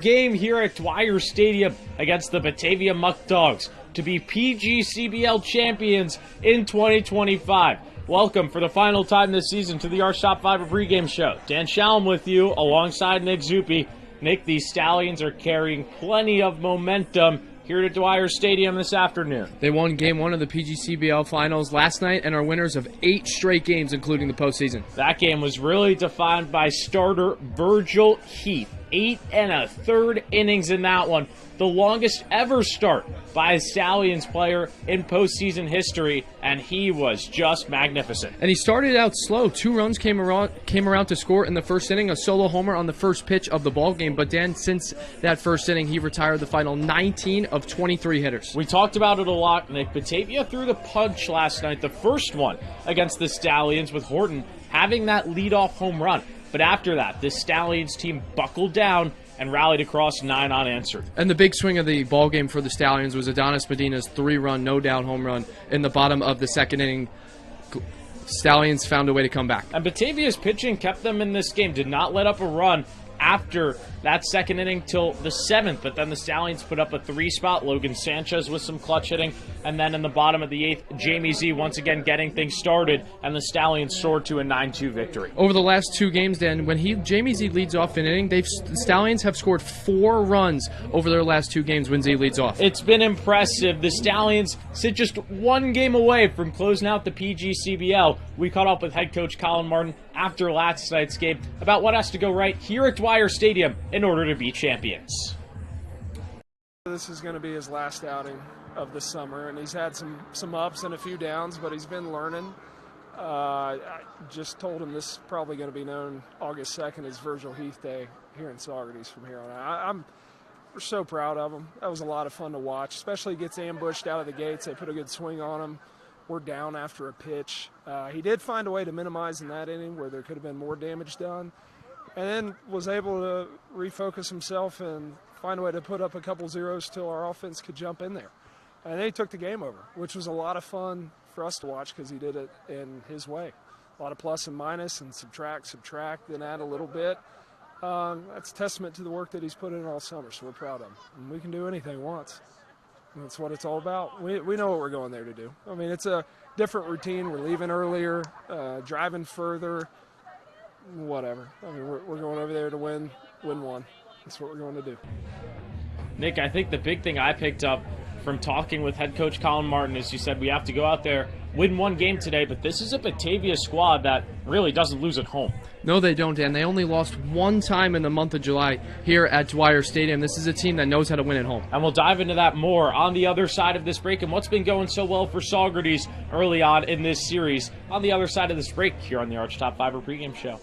Game here at Dwyer Stadium against the Batavia Muckdogs to be PGCBL champions in 2025. Welcome for the final time this season to the Arch Top 5 Pregame Show. Dan Shalom with you alongside Nick Zuppi. Nick, these Stallions are carrying plenty of momentum here at Dwyer Stadium this afternoon. They won Game 1 of the PGCBL Finals last night and are winners of 8 straight games, including the postseason. That game was really defined by starter Virgil Heath. 8 1/3 innings in that one. The longest ever start by a Stallions player in postseason history, and he was just magnificent. And he started out slow. 2 runs came around to score in the first inning, a solo homer on the first pitch of the ball game. But Dan, since that first inning, he retired the final 19 of 23 hitters. We talked about it a lot, Nick. Batavia threw the punch last night, the first one against the Stallions, with Horton having that leadoff home run. But after that, this Stallions team buckled down and rallied across 9 unanswered. And the big swing of the ball game for the Stallions was Adonis Medina's 3-run, no-doubt home run in the bottom of the second inning. Stallions found a way to come back. And Batavia's pitching kept them in this game, did not let up a run after that second inning till the 7th, but then the Stallions put up a 3-spot. Logan Sanchez with some clutch hitting, and then in the bottom of the 8th, Jamie Z once again getting things started, and the Stallions soared to a 9-2 victory. Over the last 2 games, Dan, when Jamie Z leads off an inning, the Stallions have scored 4 runs over their last 2 games when Z leads off. It's been impressive. The Stallions sit just 1 game away from closing out the PGCBL. We caught up with head coach Colin Martin after last night's game about what has to go right here at Dwyer Stadium in order to be champions. This is going to be his last outing of the summer, and he's had some ups and a few downs, but he's been learning. I just told him this is probably going to be known August 2nd as Virgil Heath Day here in Saugerties from here on out. We're so proud of him. That was a lot of fun to watch, especially he gets ambushed out of the gates. They put a good swing on him. We're down after a pitch. He did find a way to minimize in that inning where there could have been more damage done, and then was able to refocus himself and find a way to put up a couple zeros till our offense could jump in there. And then he took the game over, which was a lot of fun for us to watch because he did it in his way. A lot of plus and minus and subtract, then add a little bit. That's a testament to the work that he's put in all summer, so we're proud of him. And we can do anything once. And that's what it's all about. We know what we're going there to do. I mean, it's a different routine. We're leaving earlier, driving further, whatever. I mean, we're going over there to win one. That's what we're going to do. Nick, I think the big thing I picked up from talking with head coach Colin Martin is you said we have to go out there, win 1 game today, but this is a Batavia squad that really doesn't lose at home. No, they don't, Dan. They only lost 1 time in the month of July here at Dwyer Stadium. This is a team that knows how to win at home. And we'll dive into that more on the other side of this break and what's been going so well for Saugerties early on in this series on the other side of this break here on the Arch Top 5 Pregame Show.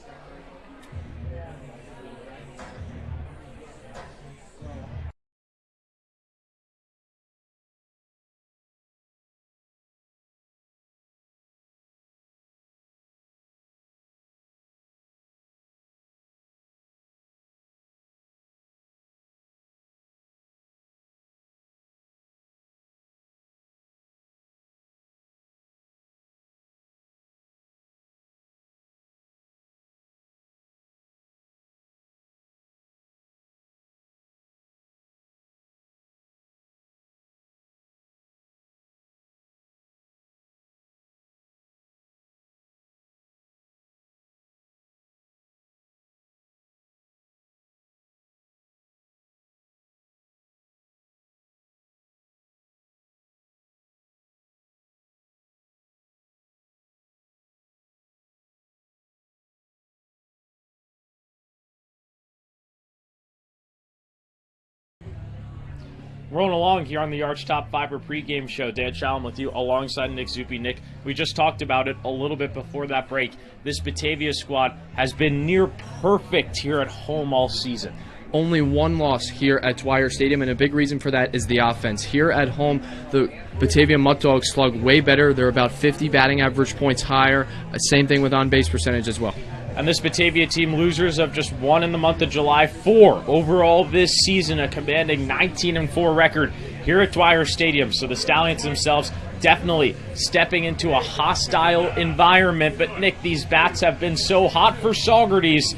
Rolling along here on the Arch Top 5 Pregame Show. Dan Shalom with you alongside Nick Zuppi. Nick, we just talked about it a little bit before that break. This Batavia squad has been near perfect here at home all season. Only 1 loss here at Dwyer Stadium, and a big reason for that is the offense. Here at home, the Batavia Muckdogs slug way better. They're about 50 batting average points higher. Same thing with on-base percentage as well. And this Batavia team, losers of just 1 in the month of July, 4 overall this season, a commanding 19-4 record here at Dwyer Stadium. So the Stallions themselves definitely stepping into a hostile environment. But Nick, these bats have been so hot for Saugerties.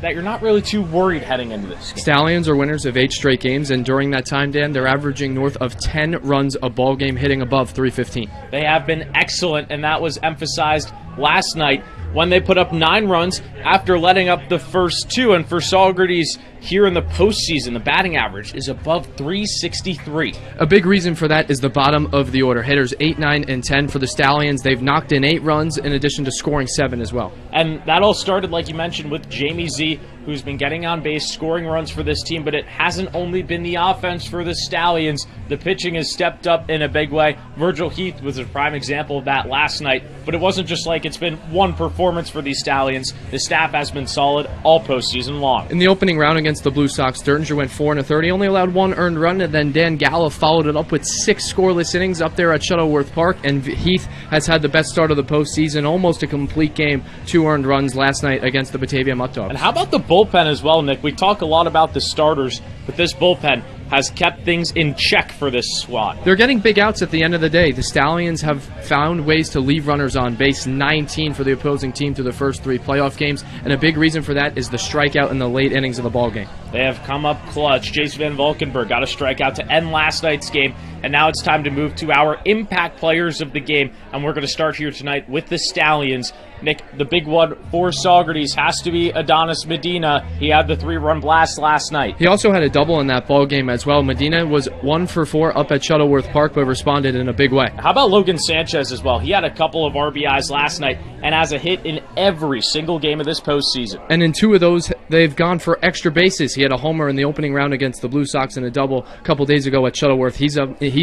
that you're not really too worried heading into this game. Stallions are winners of 8 straight games, and during that time, Dan, they're averaging north of 10 runs a ball game, hitting above 315. They have been excellent, and that was emphasized last night when they put up 9 runs after letting up the first 2. And for Saugerties here in the postseason, the batting average is above 363. A big reason for that is the bottom of the order. Hitters 8, 9, and 10 for the Stallions. They've knocked in 8 runs in addition to scoring 7 as well. And that all started, like you mentioned, with Jamie Z, who's been getting on base, scoring runs for this team, but it hasn't only been the offense for the Stallions. The pitching has stepped up in a big way. Virgil Heath was a prime example of that last night, but it wasn't just like it's been one performance for these Stallions. The staff has been solid all postseason long. In the opening round against the Blue Sox, Sturtinger went 4 1/3. He only allowed 1 earned run, and then Dan Gallo followed it up with 6 scoreless innings up there at Shuttleworth Park, and Heath has had the best start of the postseason, almost a complete game, 2 earned runs last night against the Batavia Muckdogs. And how about the bullpen as well, Nick? We talk a lot about the starters, but this bullpen has kept things in check for this squad. They're getting big outs at the end of the day. The Stallions have found ways to leave runners on base, 19 for the opposing team through the first 3 playoff games, and a big reason for that is the strikeout in the late innings of the ballgame. They have come up clutch. Jace Van Valkenburg got a strikeout to end last night's game, and now it's time to move to our impact players of the game, and we're going to start here tonight with the Stallions. Nick, the big one for Saugerties has to be Adonis Medina. He had the 3-run blast last night. He also had a double in that ball game as well. Medina was 1 for 4 up at Shuttleworth Park, but responded in a big way. How about Logan Sanchez as well? He had a couple of RBIs last night and has a hit in every single game of this postseason. And in 2 of those, they've gone for extra bases. He had a homer in the opening round against the Blue Sox and a double a couple days ago at Shuttleworth. He's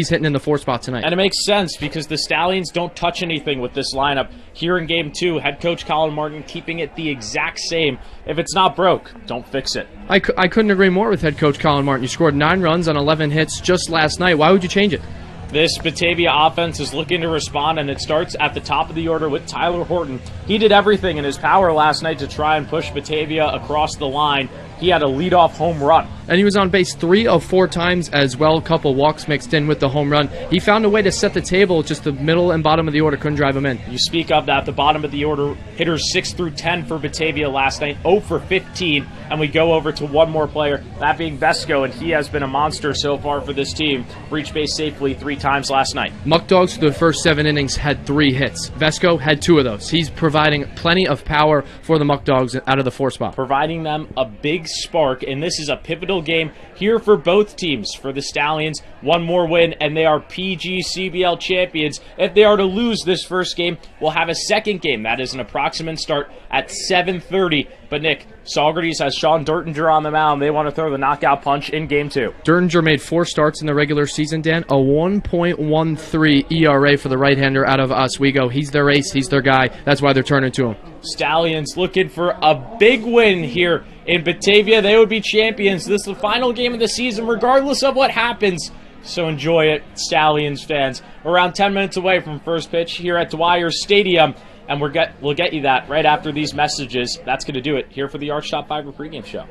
hitting in the 4 spot tonight. And it makes sense because the Stallions don't touch anything with this lineup. Here in Game 2, head coach Colin Martin keeping it the exact same. If it's not broke, don't fix it. I couldn't agree more with head coach Colin Martin. You scored 9 runs on 11 hits just last night. Why would you change it? This Batavia offense is looking to respond, and it starts at the top of the order with Tyler Horton. He did everything in his power last night to try and push Batavia across the line. He had a leadoff home run. And he was on base 3 of 4 times as well. A couple walks mixed in with the home run. He found a way to set the table. Just the middle and bottom of the order couldn't drive him in. You speak of that, the bottom of the order, hitters 6 through 10 for Batavia last night, 0 for 15. And we go over to one more player, that being Vesco, and he has been a monster so far for this team. Reached base safely 3 times last night. Muckdogs through the first 7 innings had 3 hits. Vesco had 2 of those. He's providing plenty of power for the Muckdogs out of the 4 spot. Providing them a big spark, and this is a pivotal game here for both teams. For the Stallions, one more win, and they are PGCBL champions. If they are to lose this first game, we'll have a second game. That is an approximate start at 7:30. But Nick, Saugerties has Sean Dertinger on the mound. They want to throw the knockout punch in Game 2. Dertinger made 4 starts in the regular season, Dan. A 1.13 ERA for the right-hander out of Oswego. He's their ace. He's their guy. That's why they're turning to him. Stallions looking for a big win here in Batavia. They would be champions. This is the final game of the season, regardless of what happens. So enjoy it, Stallions fans. We're around 10 minutes away from first pitch here at Dwyer Stadium, and we'll get you that right after these messages. That's going to do it here for the Arch Top 5 pregame show.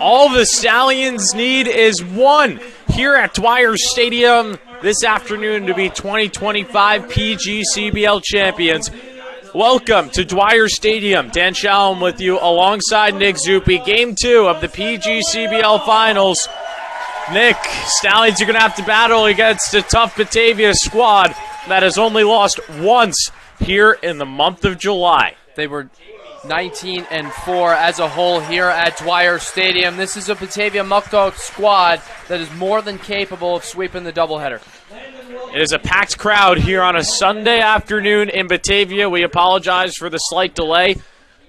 All the Stallions need is one here at Dwyer Stadium this afternoon to be 2025 PGCBL champions. Welcome to Dwyer Stadium. Dan Shalom with you alongside Nick Zuppi. Game 2 of the PGCBL Finals. Nick, Stallions are going to have to battle against a tough Batavia squad that has only lost once here in the month of July. They were 19-4 as a whole here at Dwyer Stadium. This is a Batavia Muckdogs squad that is more than capable of sweeping the doubleheader. It is a packed crowd here on a Sunday afternoon in Batavia. We apologize for the slight delay.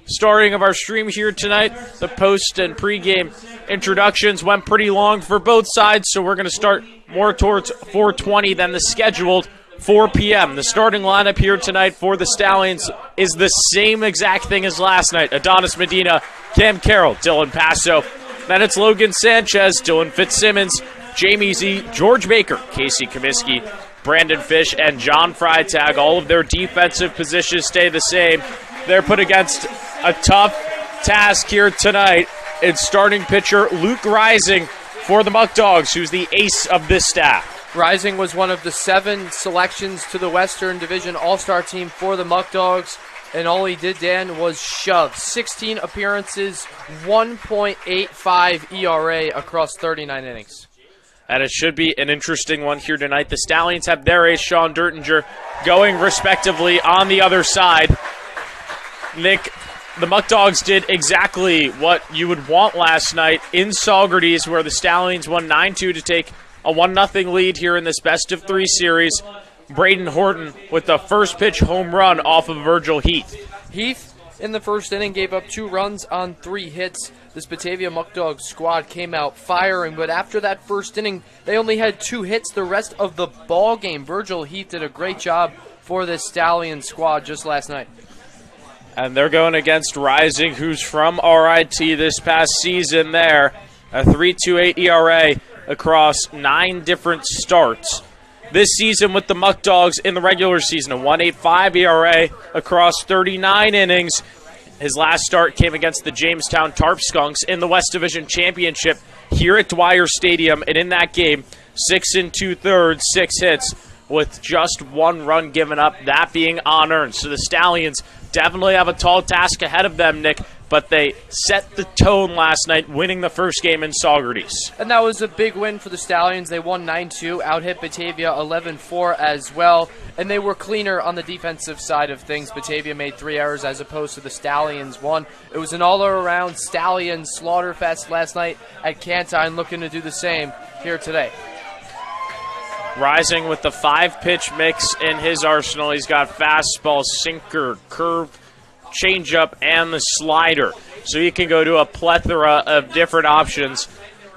Starting of our stream here tonight, the post and pregame introductions went pretty long for both sides, so we're going to start more towards 4:20 than the scheduled 4 p.m. The starting lineup here tonight for the Stallions is the same exact thing as last night. Adonis Medina, Cam Carroll, Dylan Passo. Then it's Logan Sanchez, Dylan Fitzsimmons, Jamie Z, George Baker, Casey Comiskey, Brandon Fish, and John Freitag. All of their defensive positions stay the same. They're put against a tough task here tonight. It's starting pitcher Luke Rising for the Muckdogs, who's the ace of this staff. Rising was one of the 7 selections to the Western Division All-Star team for the Muckdogs, and all he did, Dan, was shove. 16 appearances, 1.85 ERA across 39 innings. And it should be an interesting one here tonight. The Stallions have their ace, Sean Dertinger, going respectively on the other side. Nick, the Muckdogs did exactly what you would want last night in Saugerties, where the Stallions won 9-2 to take a 1-0 lead here in this best-of-3 series. Braden Horton with the first pitch home run off of Virgil Heath. Heath, in the first inning, gave up 2 runs on 3 hits. This Batavia Muckdogs squad came out firing, but after that first inning, they only had 2 hits the rest of the ball game. Virgil Heath did a great job for this Stallion squad just last night. And they're going against Rising, who's from RIT this past season there. A 3.28 ERA across 9 different starts. This season with the Muckdogs in the regular season, a 1.85 ERA across 39 innings. His last start came against the Jamestown Tarp Skunks in the West Division Championship here at Dwyer Stadium. And in that game, 6 2/3, 6 hits with just 1 run given up, that being unearned. So the Stallions definitely have a tall task ahead of them, Nick, but they set the tone last night, winning the first game in Saugerties. And that was a big win for the Stallions. They won 9-2, out-hit Batavia 11-4 as well, and they were cleaner on the defensive side of things. Batavia made 3 errors as opposed to the Stallions 1. It was an all-around Stallions slaughterfest last night at Cantine, looking to do the same here today. Rising with the 5-pitch mix in his arsenal. He's got fastball, sinker, curve, changeup, and the slider. So he can go to a plethora of different options.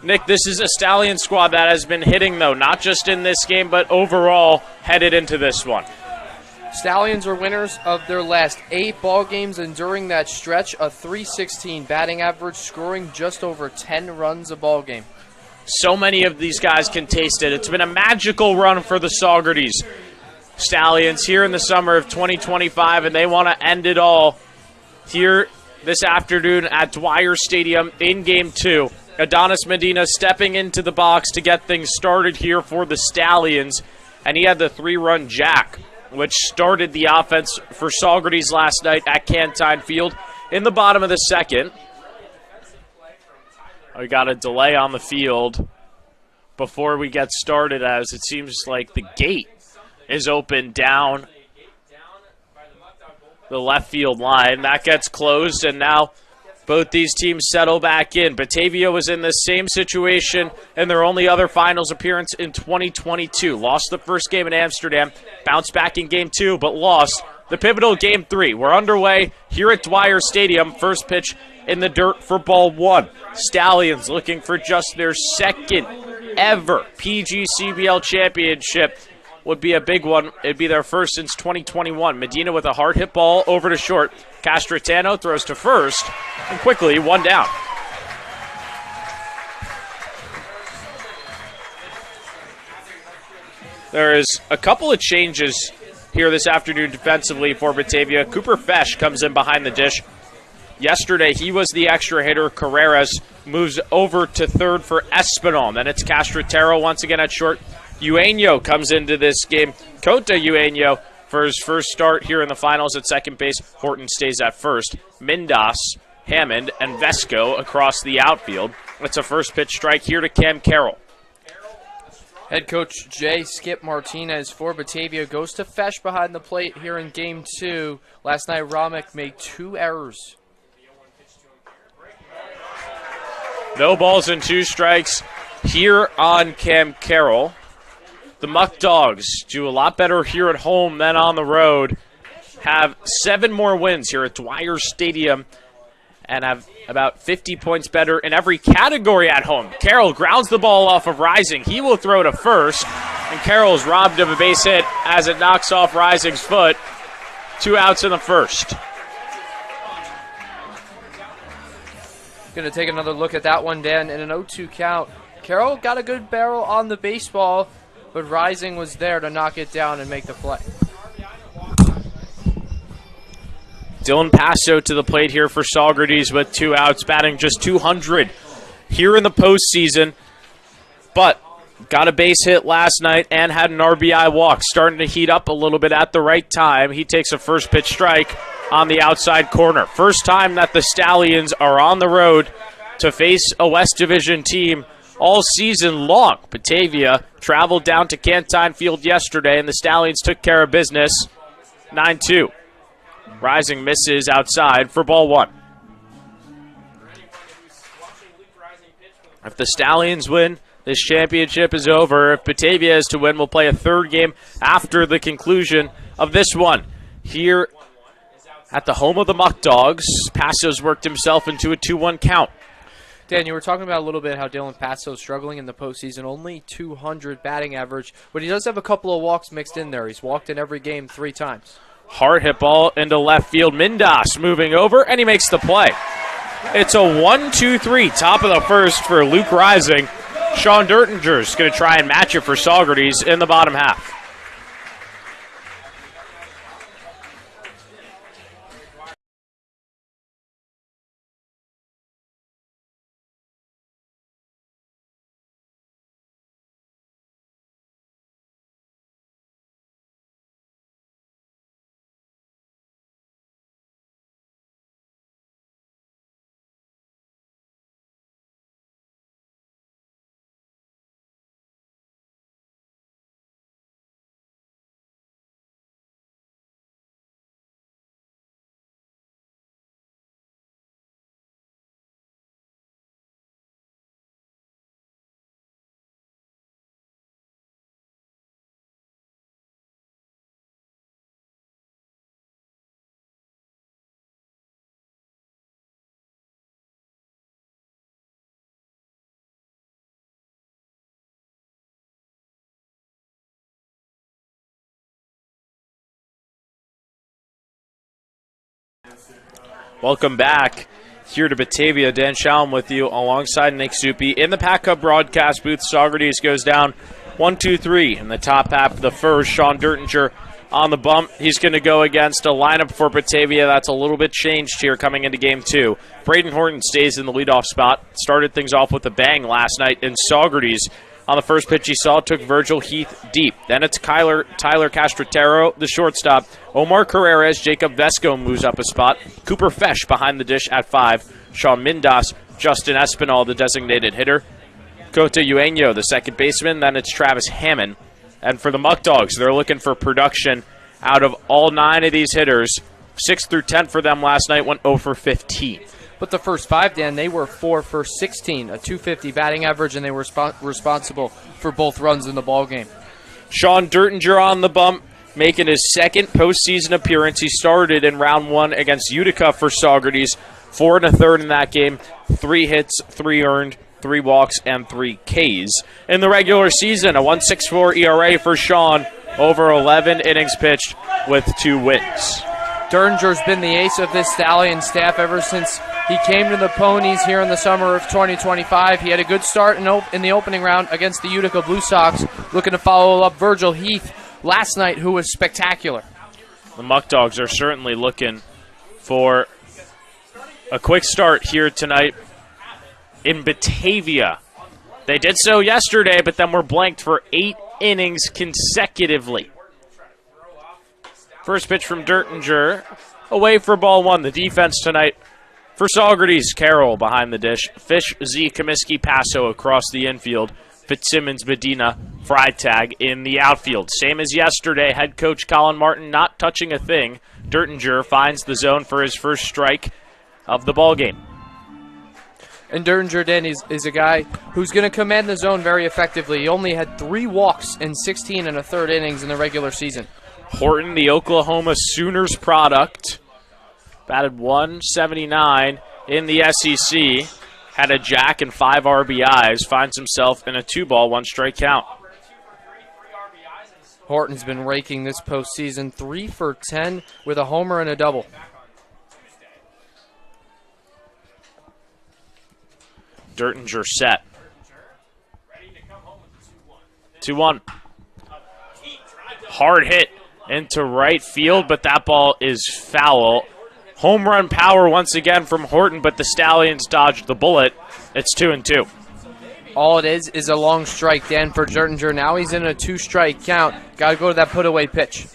Nick, this is a Stallion squad that has been hitting, though, not just in this game, but overall headed into this one. Stallions are winners of their last 8 ball games, and during that stretch, a .316 batting average, scoring just over 10 runs a ball game. So many of these guys can taste it. It's been a magical run for the Saugerties Stallions here in the summer of 2025, and they want to end it all here this afternoon at Dwyer Stadium in Game 2. Adonis Medina stepping into the box to get things started here for the Stallions, and he had the 3-run jack, which started the offense for Saugerties last night at Cantine Field in the bottom of the second. We got a delay on the field before we get started, as it seems like the gate is open down the left field line. That gets closed, and now both these teams settle back in. Batavia was in the same situation in their only other finals appearance in 2022. Lost the first game in Amsterdam, bounced back in Game 2, but lost the pivotal Game 3. We're underway here at Dwyer Stadium. First pitch in the dirt for ball 1. Stallions looking for just their second ever PGCBL championship. Would be a big one. It'd be their first since 2021. Medina with a hard hit ball over to short. Castretano throws to first, and quickly 1 down. There is a couple of changes here this afternoon defensively for Batavia. Cooper Fesh comes in behind the dish Yesterday, he was the extra hitter. Carreras moves over to third for Espinal. Then it's Castrotero once again at short. Eugenio comes into this game. Cota Eugenio for his first start here in the finals at second base. Horton stays at first. Mindas, Hammond, and Vesco across the outfield. It's a first pitch strike here to Cam Carroll. Head coach Jay Skip Martinez for Batavia goes to Fesh behind the plate here in Game 2. Last night, Ramek made 2 errors. No balls and 2 strikes here on Cam Carroll. The Muckdogs do a lot better here at home than on the road. Have 7 more wins here at Dwyer Stadium and have about 50 points better in every category at home. Carroll grounds the ball off of Rising. He will throw to first, and Carroll's robbed of a base hit as it knocks off Rising's foot. 2 outs in the first. Going to take another look at that one, Dan. In an 0-2 count, Carroll got a good barrel on the baseball, but Rising was there to knock it down and make the play. Dylan Passo to the plate here for Saugerties with 2 outs, batting just 200 here in the postseason. But got a base hit last night and had an RBI walk. Starting to heat up a little bit at the right time. He takes a first pitch strike on the outside corner. First time that the Stallions are on the road to face a West Division team all season long. Batavia traveled down to Cantine Field yesterday, and the Stallions took care of business 9-2. Rising misses outside for ball 1. If the Stallions win, this championship is over. If Batavia is to win, we'll play a third game after the conclusion of this one. Here at the home of the Muckdogs, Passo's worked himself into a 2-1 count. Dan, you were talking about a little bit how Dylan Passo's struggling in the postseason, only 200 batting average, but he does have a couple of walks mixed in there. He's walked in every game 3 times. Hard hit ball into left field. Mindas moving over, and he makes the play. It's a 1-2-3, top of the first for Luke Rising. Sean Dertinger's going to try and match it for Saugerties in the bottom half. Welcome back here to Batavia. Dan Shalom with you alongside Nick Suppi. In the Pack Hub broadcast booth, Saugerties goes down 1-2-3 in the top half of the first. Sean Dertinger on the bump. He's going to go against a lineup for Batavia that's a little bit changed here coming into Game 2. Braden Horton stays in the leadoff spot. Started things off with a bang last night in Saugerties. On the first pitch he saw, took Virgil Heath deep. Then it's Tyler Castrotero, the shortstop. Omar Carreras, Jacob Vesco moves up a spot. Cooper Fesh behind the dish at 5. Sean Mindas, Justin Espinal, the designated hitter. Cota Eugenio, the second baseman. Then it's Travis Hammond. And for the Muckdogs, they're looking for production out of all 9 of these hitters. 6 through 10 for them last night, went 0 for 15. But the first 5, Dan, they were 4 for 16, a .250 batting average, and they were responsible for both runs in the ballgame. Sean Dertinger on the bump, making his second postseason appearance. He started in round 1 against Utica for Saugerties. 4 1/3 in that game, 3 hits, 3 earned, 3 walks, and 3 Ks. In the regular season, a 1.64 ERA for Sean, over 11 innings pitched with 2 wins. Dertinger's been the ace of this Stallion staff ever since he came to the Ponies here in the summer of 2025. He had a good start in the opening round against the Utica Blue Sox, looking to follow up Virgil Heath last night, who was spectacular. The Muckdogs are certainly looking for a quick start here tonight in Batavia. They did so yesterday, but then were blanked for 8 innings consecutively. First pitch from Dertinger, away for ball 1. The defense tonight for Saugerties: Carroll behind the dish, Fish, Z, Comiskey, Passo across the infield, Fitzsimmons, Medina, Freitag in the outfield. Same as yesterday, head coach Colin Martin not touching a thing. Dertinger finds the zone for his first strike of the ball game. And Dertinger, Dan, is a guy who's going to command the zone very effectively. He only had 3 walks in 16 1/3 innings in the regular season. Horton, the Oklahoma Sooners product, batted .179 in the SEC, had a jack and 5 RBIs, finds himself in a 2-ball, 1-strike count. Horton's been raking this postseason, 3 for 10 with a homer and a double. Dertinger set. 2-1. Hard hit into right field, but that ball is foul. Home run power once again from Horton, but the Stallions dodged the bullet. It's 2-2. All it is a long strike, Dan, for Dertinger. Now he's in a 2-strike count. Got to go to that put-away pitch.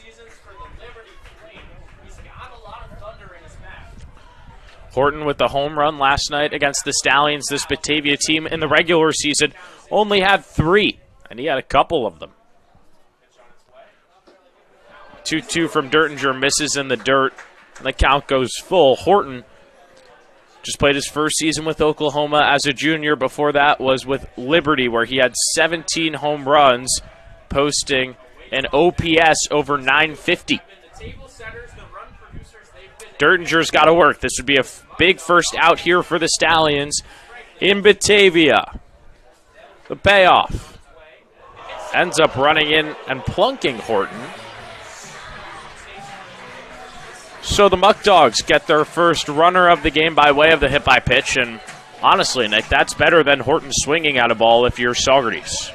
Horton with the home run last night against the Stallions. This Batavia team in the regular season only had 3, and he had a couple of them. 2-2 from Dertinger, misses in the dirt, and the count goes full. Horton just played his first season with Oklahoma as a junior. Before that was with Liberty, where he had 17 home runs, posting an OPS over 950. Dertinger's got to work. This would be a big first out here for the Stallions in Batavia. The payoff ends up running in and plunking Horton. So the Muckdogs get their first runner of the game by way of the hit by pitch, and honestly, Nick, that's better than Horton swinging at a ball if you're Saugerties.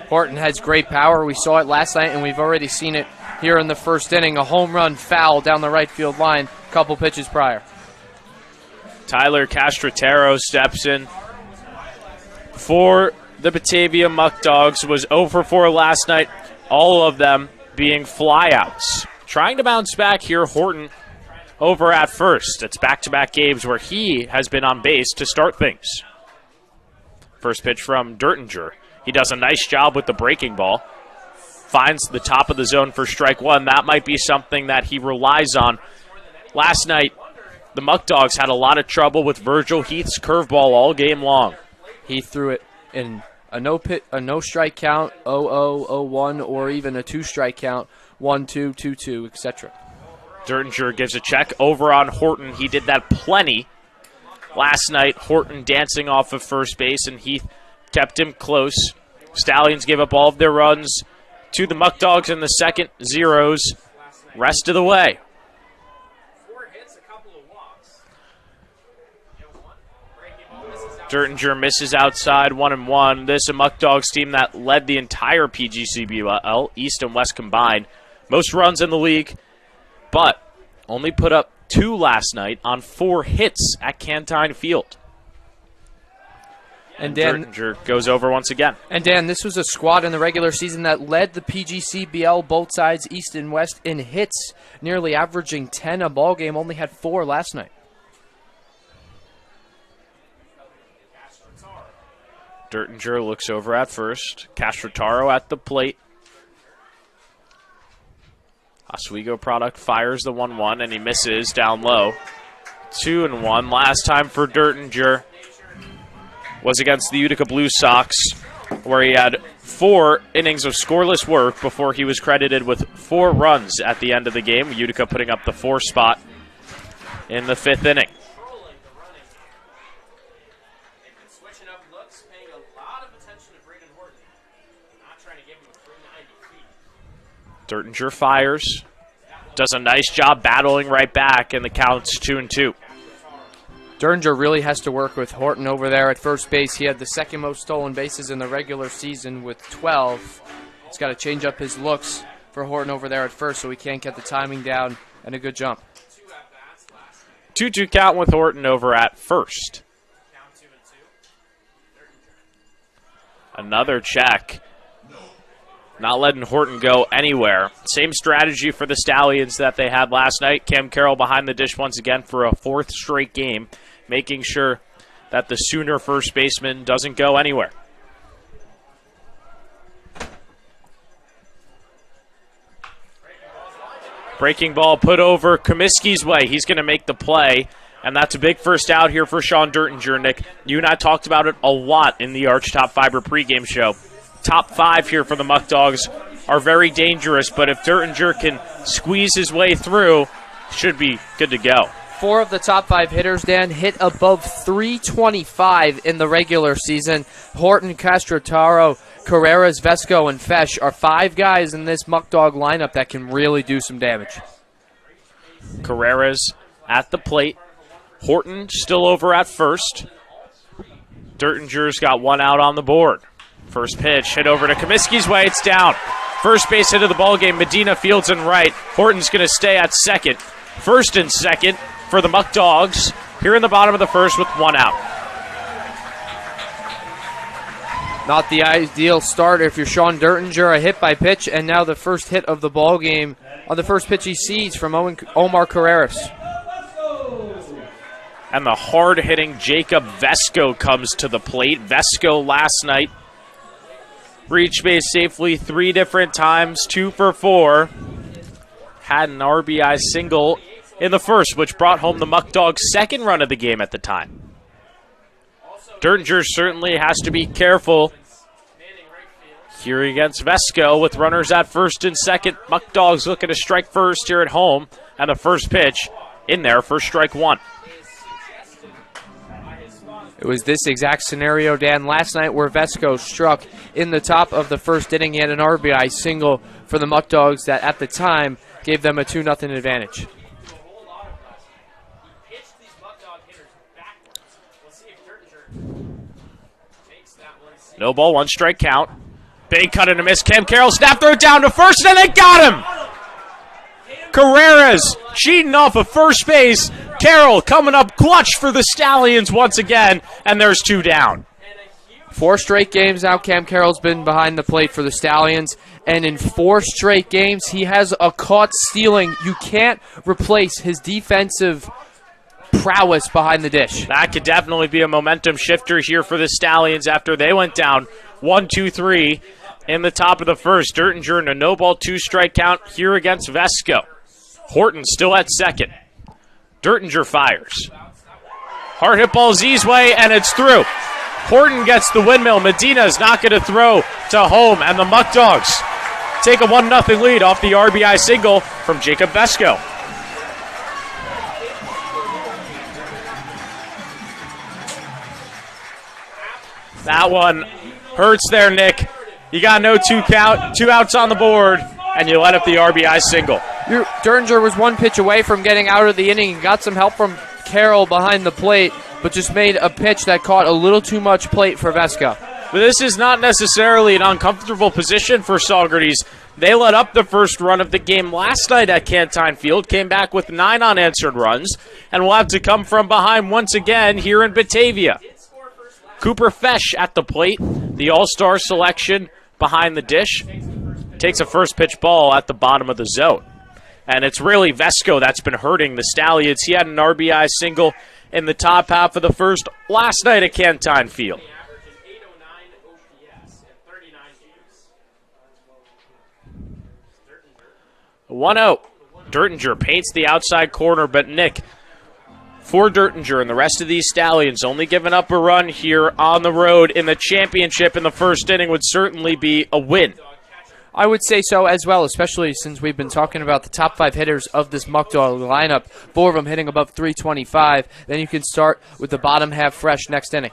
Horton has great power. We saw it last night, and we've already seen it here in the first inning. A home run foul down the right field line a couple pitches prior. Tyler Castrotero steps in for the Batavia Muckdogs. Was 0 for 4 last night, all of them being flyouts. Trying to bounce back here, Horton over at first. It's back-to-back games where he has been on base to start things. First pitch from Dertinger. He does a nice job with the breaking ball. Finds the top of the zone for strike 1. That might be something that he relies on. Last night, the Muckdogs had a lot of trouble with Virgil Heath's curveball all game long. He threw it in a no strike count, 0-0, 0-1, or even a 2-strike count, 1-2, 2-2, etc. Dertinger gives a check over on Horton. He did that plenty last night. Horton dancing off of first base, and Heath kept him close. Stallions gave up all of their runs to the Muckdogs in the second. Zeros rest of the way. Dertinger misses outside, 1-1. This is a Muckdogs team that led the entire PGCBL, East and West combined. Most runs in the league, but only put up 2 last night on 4 hits at Cantine Field. And Dan, Dertinger goes over once again. And Dan, this was a squad in the regular season that led the PGCBL, both sides, East and West, in hits, nearly averaging 10 a ball game, only had 4 last night. Dertinger looks over at first. Castrotaro at the plate. Oswego product fires the 1-1, and he misses down low. 2-1. Last time for Dertinger was against the Utica Blue Sox, where he had 4 innings of scoreless work before he was credited with 4 runs at the end of the game. Utica putting up the 4 spot in the 5th inning. Dertinger fires, does a nice job battling right back, and the count's 2-2. Dertinger really has to work with Horton over there at first base. He had the second most stolen bases in the regular season with 12. He's got to change up his looks for Horton over there at first so he can't get the timing down and a good jump. 2-2 count with Horton over at first. Another check. Not letting Horton go anywhere. Same strategy for the Stallions that they had last night. Cam Carroll behind the dish once again for a fourth straight game, making sure that the Sooner first baseman doesn't go anywhere. Breaking ball put over Comiskey's way. He's going to make the play, and that's a big first out here for Sean Dertinger. Nick, you and I talked about it a lot in the Arch Top Fiber pregame show. Top 5 here for the Muckdogs are very dangerous, but if Dertinger can squeeze his way through, should be good to go. 4 of the top 5 hitters, Dan, hit above 325 in the regular season. Horton, Castrotaro, Carreras, Vesco, and Fesh are 5 guys in this Muckdog lineup that can really do some damage. Carreras at the plate. Horton still over at first. Dertinger's got 1 out on the board. First pitch hit over to Comiskey's way. It's down. First base hit of the ball game. Medina fields in right. Horton's going to stay at second. First and second for the Muckdogs here in the bottom of the first with 1 out. Not the ideal start if you're Sean Dertinger. A hit by pitch, and now the first hit of the ball game on the first pitch he sees from Omar Carreras. And the hard-hitting Jacob Vesco comes to the plate. Vesco last night reached base safely 3 different times, 2 for 4. Had an RBI single in the first, which brought home the Muckdogs' second run of the game at the time. Dertinger certainly has to be careful here against Vesco with runners at first and second. Muckdogs looking to strike first here at home, and the first pitch in there for strike 1. It was this exact scenario, Dan, last night where Vesco struck in the top of the first inning. He had an RBI single for the Muckdogs that at the time gave them a 2-0 advantage. No ball, 1 strike count. Big cut and a miss. Cam Carroll snap throw down to first, and they got him! Carreras cheating off of first base. Carroll coming up clutch for the Stallions once again, and there's 2 down. 4 straight games now Cam Carroll's been behind the plate for the Stallions, and in 4 straight games he has a caught stealing. You can't replace his defensive prowess behind the dish. That could definitely be a momentum shifter here for the Stallions after they went down 1-2-3 in the top of the first. Dertinger in a no-ball 2 strike count here against Vesco. Horton still at second. Dertinger fires. Hard hit ball Z's way, and it's through. Horton gets the windmill. Medina's not going to throw to home, and the Muckdogs take a 1-0 lead off the RBI single from Jacob Vesco. That one hurts there, Nick. You got no 2 count, 2 outs on the board, and you let up the RBI single. Dertinger was 1 pitch away from getting out of the inning. He got some help from Carroll behind the plate, but just made a pitch that caught a little too much plate for Vesco. But this is not necessarily an uncomfortable position for Saugerties. They let up the first run of the game last night at Cantine Field, came back with 9 unanswered runs, and will have to come from behind once again here in Batavia. Cooper Fesh at the plate, the all-star selection behind the dish, takes a first pitch ball at the bottom of the zone. And it's really Vesco that's been hurting the Stallions. He had an RBI single in the top half of the first last night at Cantine Field. 1-0. Dertinger paints the outside corner, but Nick, for Dertinger and the rest of these Stallions, only giving up a run here on the road in the championship in the first inning would certainly be a win. I would say so as well, especially since we've been talking about the top 5 hitters of this Muckdog lineup, 4 of them hitting above 325. Then you can start with the bottom half fresh next inning.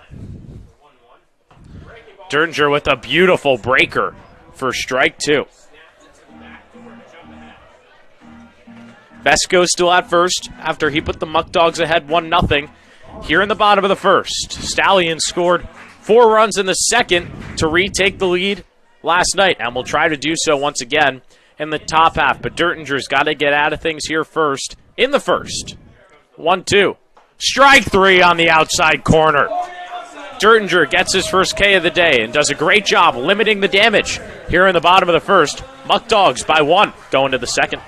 Dertinger with a beautiful breaker for strike 2. Vesco still at first after he put the Muckdogs ahead 1-0 here in the bottom of the first. Stallions scored 4 runs in the second to retake the lead last night, and will try to do so once again in the top half. But Dertinger's got to get out of things here first in the first. 1-2. Strike 3 on the outside corner. Dertinger gets his first K of the day and does a great job limiting the damage here in the bottom of the first. Muckdogs by 1 going to the second.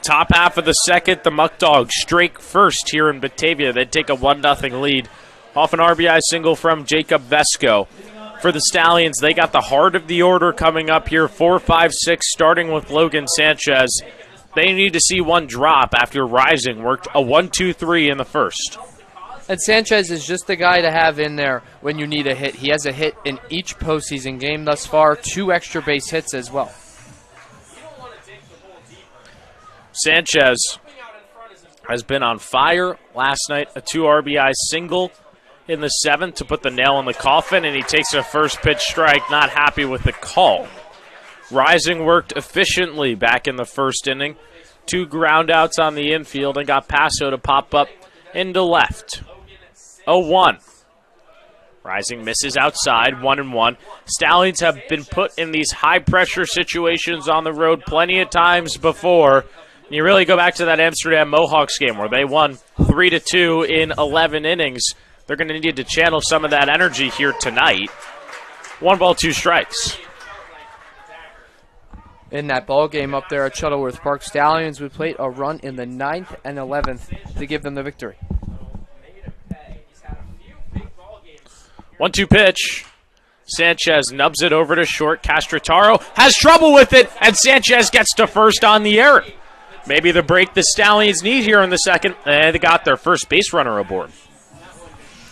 Top half of the second, the Muckdogs strike first here in Batavia. They take a 1-0 lead off an RBI single from Jacob Vesco. For the Stallions, they got the heart of the order coming up here, 4, 5, 6, starting with Logan Sanchez. They need to see one drop after Rising worked a 1-2-3 in the first. And Sanchez is just the guy to have in there when you need a hit. He has a hit in each postseason game thus far, 2 extra base hits as well. Sanchez has been on fire last night, a 2 RBI single in the 7th to put the nail in the coffin, and he takes a first pitch strike, not happy with the call. Rising worked efficiently back in the first inning. 2 ground outs on the infield and got Paso to pop up into left. 0-1. Rising misses outside, 1-1. Stallions have been put in these high-pressure situations on the road plenty of times before. You really go back to that Amsterdam Mohawks game where they won 3-2 in 11 innings. They're going to need to channel some of that energy here tonight. 1 ball, 2 strikes. In that ball game up there at Shuttleworth Park, Stallions would plate a run in the 9th and 11th to give them the victory. 1-2 pitch. Sanchez nubs it over to short. Castrataro has trouble with it, and Sanchez gets to first on the error. Maybe the break the Stallions need here in the second, and they got their first base runner aboard.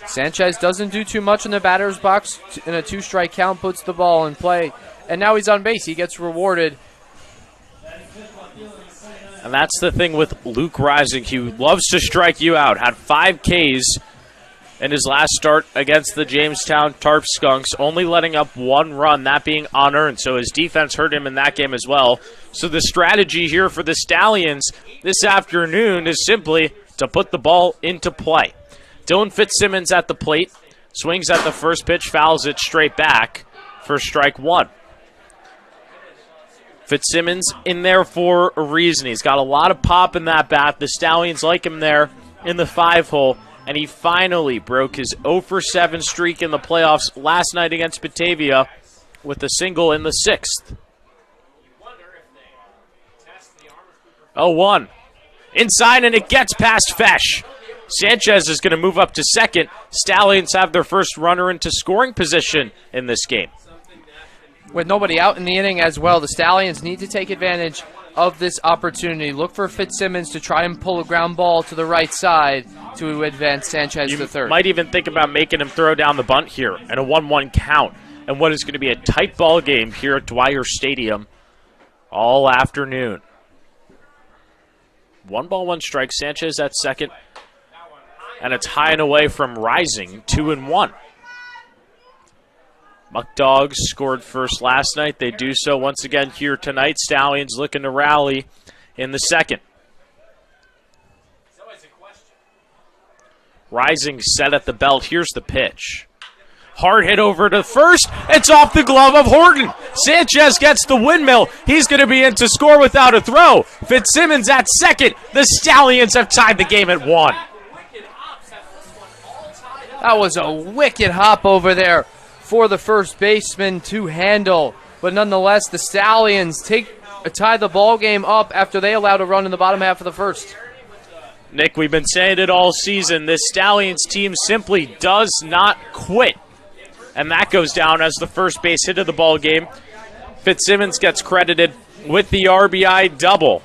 Sanchez doesn't do too much in the batter's box. In a 2-strike count, puts the ball in play, and now he's on base. He gets rewarded. And that's the thing with Luke Rising. He loves to strike you out. Had 5 Ks in his last start against the Jamestown Tarp Skunks, only letting up 1 run, that being unearned. So his defense hurt him in that game as well. So the strategy here for the Stallions this afternoon is simply to put the ball into play. Dylan Fitzsimmons at the plate, swings at the first pitch, fouls it straight back for strike 1. Fitzsimmons in there for a reason. He's got a lot of pop in that bat. The Stallions like him there in the 5-hole. And he finally broke his 0-for-7 streak in the playoffs last night against Batavia with a single in the 6th. 0-1. Inside, and it gets past Fesh. Sanchez is going to move up to second. Stallions have their first runner into scoring position in this game. With nobody out in the inning as well, the Stallions need to take advantage of this opportunity. Look for Fitzsimmons to try and pull a ground ball to the right side to advance Sanchez to third. You might even think about making him throw down the bunt here and a 1-1 count, and what is going to be a tight ball game here at Dwyer Stadium all afternoon. 1 ball, 1 strike. Sanchez at second. And it's high and away from Rising, 2-1. Muckdogs scored first last night. They do so once again here tonight. Stallions looking to rally in the second. Rising set at the belt. Here's the pitch. Hard hit over to first. It's off the glove of Horton. Sanchez gets the windmill. He's going to be in to score without a throw. Fitzsimmons at second. The Stallions have tied the game at 1. That was a wicked hop over there for the first baseman to handle. But nonetheless, the Stallions tie the ball game up after they allowed a run in the bottom half of the first. Nick, we've been saying it all season. This Stallions team simply does not quit. And that goes down as the first base hit of the ball game. Fitzsimmons gets credited with the RBI double.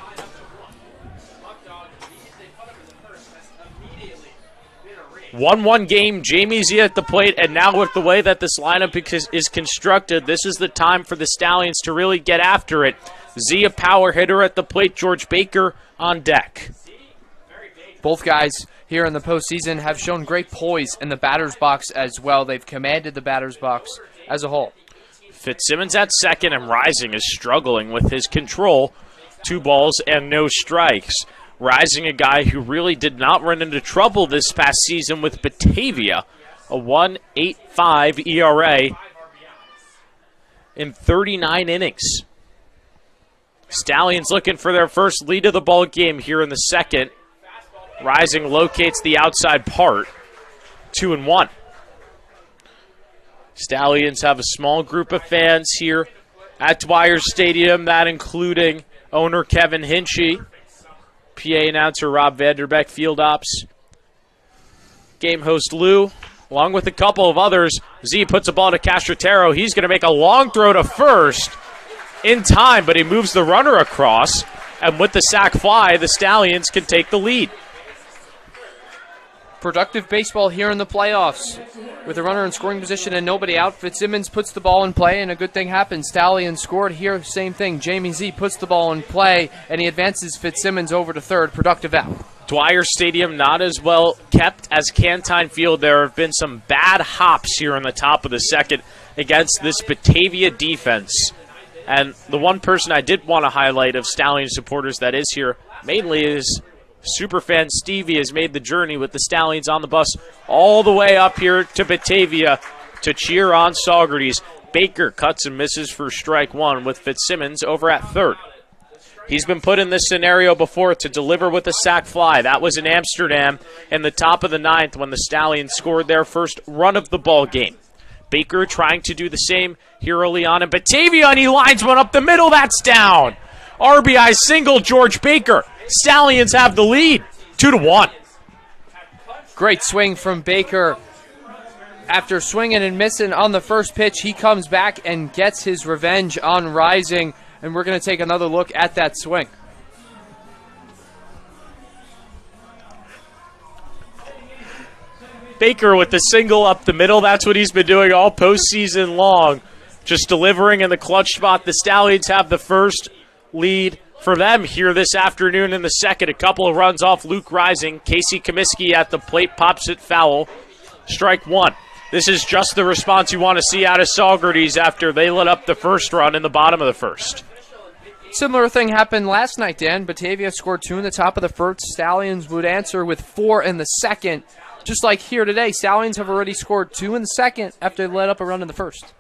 One game, Jamie Z at the plate, and now with the way that this lineup is constructed, this is the time for the Stallions to really get after it. Z, a power hitter at the plate, George Baker on deck. Both guys here in the postseason have shown great poise in the batter's box as well. They've commanded the batter's box as a whole. Fitzsimmons at second, and Rising is struggling with his control. 2 balls and no strikes. Rising, a guy who really did not run into trouble this past season with Batavia. A 1.85 ERA in 39 innings. Stallions looking for their first lead of the ball game here in the second. Rising locates the outside part. 2-1. Stallions have a small group of fans here at Dwyer Stadium, that including owner Kevin Hinchy, PA announcer Rob Vanderbeck, field ops, game host Lou, along with a couple of others. Z puts a ball to Castrotero. He's going to make a long throw to first in time, but he moves the runner across, and with the sac fly, the Stallions can take the lead. Productive baseball here in the playoffs. With a runner in scoring position and nobody out, Fitzsimmons puts the ball in play, and a good thing happens. Stallions scored here, same thing. Jamie Z puts the ball in play, and he advances Fitzsimmons over to third. Productive out. Dwyer Stadium not as well kept as Cantine Field. There have been some bad hops here in the top of the second against this Batavia defense. And the one person I did want to highlight of Stallion supporters that is here mainly is superfan Stevie. Has made the journey with the Stallions on the bus all the way up here to Batavia to cheer on Saugerties. Baker cuts and misses for strike 1 with Fitzsimmons over at third. He's been put in this scenario before to deliver with a sac fly. That was in Amsterdam in the top of the 9th when the Stallions scored their first run of the ball game. Baker trying to do the same here early on in Batavia, and he lines one up the middle. That's down. RBI single, George Baker. Stallions have the lead, 2-1. Great swing from Baker. After swinging and missing on the first pitch, he comes back and gets his revenge on Rising, and we're going to take another look at that swing. Baker with the single up the middle. That's what he's been doing all postseason long, just delivering in the clutch spot. The Stallions have the first lead for them here this afternoon in the second. A couple of runs off Luke Rising. Casey Comiskey at the plate pops it foul. Strike 1. This is just the response you want to see out of Saugerties after they let up the first run in the bottom of the first. Similar thing happened last night, Dan. Batavia scored 2 in the top of the first. Stallions would answer with 4 in the second. Just like here today, Stallions have already scored 2 in the second after they let up a run in the first.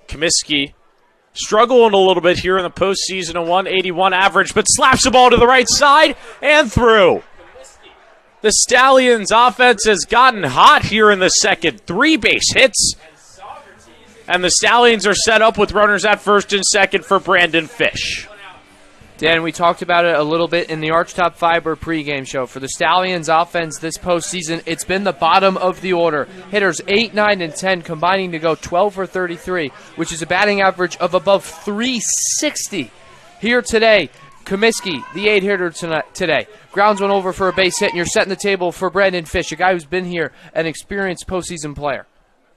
Comiskey struggling a little bit here in the postseason, a 181 average, but slaps the ball to the right side and through. The Stallions offense has gotten hot here in the second. 3 base hits, and the Stallions are set up with runners at first and second for Brandon Fish. Dan, we talked about it a little bit in the Archtop Fiber pregame show. For the Stallions offense this postseason, it's been the bottom of the order. Hitters 8, 9, and 10 combining to go 12 for 33, which is a batting average of above 360. Here today, Comiskey, the 8-hitter today, grounds one over for a base hit, and you're setting the table for Brandon Fish, a guy who's been here, an experienced postseason player.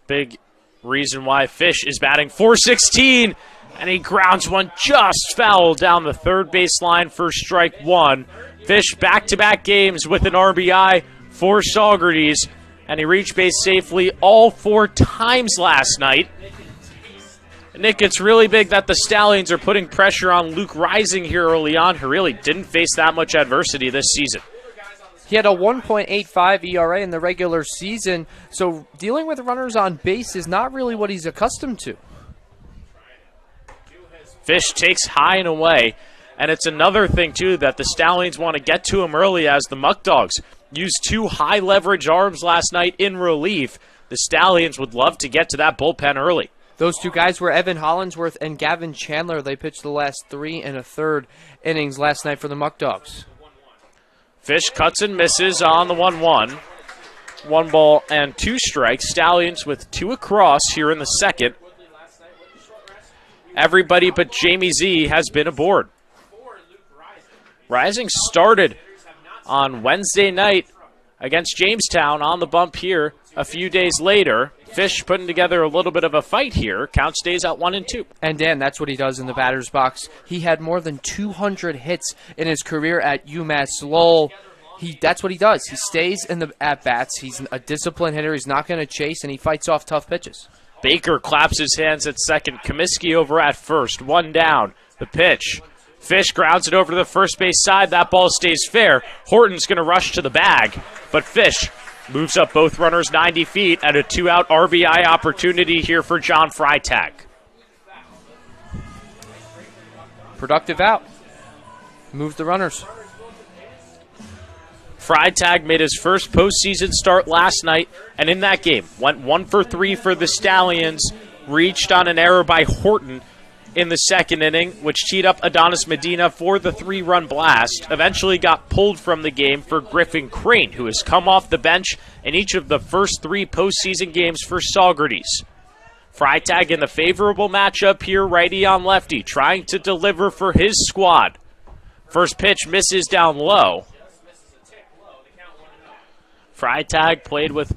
Big Reason why Fish is batting .416, and he grounds one just foul down the third baseline for strike one. Fish back-to-back games with an RBI for Saugerties, and he reached base safely all 4 times last night. Nick, it's really big that the Stallions are putting pressure on Luke Rising here early on, who really didn't face that much adversity this season. He had a 1.85 ERA in the regular season, so dealing with runners on base is not really what he's accustomed to. Fish takes high and away, and it's another thing, too, that the Stallions want to get to him early as the Muckdogs used 2 high-leverage arms last night in relief. The Stallions would love to get to that bullpen early. Those 2 guys were Evan Hollingsworth and Gavin Chandler. They pitched the last 3 1/3 innings last night for the Muckdogs. Fish cuts and misses on the 1-1. 1 ball and 2 strikes. Stallions with 2 across here in the second. Everybody but Jamie Z has been aboard. Rising started on Wednesday night against Jamestown on the bump here a few days later. Fish putting together a little bit of a fight here. Count stays at 1-2. And Dan, that's what he does in the batter's box. He had more than 200 hits in his career at UMass Lowell. That's what he does. He stays in the at-bats. He's a disciplined hitter. He's not going to chase, and he fights off tough pitches. Baker claps his hands at second. Comiskey over at first. 1 down. The pitch. Fish grounds it over to the first base side. That ball stays fair. Horton's going to rush to the bag, but Fish moves up both runners 90 feet at a 2-out RBI opportunity here for John Freitag. Productive out. Moves the runners. Freitag made his first postseason start last night, and in that game went 1 for 3 for the Stallions, reached on an error by Horton in the second inning, which teed up Adonis Medina for the 3-run blast. Eventually got pulled from the game for Griffin Crane, who has come off the bench in each of the first 3 postseason games for Saugerties. Freitag in the favorable matchup here, righty on lefty, trying to deliver for his squad. First pitch misses down low. Freitag played with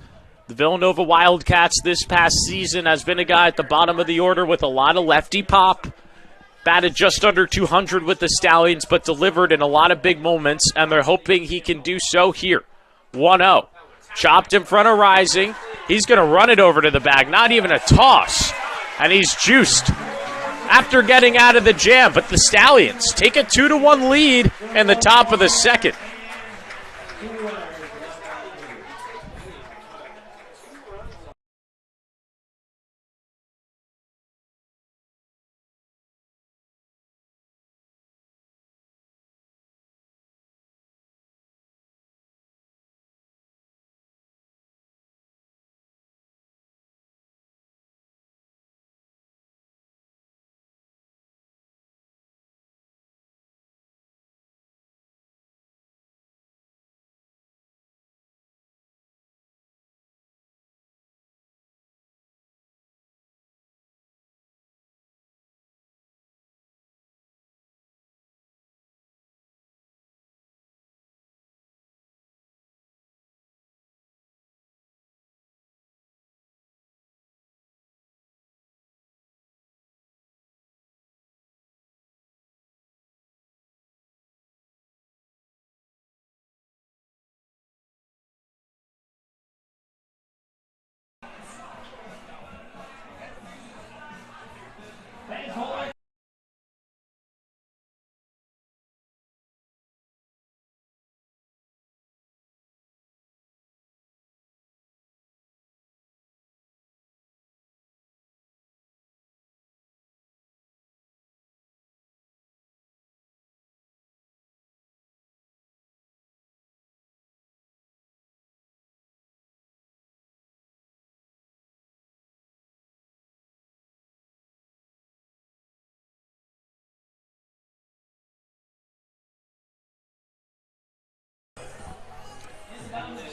the Villanova Wildcats this past season, has been a guy at the bottom of the order with a lot of lefty pop. Batted just under 200 with the Stallions, but delivered in a lot of big moments, and they're hoping he can do so here. 1-0. Chopped in front of Rising. He's going to run it over to the bag. Not even a toss. And he's juiced after getting out of the jam. But the Stallions take a 2-1 lead in the top of the second.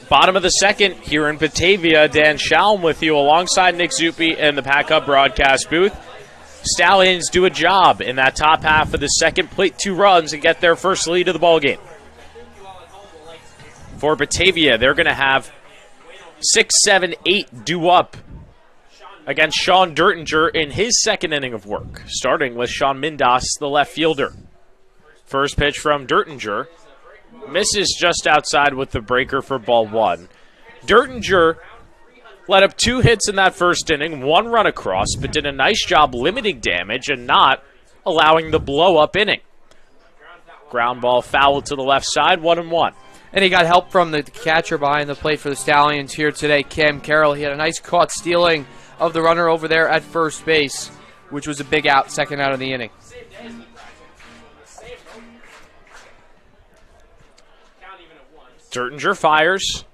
Bottom of the second here in Batavia. Dan Shalm with you alongside Nick Zuppi in the Pack Up broadcast booth. Stallions do a job in that top half of the second, plate 2 runs and get their first lead of the ballgame. For Batavia, they're going to have 6, 7, 8 due up against Sean Dertinger in his second inning of work, starting with Sean Mindas, the left fielder. First pitch from Dertinger. Misses just outside with the breaker for ball one. Dertinger let up 2 hits in that first inning, 1 run across, but did a nice job limiting damage and not allowing the blow-up inning. Ground ball foul to the left side, 1-1. And he got help from the catcher behind the plate for the Stallions here today, Cam Carroll. He had a nice caught stealing of the runner over there at first base, which was a big out, second out of the inning. Dertinger fires.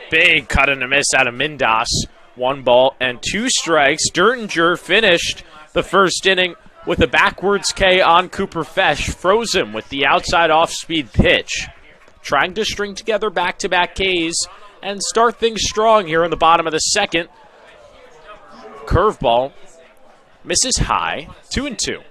Big cut and a miss out of Mindas. 1 ball and 2 strikes. Dertinger finished the first inning with a backwards K on Cooper Fesh. Froze him with the outside off-speed pitch. Trying to string together back-to-back Ks and start things strong here in the bottom of the second. Curveball misses high, 2-2.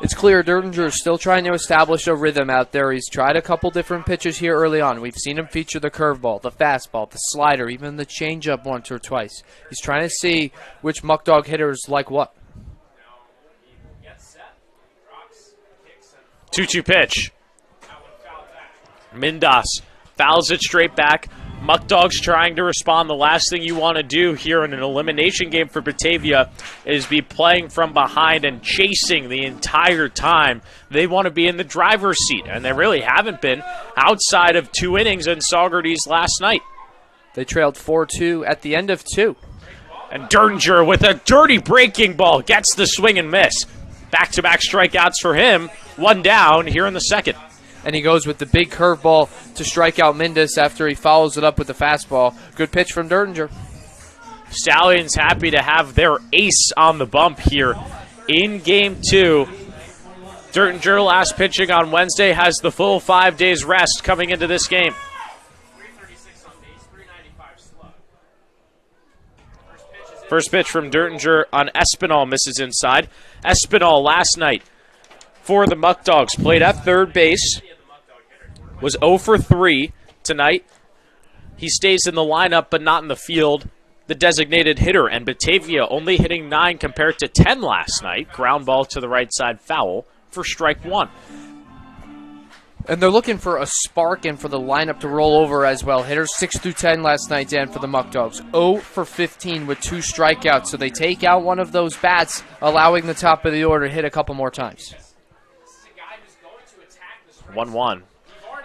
It's clear Dertinger is still trying to establish a rhythm out there. He's tried a couple different pitches here early on. We've seen him feature the curveball, the fastball, the slider, even the changeup once or twice. He's trying to see which Muckdog hitters like what. 2-2 pitch. Mindas fouls it straight back. Muckdogs trying to respond. The last thing you want to do here in an elimination game for Batavia is be playing from behind and chasing the entire time. They want to be in the driver's seat, and they really haven't been outside of 2 innings in Saugerties last night. They trailed 4-2 at the end of 2. And Dertinger with a dirty breaking ball gets the swing and miss. Back-to-back strikeouts for him. 1 down here in the second. And he goes with the big curveball to strike out Mindas after he follows it up with the fastball. Good pitch from Dertinger. Stallions happy to have their ace on the bump here in Game 2. Dertinger, last pitching on Wednesday, has the full 5 days rest coming into this game. First pitch from Dertinger on Espinal, misses inside. Espinal last night for the Muckdogs played at third base, was 0 for 3 tonight. He stays in the lineup but not in the field, the designated hitter, and Batavia only hitting 9 compared to 10 last night. Ground ball to the right side, foul for strike 1. And they're looking for a spark and for the lineup to roll over as well. Hitters 6 through 10 last night, Dan, for the Muckdogs. 0 for 15 with 2 strikeouts. So they take out one of those bats, allowing the top of the order to hit a couple more times. 1-1.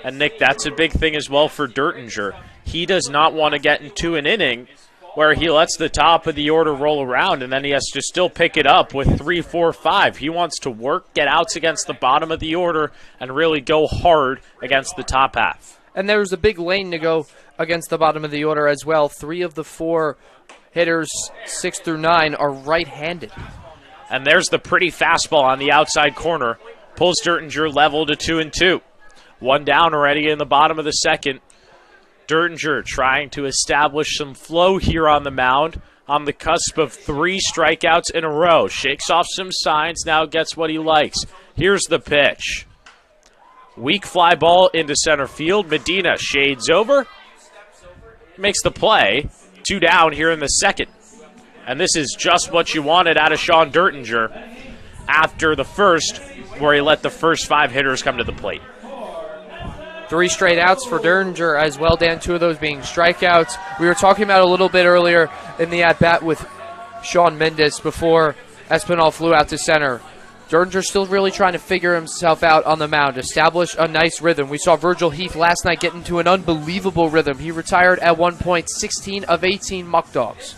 And, Nick, that's a big thing as well for Dertinger. He does not want to get into an inning where he lets the top of the order roll around and then he has to still pick it up with 3, 4, 5. He wants to work, get outs against the bottom of the order, and really go hard against the top half. And there's a big lane to go against the bottom of the order as well. 3 of the 4 hitters, 6 through 9, are right-handed. And there's the pretty fastball on the outside corner. Pulls Dertinger level to 2-2. 1 down already in the bottom of the second. Dertinger trying to establish some flow here on the mound on the cusp of 3 strikeouts in a row. Shakes off some signs, now gets what he likes. Here's the pitch. Weak fly ball into center field. Medina shades over. Makes the play. 2 down here in the second. And this is just what you wanted out of Sean Dertinger after the first, where he let the first 5 hitters come to the plate. 3 straight outs for Dertinger as well, Dan, 2 of those being strikeouts. We were talking about a little bit earlier in the at-bat with Sean Mindas before Espinal flew out to center. Dertinger still really trying to figure himself out on the mound, establish a nice rhythm. We saw Virgil Heath last night get into an unbelievable rhythm. He retired at one point 16 of 18 Muckdogs.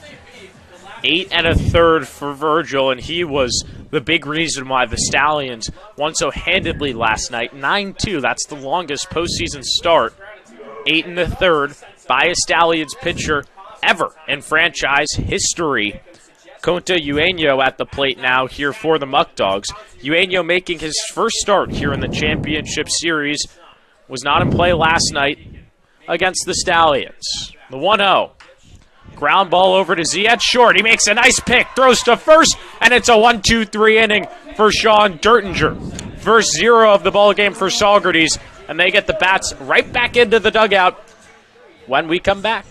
8 1/3 for Virgil, and he was the big reason why the Stallions won so handedly last night. 9-2, that's the longest postseason start. 8 1/3 by a Stallions pitcher ever in franchise history. Conta Eugenio at the plate now here for the Muckdogs. Eugenio making his first start here in the championship series. Was not in play last night against the Stallions. The 1-0. Ground ball over to Z at short. He makes a nice pick, throws to first, and it's a 1-2-3 inning for Sean Dertinger. First 0 of the ball game for Saugerties, and they get the bats right back into the dugout when we come back.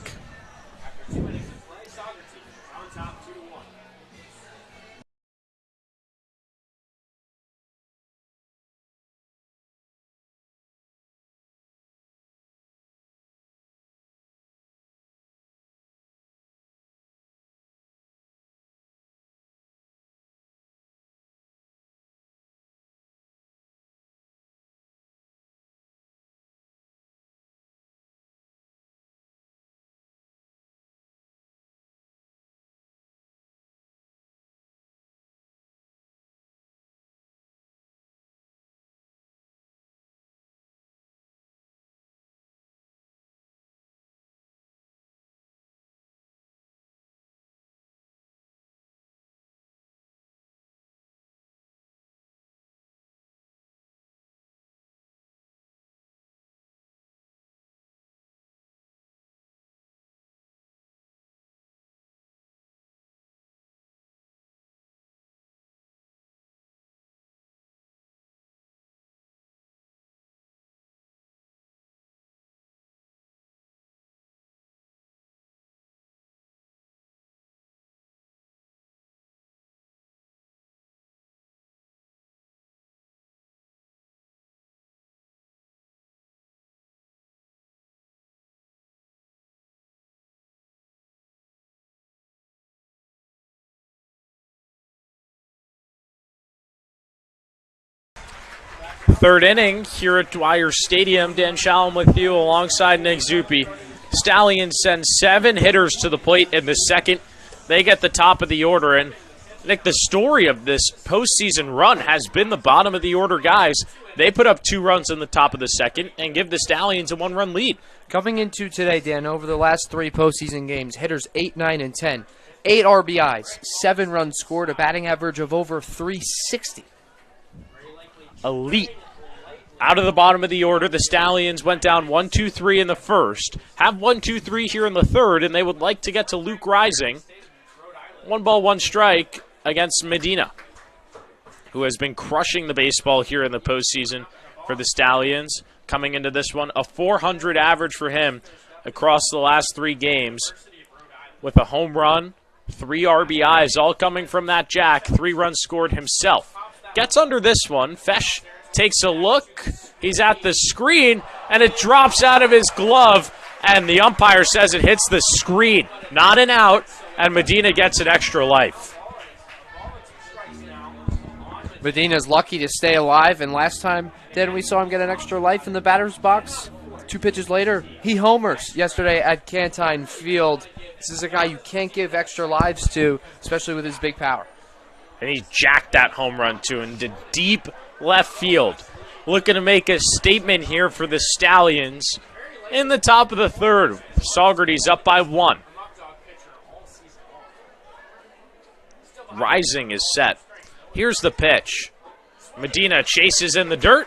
Third inning here at Dwyer Stadium. Dan Shalom with you alongside Nick Zuppi. Stallions send 7 hitters to the plate in the second. They get the top of the order, and Nick, the story of this postseason run has been the bottom of the order guys. They put up 2 runs in the top of the second and give the Stallions a 1-run lead. Coming into today, Dan, over the last 3 postseason games, hitters 8, 9, and 10. 8 RBIs, 7 runs scored, a batting average of over 360. Elite. Out of the bottom of the order, the Stallions went down 1-2-3 in the first. Have 1-2-3 here in the third, and they would like to get to Luke Rising. 1 ball, 1 strike against Medina, who has been crushing the baseball here in the postseason for the Stallions. Coming into this one, a 400 average for him across the last 3 games with a home run, 3 RBIs, all coming from that jack, 3 runs scored himself. Gets under this one. Fesh takes a look. He's at the screen, and it drops out of his glove, and the umpire says it hits the screen. Not an out, and Medina gets an extra life. Medina's lucky to stay alive, and last time, Dan, we saw him get an extra life in the batter's box. 2 pitches later, he homers yesterday at Cantine Field. This is a guy you can't give extra lives to, especially with his big power. And he jacked that home run to into deep left field. Looking to make a statement here for the Stallions in the top of the third. Saugerties up by 1. Rising is set. Here's the pitch. Medina chases in the dirt.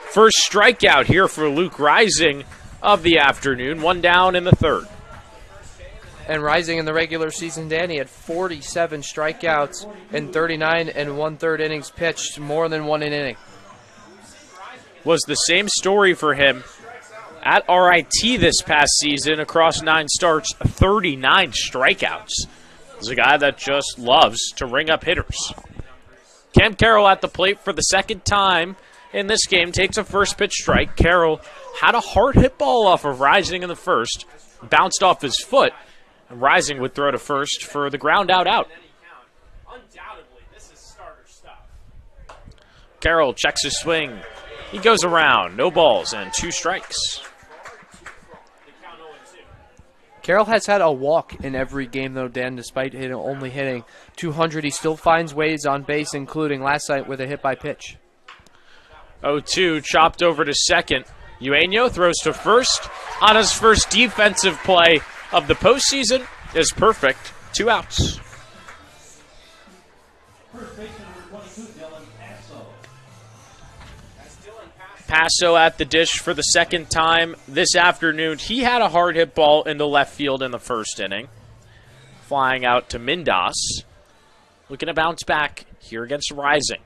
First strikeout here for Luke Rising of the afternoon. 1 down in the third. And Rising in the regular season, Danny had 47 strikeouts in 39 and 1/3 innings pitched, more than 1 inning. Was the same story for him at RIT this past season. Across 9 starts, 39 strikeouts. He's a guy that just loves to ring up hitters. Cam Carroll at the plate for the second time in this game takes a first pitch strike. Carroll had a hard hit ball off of Rising in the first, bounced off his foot. Rising would throw to first for the ground out. Undoubtedly, this is starter stuff. Carroll checks his swing. He goes around. No balls and 2 strikes. Carroll has had a walk in every game, though, Dan, despite only hitting 200. He still finds ways on base, including last night with a hit by pitch. 0-2, chopped over to second. Eugenio throws to first on his first defensive play of the postseason. Is perfect. 2 outs. Passo at the dish for the second time this afternoon. He had a hard hit ball into left field in the first inning. Flying out to Mindas. Looking to bounce back here against Rising.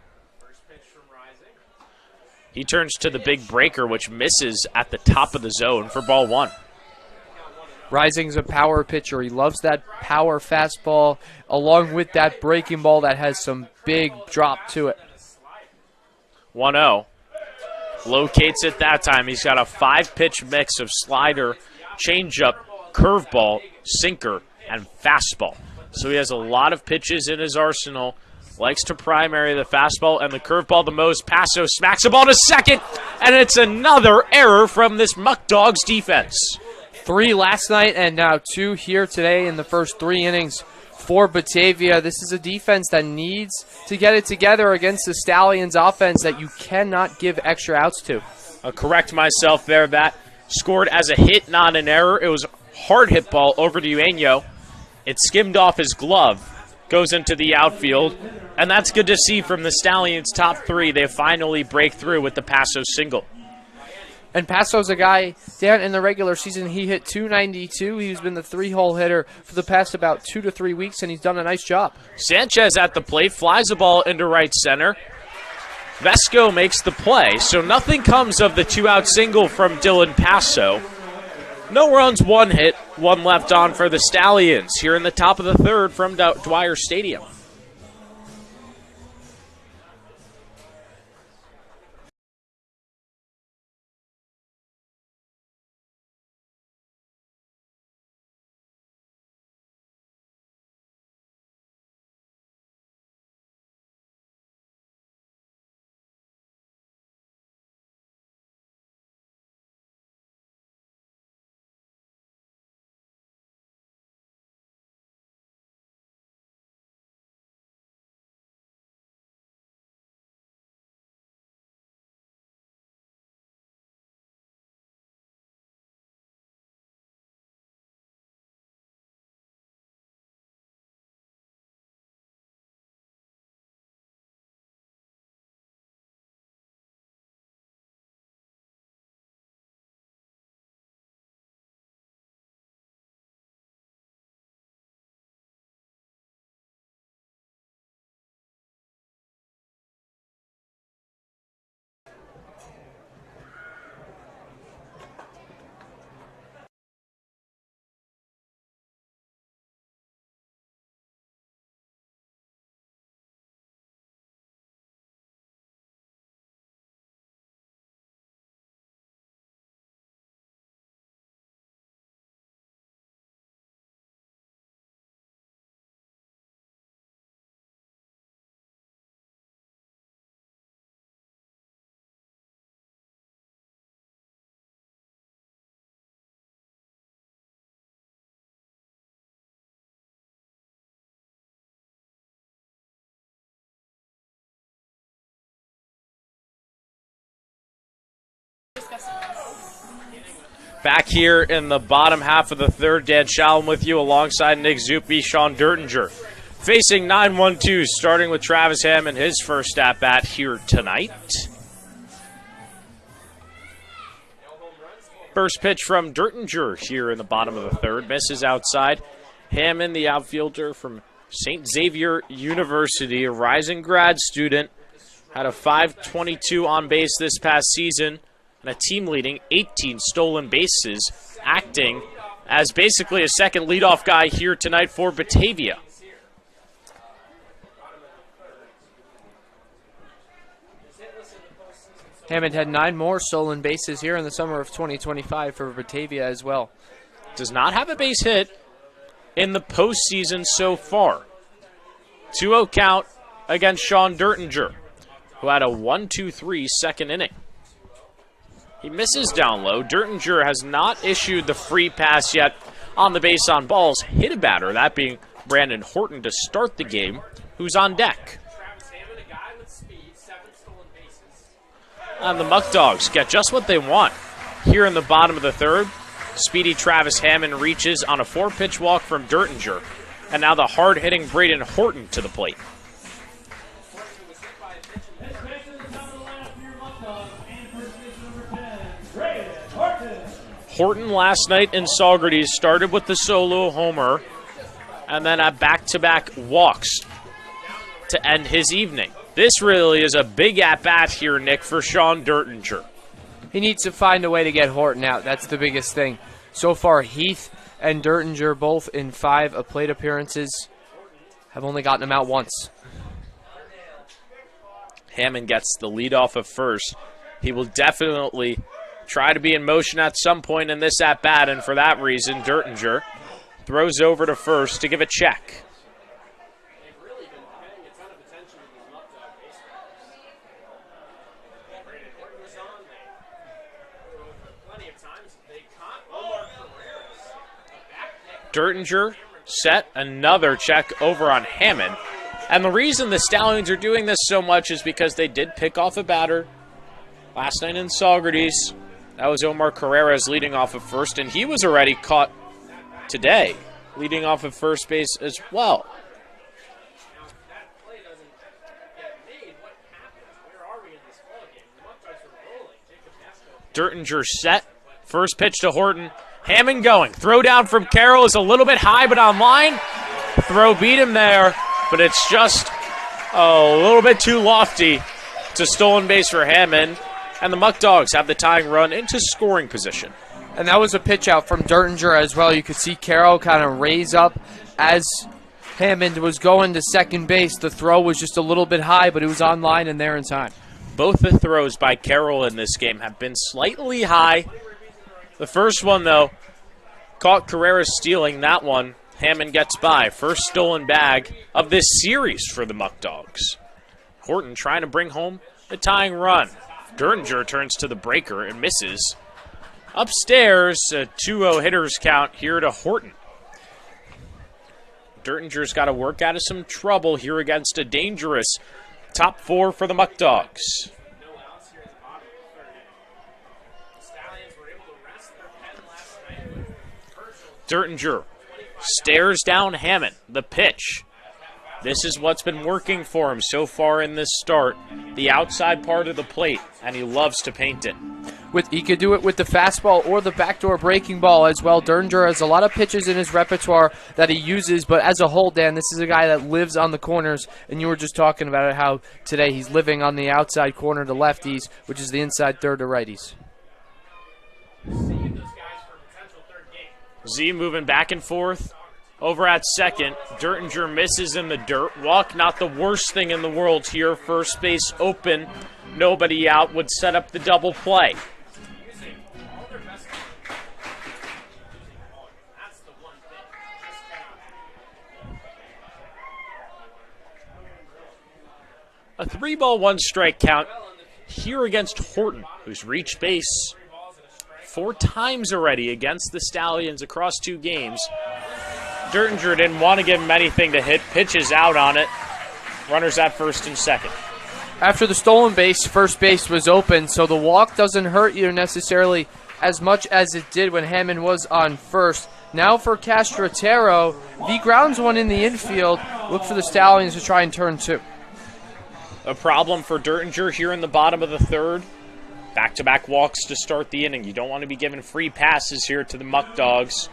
He turns to the big breaker, which misses at the top of the zone for ball 1. Rising's a power pitcher. He loves that power fastball along with that breaking ball that has some big drop to it. 1-0. Locates it that time. He's got a 5-pitch mix of slider, changeup, curveball, sinker, and fastball. So he has a lot of pitches in his arsenal. Likes to primary the fastball and the curveball the most. Passo smacks the ball to second, and it's another error from this Muckdogs defense. 3 last night and now 2 here today in the first 3 innings for Batavia. This is a defense that needs to get it together against the Stallions offense that you cannot give extra outs to. I'll correct myself there. That scored as a hit, not an error. It was a hard hit ball over to Eugenio. It skimmed off his glove, goes into the outfield, and that's good to see from the Stallions' top 3. They finally break through with the Passo single. And Passo's a guy, Dan, in the regular season, he hit .292. He's been the 3-hole hitter for the past about 2 to 3 weeks, and he's done a nice job. Sanchez at the plate, flies the ball into right center. Vesco makes the play, so nothing comes of the 2-out single from Dylan Passo. No runs, 1 hit, 1 left on for the Stallions here in the top of the third from Dwyer Stadium. Back here in the bottom half of the third, Dan Shalom with you alongside Nick Zuppi, Sean Dertinger. Facing 9-1-2, starting with Travis Hammond, his first at-bat here tonight. First pitch from Dertinger here in the bottom of the third. Misses outside. Hammond, the outfielder from St. Xavier University, a rising grad student, had a .522 on base this past season and a team-leading 18 stolen bases, acting as basically a second leadoff guy here tonight for Batavia. Hammond had 9 more stolen bases here in the summer of 2025 for Batavia as well. Does not have a base hit in the postseason so far. 2-0 count against Sean Dertinger, who had a 1-2-3 second inning. He misses down low. Dertinger has not issued the free pass yet on the base on balls. Hit a batter, that being Brandon Horton to start the game, who's on deck. And the Muckdogs get just what they want. Here in the bottom of the third, speedy Travis Hammond reaches on a 4-pitch walk from Dertinger. And now the hard-hitting Braden Horton to the plate. Horton last night in Saugerties started with the solo homer and then had back-to-back walks to end his evening. This really is a big at-bat here, Nick, for Sean Dertinger. He needs to find a way to get Horton out. That's the biggest thing. So far, Heath and Dertinger, both in 5 plate appearances, have only gotten him out once. Hammond gets the lead off of first. He will definitely try to be in motion at some point in this at-bat, and for that reason, Dertinger throws over to first to give a check. Dertinger set another check over on Hammond. And the reason the Stallions are doing this so much is because they did pick off a batter last night in Saugerties. That was Omar Carreras leading off of first, and he was already caught today, leading off of first base as well. Dertinger set. First pitch to Horton. Hammond going. Throw down from Carroll is a little bit high, but on line. Throw beat him there, but it's just a little bit too lofty to stolen base for Hammond. And the Muckdogs have the tying run into scoring position. And that was a pitch out from Dertinger as well. You could see Carroll kind of raise up as Hammond was going to second base. The throw was just a little bit high, but it was on line and there in time. Both the throws by Carroll in this game have been slightly high. The first one, though, caught Carreras stealing that one. Hammond gets by. First stolen bag of this series for the Muckdogs. Horton trying to bring home the tying run. Dertinger turns to the breaker and misses. Upstairs, a 2-0 hitters count here to Horton. Dertinger's got to work out of some trouble here against a dangerous top 4 for the Muckdogs. Dertinger stares down Hammond. The pitch. This is what's been working for him so far in this start. The outside part of the plate, and he loves to paint it. He could do it with the fastball or the backdoor breaking ball as well. Dertinger has a lot of pitches in his repertoire that he uses, but as a whole, Dan, this is a guy that lives on the corners, and you were just talking about it, how today he's living on the outside corner to lefties, which is the inside third to righties. Z moving back and forth. Over at second, Dertinger misses in the dirt. Walk, not the worst thing in the world here. First base open. Nobody out, would set up the double play. A 3-ball, 1-strike count here against Horton, who's reached base 4 times already against the Stallions across 2 games. Dertinger didn't want to give him anything to hit. Pitches out on it. Runners at first and second. After the stolen base, first base was open, so the walk doesn't hurt you necessarily as much as it did when Hammond was on first. Now for Castrotero, if he grounds one in the infield, look for the Stallions to try and turn two. A problem for Dertinger here in the bottom of the third. Back-to-back walks to start the inning. You don't want to be giving free passes here to the Muckdogs.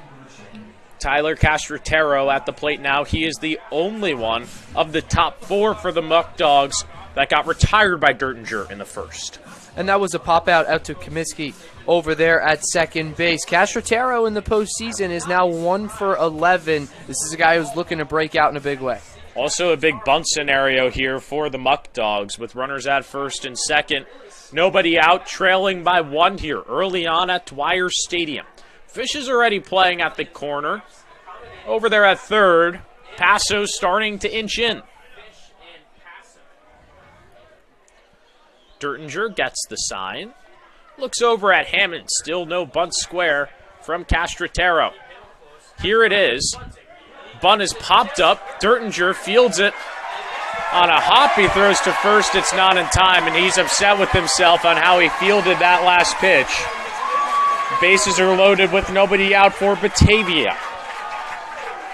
Tyler Castrotero at the plate now. He is the only one of the top four for the Muckdogs that got retired by Dertinger in the first. And that was a pop-out to Comiskey over there at second base. Castrotero in the postseason is now 1 for 11. This is a guy who's looking to break out in a big way. Also a big bunt scenario here for the Muckdogs with runners at first and second. Nobody out, trailing by 1 here early on at Dwyer Stadium. Fish is already playing at the corner. Over there at third, Paso starting to inch in. Dertinger gets the sign. Looks over at Hammond. Still no bunt square from Castrotero. Here it is. Bunt is popped up. Dertinger fields it on a hop. He throws to first. It's not in time, and he's upset with himself on how he fielded that last pitch. Bases are loaded with nobody out for Batavia.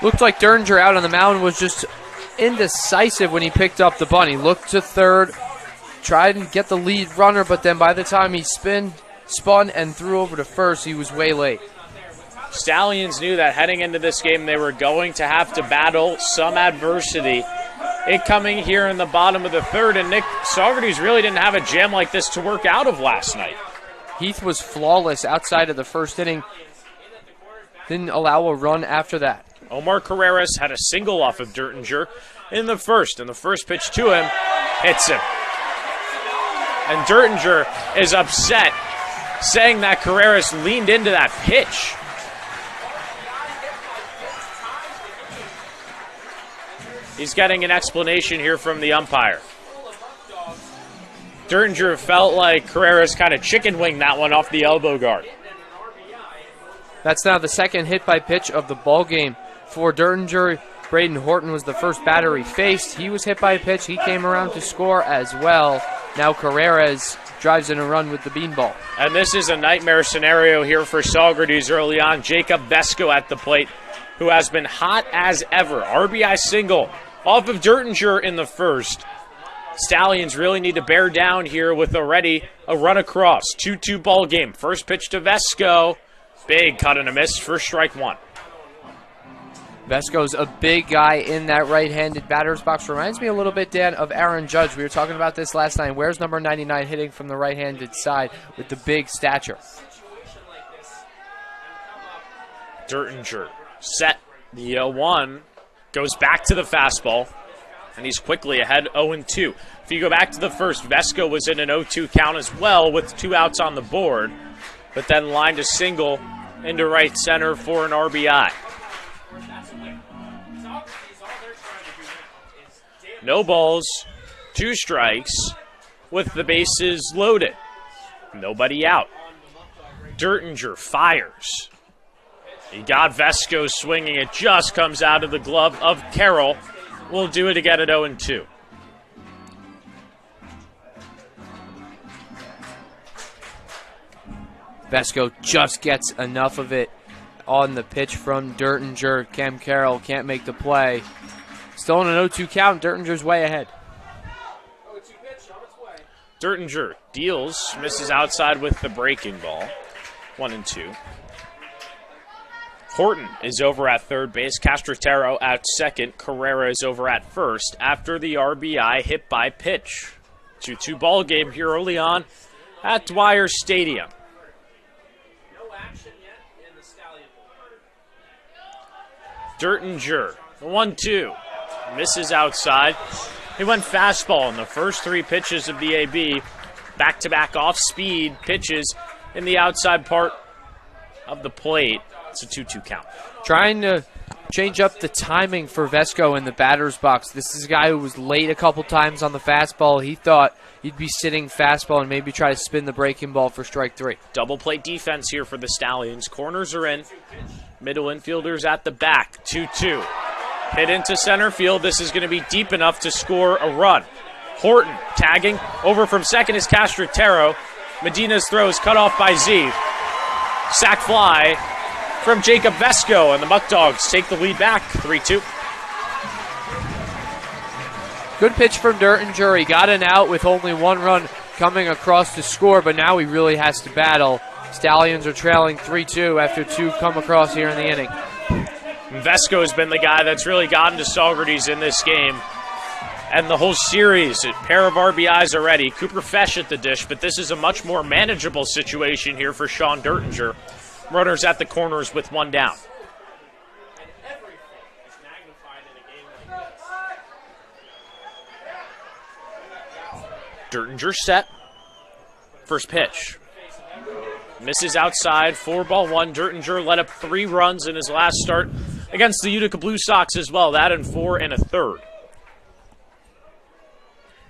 Looked like Dertinger out on the mound was just indecisive when he picked up the bunt. He looked to third, tried and get the lead runner, but then by the time he spun and threw over to first, he was way late. Stallions knew that heading into this game they were going to have to battle some adversity. It coming here in the bottom of the third, and Nick Saugerties really didn't have a jam like this to work out of last night. Heath was flawless outside of the first inning. Didn't allow a run after that. Omar Carreras had a single off of Dertinger in the first, and the first pitch to him hits him. And Dertinger is upset, saying that Carreras leaned into that pitch. He's getting an explanation here from the umpire. Dertinger felt like Carreras kind of chicken winged that one off the elbow guard. That's now the second hit by pitch of the ball game for Dertinger. Braden Horton was the first batter he faced. He was hit by a pitch. He came around to score as well. Now Carreras drives in a run with the beanball. And this is a nightmare scenario here for Saugerties early on. Jacob Vesco at the plate, who has been hot as ever. RBI single off of Dertinger in the first. Stallions really need to bear down here with already a run across. 2-2 ball game. First pitch to Vesco. Big cut and a miss for strike one. Vesco's a big guy in that right-handed batter's box. Reminds me a little bit, Dan, of Aaron Judge. We were talking about this last night. Where's number 99 hitting from the right-handed side with the big stature? Dertinger set the 0-1. Goes back to the fastball. And he's quickly ahead 0-2. If you go back to the first, Vesco was in an 0-2 count as well with 2 outs on the board. But then lined a single into right center for an RBI. No balls, 2 strikes, with the bases loaded. Nobody out. Dertinger fires. He got Vesco swinging. It just comes out of the glove of Carroll. We'll do it again at 0-2. Vesco just gets enough of it on the pitch from Dertinger. Cam Carroll can't make the play. Still in an 0-2 count. Dertinger's way ahead. Dertinger deals, misses outside with the breaking ball. 1-2. Horton is over at third base. Castrotero at second. Carrera is over at first after the RBI hit by pitch. 2-2 ball game here early on at Dwyer Stadium. Dertinger, 1-2. Misses outside. He went fastball in the first 3 pitches of the AB. Back-to-back off-speed pitches in the outside part of the plate. It's a 2-2 count. Trying to change up the timing for Vesco in the batter's box. This is a guy who was late a couple times on the fastball. He thought he'd be sitting fastball and maybe try to spin the breaking ball for strike 3. Double play defense here for the Stallions. Corners are in. Middle infielders at the back. 2-2. Hit into center field. This is going to be deep enough to score a run. Horton tagging. Over from second is Castrotero. Medina's throw is cut off by Z. Sack fly from Jacob Vesco, and the Muckdogs take the lead back, 3-2. Good pitch from Dertinger. He got an out with only one run coming across to score, but now he really has to battle. Stallions are trailing 3-2 after two come across here in the inning. Vesco has been the guy that's really gotten to Saugerties in this game. And the whole series, a pair of RBIs already. Cooper Fesh at the dish, but this is a much more manageable situation here for Sean Dertinger. Runners at the corners with one down. Dertinger set. First pitch. Misses outside, 4-1. Dertinger let up 3 runs in his last start against the Utica Blue Sox as well. That in 4 1/3.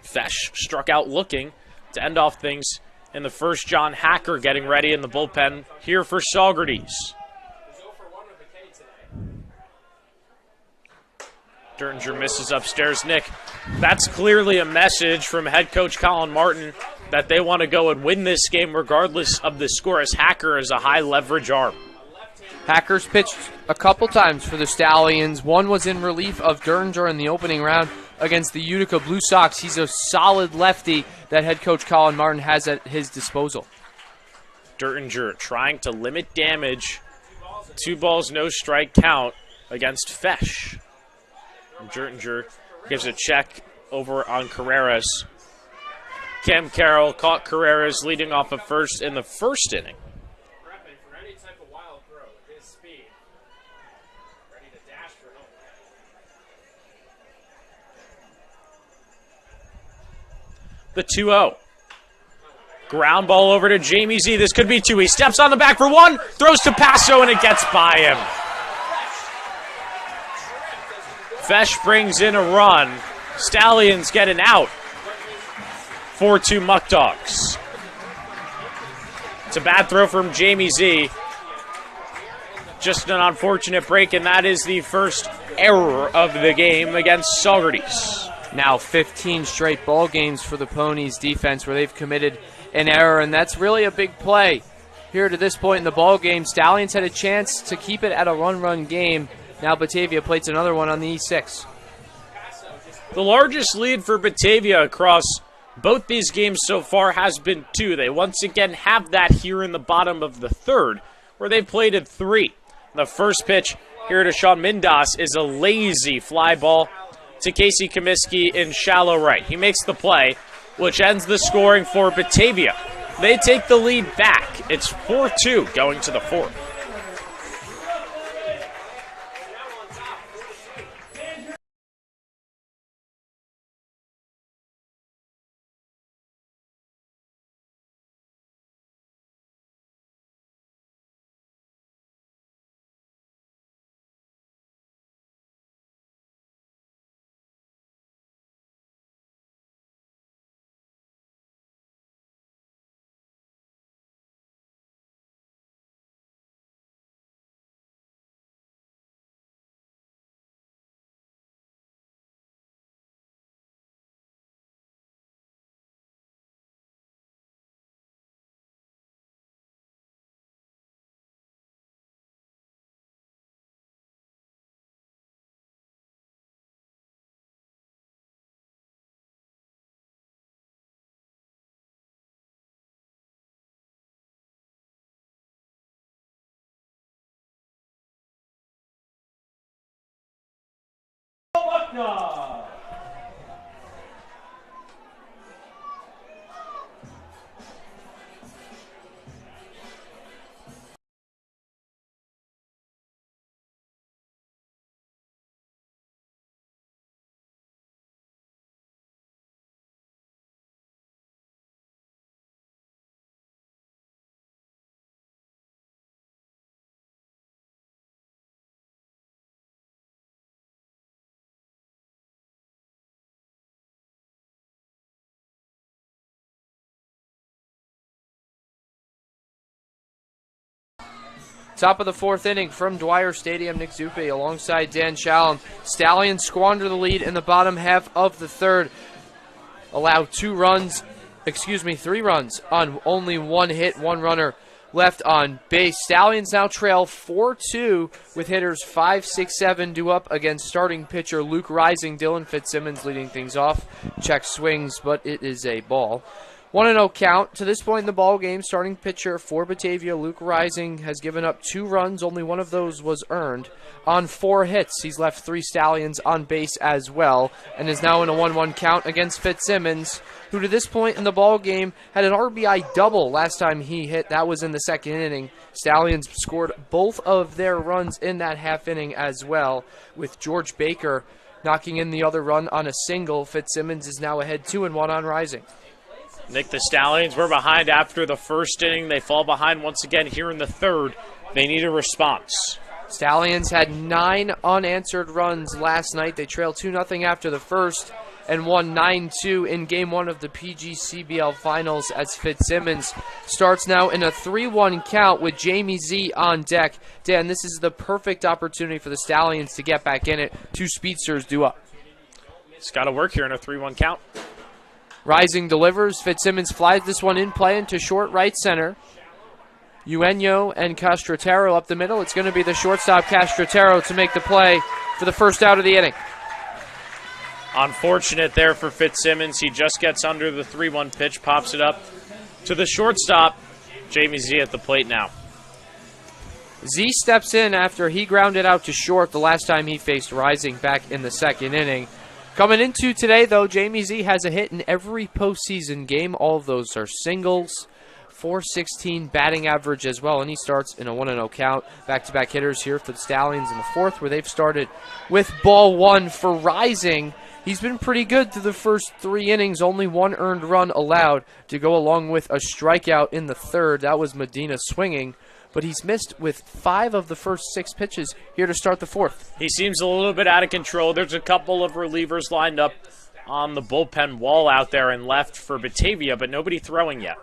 Fesh struck out looking to end off things in the first. John Hacker getting ready in the bullpen here for Saugerties. Dertinger misses upstairs. Nick, that's clearly a message from head coach Colin Martin that they want to go and win this game regardless of the score, as Hacker is a high leverage arm. Hacker's pitched a couple times for the Stallions. One was in relief of Dertinger in the opening round against the Utica Blue Sox. He's a solid lefty that head coach Colin Martin has at his disposal. Dertinger trying to limit damage. 2 balls, no strike count against Fesh. Dertinger gives a check over on Carreras. Cam Carroll caught Carreras leading off of first in the first inning. The 2-0. Ground ball over to Jamie Z. This could be 2. He steps on the back for 1, throws to Passo, and it gets by him. Fesh brings in a run. Stallions get an out. 4-2 Muckdogs. It's a bad throw from Jamie Z. Just an unfortunate break, and that is the first error of the game against Saugerties. Now 15 straight ball games for the Ponies defense where they've committed an error, and that's really a big play. Here to this point in the ball game, Stallions had a chance to keep it at a run game. Now Batavia plates another one on the E6. The largest lead for Batavia across both these games so far has been 2. They once again have that here in the bottom of the third, where they played at 3. The first pitch here to Sean Mindas is a lazy fly ball to Casey Comiskey in shallow right. He makes the play, which ends the scoring for Batavia. They take the lead back. It's 4-2 going to the 4th. Top of the 4th inning from Dwyer Stadium, Nick Zuppe alongside Dan Shalom. Stallions squander the lead in the bottom half of the third. allowed 3 runs on only 1 hit, 1 runner left on base. Stallions now trail 4-2 with hitters 5, 6, 7 due up against starting pitcher Luke Rising. Dylan Fitzsimmons leading things off. Check swings, but it is a ball. 1-0 count. To this point in the ball game, starting pitcher for Batavia, Luke Rising, has given up 2 runs. Only one of those was earned. On 4 hits, he's left 3 Stallions on base as well, and is now in a 1-1 count against Fitzsimmons, who to this point in the ball game had an RBI double last time he hit. That was in the 2nd inning. Stallions scored both of their runs in that half inning as well, with George Baker knocking in the other run on a single. Fitzsimmons is now ahead 2-1 on Rising. Nick, the Stallions were behind after the 1st inning. They fall behind once again here in the 3rd. They need a response. Stallions had 9 unanswered runs last night. They trailed 2-0 after the 1st and won 9-2 in Game 1 of the PGCBL Finals as Fitzsimmons starts now in a 3-1 count with Jamie Z on deck. Dan, this is the perfect opportunity for the Stallions to get back in it. 2 speedsters due up. It's got to work here in a 3-1 count. Rising delivers. Fitzsimmons flies this one in play into short right center. Eugenio and Castratero up the middle. It's going to be the shortstop Castratero to make the play for the first out of the inning. Unfortunate there for Fitzsimmons. He just gets under the 3-1 pitch, pops it up to the shortstop. Jamie Z at the plate now. Z steps in after he grounded out to short the last time he faced Rising back in the 2nd inning. Coming into today, though, Jamie Z has a hit in every postseason game. All of those are singles. .416 batting average as well, and he starts in a 1-0 count. Back-to-back hitters here for the Stallions in the 4th, where they've started with ball 1 for Rising. He's been pretty good through the first 3 innings, only 1 earned run allowed to go along with a strikeout in the 3rd. That was Medina swinging, but he's missed with 5 of the first 6 pitches here to start the 4th. He seems a little bit out of control. There's a couple of relievers lined up on the bullpen wall out there and left for Batavia, but nobody throwing yet.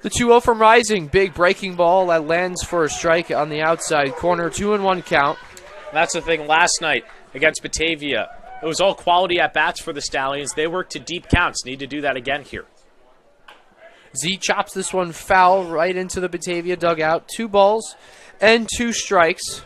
The 2-0 from Rising. Big breaking ball that lands for a strike on the outside corner. 2-1 count. That's the thing. Last night against Batavia, it was all quality at-bats for the Stallions. They worked to deep counts. Need to do that again here. Z chops this one foul right into the Batavia dugout. 2 balls and 2 strikes.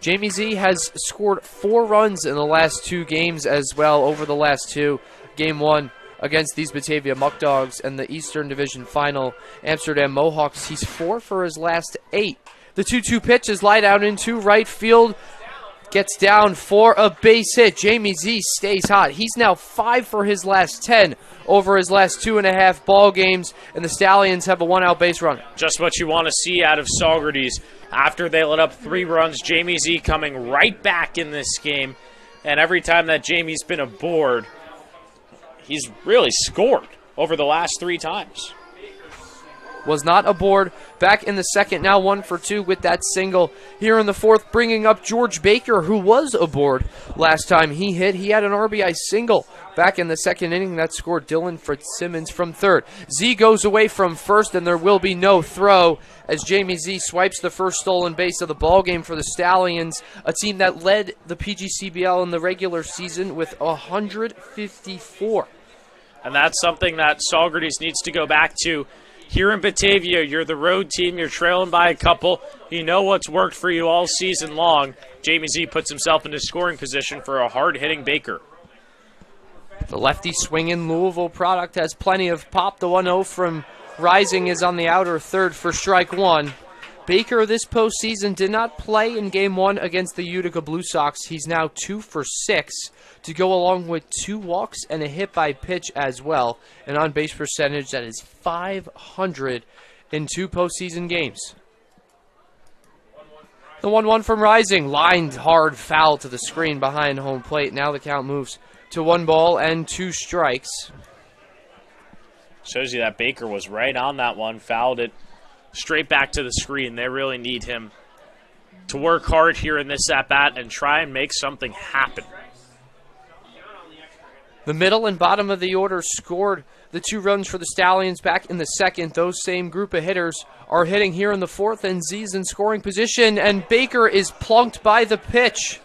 Jamie Z has scored 4 runs in the last 2 games as well over the last 2. Game 1 against these Batavia Muckdogs and the Eastern Division Final Amsterdam Mohawks. He's 4 for his last 8. The 2-2 pitch is light out into right field. Gets down for a base hit. Jamie Z stays hot. He's now 5 for his last 10 over his last 2.5 ball games, and the Stallions have a 1-out base run. Just what you want to see out of Saugerties. After they let up 3 runs, Jamie Z coming right back in this game, and every time that Jamie's been aboard, he's really scored over the last 3 times. Was not aboard back in the 2nd, now 1 for 2 with that single here in the 4th, bringing up George Baker, who was aboard last time he hit. He had an RBI single back in the 2nd inning that scored Dylan Fitzsimmons from 3rd. Z goes away from 1st, and there will be no throw as Jamie Z swipes the first stolen base of the ballgame for the Stallions, a team that led the PGCBL in the regular season with 154. And that's something that Saugerties needs to go back to. Here in Batavia, you're the road team. You're trailing by a couple. You know what's worked for you all season long. Jamie Z puts himself into scoring position for a hard-hitting Baker. The lefty swinging Louisville product has plenty of pop. The 1-0 from Rising is on the outer 3rd for strike 1. Baker this postseason did not play in Game 1 against the Utica Blue Sox. He's now 2 for 6 to go along with 2 walks and a hit by pitch as well. An on-base percentage that is .500 in 2 postseason games. The 1-1 from Rising, lined hard foul to the screen behind home plate. Now the count moves to 1 ball and 2 strikes. Shows you that Baker was right on that one, fouled it straight back to the screen. They really need him to work hard here in this at-bat and try and make something happen. The middle and bottom of the order scored the 2 runs for the Stallions back in the 2nd. Those same group of hitters are hitting here in the 4th, and Z's in scoring position, and Baker is plunked by the pitch.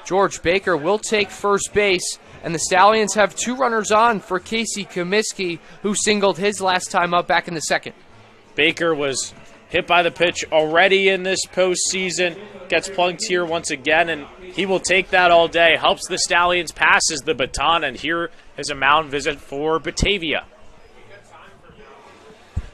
George Baker will take first base, and the Stallions have 2 runners on for Casey Comiskey, who singled his last time up back in the second. Baker was hit by the pitch already in this postseason, gets plunked here once again, and he will take that all day. Helps the Stallions, passes the baton, and here is a mound visit for Batavia.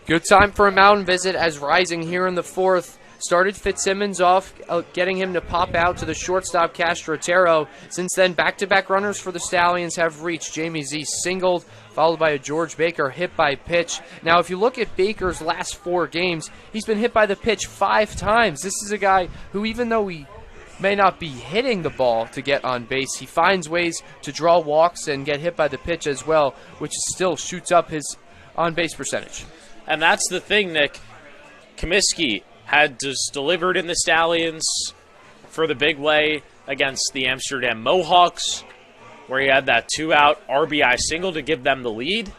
Good time for a mound visit as Rising here in the 4th. Started Fitzsimmons off, getting him to pop out to the shortstop Castrotero. Since then, back-to-back runners for the Stallions have reached. Jamie Z singled, followed by a George Baker hit by pitch. Now, if you look at Baker's last 4 games, he's been hit by the pitch 5 times. This is a guy who, even though he may not be hitting the ball to get on base, he finds ways to draw walks and get hit by the pitch as well, which still shoots up his on-base percentage. And that's the thing, Nick. Comiskey had just delivered in the Stallions for the big way against the Amsterdam Mohawks, where he had that 2-out RBI single to give them the lead.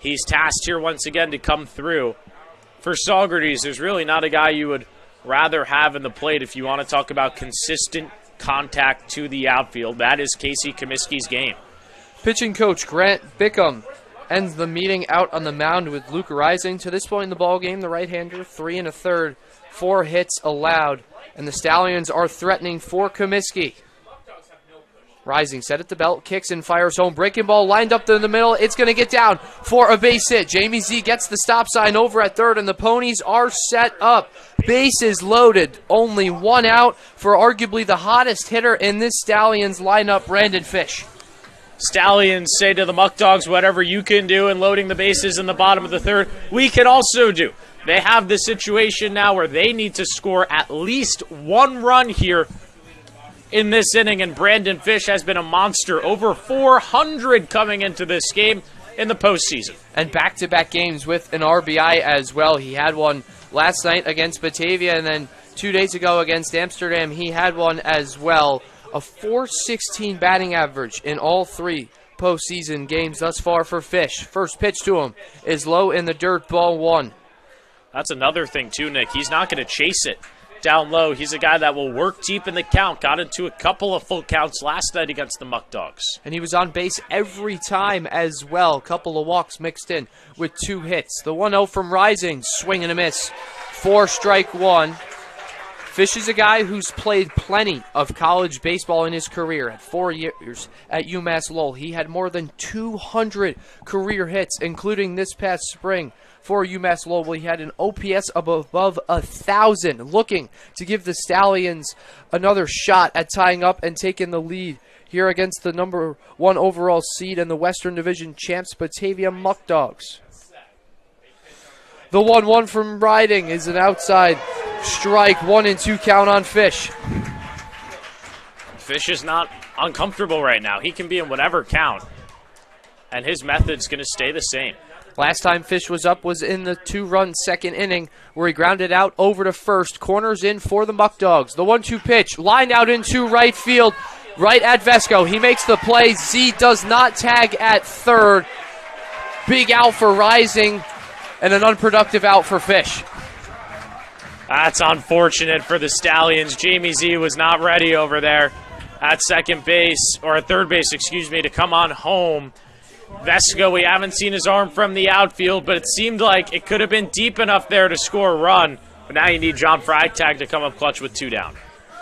He's tasked here once again to come through. For Saugerties, there's really not a guy you would rather have in the plate if you want to talk about consistent contact to the outfield. That is Casey Comiskey's game. Pitching coach Grant Bickham ends the meeting out on the mound with Luke Rising. To this point in the ball game, the right-hander, 3 1/3, 4 hits allowed, and the Stallions are threatening for Comiskey. Rising set at the belt, kicks and fires home. Breaking ball lined up in the middle. It's going to get down for a base hit. Jamie Z gets the stop sign over at third, and the Ponies are set up. Bases loaded. Only 1 out for arguably the hottest hitter in this Stallions lineup, Brandon Fish. Stallions say to the Muckdogs, whatever you can do in loading the bases in the bottom of the 3rd, we can also do. They have the situation now where they need to score at least 1 run here in this inning, and Brandon Fish has been a monster. Over 400 coming into this game in the postseason. And back-to-back games with an RBI as well. He had one last night against Batavia, and then 2 days ago against Amsterdam, he had one as well. A .416 batting average in all 3 postseason games thus far for Fish. First pitch to him is low in the dirt, ball 1. That's another thing too, Nick. He's not going to chase it down low. He's a guy that will work deep in the count. Got into a couple of full counts last night against the Muckdogs. And he was on base every time as well. Couple of walks mixed in with 2 hits. The 1-0 from Rising, swing and a miss. 4 strike 1. Fish is a guy who's played plenty of college baseball in his career. At 4 years at UMass Lowell, he had more than 200 career hits, including this past spring for UMass Lowell. He had an OPS of above 1,000, looking to give the Stallions another shot at tying up and taking the lead here against the number 1 overall seed and the Western Division champs, Batavia Muckdogs. The 1-1 from Riding is an outside strike, 1-2 count on Fish. Fish is not uncomfortable right now. He can be in whatever count, and his method's going to stay the same. Last time Fish was up was in the 2-run second inning, where he grounded out over to first. Corners in for the Muckdogs. The 1-2 pitch, lined out into right field, right at Vesco. He makes the play. Z does not tag at third. Big out for Rising, and an unproductive out for Fish. That's unfortunate for the Stallions. Jamie Z was not ready over there at second base, or at third base, excuse me, to come on home. Vesco, we haven't seen his arm from the outfield, but it seemed like it could have been deep enough there to score a run. But now you need John Freitag to come up clutch with 2 down.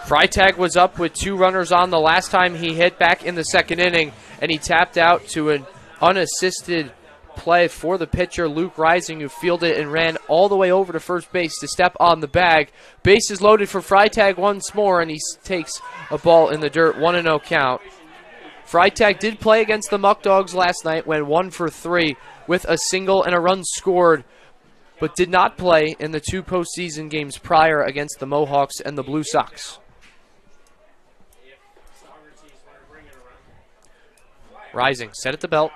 Freitag was up with 2 runners on the last time he hit back in the second inning, and he tapped out to an unassisted play for the pitcher, Luke Rising, who fielded and ran all the way over to first base to step on the bag. Base is loaded for Freitag once more, and he takes a ball in the dirt, 1-0 count. Freitag did play against the Muckdogs last night, went 1 for 3 with a single and a run scored, but did not play in the 2 postseason games prior against the Mohawks and the Blue Sox. Rising, set at the belt.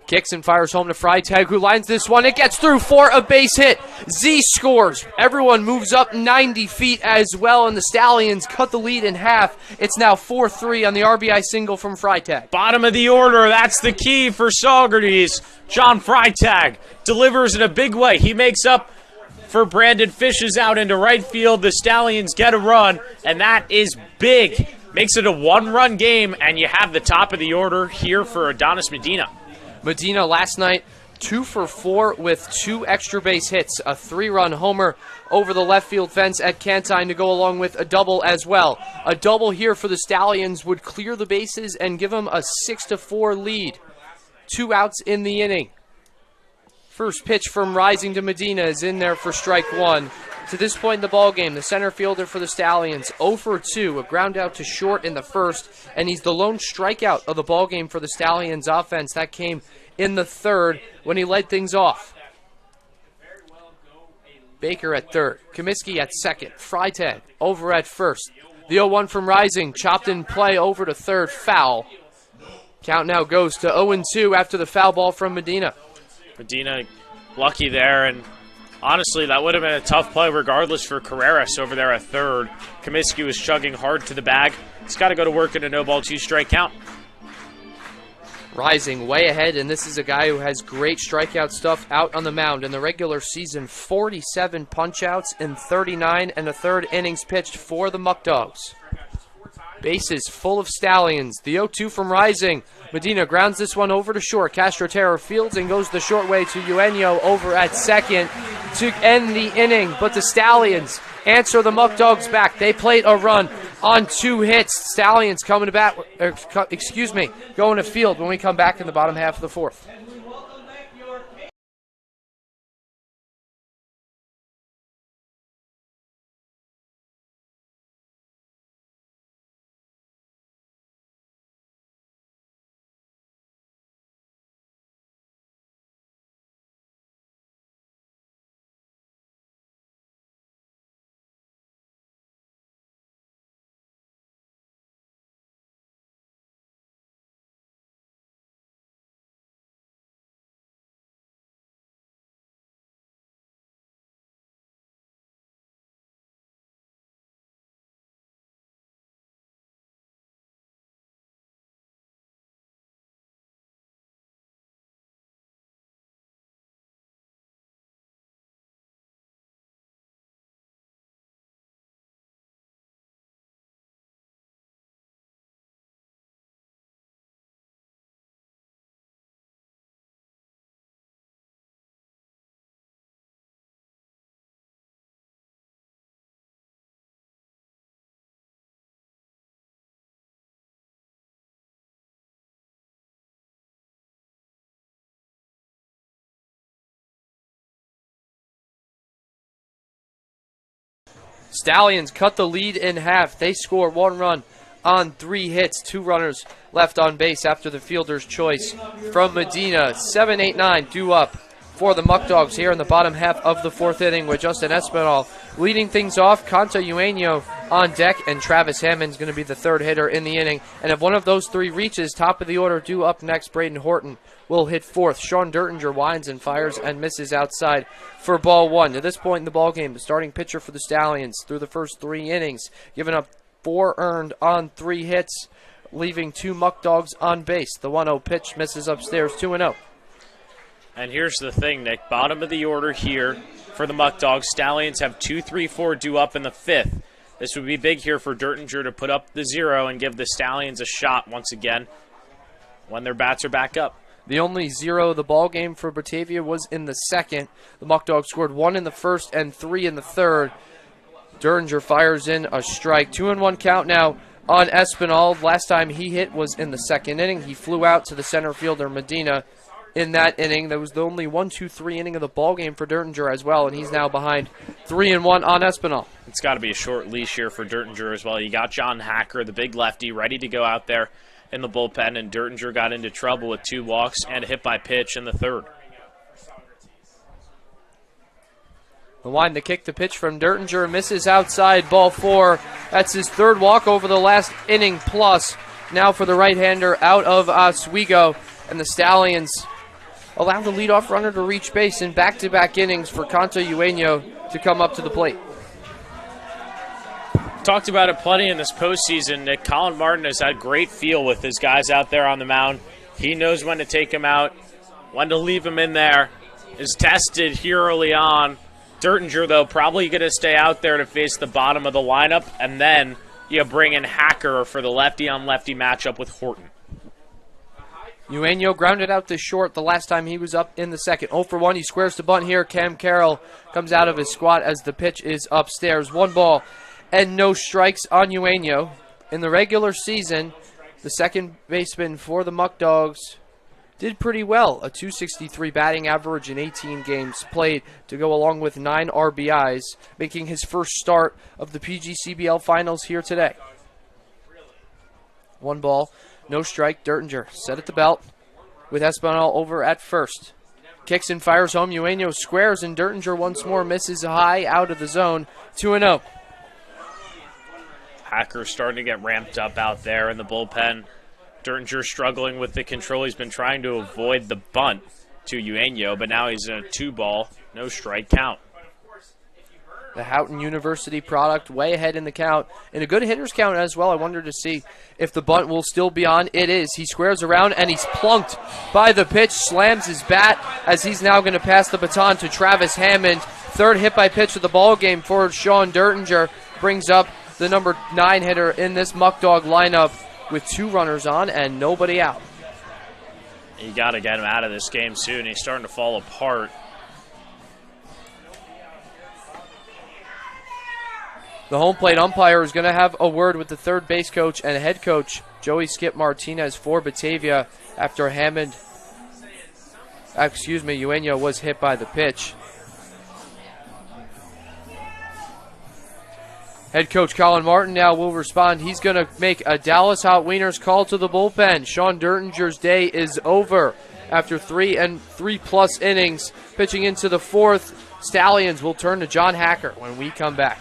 Kicks and fires home to Freitag, who lines this one. It gets through for a base hit. Z scores. Everyone moves up 90 feet as well, and the Stallions cut the lead in half. It's now 4-3 on the RBI single from Freitag. Bottom of the order, that's the key for Saugerties. John Freitag delivers in a big way. He makes up for Brandon Fish's out into right field. The Stallions get a run, and that is big Makes it a one-run game, and you have the top of the order here for Adonis Medina. Medina last night 2 for 4 with 2 extra base hits, a 3-run homer over the left field fence at Cantine to go along with a double as well. A double here for the Stallions would clear the bases and give them a 6-4 lead. 2 outs in the inning. First pitch from Rising to Medina is in there for strike 1. To this point in the ballgame, the center fielder for the Stallions, 0 for 2, a ground out to short in the first, and he's the lone strikeout of the ballgame for the Stallions offense. That came in the third when he led things off. Baker at third, Comiskey at second, Freitag over at first. The 0-1 from Rising, chopped in play over to third, foul. Count now goes to 0-2 after the foul ball from Medina. Medina lucky there, and honestly, that would have been a tough play regardless for Carreras over there at third. Comiskey was chugging hard to the bag. He's got to go to work in a no-ball, 2-strike count. Rising way ahead, and this is a guy who has great strikeout stuff out on the mound. In the regular season, 47 punch-outs in 39 and a third innings pitched for the Muckdogs. Bases full of Stallions. The 0-2 from Rising. Medina grounds this one over to short. Castro Terra fields and goes the short way to Eugenio over at second to end the inning. But the Stallions answer the Muckdogs back. They played a run on 2 hits. Stallions coming to bat, going to field when we come back in the bottom half of the fourth. Stallions cut the lead in half. They score 1 run on 3 hits. 2 runners left on base after the fielder's choice from Medina. 7-8-9 due up for the Muckdogs here in the bottom half of the 4th inning with Justin Espinal leading things off. Canto Eugenio on deck, and Travis Hammond's going to be the 3rd hitter in the inning. And if one of those 3 reaches, top of the order due up next, Braden Horton will hit 4th. Sean Dertinger winds and fires and misses outside for ball 1. To this point in the ballgame, the starting pitcher for the Stallions through the first 3 innings, giving up 4 earned on 3 hits, leaving 2 Muckdogs on base. The 1-0 pitch misses upstairs, 2-0. And here's the thing, Nick. Bottom of the order here for the Muckdogs. Stallions have 2, 3, 4 due up in the 5th. This would be big here for Dertinger to put up the 0 and give the Stallions a shot once again when their bats are back up. The only 0 of the ball game for Batavia was in the 2nd. The Muckdogs scored 1 in the 1st and 3 in the 3rd. Dertinger fires in a strike. 2-1 count now on Espinal. Last time he hit was in the 2nd inning. He flew out to the center fielder Medina in that inning. That was the only 1-2-3 inning of the ball game for Dertinger as well, and he's now behind 3-1 on Espinal. It's got to be a short leash here for Dertinger as well. You got John Hacker, the big lefty, ready to go out there in the bullpen, and Dertinger got into trouble with 2 walks and a hit by pitch in the 3rd. The line to kick the pitch from Dertinger misses outside, ball 4. That's his 3rd walk over the last inning plus. Now for the right-hander out of Oswego, and the Stallions allow the leadoff runner to reach base in back-to-back innings for Canto Eugenio to come up to the plate. Talked about it plenty in this postseason. Nick, Colin Martin has had great feel with his guys out there on the mound. He knows when to take them out, when to leave them in there. Is tested here early on. Dertinger, though, probably going to stay out there to face the bottom of the lineup, and then you bring in Hacker for the lefty-on-lefty matchup with Horton. Eugenio grounded out this short the last time he was up in the second. 0 for 1. He squares the bunt here. Cam Carroll comes out of his squat as the pitch is upstairs. 1 ball and no strikes on Eugenio. In the regular season, the second baseman for the Muckdogs did pretty well. A .263 batting average in 18 games played to go along with 9 RBIs, making his first start of the PGCBL finals here today. 1 ball. No strike, Dertinger set at the belt with Espinal over at first. Kicks and fires home. Eugenio squares, and Dertinger once more misses high out of the zone. 2-0. Hacker starting to get ramped up out there in the bullpen. Dertinger struggling with the control. He's been trying to avoid the bunt to Eugenio, but now he's in a 2-ball, no strike count. The Houghton University product way ahead in the count. And a good hitter's count as well. I wonder to see if the bunt will still be on. It is. He squares around, and he's plunked by the pitch. Slams his bat as he's now going to pass the baton to Travis Hammond. 3rd hit by pitch of the ball game for Sean Dertinger. Brings up the number 9 hitter in this Muckdog lineup with 2 runners on and nobody out. You got to get him out of this game soon. He's starting to fall apart. The home plate umpire is going to have a word with the third base coach and head coach, Joey Skip Martinez, for Batavia after Eugenio was hit by the pitch. Head coach Colin Martin now will respond. He's going to make a Dallas Hot Wieners call to the bullpen. Sean Dertinger's day is over after 3+ innings. Pitching into the 4th, Stallions will turn to John Hacker when we come back.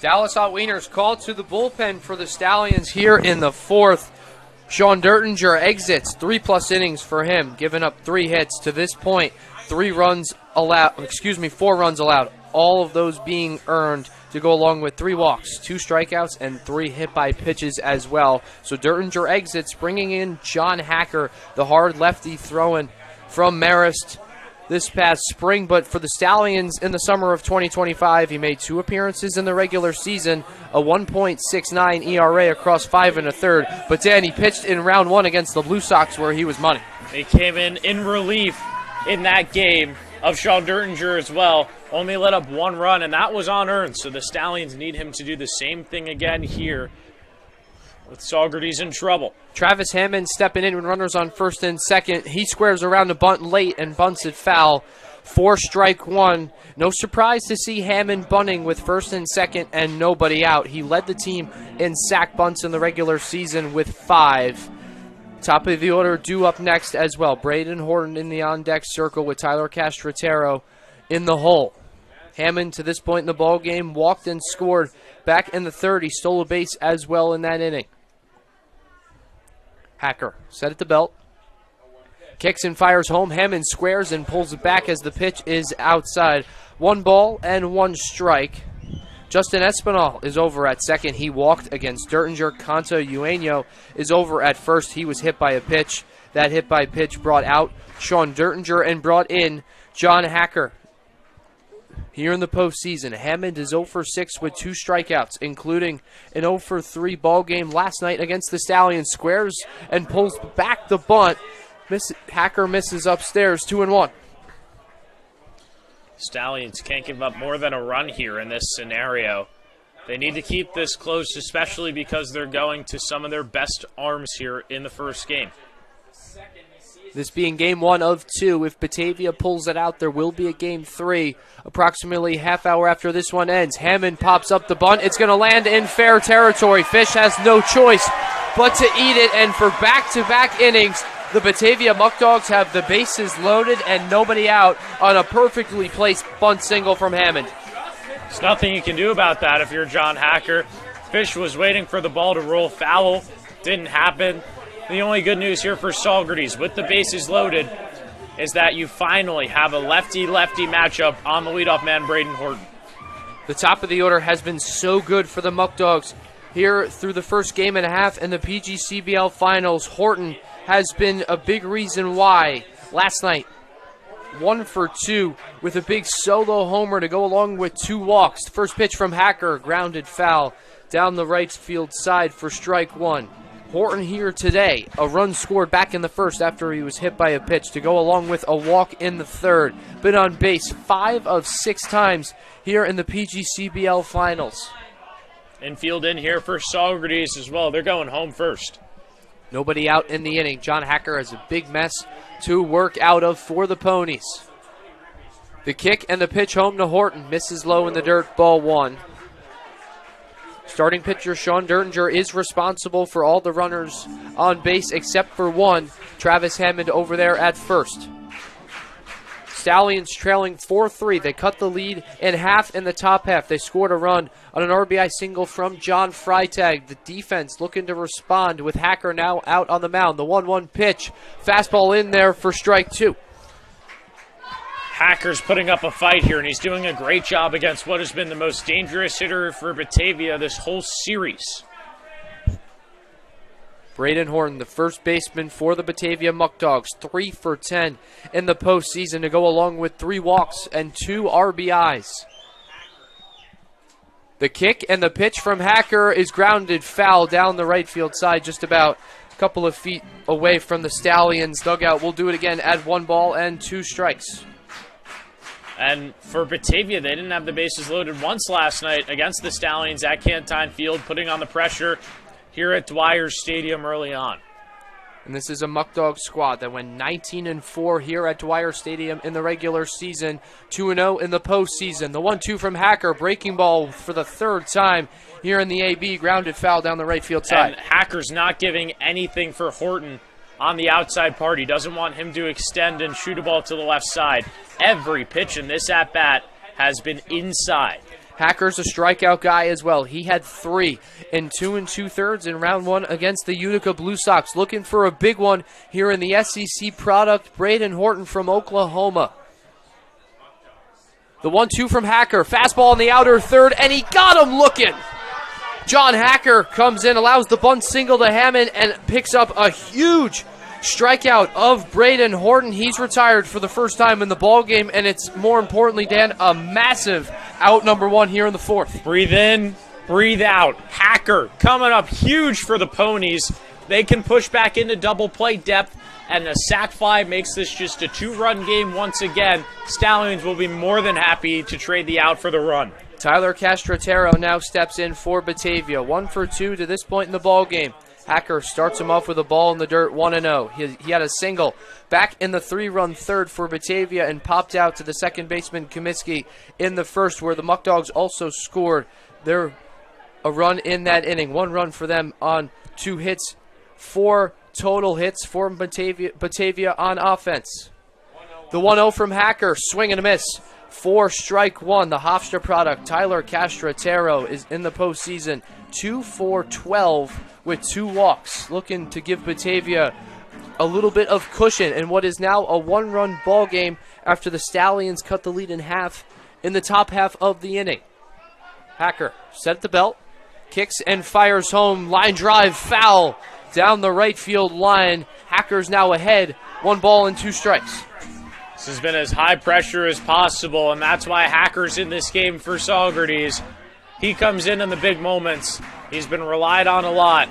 Dallas Hot Wieners called to the bullpen for the Stallions here in the 4th. Sean Dertinger exits, 3+ innings for him, giving up 3 hits to this point. 4 runs allowed. All of those being earned to go along with 3 walks, 2 strikeouts, and 3 hit by pitches as well. So Dertinger exits, bringing in John Hacker, the hard lefty throwing from Marist this past spring. But for the Stallions in the summer of 2025, he made 2 appearances in the regular season, a 1.69 ERA across 5 1/3. But Dan, he pitched in round 1 against the Blue Sox where he was money. He came in relief in that game of Sean Dertinger as well. Only let up 1 run, and that was unearned. So the Stallions need him to do the same thing again here with Saugerties in trouble. Travis Hammond stepping in when runners on first and second. He squares around a bunt late and bunts it foul. 4 strike 1. No surprise to see Hammond bunting with first and second and nobody out. He led the team in sack bunts in the regular season with 5. Top of the order due up next as well. Braden Horton in the on-deck circle with Tyler Castratero in the hole. Hammond, to this point in the ball game, walked and scored back in the third. He stole a base as well in that inning. Hacker set at the belt. Kicks and fires home. Hammond squares and pulls it back as the pitch is outside. 1 ball and 1 strike. Justin Espinal is over at second. He walked against Dertinger. Conta Eugenio is over at first. He was hit by a pitch. That hit by pitch brought out Sean Dertinger and brought in John Hacker. Here in the postseason, Hammond is 0 for 6 with 2 strikeouts, including an 0 for 3 ball game last night against the Stallions. Squares and pulls back the bunt. Hacker misses upstairs, 2-1. Stallions can't give up more than a run here in this scenario. They need to keep this close, especially because they're going to some of their best arms here in the first game. This being game 1 of 2. If Batavia pulls it out, there will be a game 3. Approximately half hour after this one ends, Hammond pops up the bunt. It's going to land in fair territory. Fish has no choice but to eat it, and for back-to-back innings, the Batavia Muckdogs have the bases loaded and nobody out on a perfectly placed bunt single from Hammond. There's nothing you can do about that if you're John Hacker. Fish was waiting for the ball to roll foul. Didn't happen. The only good news here for Saugerties with the bases loaded is that you finally have a lefty-lefty matchup on the leadoff man, Braden Horton. The top of the order has been so good for the Muckdogs here through the first game and a half in the PGCBL finals. Horton has been a big reason why. Last night, 1 for 2 with a big solo homer to go along with 2 walks. First pitch from Hacker, grounded foul down the right field side for strike 1. Horton here today, a run scored back in the first after he was hit by a pitch to go along with a walk in the third. Been on base 5 of 6 times here in the PGCBL finals. Infield in here for Saugerties as well. They're going home first. Nobody out in the inning. John Hacker has a big mess to work out of for the Ponies. The kick and the pitch home to Horton. Misses low in the dirt, ball 1. Starting pitcher Sean Dertinger is responsible for all the runners on base except for 1. Travis Hammond over there at first. Stallions trailing 4-3. They cut the lead in half in the top half. They scored a run on an RBI single from John Freitag. The defense looking to respond with Hacker now out on the mound. The 1-1 pitch. Fastball in there for strike 2. Hacker's putting up a fight here, and he's doing a great job against what has been the most dangerous hitter for Batavia this whole series. Braden Horton, the first baseman for the Batavia Muckdogs, 3 for 10 in the postseason to go along with 3 walks and 2 RBIs. The kick and the pitch from Hacker is grounded foul down the right field side, just about a couple of feet away from the Stallions dugout. We'll do it again at 1 ball and 2 strikes. And for Batavia, they didn't have the bases loaded once last night against the Stallions at Cantine Field, putting on the pressure here at Dwyer Stadium early on. And this is a Muckdog squad that went 19-4 here at Dwyer Stadium in the regular season, 2-0 in the postseason. The 1-2 from Hacker, breaking ball for the 3rd time here in the AB, grounded foul down the right field side. And Hacker's not giving anything for Horton on the outside part. He doesn't want him to extend and shoot a ball to the left side. Every pitch in this at-bat has been inside. Hacker's a strikeout guy as well. He had 3 in 2 2/3 in round 1 against the Utica Blue Sox. Looking for a big one here in the SEC product, Braden Horton from Oklahoma. The 1-2 from Hacker. Fastball in the outer third, and he got him looking. John Hacker comes in, allows the bunt single to Hammond, and picks up a huge strikeout of Braden Horton. He's retired for the first time in the ball game, and it's, more importantly, Dan, a massive out number 1 here in the 4th. Breathe in, breathe out. Hacker coming up huge for the Ponies. they can push back into double play depth, and a sac fly makes this just a 2-run game once again. Stallions will be more than happy to trade the out for the run. Tyler Castrotero now steps in for Batavia. 1 for 2 to this point in the ball game. Hacker starts him off with a ball in the dirt, 1-0. He had a single back in the 3-run third for Batavia and popped out to the second baseman Comiskey in the first, where the Muckdogs also scored a run in that inning. 1 run for them on 2 hits, 4 total hits for Batavia on offense. The 1-0 from Hacker, swing and a miss. 4 strike 1, the Hofstra product. Tyler Castrotero is in the postseason, 2 for 12 with 2 walks, looking to give Batavia a little bit of cushion in what is now a 1-run ball game after the Stallions cut the lead in half in the top half of the inning. Hacker set the belt, kicks and fires home, line drive, foul down the right field line. Hacker's now ahead, 1 ball and 2 strikes. This has been as high pressure as possible, and that's why Hacker's in this game for Saugerties. He comes in the big moments. He's been relied on a lot.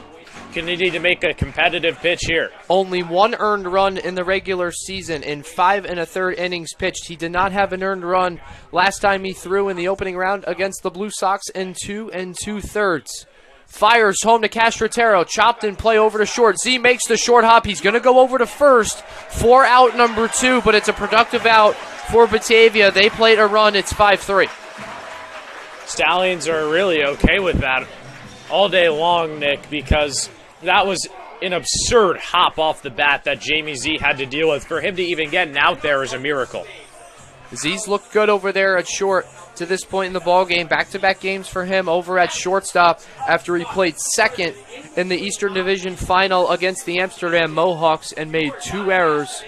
Can he need to make a competitive pitch here? Only 1 earned run in the regular season in 5 1/3 innings pitched. He did not have an earned run last time he threw in the opening round against the Blue Sox in 2 2/3. Fires home to Castrotero, chopped in play over to short. Z makes the short hop. He's going to go over to first for out number 2, but it's a productive out for Batavia. They played a run. It's 5-3. Stallions are really okay with that all day long, Nick, because that was an absurd hop off the bat that Jamie Z had to deal with. For him to even get an out there is a miracle. Z's looked good over there at short to this point in the ball game. Back-to-back games for him over at shortstop after he played second in the Eastern Division final against the Amsterdam Mohawks and made 2 errors.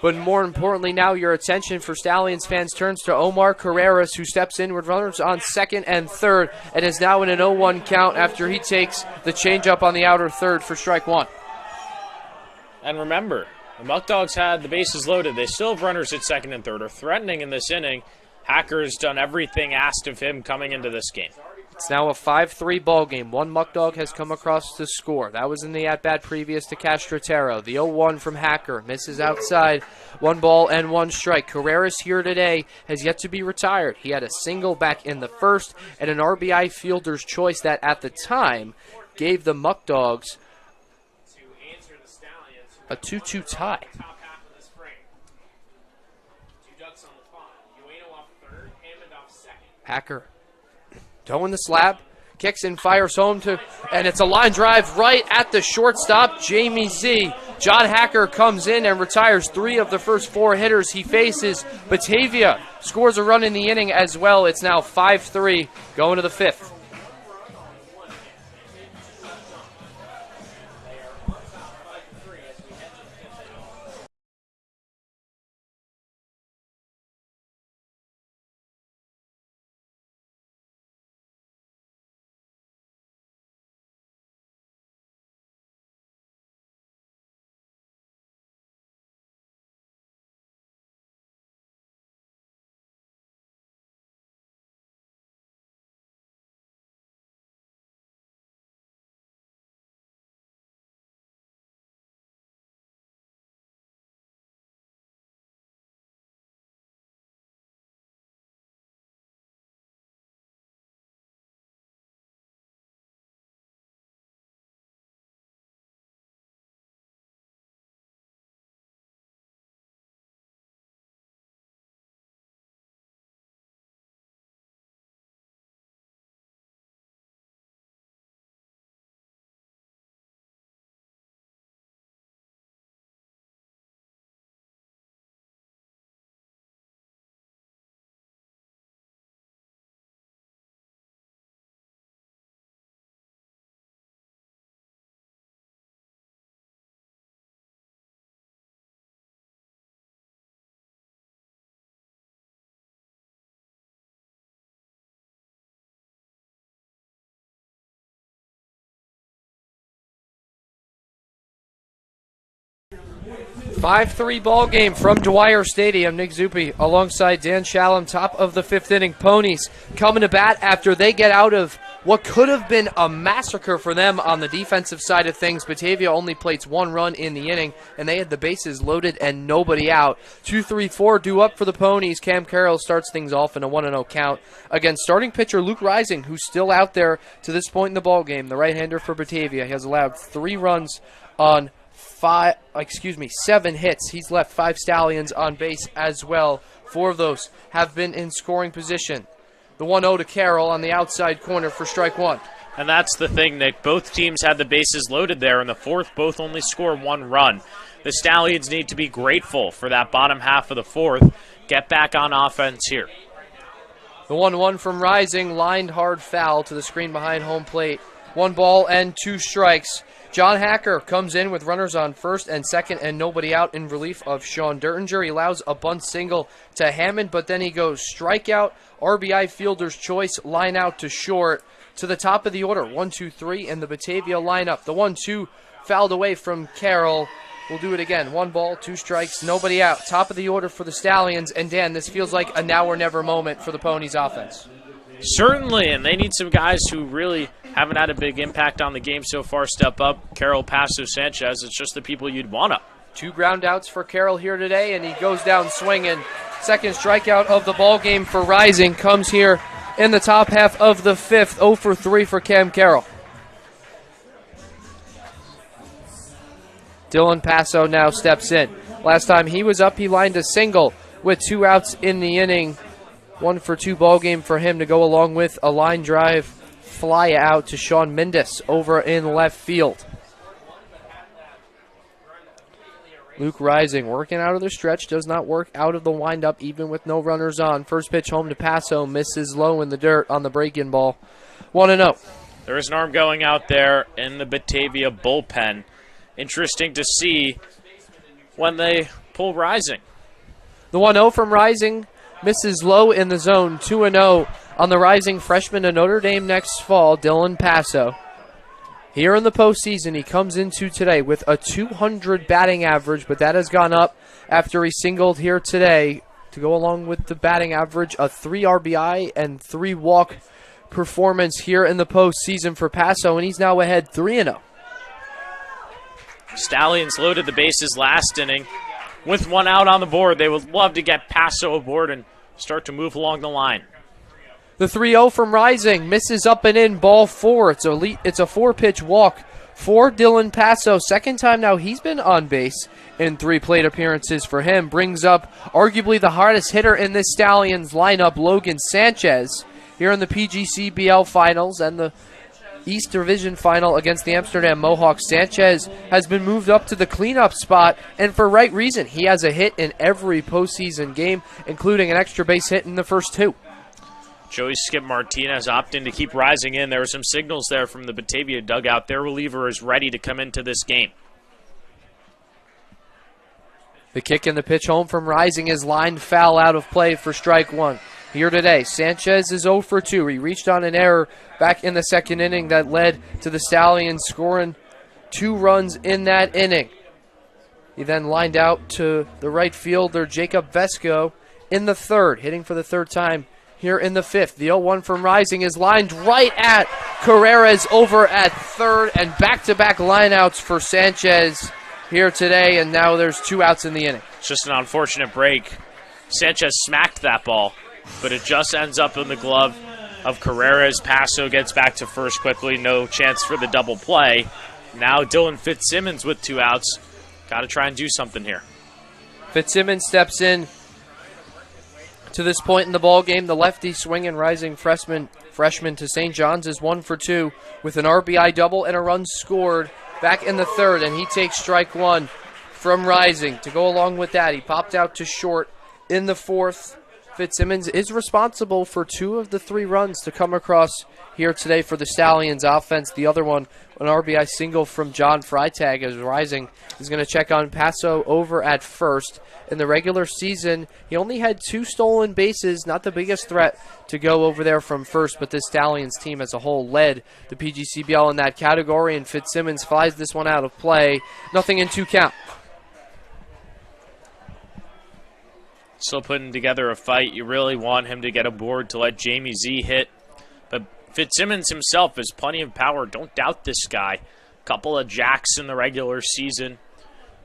But more importantly, now your attention for Stallions fans turns to Omar Carreras, who steps in with runners on second and third and is now in an 0-1 count after he takes the changeup on the outer third for strike 1. And remember, the Muckdogs had the bases loaded. They still have runners at second and third, are threatening in this inning. Hacker's done everything asked of him coming into this game. It's now a 5-3 ball game. 1 Muckdog has come across to score. That was in the at-bat previous to Castrotero. The 0-1 from Hacker misses outside. 1 ball and 1 strike. Carreras here today has yet to be retired. He had a single back in the first and an RBI fielder's choice that at the time gave the Muckdogs a 2-2 tie. Hacker towing the slab, kicks and fires home and it's a line drive right at the shortstop, Jamie Z. John Hacker comes in and retires 3 of the first 4 hitters he faces. Batavia scores a run in the inning as well. It's now 5-3 going to the 5th. Five-3 ball game from Dwyer Stadium. Nick Zuppi alongside Dan Shalom, top of the 5th inning. Ponies coming to bat after they get out of what could have been a massacre for them on the defensive side of things. Batavia only plates 1 run in the inning, and they had the bases loaded and nobody out. 2-3-4 due up for the Ponies. Cam Carroll starts things off in a 1-0 count against starting pitcher Luke Rising, who's still out there to this point in the ballgame. The right-hander for Batavia. He has allowed 3 runs on 7 hits. He's left 5 Stallions on base as well. 4 of those have been in scoring position. The 1-0 to Carroll on the outside corner for strike 1. And that's the thing, Nick. Both teams had the bases loaded there. In the fourth, both only score 1 run. The Stallions need to be grateful for that bottom half of the fourth. Get back on offense here. The 1-1 from Rising, lined hard foul to the screen behind home plate. 1 ball and 2 strikes. John Hacker comes in with runners on first and second and nobody out in relief of Sean Dertinger. He allows a bunt single to Hammond, but then he goes strikeout, RBI fielder's choice, line out to short. To the top of the order, 1-2-3 in the Batavia lineup. The 1-2 fouled away from Carroll. We'll do it again. 1 ball, 2 strikes, nobody out. Top of the order for the Stallions. And Dan, this feels like a now or never moment for the Ponies offense. Certainly, and they need some guys who really haven't had a big impact on the game so far step up. Carroll, Paso, Sanchez, it's just the people you'd want up. 2 ground outs for Carroll here today, and he goes down swinging. Second strikeout of the ball game for Rising comes here in the top half of the 5th. 0 for 3 for Cam Carroll. Dylan Paso now steps in. Last time he was up, he lined a single with 2 outs in the inning. 1 for 2 ball game for him to go along with a line drive fly out to Sean Mendes over in left field. Luke Rising working out of the stretch, does not work out of the windup even with no runners on. First pitch home to Paso, misses low in the dirt on the break-in ball. 1-0. There is an arm going out there in the Batavia bullpen. Interesting to see when they pull Rising. The 1-0 from Rising misses low in the zone. 2-0 on the Rising freshman to Notre Dame next fall, Dylan Paso. Here in the postseason, he comes into today with a 200 batting average, but that has gone up after he singled here today to go along with the batting average, a 3 RBI and 3 walk performance here in the postseason for Paso, and he's now ahead 3-0. Stallions loaded the bases last inning. With 1 out on the board, they would love to get Paso aboard and start to move along the line. The 3-0 from Rising misses up and in, ball 4. It's a 4-pitch walk for Dylan Paso. Second time now he's been on base in 3 plate appearances for him. Brings up arguably the hardest hitter in this Stallions lineup, Logan Sanchez, here in the PGCBL finals and the East Division final against the Amsterdam Mohawks. Sanchez has been moved up to the cleanup spot, and for right reason. He has a hit in every postseason game, including an extra base hit in the first 2. Joey Skip Martinez opting to keep Rising in. There were some signals there from the Batavia dugout. Their reliever is ready to come into this game. The kick and the pitch home from Rising is lined foul out of play for strike 1. Here today, Sanchez is 0 for 2. He reached on an error back in the second inning that led to the Stallions scoring 2 runs in that inning. He then lined out to the right fielder, Jacob Vesco, in the 3rd, hitting for the 3rd time here in the 5th. The 0-1 from Rising is lined right at Carreras over at 3rd, and back-to-back lineouts for Sanchez here today, and now there's 2 outs in the inning. It's just an unfortunate break. Sanchez smacked that ball, but it just ends up in the glove of Carreras. Paso gets back to first quickly. No chance for the double play. Now Dylan Fitzsimmons with 2 outs. Got to try and do something here. Fitzsimmons steps in to this point in the ball game. The lefty swinging Rising freshman to St. John's is 1 for 2 with an RBI double and a run scored back in the 3rd, and he takes strike 1 from Rising. To go along with that, he popped out to short in the 4th. Fitzsimmons is responsible for 2 of the 3 runs to come across here today for the Stallions offense. The other one, an RBI single from John Freitag, as Rising is going to check on Paso over at first. In the regular season, he only had 2 stolen bases, not the biggest threat to go over there from first, but this Stallions team as a whole led the PGCBL in that category, and Fitzsimmons flies this one out of play. Nothing in 2 count. Still putting together a fight. You really want him to get aboard to let Jamie Z hit. But Fitzsimmons himself has plenty of power. Don't doubt this guy. Couple of jacks in the regular season.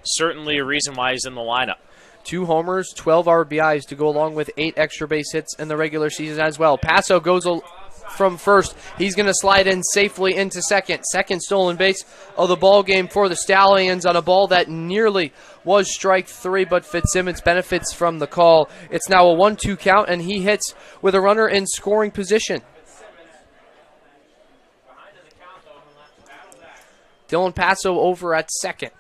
Certainly a reason why he's in the lineup. 2 homers, 12 RBIs to go along with 8 extra base hits in the regular season as well. Passo goes from first. He's going to slide in safely into second. Second stolen base of the ball game for the Stallions on a ball that nearly was strike 3, but Fitzsimmons benefits from the call. It's now a 1-2 count, and he hits with a runner in scoring position. Dylan Passo over at second.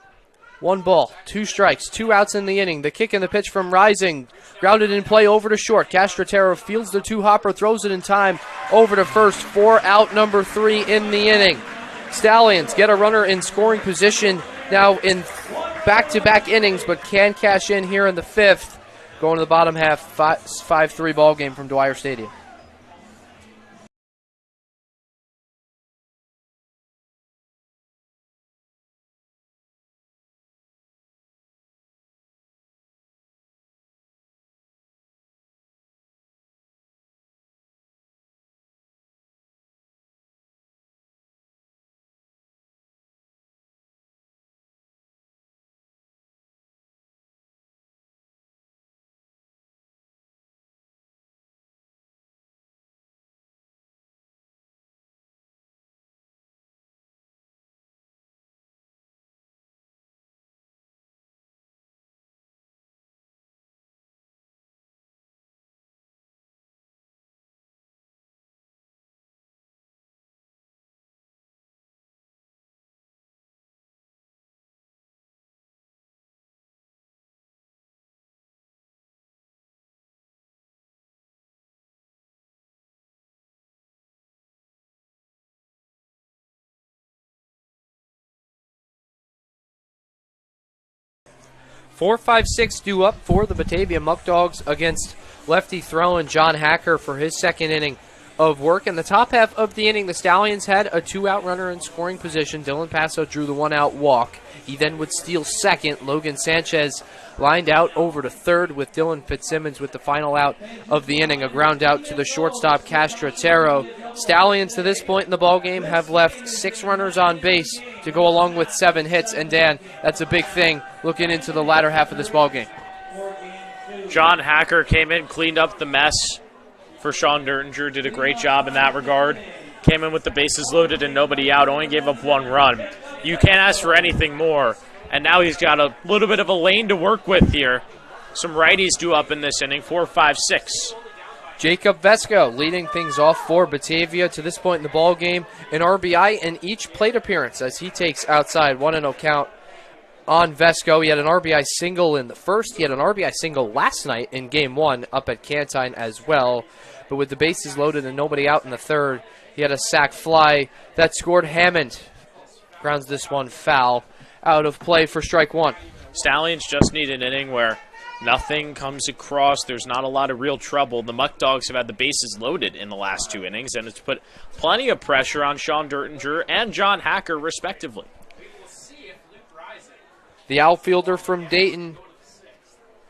1 ball, 2 strikes, 2 outs in the inning. The kick and the pitch from Rising. Grounded in play over to short. Castro fields the 2-hopper, throws it in time over to first. 4 out, number 3 in the inning. Stallions get a runner in scoring position now in back-to-back innings, but can cash in here in the 5th. Going to the bottom half, 5-3 ball game from Dwyer Stadium. Four, 5, 6 due up for the Batavia Muckdogs against lefty throwing John Hacker for his second inning of work. In the top half of the inning, the Stallions had a 2-out runner in scoring position. Dylan Passo drew the 1-out walk. He then would steal second. Logan Sanchez lined out over to third with Dylan Fitzsimmons with the final out of the inning. A ground out to the shortstop, Castro. Stallions to this point in the ballgame have left 6 runners on base to go along with 7 hits. And Dan, that's a big thing looking into the latter half of this ballgame. John Hacker came in, cleaned up the mess for Sean Dertinger, did a great job in that regard. Came in with the bases loaded and nobody out, only gave up 1 run. You can't ask for anything more. And now he's got a little bit of a lane to work with here. Some righties due up in this inning, 4, 5, 6. Jacob Vesco leading things off for Batavia to this point in the ball game. An RBI in each plate appearance as he takes outside 1-0 count on Vesco. He had an RBI single in the first. He had an RBI single last night in Game 1 up at Cantine as well. But with the bases loaded and nobody out in the third, he had a sac fly that scored. Hammond grounds this one foul out of play for strike 1. Stallions just need an inning where nothing comes across. There's not a lot of real trouble. The Muckdogs have had the bases loaded in the last 2 innings, and it's put plenty of pressure on Sean Dertinger and John Hacker, respectively. The outfielder from Dayton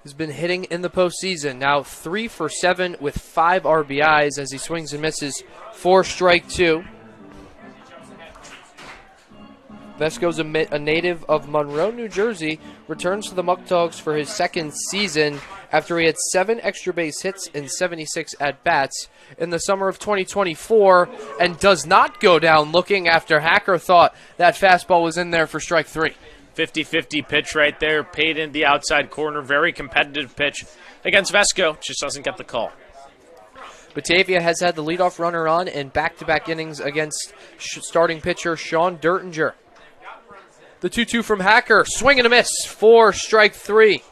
has been hitting in the postseason. Now 3 for 7 with 5 RBIs as he swings and misses for strike 2. Vesco's a native of Monroe, New Jersey, returns to the Muckdogs for his second season after he had 7 extra base hits and 76 at-bats in the summer of 2024 and does not go down looking after Hacker thought that fastball was in there for strike 3. 50-50 pitch right there, paid in the outside corner. Very competitive pitch against Vesco. Just doesn't get the call. Batavia has had the leadoff runner on in back-to-back innings against starting pitcher Sean Dertinger. The 2-2 from Hacker, swing and a miss for strike 3.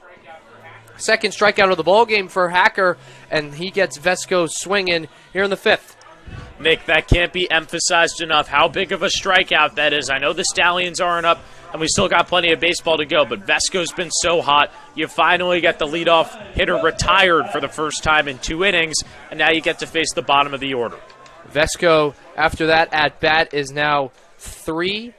Second strikeout of the ballgame for Hacker, and he gets Vesco swinging here in the 5th. Nick, that can't be emphasized enough how big of a strikeout that is. I know the Stallions aren't up, and we still got plenty of baseball to go, but Vesco's been so hot. You finally get the leadoff hitter retired for the first time in 2 innings, and now you get to face the bottom of the order. Vesco, after that at-bat, is now 3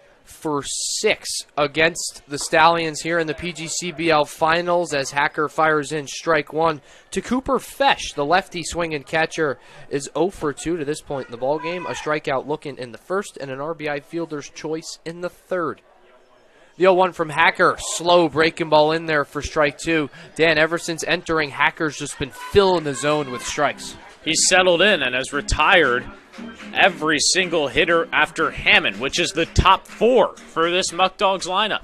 for 6 against the Stallions here in the PGCBL Finals as Hacker fires in strike 1 to Cooper Fesh. The lefty swinging catcher is 0 for 2 to this point in the ballgame. A strikeout looking in the first and an RBI fielder's choice in the third. The 0-1 from Hacker, slow breaking ball in there for strike 2. Dan, ever since entering, Hacker's just been filling the zone with strikes. He's settled in and has retired every single hitter after Hammond, which is the top 4 for this Muckdogs lineup.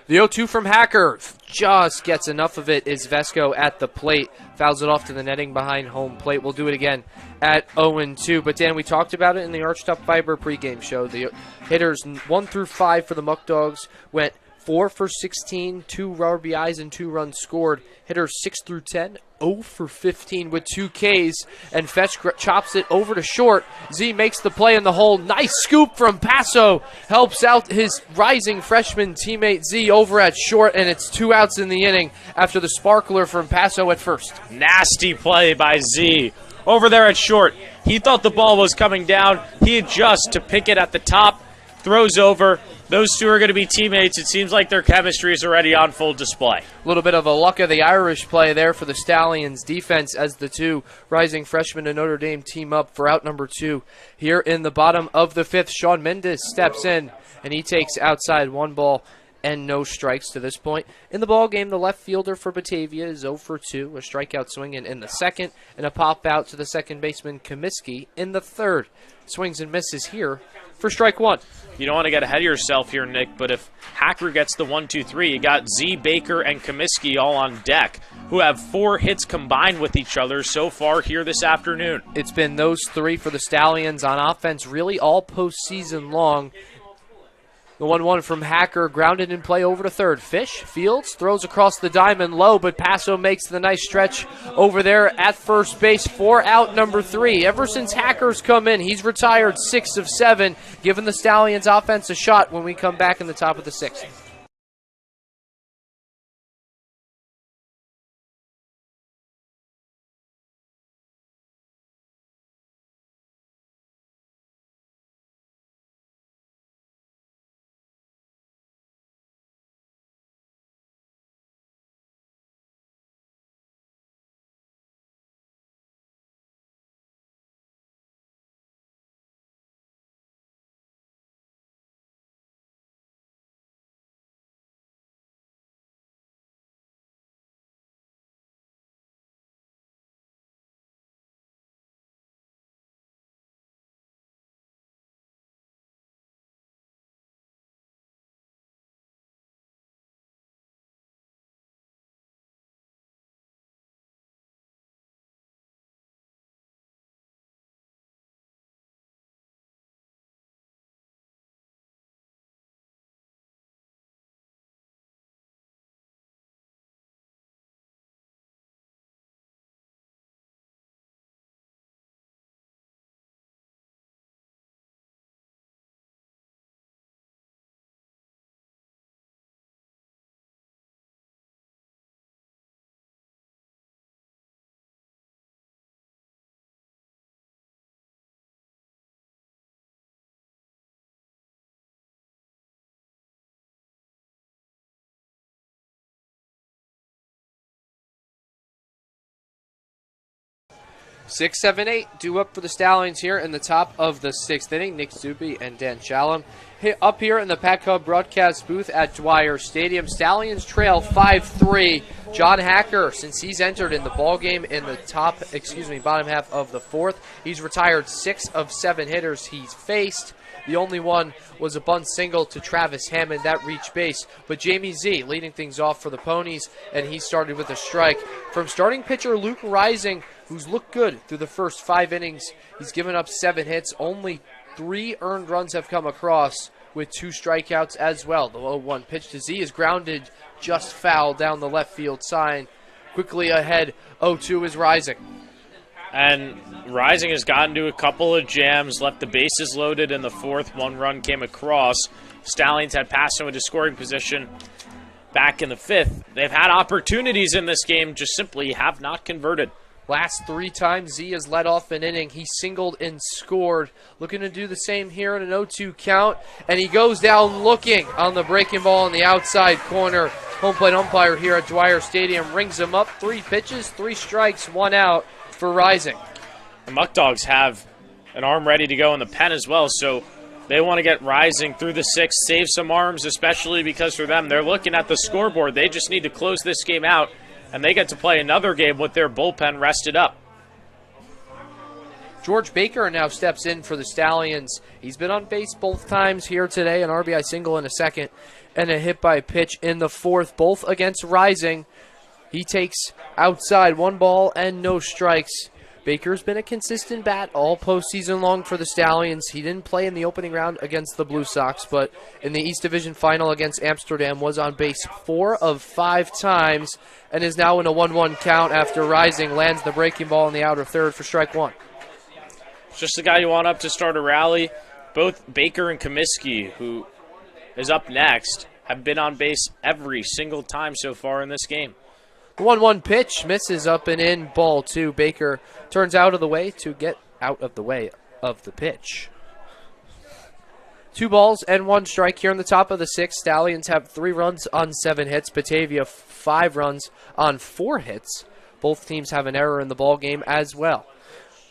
The 0-2 from Hacker just gets enough of it. Is Vesco at the plate, fouls it off to the netting behind home plate. We'll do it again at 0-2. But Dan, we talked about it in the Archtop Fiber pregame show. The hitters 1 through 5 for the Muckdogs went 4 for 16, 2 RBIs and 2 runs scored. Hitters 6 through 10, 0 for 15 with 2 Ks, and Fetch chops it over to short. Z makes the play in the hole. Nice scoop from Paso. Helps out his rising freshman teammate Z over at short, and it's 2 outs in the inning after the sparkler from Paso at first. Nasty play by Z over there at short. He thought the ball was coming down. He adjusts to pick it at the top, throws over. Those two are going to be teammates. It seems like their chemistry is already on full display. A little bit of a luck of the Irish play there for the Stallions defense as the 2 rising freshmen of Notre Dame team up for out number 2. Here in the bottom of the 5th, Sean Mendes steps in, and he takes outside 1 ball and no strikes to this point. In the ball game, the left fielder for Batavia is 0 for 2, a strikeout swinging in the second, and a pop out to the second baseman Comiskey in the third. Swings and misses here for strike 1. You don't want to get ahead of yourself here, Nick, but if Hacker gets the 1-2-3, you got Z, Baker, and Comiskey all on deck, who have 4 hits combined with each other so far here this afternoon. It's been those 3 for the Stallions on offense really all postseason long. The 1-1 from Hacker, grounded in play over to third. Fish, Fields, throws across the diamond low, but Paso makes the nice stretch over there at first base for out number 3. Ever since Hacker's come in, he's retired 6 of 7, giving the Stallions offense a shot when we come back in the top of the 6th. Six, seven, 8 due up for the Stallions here in the top of the 6th inning. Nick Zuby and Dan Shalom up here in the Pac Hub broadcast booth at Dwyer Stadium. Stallions trail 5-3. John Hacker, since he's entered in the ballgame in the bottom half of the 4th, he's retired 6 of 7 hitters he's faced. The only one was a bunt single to Travis Hammond that reached base. But Jamie Z leading things off for the Ponies, and he started with a strike. From starting pitcher Luke Rising, who's looked good through the first 5 innings, he's given up 7 hits. Only 3 earned runs have come across with 2 strikeouts as well. The 0-1 pitch to Z is grounded just foul down the left field sign. Quickly ahead, 0-2 is Rising. And Rising has gotten to a couple of jams, left the bases loaded in the 4th. 1 run came across. Stallions had passed him into scoring position back in the 5th. They've had opportunities in this game, just simply have not converted. Last 3 times Z has led off an inning, he singled and scored. Looking to do the same here in an 0-2 count, and he goes down looking on the breaking ball in the outside corner. Home plate umpire here at Dwyer Stadium rings him up. 3 pitches, 3 strikes, 1 out for Rising. The Muckdogs have an arm ready to go in the pen as well, so they want to get Rising through the 6th, save some arms, especially because for them, they're looking at the scoreboard. They just need to close this game out, and they get to play another game with their bullpen rested up. George Baker now steps in for the Stallions. He's been on base both times here today, an RBI single in a second, and a hit by pitch in the 4th, both against Rising. He takes outside 1 ball and no strikes. Baker's been a consistent bat all postseason long for the Stallions. He didn't play in the opening round against the Blue Sox, but in the East Division Final against Amsterdam was on base 4 of 5 times and is now in a 1-1 count after Rising lands the breaking ball in the outer 3rd for strike 1. It's just the guy you want up to start a rally. Both Baker and Comiskey, who is up next, have been on base every single time so far in this game. The 1-1 pitch misses up and in, ball 2. Baker turns out of the way to get out of the way of the pitch. 2 balls and 1 strike here in the top of the 6th. Stallions have 3 runs on 7 hits. Batavia 5 runs on 4 hits. Both teams have an error in the ball game as well.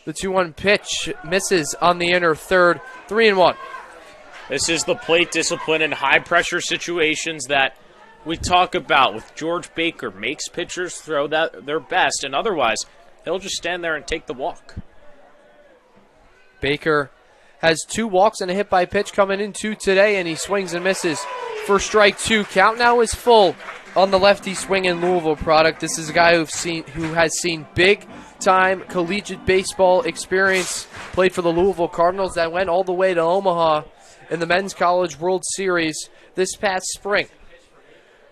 The 2-1 pitch misses on the inner 3rd. 3-1. This is the plate discipline in high-pressure situations that we talk about with George Baker. Makes pitchers throw their best, and otherwise, he'll just stand there and take the walk. Baker has 2 walks and a hit by pitch coming into today, and he swings and misses for strike 2. Count now is full on the lefty swinging Louisville product. This is a guy who has seen big-time collegiate baseball experience, played for the Louisville Cardinals that went all the way to Omaha in the Men's College World Series this past spring.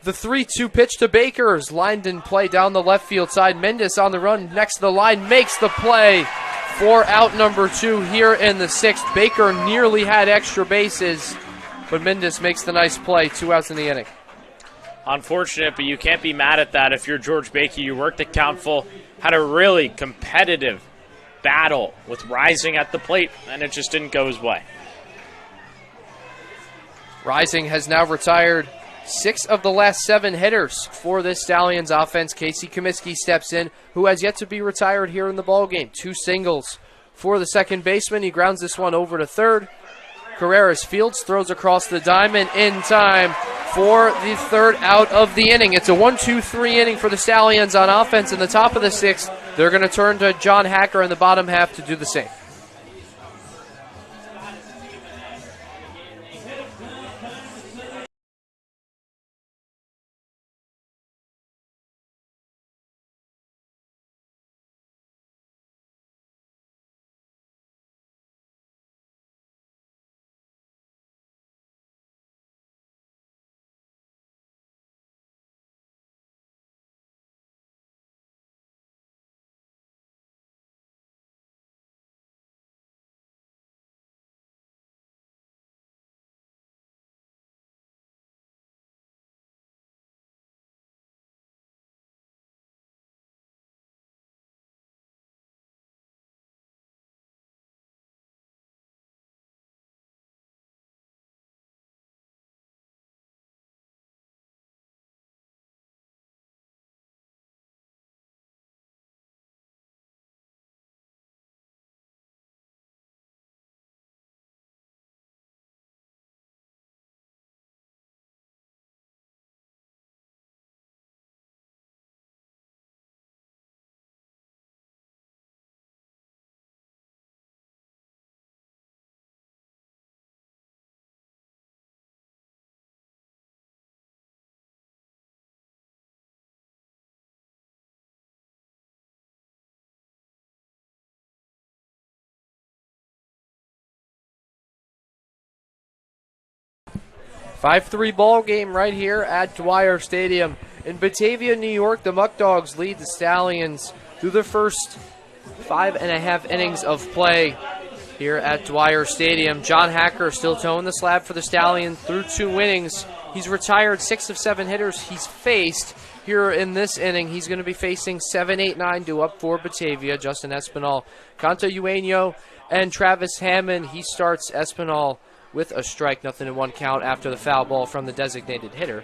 The 3-2 pitch to Baker's lined in play down the left field side. Mendes on the run next to the line makes the play for out number 2 here in the 6th. Baker nearly had extra bases, but Mendes makes the nice play. 2 outs in the inning. Unfortunate, but you can't be mad at that if you're George Baker. You worked the count full, had a really competitive battle with Rising at the plate, and it just didn't go his way. Rising has now retired 6 of the last 7 hitters for this Stallions offense. Casey Comiskey steps in, who has yet to be retired here in the ballgame. 2 singles for the second baseman. He grounds this one over to 3rd. Carreras fields, throws across the diamond in time for the 3rd out of the inning. It's a 1-2-3 inning for the Stallions on offense in the top of the 6th. They're going to turn to John Hacker in the bottom half to do the same. Five-3 ball game right here at Dwyer Stadium. In Batavia, New York, the Muckdogs lead the Stallions through the first 5.5 innings of play here at Dwyer Stadium. John Hacker still towing the slab for the Stallions through 2 innings. He's retired 6 of 7 hitters he's faced. here in this inning. He's going to be facing 7, 8, 9 due up for Batavia. Justin Espinal, Canto Eugenio, and Travis Hammond. He starts Espinal with a strike, 0-1 count after the foul ball from the designated hitter.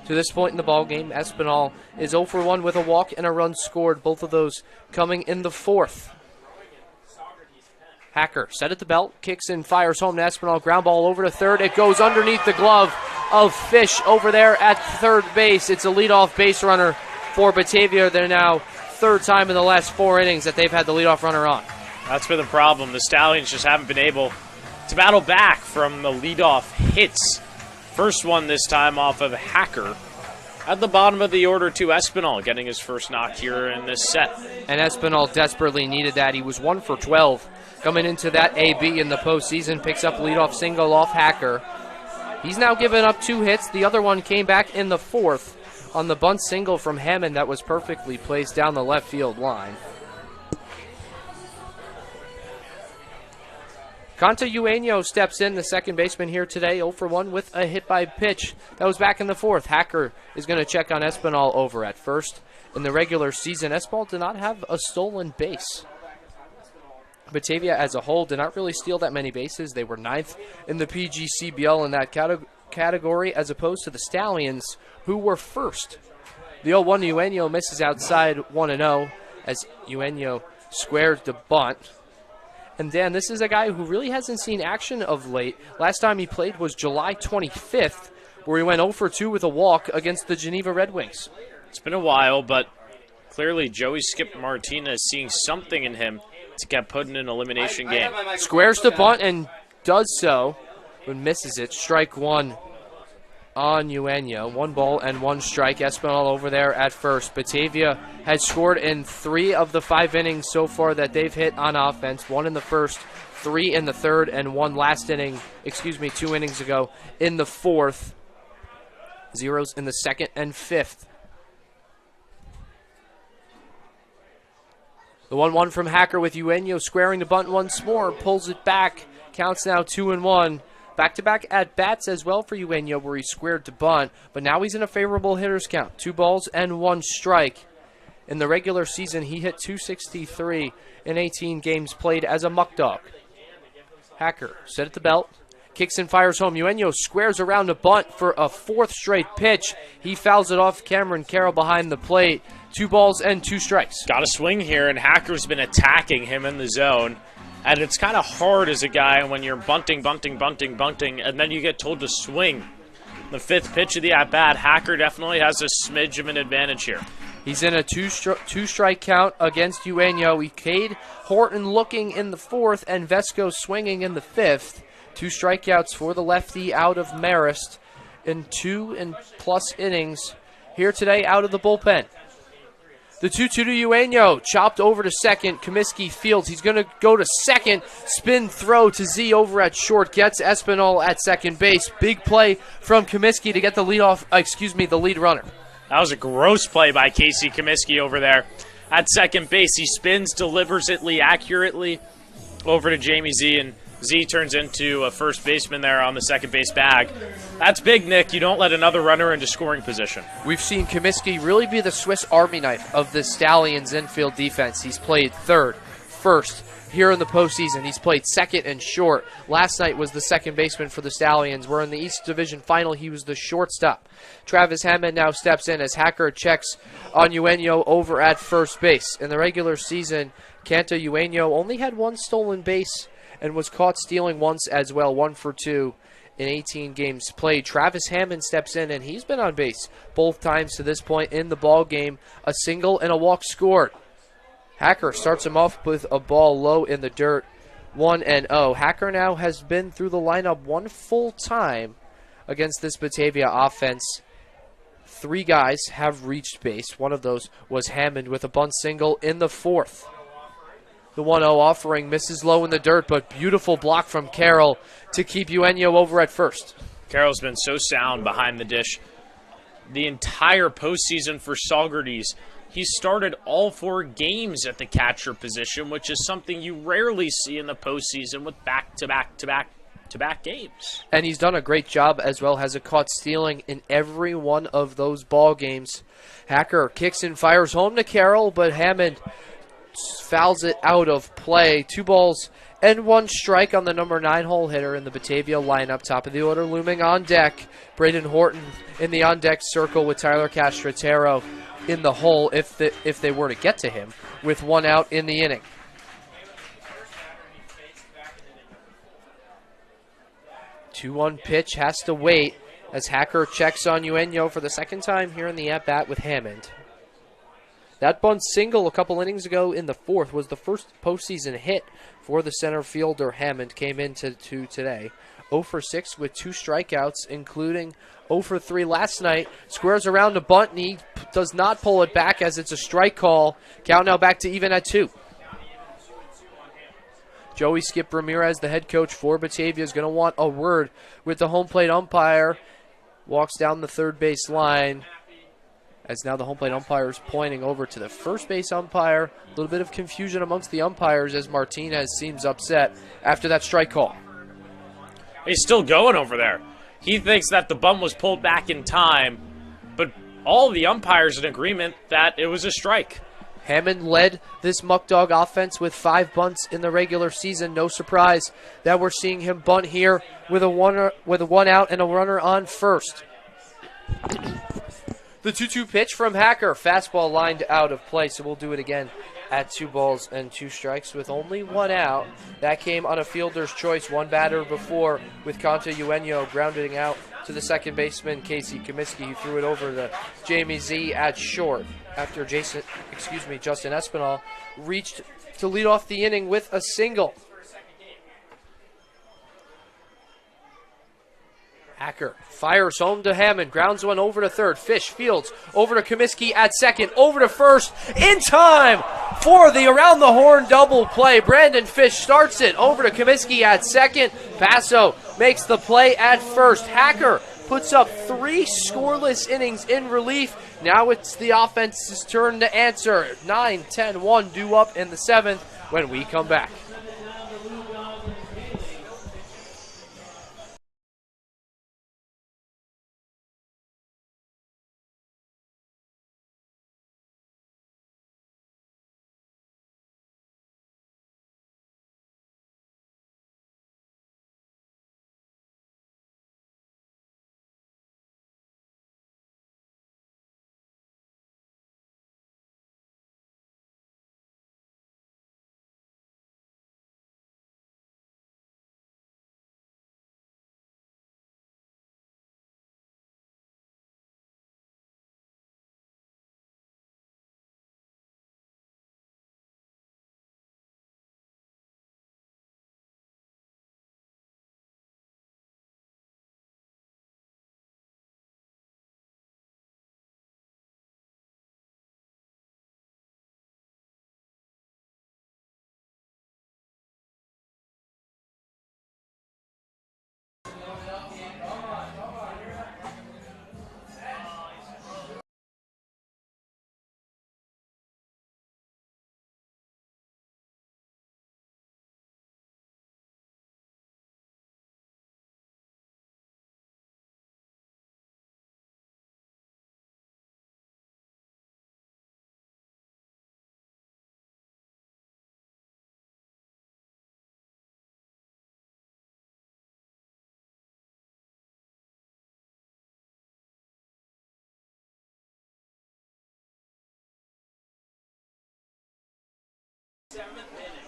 To this point in the ball game, Espinal is 0 for 1 with a walk and a run scored, both of those coming in the fourth. Hacker set at the belt, kicks and fires home to Espinal. Ground ball over to third. It goes underneath the glove of Fish over there at third base. It's a leadoff base runner for Batavia. They're now third time in the last 4 innings that they've had the leadoff runner on. That's been the problem. The Stallions just haven't been able to battle back from the leadoff hits. First one this time off of Hacker. At the bottom of the order to Espinal, getting his first knock here in this set. And Espinal desperately needed that. He was 1 for 12 coming into that AB in the postseason. Picks up leadoff single off Hacker. He's now given up 2 hits. The other one came back in the fourth on the bunt single from Hammond that was perfectly placed down the left field line. Canto Eugenio steps in, the second baseman here today, 0 for 1 with a hit by pitch. That was back in the fourth. Hacker is going to check on Espinal over at first. In the regular season, Espinal did not have a stolen base. Batavia as a whole did not really steal that many bases. They were 9th in the PGCBL in that category, as opposed to the Stallions, who were first. The 0-1 Eugenio misses outside 1-0 as Eugenio squares the bunt. And Dan, this is a guy who really hasn't seen action of late. Last time he played was July 25th, where he went 0 for 2 with a walk against the Geneva Red Wings. It's been a while, but clearly Joey Skip Martinez seeing something in him to get put in an elimination game. Squares the bunt and does so, but misses it. Strike 1 on Eugenio. 1 ball and 1 strike. Espinal over there at first. Batavia had scored in 3 of the 5 innings so far that they've hit on offense. 1 in the first, 3 in the third, and 1 last inning, 2 innings ago in the fourth. Zeros in the second and fifth. The 1-1 from Hacker with Eugenio squaring the bunt once more. Pulls it back. Counts now 2-1. Back-to-back at-bats as well for Eugenio, where he squared to bunt. But now he's in a favorable hitter's count. 2 balls and 1 strike. In the regular season, he hit .263 in 18 games played as a Muckdog. Hacker set at the belt. Kicks and fires home. Eugenio squares around a bunt for a 4th straight pitch. He fouls it off Cameron Carroll behind the plate. 2 balls and 2 strikes. Got a swing here, and Hacker's been attacking him in the zone. And it's kind of hard as a guy when you're bunting, and then you get told to swing. The 5th pitch of the at-bat, Hacker definitely has a smidge of an advantage here. He's in a two-strike count against Eugenio. Cade Horton looking in the 4th, and Vesco swinging in the 5th. 2 strikeouts for the lefty out of Marist in 2+ innings here today out of the bullpen. The 2-2 to Eugenio, chopped over to second. Comiskey fields. He's going to go to second. Spin throw to Z over at short. Gets Espinal at second base. Big play from Comiskey to get the lead runner. That was a gross play by Casey Comiskey over there at second base. He spins, delivers it accurately over to Jamie Z, and Z turns into a first baseman there on the second base bag. That's big, Nick. You don't let another runner into scoring position. We've seen Comiskey really be the Swiss Army knife of the Stallions' infield defense. He's played third, first here in the postseason. He's played second and short. Last night was the second baseman for the Stallions. We're in the East Division Final. He was the shortstop. Travis Hammond now steps in as Hacker checks on Eugenio over at first base. In the regular season, Canto Eugenio only had 1 stolen base and was caught stealing once as well, 1 for 2 in 18 games played. Travis Hammond steps in, and he's been on base both times to this point in the ball game. A single and a walk scored. Hacker starts him off with a ball low in the dirt, 1-0. Hacker now has been through the lineup 1 full time against this Batavia offense. 3 guys have reached base. One of those was Hammond with a bunt single in the 4th. The 1-0 offering misses low in the dirt, but beautiful block from Carroll to keep Eugenio over at first. Carroll's been so sound behind the dish the entire postseason for Saugerties. He started all 4 games at the catcher position, which is something you rarely see in the postseason with back-to-back back-to-back games. And he's done a great job as well. Has caught stealing in every one of those ball games. Hacker kicks and fires home to Carroll, but Hammond fouls it out of play. 2 balls and 1 strike on the number 9 hole hitter in the Batavia lineup. Top of the order looming on deck. Braden Horton in the on-deck circle with Tyler Castratero in the hole if they were to get to him, with 1 out in the inning. 2-1 pitch has to wait as Hacker checks on Eugenio for the second time here in the at-bat with Hammond. That bunt single a couple innings ago in the 4th was the first postseason hit for the center fielder. Hammond came into today. 0 for 6 with 2 strikeouts, including 0 for 3 last night. Squares around a bunt, and he does not pull it back as it's a strike call. Count now back to even at 2. Joey Skip Ramirez, the head coach for Batavia, is going to want a word with the home plate umpire. Walks down the third base line as now the home plate umpire is pointing over to the first base umpire. A little bit of confusion amongst the umpires as Martinez seems upset after that strike call. He's still going over there. He thinks that the bunt was pulled back in time, but all the umpires in agreement that it was a strike. Hammond led this Muckdog offense with 5 bunts in the regular season. No surprise that we're seeing him bunt here with a 1 out and a runner on first. The 2-2 pitch from Hacker. Fastball lined out of play, so we'll do it again at 2 balls and 2 strikes with only 1 out. That came on a fielder's choice. 1 batter before with Conta Eugenio grounding out to the second baseman, Casey Comiskey. He threw it over to Jamie Z at short after Justin Espinal reached to lead off the inning with a single. Hacker fires home to Hammond, grounds one over to third. Fish fields over to Comiskey at second, over to first, in time for the around the horn double play. Brandon Fish starts it over to Comiskey at second. Paso makes the play at first. Hacker puts up 3 scoreless innings in relief. Now it's the offense's turn to answer. 9-10-1 due up in the 7th when we come back.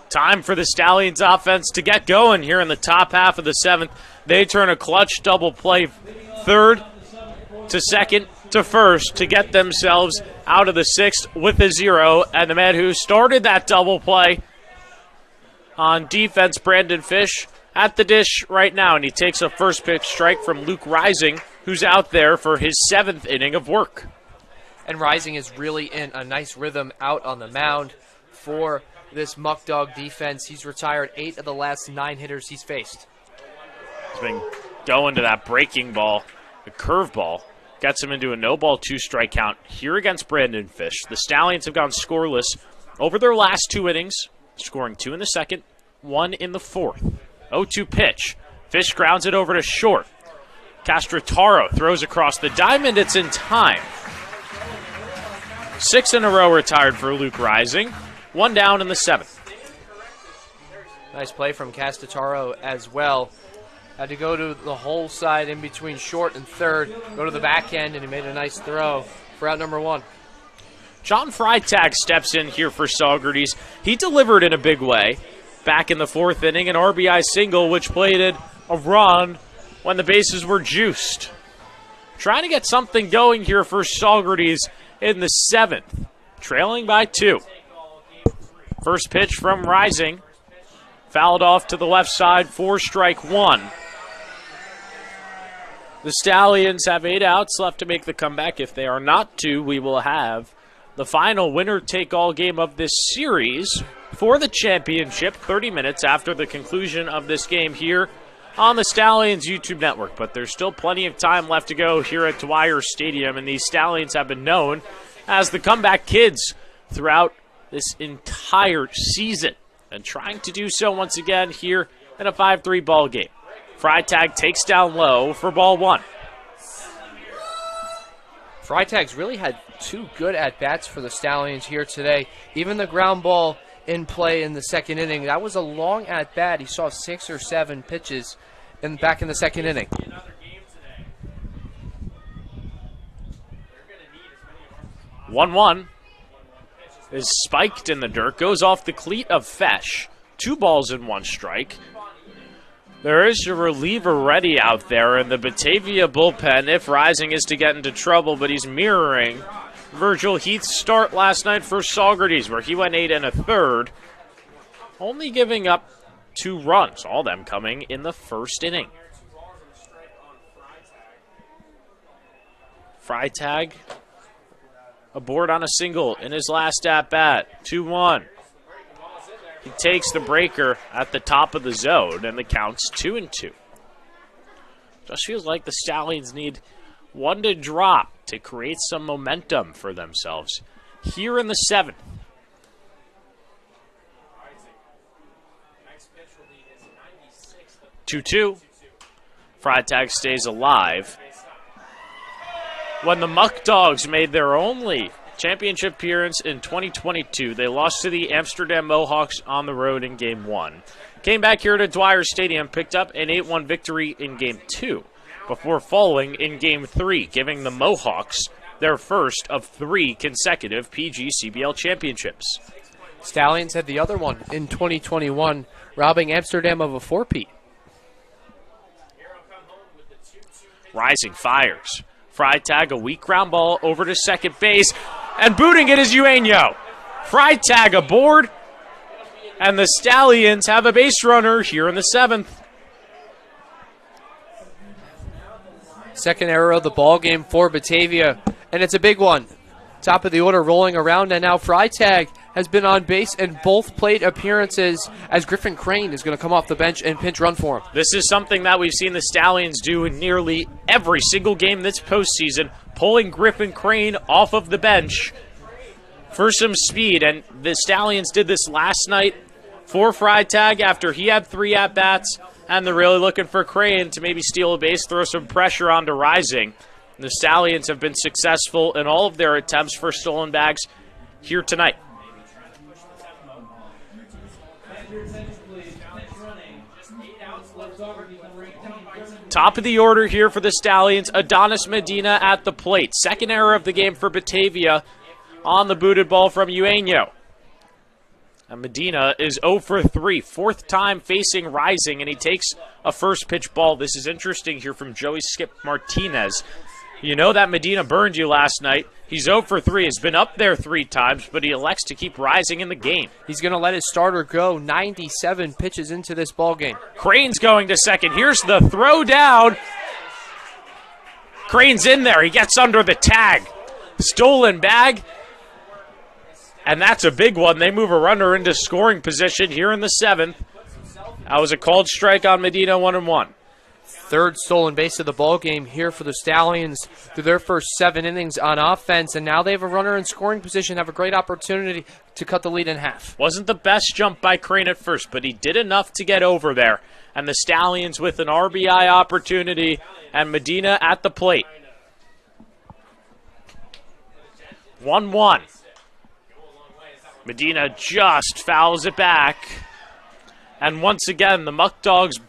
Time for the Stallions offense to get going here in the top half of the 7th. They turn a clutch double play third to second to first to get themselves out of the 6th with a 0. And the man who started that double play on defense, Brandon Fish, at the dish right now. And he takes a first pitch strike from Luke Rising, who's out there for his 7th inning of work. And Rising is really in a nice rhythm out on the mound for this Muckdog defense. He's retired 8 of the last 9 hitters he's faced. He's been going to that breaking ball, the curveball. Gets him into a no-ball, 2-strike count here against Brandon Fish. The Stallions have gone scoreless over their last 2 innings, scoring 2 in the 2nd, 1 in the 4th. 0-2 pitch Fish grounds it over to short. Castrataro throws across the diamond. It's in time. 6 in a row retired for Luke Rising. 1 down in the 7th. Nice play from Castrataro as well. Had to go to the hole side in between short and third, go to the back end, and he made a nice throw for out number 1. John Freitag steps in here for Saugerties. He delivered in a big way back in the 4th inning, an RBI single, which plated a run when the bases were juiced. Trying to get something going here for Saugerties in the 7th, trailing by 2. First pitch from Rising, fouled off to the left side for strike 1. The Stallions have 8 outs left to make the comeback. If they are not to, we will have the final winner-take-all game of this series for the championship 30 minutes after the conclusion of this game here on the Stallions YouTube network. But there's still plenty of time left to go here at Dwyer Stadium, and these Stallions have been known as the comeback kids throughout this entire season, and trying to do so once again here in a 5-3 ball game. Freitag takes down low for ball 1. Freitag's really had 2 good at-bats for the Stallions here today. Even the ground ball in play in the 2nd inning, that was a long at-bat. He saw 6 or 7 pitches back in the 2nd inning. 1-1 is spiked in the dirt, goes off the cleat of Fesh. 2 balls and 1 strike. There is a reliever ready out there in the Batavia bullpen if Rising is to get into trouble, but he's mirroring Virgil Heath's start last night for Saugerties, where he went 8 1/3, only giving up 2 runs, all them coming in the 1st inning. Freitag aboard on a single in his last at-bat, 2-1. He takes the breaker at the top of the zone, and the count's 2-2. Just feels like the Stallions need 1 to drop to create some momentum for themselves here in the 7th. 2-2. Freitag stays alive. When the Muckdogs made their only championship appearance in 2022, they lost to the Amsterdam Mohawks on the road in Game 1. Came back here to Dwyer Stadium, picked up an 8-1 victory in Game 2, before falling in Game 3, giving the Mohawks their first of 3 consecutive PGCBL championships. Stallions had the other one in 2021, robbing Amsterdam of a 4-peat. Rising fires. Freitag, a weak ground ball over to second base, and booting it is Eugenio. Freitag aboard, and the Stallions have a base runner here in the 7th. Second error of the ball game for Batavia, and it's a big one. Top of the order rolling around, and now Freitag has been on base in both plate appearances as Griffin Crane is going to come off the bench and pinch run for him. This is something that we've seen the Stallions do in nearly every single game this postseason, pulling Griffin Crane off of the bench for some speed, and the Stallions did this last night for Freitag after he had 3 at-bats, and they're really looking for Crane to maybe steal a base, throw some pressure onto Rising. The Stallions have been successful in all of their attempts for stolen bags here tonight. Top of the order here for the Stallions, Adonis Medina at the plate. Second error of the game for Batavia on the booted ball from Eugenio. And Medina is 0 for 3, 4th time facing Rising, and he takes a first pitch ball. This is interesting here from Joey Skip Martinez. You know that Medina burned you last night. He's 0 for 3, has been up there 3 times, but he elects to keep Rising in the game. He's going to let his starter go 97 pitches into this ball game. Crane's going to second. Here's the throw down. Crane's in there. He gets under the tag. Stolen bag. And that's a big one. They move a runner into scoring position here in the 7th. That was a called strike on Medina, 1-1. third stolen base of the ball game here for the Stallions through their first 7 innings on offense, and now they have a runner in scoring position, have a great opportunity to cut the lead in half. Wasn't the best jump by Crane at first, but he did enough to get over there. And the Stallions with an RBI opportunity, and Medina at the plate. 1-1. Medina just fouls it back. And once again, the Muckdogs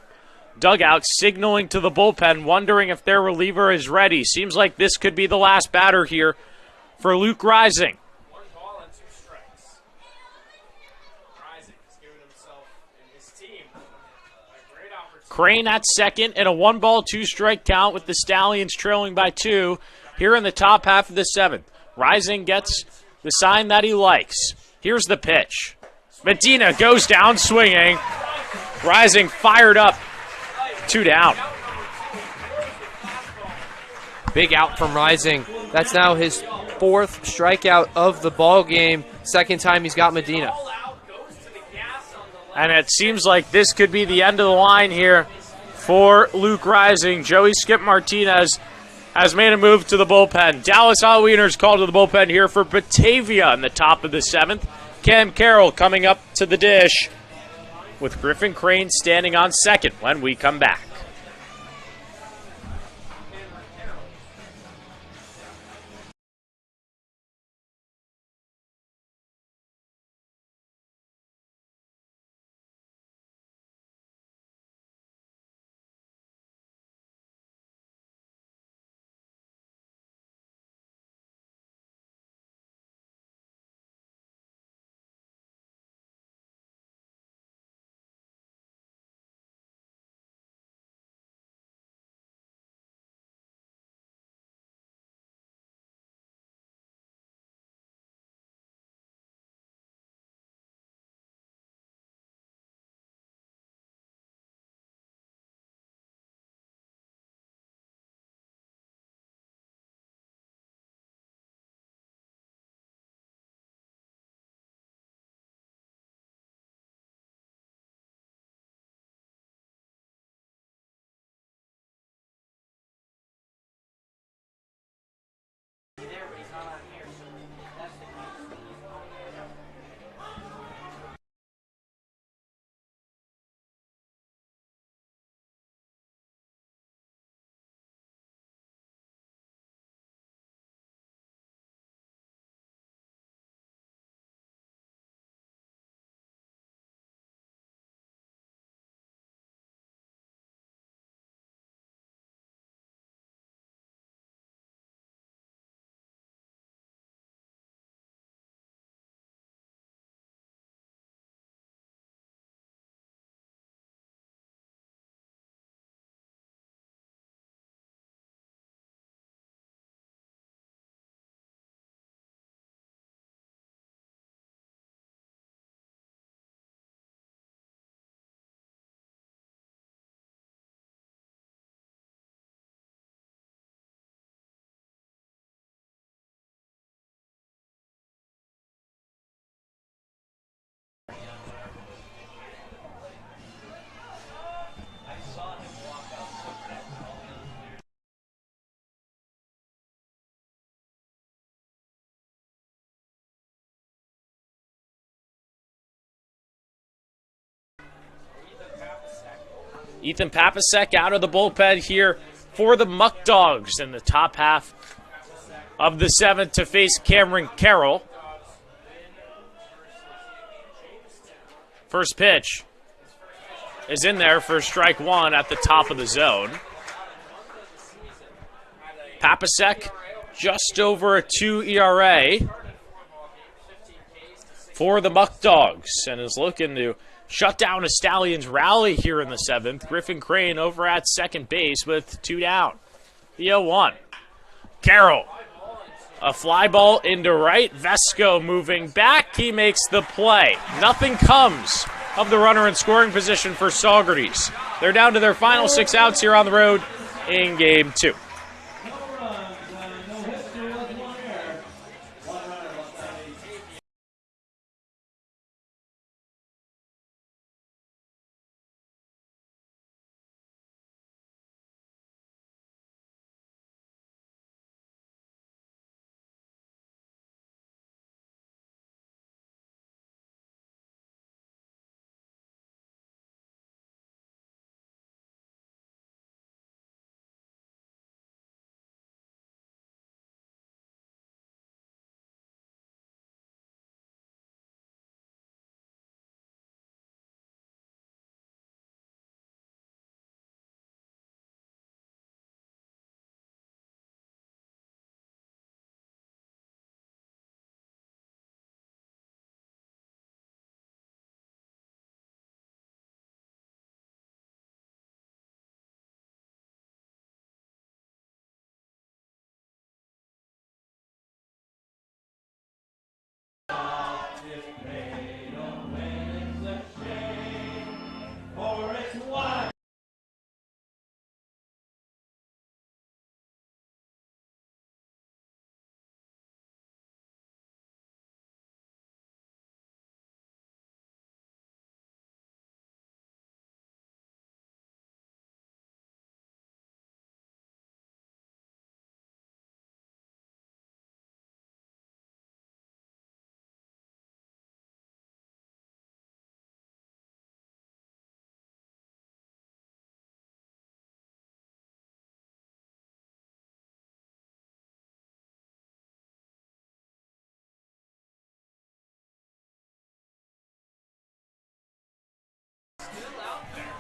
dugout signaling to the bullpen, wondering if their reliever is ready. Seems like this could be the last batter here for Luke Rising. Crane at second in a 1-ball, 2-strike count with the Stallions trailing by 2 here in the top half of the 7th. Rising gets the sign that he likes. Here's the pitch. Medina goes down swinging. Rising fired up. 2 down. Big out from Rising. That's now his 4th strikeout of the ball game. Second time he's got Medina. And it seems like this could be the end of the line here for Luke Rising. Joey Skip Martinez has made a move to the bullpen. Dallas Halloweeners called to the bullpen here for Batavia in the top of the 7th. Cam Carroll coming up to the dish with Griffin Crane standing on second when we come back. Ethan Papasek out of the bullpen here for the Muckdogs in the top half of the 7th to face Cameron Carroll. First pitch is in there for strike 1 at the top of the zone. Papasek just over a 2 ERA for the Muckdogs and is looking to shut down a Stallions rally here in the 7th. Griffin Crane over at second base with 2 down. The 0-1. Carroll. A fly ball into right. Vesco moving back. He makes the play. Nothing comes of the runner in scoring position for Saugerties. They're down to their final 6 outs here on the road in Game 2.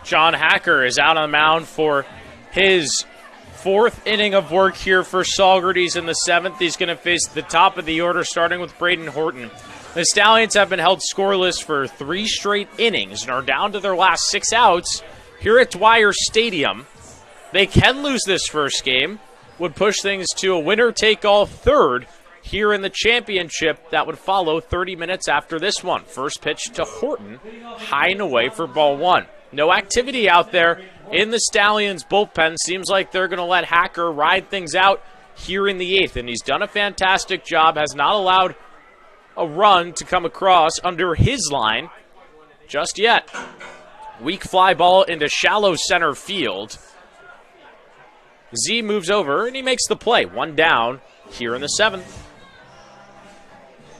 John Hacker is out on the mound for his fourth inning of work here for Saugerties in the seventh. He's going to face the top of the order, starting with Braden Horton. The Stallions have been held scoreless for 3 straight innings and are down to their last 6 outs here at Dwyer Stadium. They can lose this first game, would push things to a winner-take-all third here in the championship that would follow 30 minutes after this one. First pitch to Horton, high and away for ball 1. No activity out there in the Stallions bullpen. Seems like they're going to let Hacker ride things out here in the 8th, and he's done a fantastic job, has not allowed a run to come across under his line just yet. Weak fly ball into shallow center field. Z moves over, and he makes the play. 1 down here in the 7th.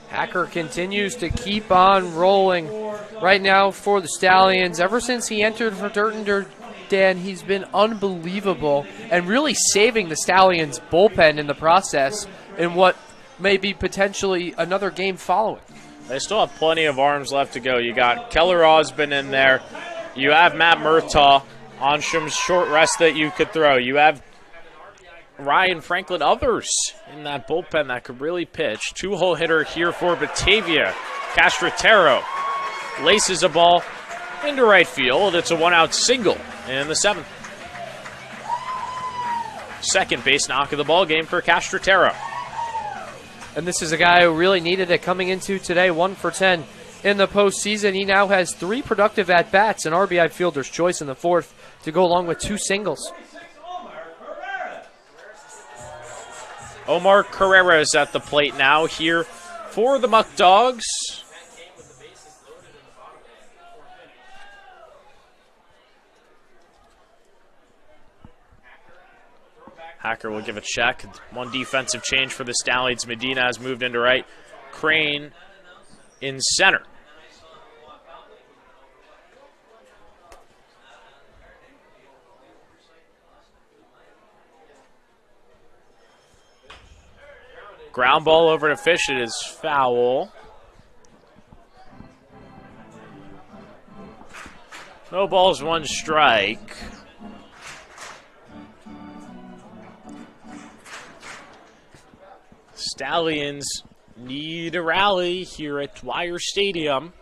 Hacker continues to keep on rolling right now for the Stallions. Ever since he entered for Dirt, Dan, he's been unbelievable and really saving the Stallions bullpen in the process in what may be potentially another game following. They still have plenty of arms left to go. You got Keller Osborne in there. You have Matt Murtaugh on some short rest that you could throw. You have Ryan Franklin, others in that bullpen that could really pitch. 2-hole hitter here for Batavia. Castratero laces a ball into right field. It's a 1-out single in the 7th. Second base knock of the ball game for Castratero. And this is a guy who really needed it coming into today, 1 for 10 in the postseason. He now has 3 productive at-bats, an RBI fielder's choice in the 4th to go along with 2 singles. Omar Carrera is at the plate now here for the Muckdogs. Hacker will give a check. 1 defensive change for the Stallions. Medina has moved into right. Crane in center. Ground ball over to Fish. It is foul. No balls, 1 strike. Stallions need a rally here at Dwyer Stadium.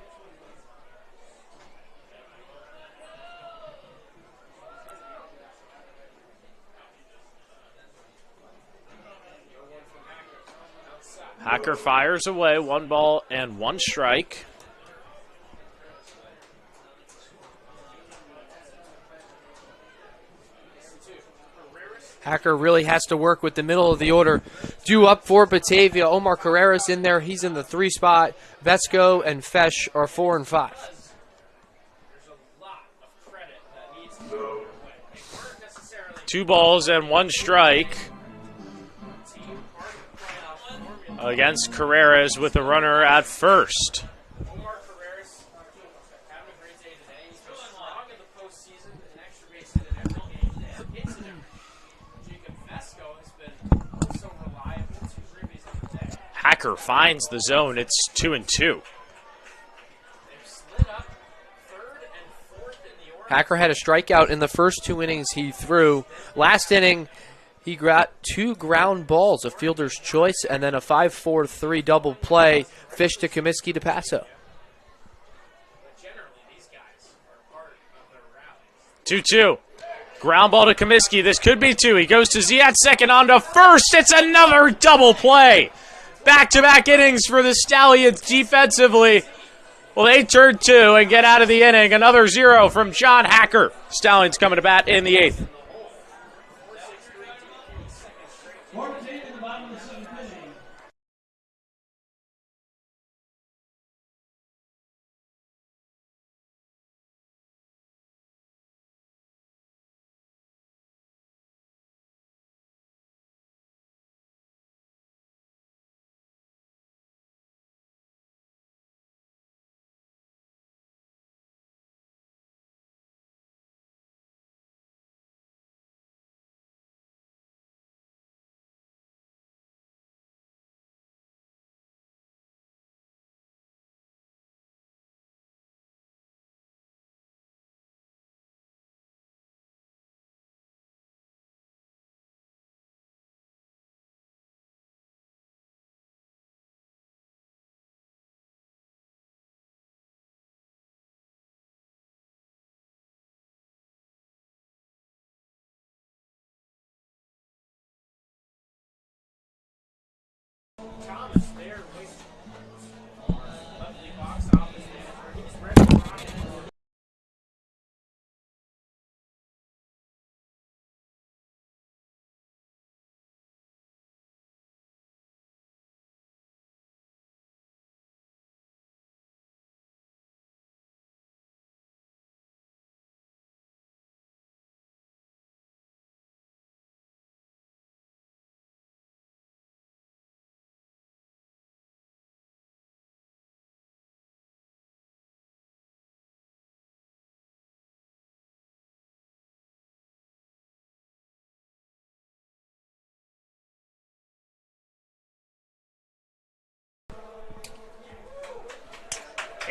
Hacker fires away, 1 ball and 1 strike. Hacker really has to work with the middle of the order. Due up for Batavia. Omar Carrera's in there. He's in the 3 spot. Vesco and Fesh are 4 and 5. 2 balls and 1 strike against Carreras with a runner at first. Hacker finds the zone. It's 2-2. Hacker had a strikeout in the first 2 innings he threw. Last inning, he got 2 ground balls, a fielder's choice, and then a 5-4-3 double play. Fish to Comiskey to Paso. 2-2. Ground ball to Comiskey. This could be 2. He goes to Z at second, on to first. It's another double play. Back-to-back innings for the Stallions defensively. Well, they turn 2 and get out of the inning. Another 0 from John Hacker. Stallions coming to bat in the 8th.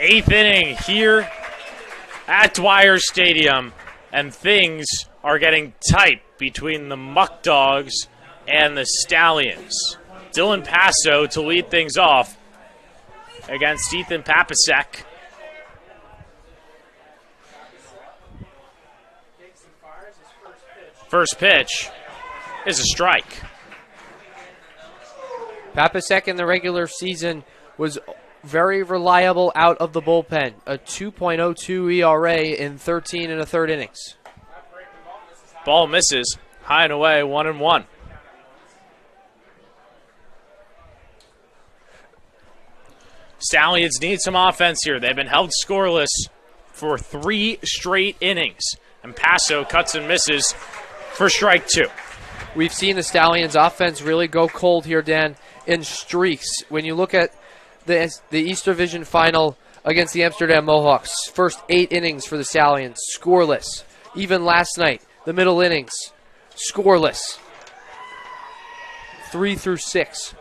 Eighth inning here at Dwyer Stadium, and things are getting tight between the Muckdogs and the Stallions. Dylan Passo to lead things off against Ethan Papasek. First pitch is a strike. Papasek in the regular season was very reliable out of the bullpen. A 2.02 ERA in 13 and a third innings. Ball misses. High and away, 1-1. Stallions need some offense here. They've been held scoreless for 3 straight innings. And Passo cuts and misses for strike 2. We've seen the Stallions offense really go cold here, Dan, in streaks. When you look at the East Division final against the Amsterdam Mohawks, first 8 innings for the Stallions, scoreless. Even last night, the middle innings, scoreless. 3 through 6.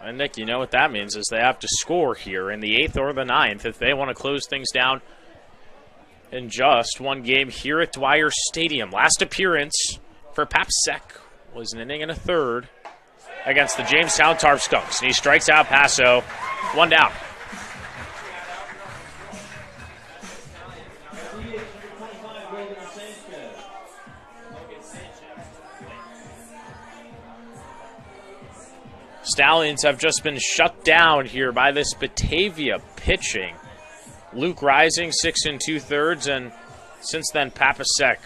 And Nick, you know what that means is they have to score here in the 8th or the 9th if they want to close things down in just one game here at Dwyer Stadium. Last appearance for Papasek was an inning and a third against the Jamestown Tarp Skunks. And he strikes out Passo. 1 down. Stallions have just been shut down here by this Batavia pitching. Luke Rising, 6 2/3, and since then Papasek,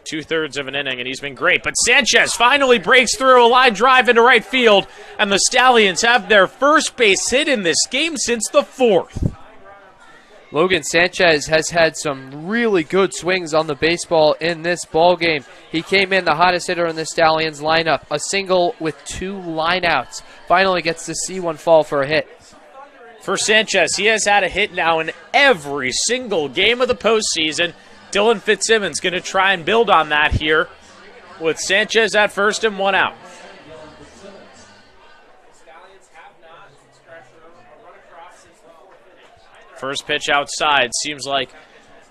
2/3 of an inning, and he's been great. But Sanchez finally breaks through a line drive into right field, and the Stallions have their first base hit in this game since the 4th. Logan Sanchez has had some really good swings on the baseball in this ball game. He came in the hottest hitter in the Stallions lineup, a single with 2 lineouts. Finally gets to see one fall for a hit. For Sanchez, he has had a hit now in every single game of the postseason. Dylan Fitzsimmons going to try and build on that here with Sanchez at first and 1 out. First pitch outside. Seems like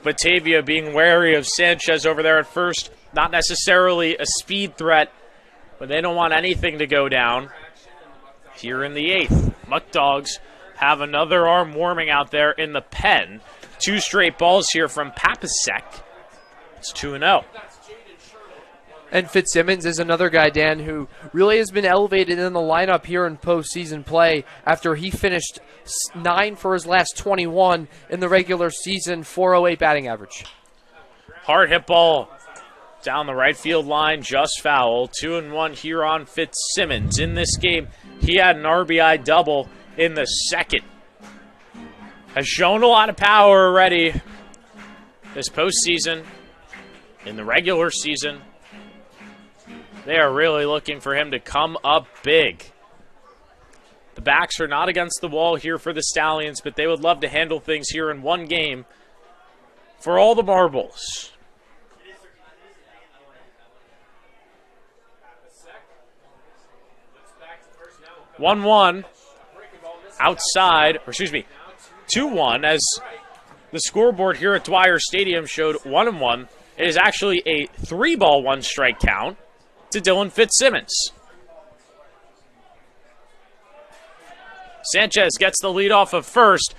Batavia being wary of Sanchez over there at first. Not necessarily a speed threat, but they don't want anything to go down. Here in the 8th, Muckdogs have another arm warming out there in the pen. 2 straight balls here from Papasek. It's 2-0. And Fitzsimmons is another guy, Dan, who really has been elevated in the lineup here in postseason play after he finished 9 for his last 21 in the regular season, 408 batting average. Hard hit ball down the right field line, just foul. 2-1 here on Fitzsimmons. In this game, he had an RBI double in the 2nd. Has shown a lot of power already this postseason. In the regular season, they are really looking for him to come up big. The backs are not against the wall here for the Stallions, but they would love to handle things here in one game for all the marbles. One outside, or excuse me, 2-1 as the scoreboard here at Dwyer Stadium showed 1-1. It is actually a 3-ball, 1-strike count to Dylan Fitzsimmons. Sanchez gets the lead off of first.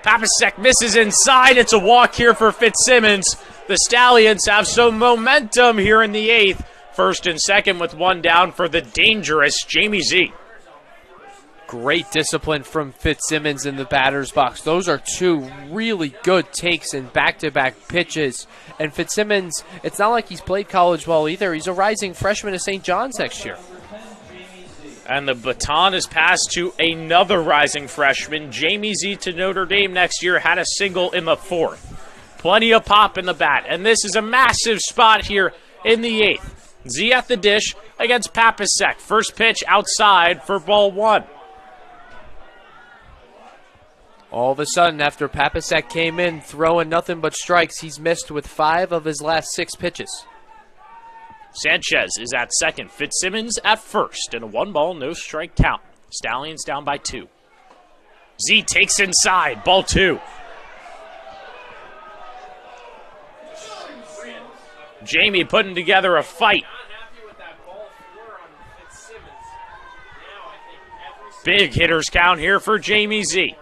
Papasek misses inside. It's a walk here for Fitzsimmons. The Stallions have some momentum here in the 8th. first and second with one down for the dangerous Jamie Z. Great discipline from Fitzsimmons in the batter's box. Those are two really good takes in back-to-back pitches. And Fitzsimmons, it's not like he's played college ball either. He's a rising freshman at St. John's next year. And the baton is passed to another rising freshman. Jamie Z to Notre Dame next year, had a single in the fourth. Plenty of pop in the bat. And this is a massive spot here in the eighth. Z at the dish against Papasek. First pitch outside for ball one. All of a sudden, after Papasek came in throwing nothing but strikes, he's missed with 5 of his last 6 pitches. Sanchez is at second. Fitzsimmons at first. And a 1-ball, no-strike count. Stallions down by 2. Z takes inside. Ball 2. Jamie putting together a fight. Big hitters count here for Jamie Z.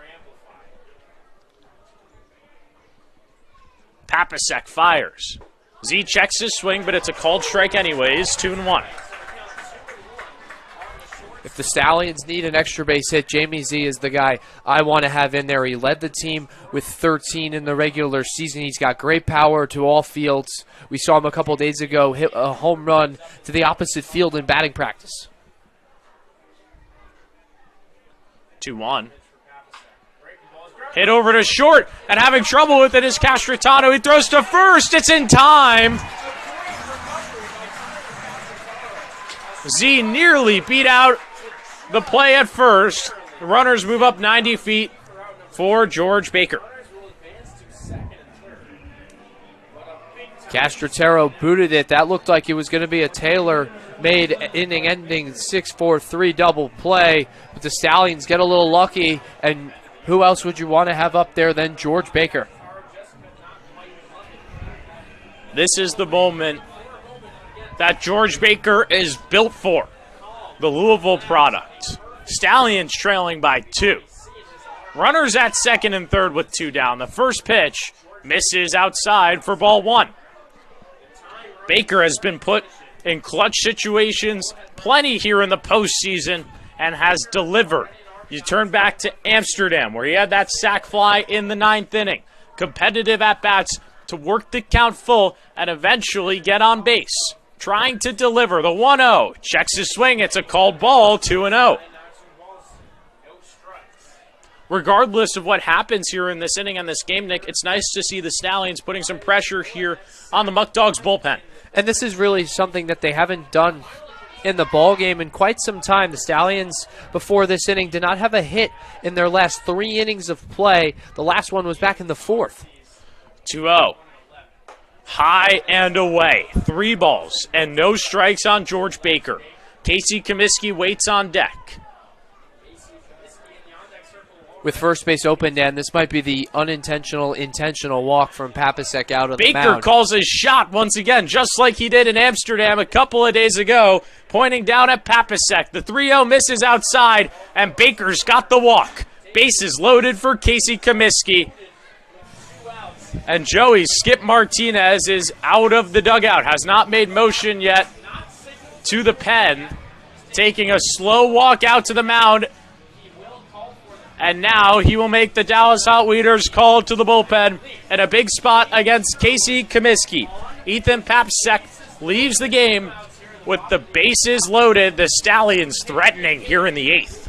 Papasek fires. Z checks his swing, but it's a called strike anyways. 2-1. If the Stallions need an extra base hit, Jamie Z is the guy I want to have in there. He led the team with 13 in the regular season. He's got great power to all fields. We saw him a couple days ago hit a home run to the opposite field in batting practice. 2-1. Hit over to short, and having trouble with it is Castritano. He throws to first. It's in time. Z nearly beat out the play at first. The runners move up 90 feet for George Baker. Castritano booted it. That looked like it was going to be a Taylor-made inning-ending 6-4-3 double play. But the Stallions get a little lucky, and who else would you want to have up there than George Baker? This is the moment that George Baker is built for. The Louisville product. Stallions trailing by 2. Runners at second and third with 2 down. The first pitch misses outside for ball 1. Baker has been put in clutch situations plenty here in the postseason and has delivered. You turn back to Amsterdam, where he had that sac fly in the 9th inning. Competitive at-bats to work the count full and eventually get on base. Trying to deliver the 1-0. Checks his swing. It's a called ball, 2-0. Regardless of what happens here in this inning and this game, Nick, it's nice to see the Stallions putting some pressure here on the Muckdogs bullpen. And this is really something that they haven't done in the ball game in quite some time. The Stallions, before this inning, did not have a hit in their last 3 innings of play. The last one was back in the 4th. 2-0. High and away. 3 balls and no strikes on George Baker. Casey Comiskey waits on deck. With first base open, Dan, this might be the intentional walk from Papasek out of the mound. Baker calls his shot once again, just like he did in Amsterdam a couple of days ago, pointing down at Papasek. The 3-0 misses outside, and Baker's got the walk. Bases loaded for Casey Comiskey. And Joey Skip Martinez is out of the dugout, has not made motion yet to the pen, taking a slow walk out to the mound. And now he will make the Dallas Hot Weeders call to the bullpen in a big spot against Casey Comiskey. Ethan Papasek leaves the game with the bases loaded. The Stallions threatening here in the 8th.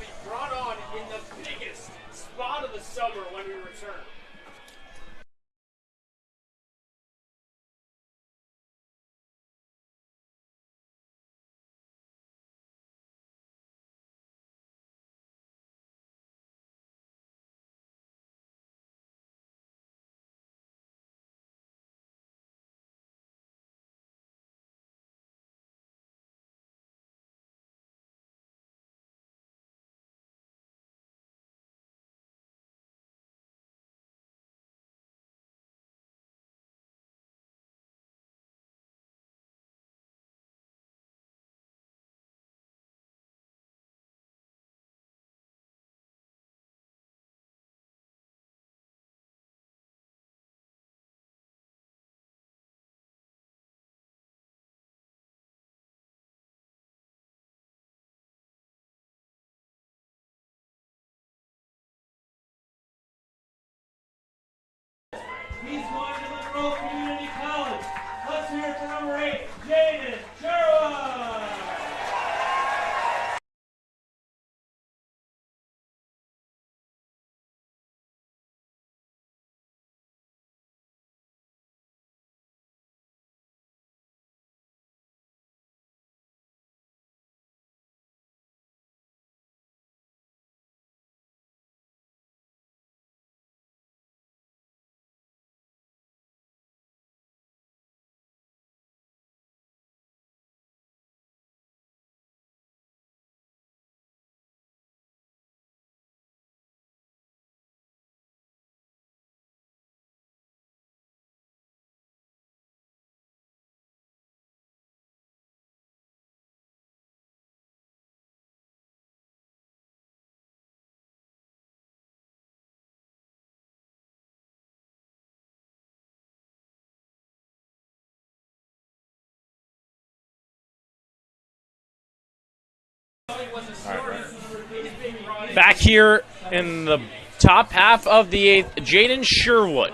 Back here in the top half of the 8th, Jaden Sherwood,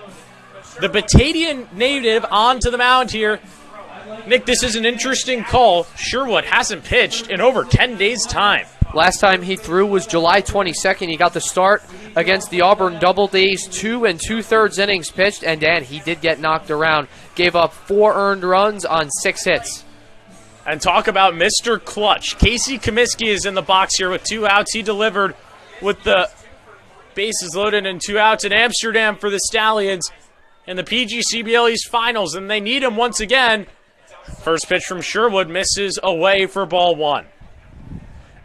the Batavia native, onto the mound here. Nick, this is an interesting call. Sherwood hasn't pitched in over 10 days' time. Last time he threw was July 22nd. He got the start against the Auburn Double Days, 2 2/3 innings pitched, and then he did get knocked around. Gave up 4 earned runs on 6 hits. And talk about Mr. Clutch. Casey Comiskey is in the box here with 2 outs. He delivered with the bases loaded and 2 outs in Amsterdam for the Stallions in the PGCBL East Finals, and they need him once again. First pitch from Sherwood misses away for ball 1.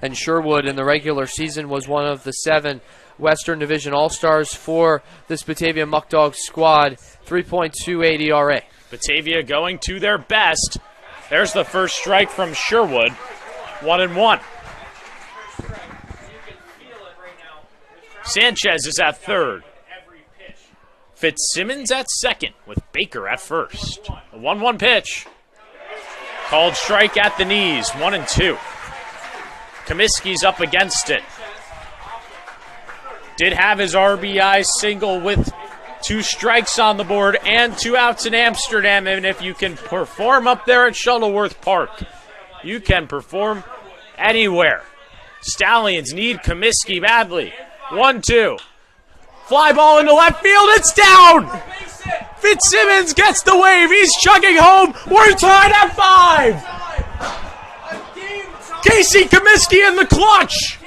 And Sherwood in the regular season was one of the 7 Western Division All-Stars for this Batavia Muckdogs squad. 3.28 ERA. Batavia going to their best. There's the first strike from Sherwood. 1-1. Sanchez is at third. Fitzsimmons at second with Baker at first. A 1-1 pitch. Called strike at the knees. 1-2. Comiskey's up against it. Did have his RBI single with 2 strikes on the board and 2 outs in Amsterdam. And if you can perform up there at Shuttleworth Park, you can perform anywhere. Stallions need Comiskey badly. 1-2. Fly ball into left field. It's down. Fitzsimmons gets the wave. He's chugging home. We're tied at 5. Casey Comiskey in the clutch.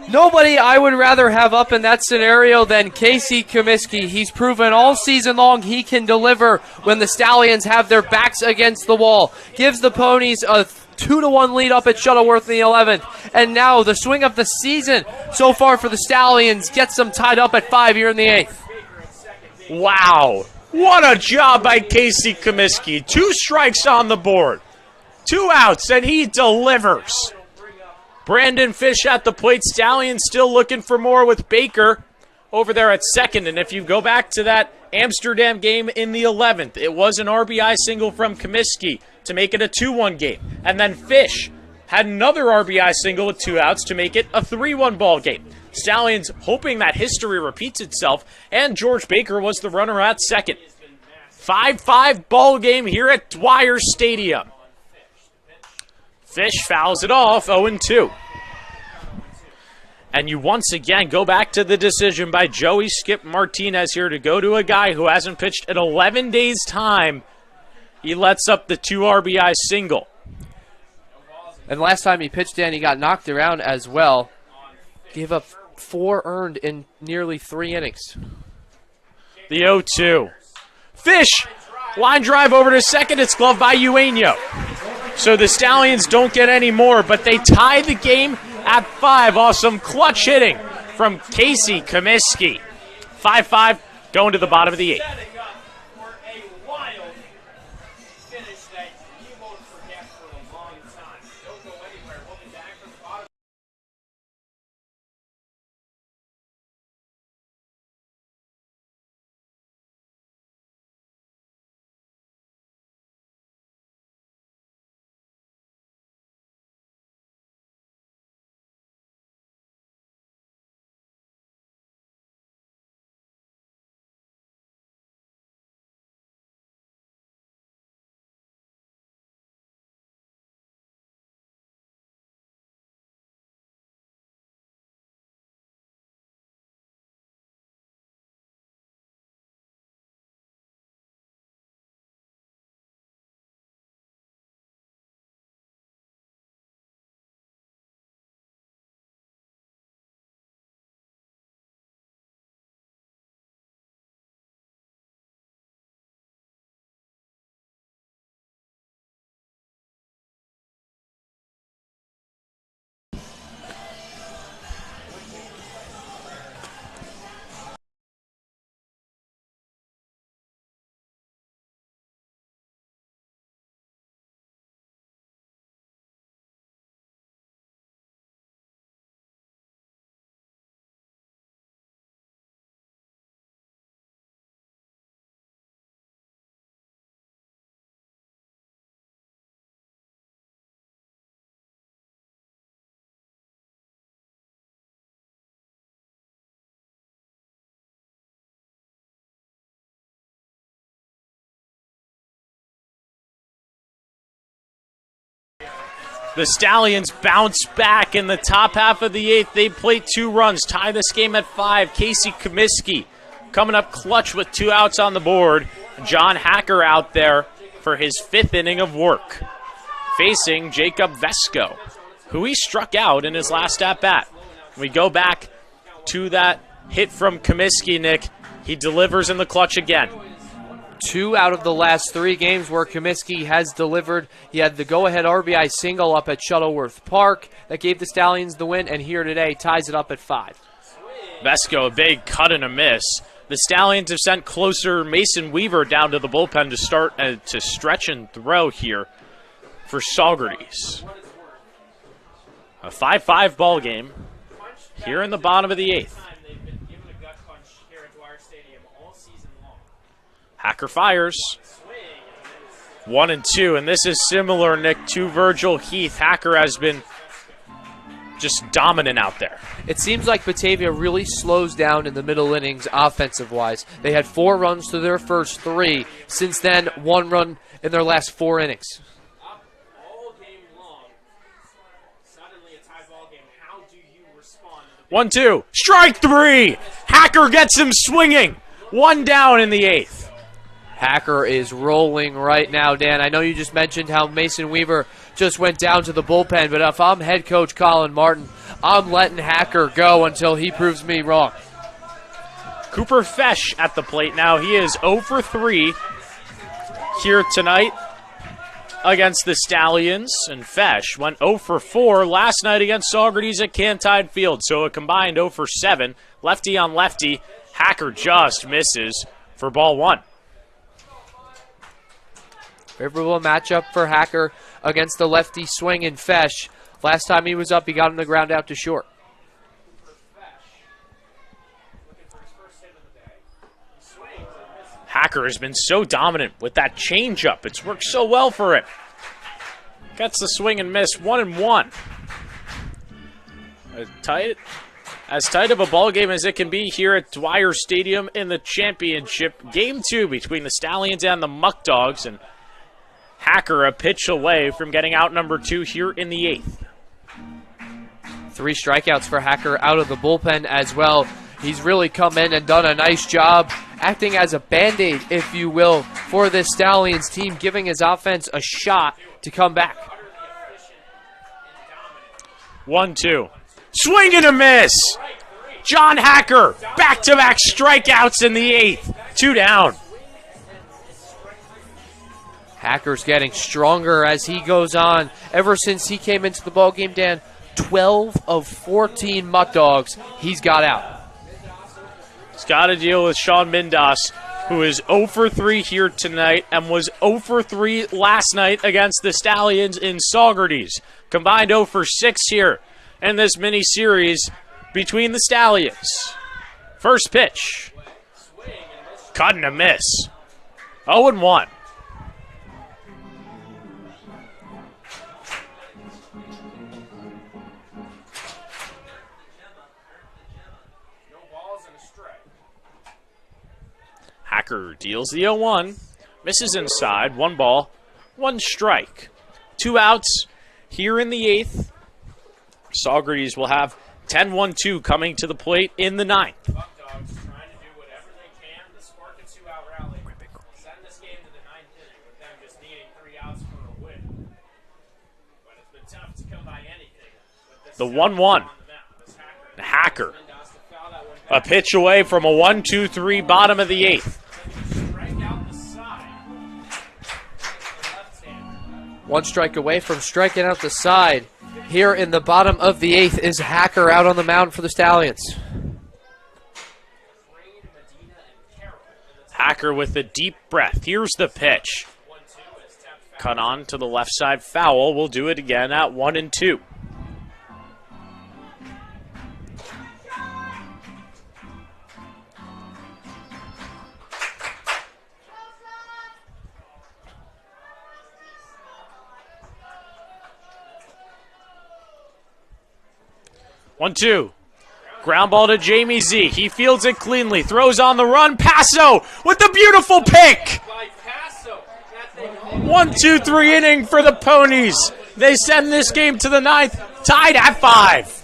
Nobody I would rather have up in that scenario than Casey Comiskey. He's proven all season long he can deliver when the Stallions have their backs against the wall. Gives the Ponies a 2-1 lead up at Shuttleworth in the 11th. And now the swing of the season so far for the Stallions gets them tied up at 5 here in the 8th. Wow. What a job by Casey Comiskey. 2 strikes on the board. 2 outs, and he delivers. Brandon Fish at the plate. Stallions still looking for more with Baker over there at second. And if you go back to that Amsterdam game in the 11th, it was an RBI single from Comiskey to make it a 2-1 game. And then Fish had another RBI single with 2 outs to make it a 3-1 ball game. Stallions hoping that history repeats itself, and George Baker was the runner at second. 5-5 ball game here at Dwyer Stadium. Fish fouls it off, 0-2. And you once again go back to the decision by Joey Skip Martinez here to go to a guy who hasn't pitched in 11 days' time. He lets up the 2 RBI single. And last time he pitched in, he got knocked around as well. Gave up 4 earned in nearly 3 innings. The 0-2. Fish, line drive over to second. It's gloved by Eugenio. So the Stallions don't get any more, but they tie the game at 5 off some clutch hitting from Casey Comiskey. 5-5 going to the bottom of the 8th. The Stallions bounce back in the top half of the 8th. They play 2 runs, tie this game at 5. Casey Comiskey coming up clutch with 2 outs on the board. John Hacker out there for his 5th inning of work, facing Jacob Vesco, who he struck out in his last at-bat. We go back to that hit from Comiskey, Nick. He delivers in the clutch again. 2 out of the last 3 games where Comiskey has delivered. He had the go-ahead RBI single up at Shuttleworth Park that gave the Stallions the win, and here today ties it up at 5. Vesco, a big cut and a miss. The Stallions have sent closer Mason Weaver down to the bullpen to start to stretch and throw here for Saugerties. A 5-5 ball game here in the bottom of the 8th. Hacker fires. 1-2, and this is similar, Nick, to Virgil Heath. Hacker has been just dominant out there. It seems like Batavia really slows down in the middle innings offensive-wise. They had 4 runs to their first 3. Since then, 1 run in their last 4 innings. All game long, suddenly a tie ball game. How do you respond? 1-2, strike 3. Hacker gets him swinging. 1 down in the 8th. Hacker is rolling right now, Dan. I know you just mentioned how Mason Weaver just went down to the bullpen, but if I'm head coach Colin Martin, I'm letting Hacker go until he proves me wrong. Cooper Fesh at the plate now. He is 0 for 3 here tonight against the Stallions, and Fesh went 0 for 4 last night against Saugerties at Cantide Field, so a combined 0 for 7. Lefty on lefty. Hacker just misses for ball 1. Favorable matchup for Hacker against the lefty swing in Fesh. Last time he was up, he got him the ground out to short. Hacker has been so dominant with that changeup. It's worked so well for him. Gets the swing and miss. 1-1. As tight of a ball game as it can be here at Dwyer Stadium in the championship. Game 2 between the Stallions and the Muckdogs, and Hacker a pitch away from getting out number 2 here in the 8th. 3 strikeouts for Hacker out of the bullpen as well. He's really come in and done a nice job acting as a Band-Aid, if you will, for this Stallions team, giving his offense a shot to come back. 1-2. Swing and a miss! John Hacker, back-to-back strikeouts in the 8th. 2 down. Hacker's getting stronger as he goes on. Ever since he came into the ballgame, Dan, 12 of 14 Muckdogs he's got out. He's got to deal with Sean Mindas, who is 0 for 3 here tonight and was 0 for 3 last night against the Stallions in Saugerties. Combined 0 for 6 here in this mini-series between the Stallions. First pitch. Cut and a miss. 0-1. Hacker deals the 0-1, misses inside, 1 ball, 1 strike. 2 outs here in the 8th. Saugerties will have 10-1-2 coming to the plate in the 9th. Muckdogs trying to do whatever they can to spark a 2-out rally. Send this game to the 9th inning with them just needing 3 outs for a win. But it's been tough to come by anything. The 1-1. Hacker. A pitch away from a 1-2-3 bottom of the 8th. 1 strike away from striking out the side. Here in the bottom of the 8th is Hacker out on the mound for the Stallions. Hacker with a deep breath. Here's the pitch. Cut on to the left side foul. We'll do it again at 1-2. One, 2. Ground ball to Jamie Z. He fields it cleanly. Throws on the run. Passo with the beautiful pick. 1-2-3 inning for the Ponies. They send this game to the 9th, tied at 5.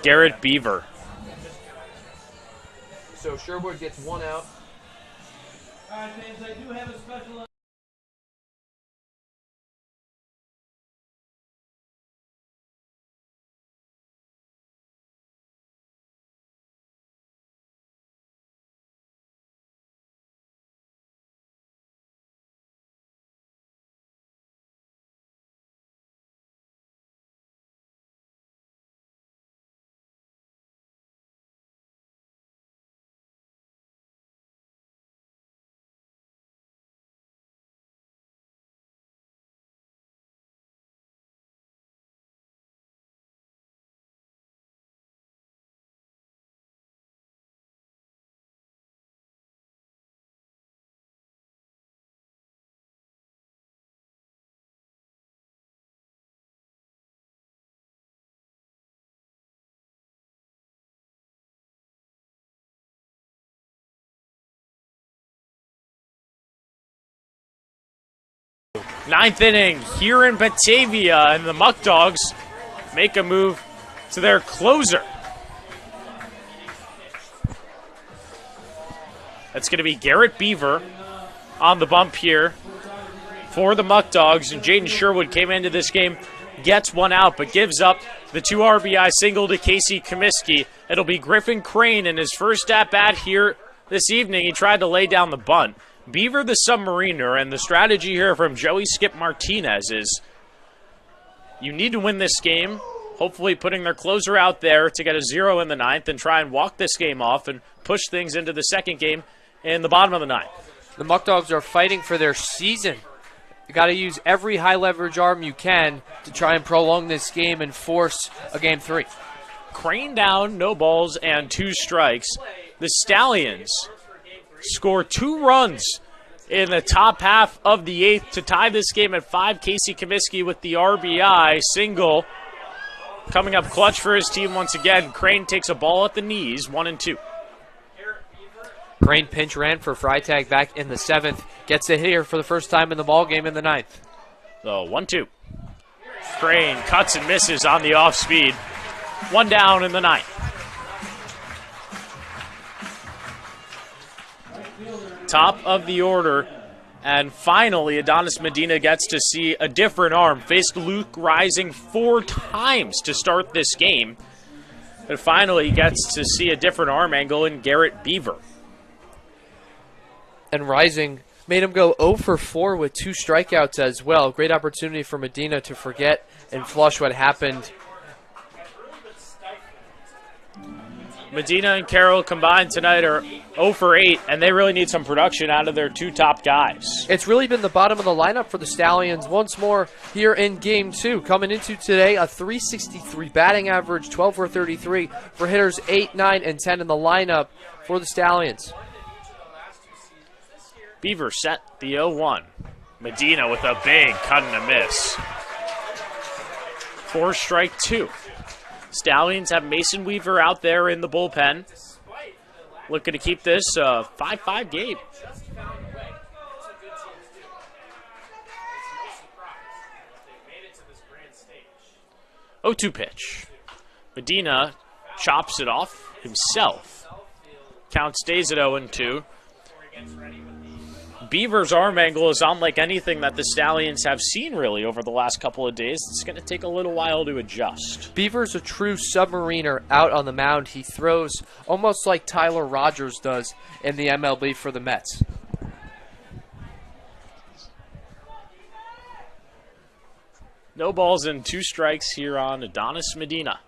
Garrett Beaver. So Sherwood gets 1 out. All right, James, I do have a special. Ninth inning here in Batavia, and the Muckdogs make a move to their closer. That's going to be Garrett Beaver on the bump here for the Muckdogs. And Jaden Sherwood came into this game, gets 1 out, but gives up the 2 RBI single to Casey Comiskey. It'll be Griffin Crane in his first at-bat here this evening. He tried to lay down the bunt. Beaver the Submariner, and the strategy here from Joey Skip Martinez is you need to win this game, hopefully putting their closer out there to get a 0 in the 9th and try and walk this game off and push things into the second game in the bottom of the 9th. The Muckdogs are fighting for their season. You got to use every high leverage arm you can to try and prolong this game and force a game 3. Crane down, no balls and 2 strikes. The Stallions score 2 runs in the top half of the 8th to tie this game at 5. Casey Comiskey with the RBI single. Coming up clutch for his team once again. Crane takes a ball at the knees, 1-2. Crane pinch ran for Freitag back in the 7th. Gets a hit here for the first time in the ball game in the 9th. So 1-2. Crane cuts and misses on the off speed. 1 down in the 9th. Top of the order, and finally Adonis Medina gets to see a different arm. Faced Luke Rising 4 times to start this game, and finally gets to see a different arm angle in Garrett Beaver. And Rising made him go 0 for 4 with 2 strikeouts as well. Great opportunity for Medina to forget and flush what happened. Medina and Carroll combined tonight are 0 for 8, and they really need some production out of their 2 top guys. It's really been the bottom of the lineup for the Stallions once more here in Game 2. Coming into today, a .363 batting average, 12 for 33 for hitters 8, 9, and 10 in the lineup for the Stallions. Beaver set the 0-1. Medina with a big cut and a miss. 4 strike 2. Stallions have Mason Weaver out there in the bullpen. Looking to keep this 5-5 game. 0-2 pitch. Medina chops it off himself. Count stays at 0-2. Beaver's arm angle is unlike anything that the Stallions have seen really over the last couple of days. It's going to take a little while to adjust. Beaver's a true submariner out on the mound. He throws almost like Tyler Rogers does in the MLB for the Mets. No balls and 2 strikes here on Adonis Medina.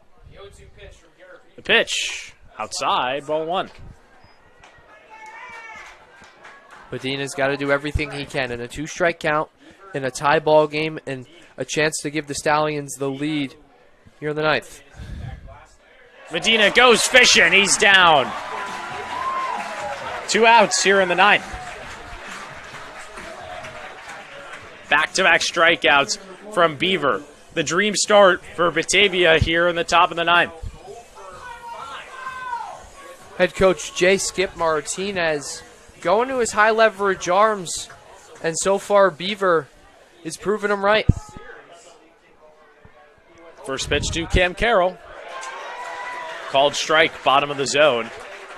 The pitch outside, ball 1. Medina's got to do everything he can in a 2-strike count, in a tie ball game, and a chance to give the Stallions the lead here in the 9th. Medina goes fishing. He's down. 2 outs here in the 9th. Back-to-back strikeouts from Beaver. The dream start for Batavia here in the top of the 9th. Head coach Jay Skip Martinez going to his high leverage arms, and so far Beaver is proving him right. First pitch to Cam Carroll. Called strike, bottom of the zone.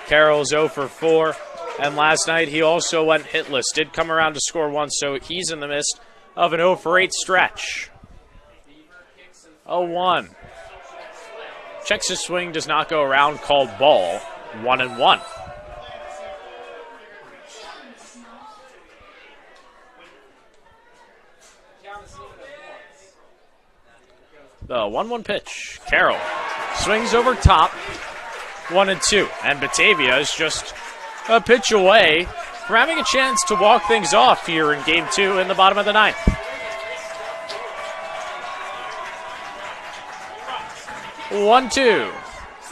Carroll's 0 for 4, and last night he also went hitless. Did come around to score once, so he's in the midst of an 0 for 8 stretch. 0-1. Checks his swing, does not go around, called ball. 1-1. The 1-1 pitch. Carroll swings over top. 1-2. And Batavia is just a pitch away from having a chance to walk things off here in game 2 in the bottom of the 9th. 1-2.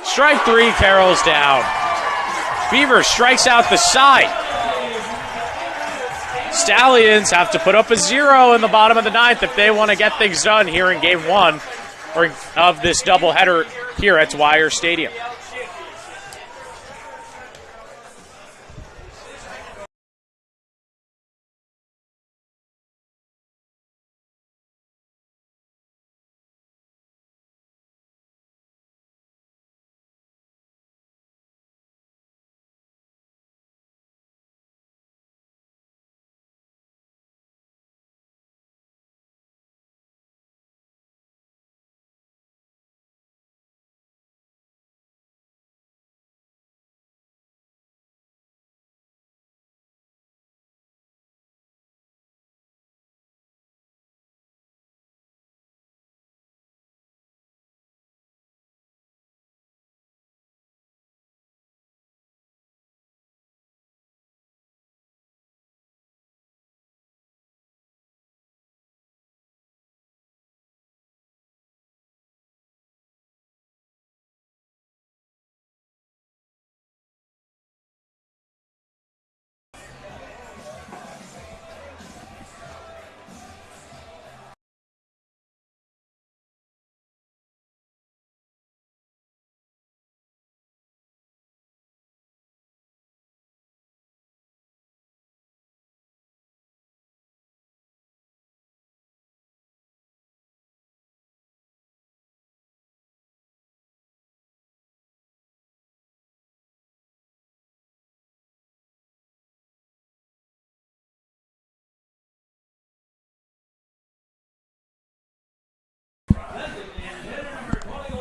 Strike 3, Carroll's down. Beaver strikes out the side. Stallions have to put up a 0 in the bottom of the 9th if they want to get things done here in game 1 of this doubleheader here at Dwyer Stadium.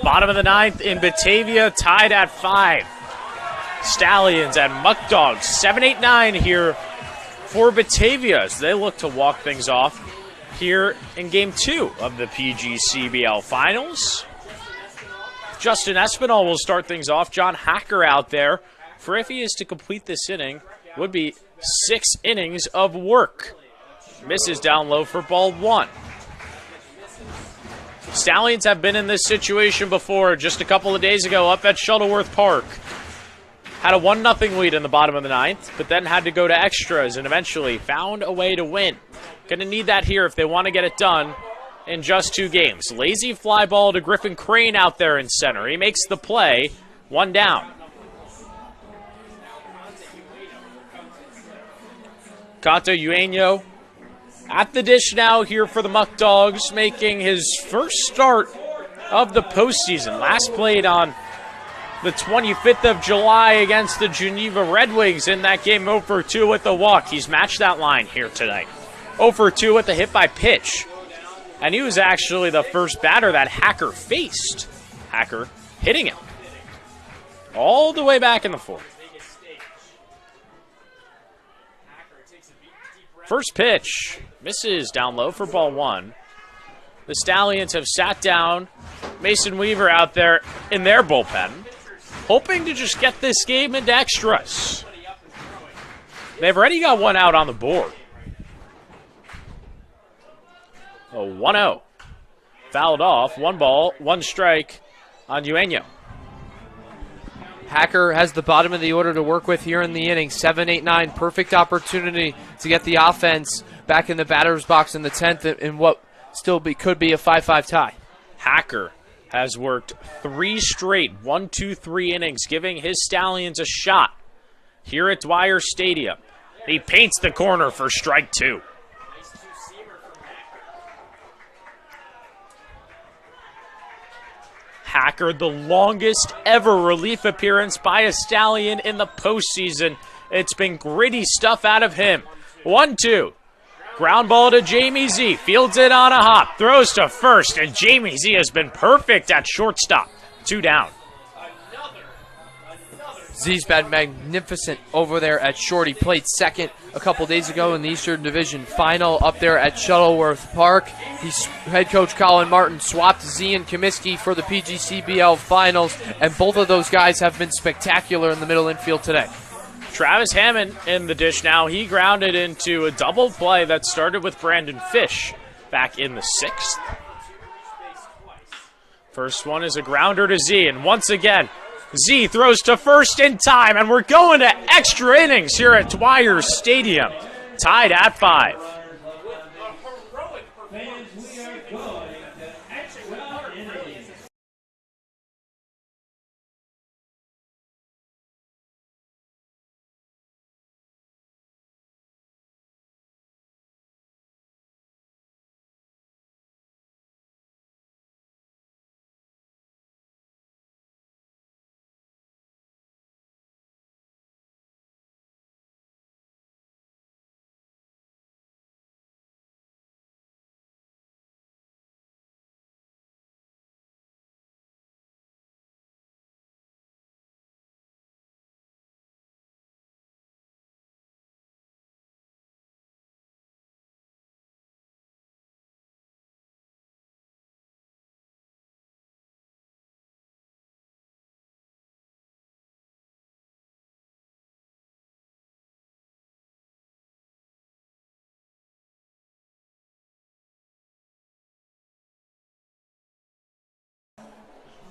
Bottom of the 9th in Batavia, tied at 5. Stallions and Muckdogs, 7-8-9 here for Batavia as they look to walk things off here in Game 2 of the PGCBL Finals. Justin Espinal will start things off. John Hacker out there for, if he is to complete this inning, would be 6 innings of work. Misses down low for ball 1. Stallions have been in this situation before just a couple of days ago up at Shuttleworth Park. Had a 1-0 lead in the bottom of the 9th, but then had to go to extras and eventually found a way to win. Going to need that here if they want to get it done in just 2 games. Lazy fly ball to Griffin Crane out there in center. He makes the play. 1 down. Kato Ueno at the dish now here for the Muckdogs, making his first start of the postseason. Last played on the 25th of July against the Geneva Red Wings in that game, 0 for 2 with the walk. He's matched that line here tonight. 0 for 2 with the hit by pitch. And he was actually the first batter that Hacker faced. Hacker hitting him all the way back in the fourth. First pitch misses down low for ball 1. The Stallions have sat down Mason Weaver out there in their bullpen, hoping to just get this game into extras. They've already got one out on the board. A 1-0. Fouled off. 1 ball, 1 strike on Eugenio. Hacker has the bottom of the order to work with here in the inning. 7, 8, 9. Perfect opportunity to get the offense back in the batter's box in the 10th in what still could be a 5-5 tie. Hacker has worked 3 straight 1, 2, 3 innings, giving his Stallions a shot here at Dwyer Stadium. He paints the corner for strike 2. Hacker, the longest ever relief appearance by a Stallion in the postseason. It's been gritty stuff out of him. 1-2. Ground ball to Jamie Z. Fields it on a hop. Throws to first, and Jamie Z has been perfect at shortstop. 2 down. Z's been magnificent over there at short. He played second a couple days ago in the Eastern Division Final up there at Shuttleworth Park. Head coach Colin Martin swapped Z and Comiskey for the PGCBL Finals, and both of those guys have been spectacular in the middle infield today. Travis Hammond in the dish now. He grounded into a double play that started with Brandon Fish back in the 6th. First one is a grounder to Z, and once again, Z throws to first in time, and we're going to extra innings here at Dwyer Stadium. Tied at 5.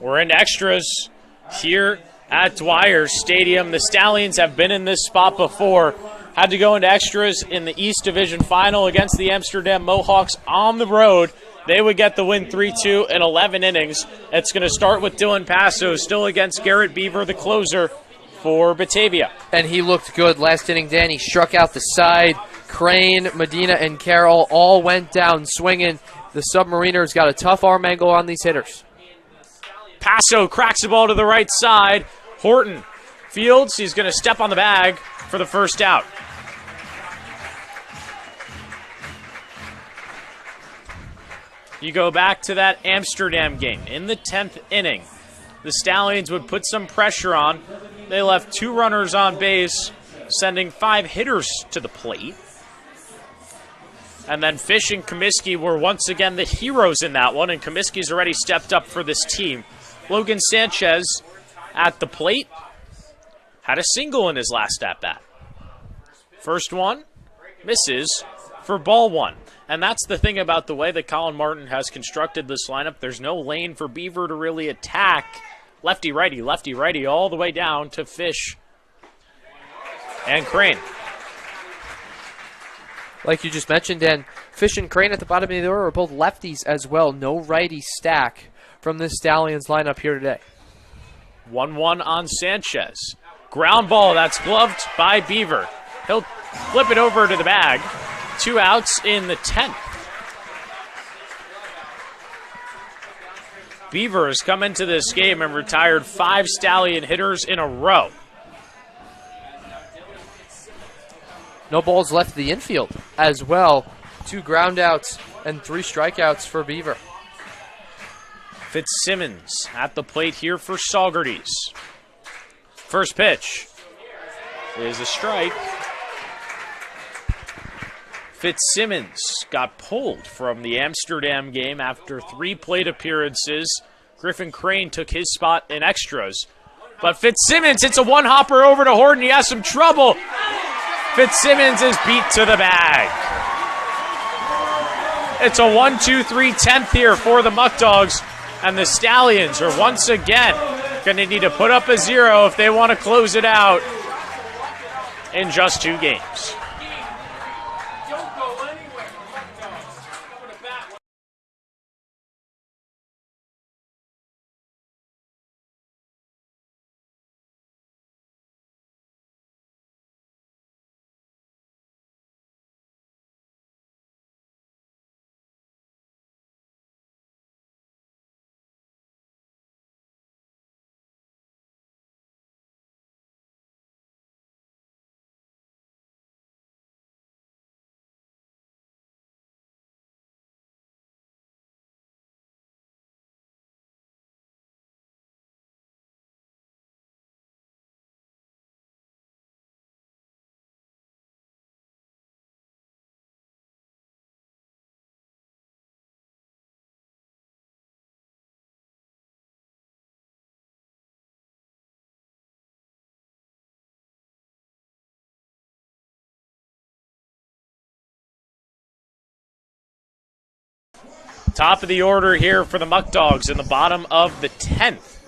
We're in extras here at Dwyer Stadium. The Stallions have been in this spot before. Had to go into extras in the East Division Final against the Amsterdam Mohawks on the road. They would get the win 3-2 in 11 innings. It's going to start with Dylan Passo, still against Garrett Beaver, the closer for Batavia. And he looked good last inning, Dan. He struck out the side. Crane, Medina, and Carroll all went down swinging. The Submariners got a tough arm angle on these hitters. Passo cracks the ball to the right side. Horton fields. He's going to step on the bag for the first out. You go back to that Amsterdam game. In the 10th inning, the Stallions would put some pressure on. They left 2 runners on base, sending 5 hitters to the plate. And then Fish and Comiskey were once again the heroes in that one, and Comiskey's already stepped up for this team. Logan Sanchez at the plate had a single in his last at-bat. First one misses for ball 1. And that's the thing about the way that Colin Martin has constructed this lineup. There's no lane for Beaver to really attack. Lefty-righty, all the way down to Fish and Crane. Like you just mentioned, Dan, Fish and Crane at the bottom of the order are both lefties as well. No righty stack from this Stallions lineup here today. 1-1 on Sanchez. Ground ball, that's gloved by Beaver. He'll flip it over to the bag. 2 outs in the 10th. Beaver has come into this game and retired 5 Stallion hitters in a row. No balls left the infield as well. 2 groundouts and 3 strikeouts for Beaver. Fitzsimmons at the plate here for Saugerties. First pitch is a strike. Fitzsimmons got pulled from the Amsterdam game after 3 plate appearances. Griffin Crane took his spot in extras. But Fitzsimmons hits a one-hopper over to Horton. He has some trouble. Fitzsimmons is beat to the bag. It's a 1-2-3 10th here for the Muckdogs. And the Stallions are once again going to need to put up a 0 if they want to close it out in just 2 games. Top of the order here for the Muckdogs in the bottom of the 10th.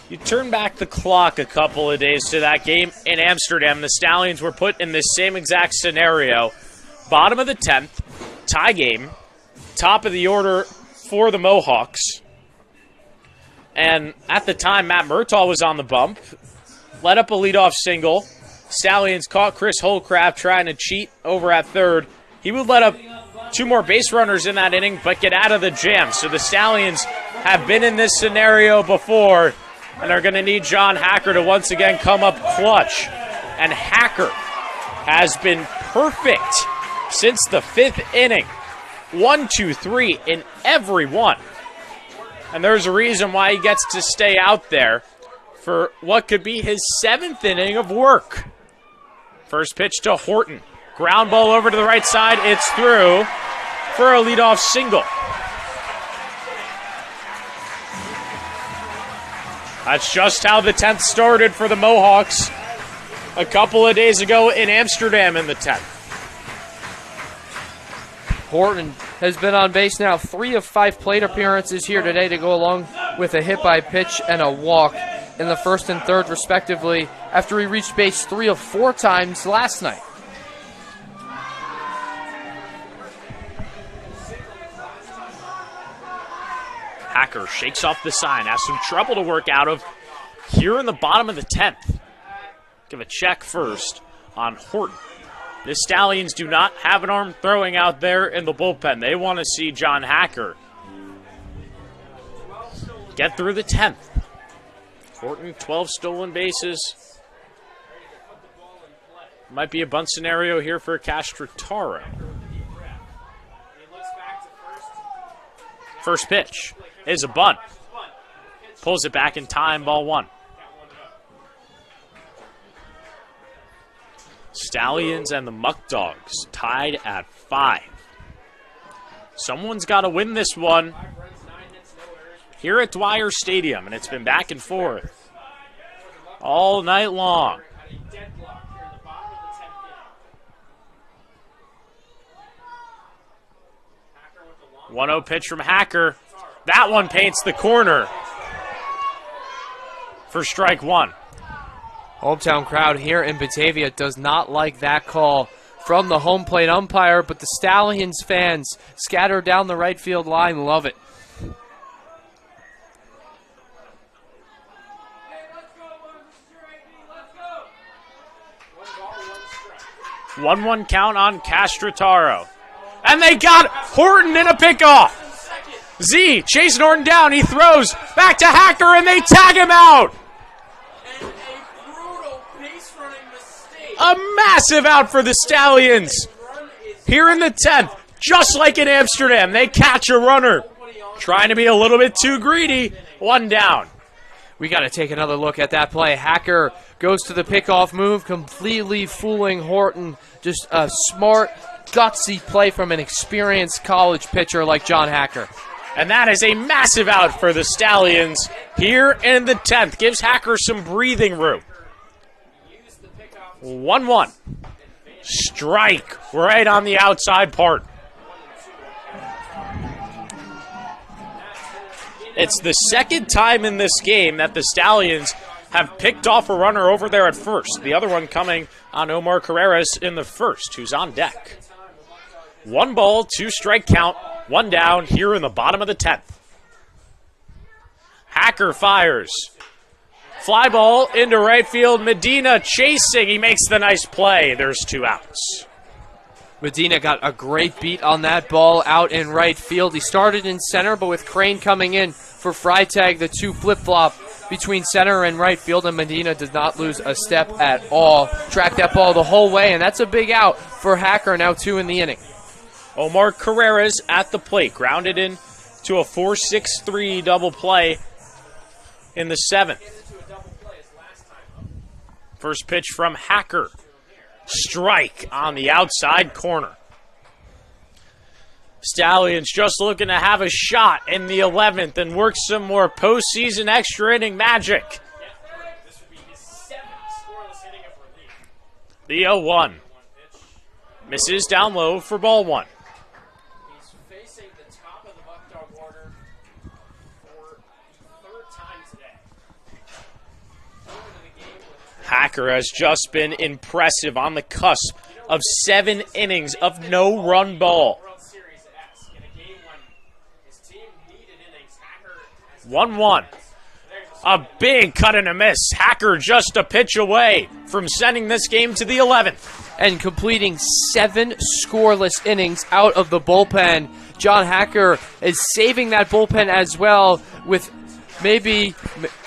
You turn back the clock a couple of days to that game in Amsterdam. The Stallions were put in this same exact scenario. Bottom of the 10th, tie game, top of the order for the Mohawks. And at the time, Matt Murtaugh was on the bump, let up a leadoff single. Stallions caught Chris Holcraft trying to cheat over at third. He would let up 2 more base runners in that inning, but get out of the jam. So the Stallions have been in this scenario before, and are going to need John Hacker to once again come up clutch. And Hacker has been perfect since the 5th inning. 1, 2, 3 in every one. And there's a reason why he gets to stay out there for what could be his 7th inning of work. First pitch to Horton. Ground ball over to the right side. It's through for a leadoff single. That's just how the 10th started for the Mohawks a couple of days ago in Amsterdam in the 10th. Horton has been on base now 3 of 5 plate appearances here today to go along with a hit by pitch and a walk in the 1st and 3rd respectively after he reached base 3 of 4 times last night. Hacker shakes off the sign, has some trouble to work out of here in the bottom of the 10th. Give a check first on Horton. The Stallions do not have an arm throwing out there in the bullpen. They want to see John Hacker get through the 10th. Horton, 12 stolen bases. Might be a bunt scenario here for Castrataro. First pitch is a bunt. Pulls it back in time, ball 1. Stallions and the Muckdogs tied at 5. Someone's got to win this one here at Dwyer Stadium, and it's been back and forth all night long. 1-0 pitch from Hacker. That one paints the corner for strike 1. Hometown crowd here in Batavia does not like that call from the home plate umpire, but the Stallions fans scattered down the right field line love it. One 1 count on Castrataro. And they got Horton in a pickoff. Z chasing Norton down. He throws back to Hacker, and they tag him out. And a brutal base running mistake. A massive out for the Stallions. Here in the 10th, just like in Amsterdam, they catch a runner. Trying to be a little bit too greedy. One down. We got to take another look at that play. Hacker goes to the pickoff move, completely fooling Horton. Just a smart, gutsy play from an experienced college pitcher like John Hacker. And that is a massive out for the Stallions here in the 10th. Gives Hacker some breathing room. 1-1. Strike right on the outside part. It's the second time in this game that the Stallions have picked off a runner over there at first. The other one coming on Omar Carreras in the first, who's on deck. 1 ball, 2 strike count, 1 down here in the bottom of the 10th. Hacker fires. Fly ball into right field. Medina chasing. He makes the nice play. There's 2 outs. Medina got a great beat on that ball out in right field. He started in center, but with Crane coming in for Freitag, the 2 flip-flop between center and right field, and Medina did not lose a step at all. Tracked that ball the whole way, and that's a big out for Hacker, now 2 in the inning. Omar Carreras at the plate, grounded in to a 4-6-3 double play in the 7th. First pitch from Hacker. Strike on the outside corner. Stallions just looking to have a shot in the 11th and work some more postseason extra inning magic. This would be his 7th scoreless inning of relief. The 0-1. Misses down low for ball 1. He's facing the top of the Muckdog order for the 3rd time today. Hacker has just been impressive on the cusp of 7 innings of no run ball. World Series-esque in a game when his team needed innings. Hacker has 1-1. A big cut and a miss. Hacker just a pitch away from sending this game to the 11th. And completing 7 scoreless innings out of the bullpen. John Hacker is saving that bullpen as well, with maybe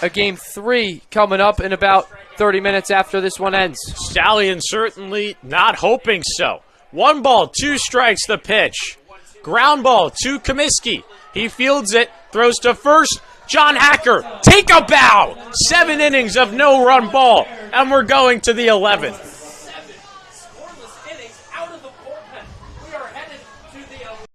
a game 3 coming up in about 30 minutes after this one ends. Stallion certainly not hoping so. 1 ball, 2 strikes the pitch. Ground ball to Comiskey. He fields it, throws to first. John Hacker, take a bow. 7 innings of no run ball, and we're going to the 11th. 7 scoreless innings out of the bullpen. We are headed to the 11th.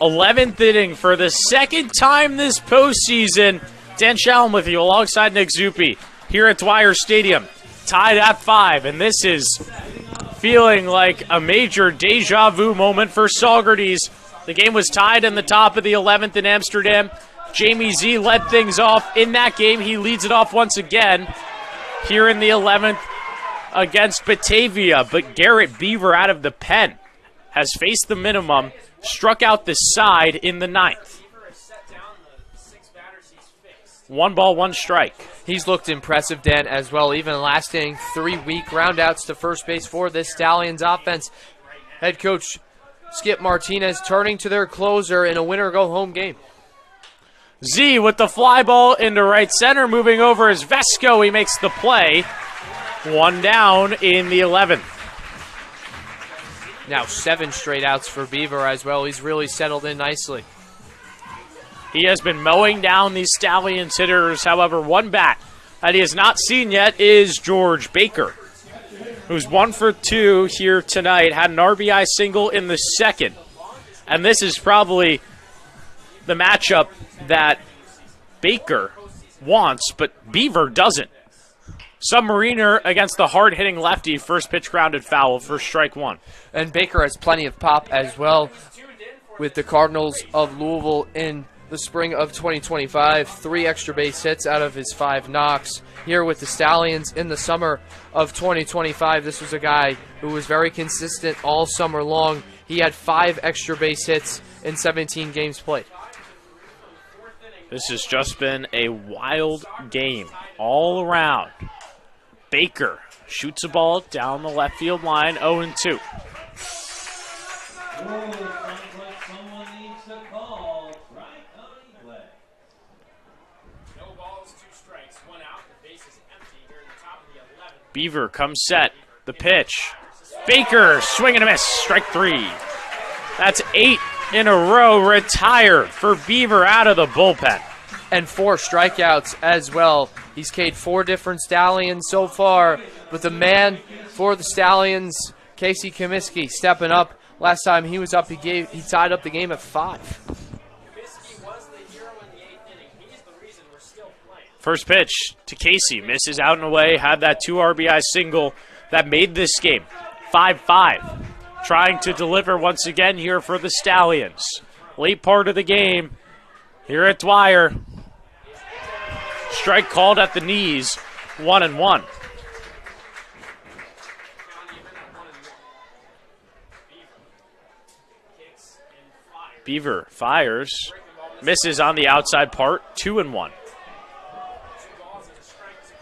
Eleventh inning for the second time this postseason. Dan Shalom with you alongside Nick Zuppi here at Dwyer Stadium. Tied at 5, and this is feeling like a major deja vu moment for Saugerties. The game was tied in the top of the 11th in Amsterdam. Jamie Z led things off in that game. He leads it off once again here in the 11th against Batavia. But Garrett Beaver out of the pen has faced the minimum struck out the side in the 9th. 1 ball, 1 strike. He's looked impressive, Dan, as well, even lasting 3 weak groundouts to first base for this Stallions offense. Head coach Skip Martinez turning to their closer in a winner-go-home game. Z with the fly ball into right center, moving over is Vesco. He makes the play. 1 down in the 11th. Now 7 straight outs for Beaver as well. He's really settled in nicely. He has been mowing down these Stallions hitters. However, one bat that he has not seen yet is George Baker, who's 1 for 2 here tonight. Had an RBI single in the 2nd. And this is probably the matchup that Baker wants, but Beaver doesn't. Submariner against the hard-hitting lefty. First pitch grounded foul for strike 1. And Baker has plenty of pop as well with the Cardinals of Louisville in the spring of 2025. 3 extra base hits out of his 5 knocks. Here with the Stallions in the summer of 2025, this was a guy who was very consistent all summer long. He had 5 extra base hits in 17 games played. This has just been a wild game all around. Baker shoots a ball down the left field line, 0-2. Beaver comes set. The pitch. Baker, swing and a miss. Strike 3. That's 8 in a row retired for Beaver out of the bullpen. And 4 strikeouts as well. He's K'd 4 different Stallions so far, but the man for the Stallions, Casey Comiskey, stepping up. Last time he was up, he tied up the game at 5. First pitch to Casey, misses out and away, had that 2 RBI single that made this game 5-5. Trying to deliver once again here for the Stallions. Late part of the game here at Dwyer. Strike called at the knees, 1-1. Beaver fires, misses on the outside part, 2-1.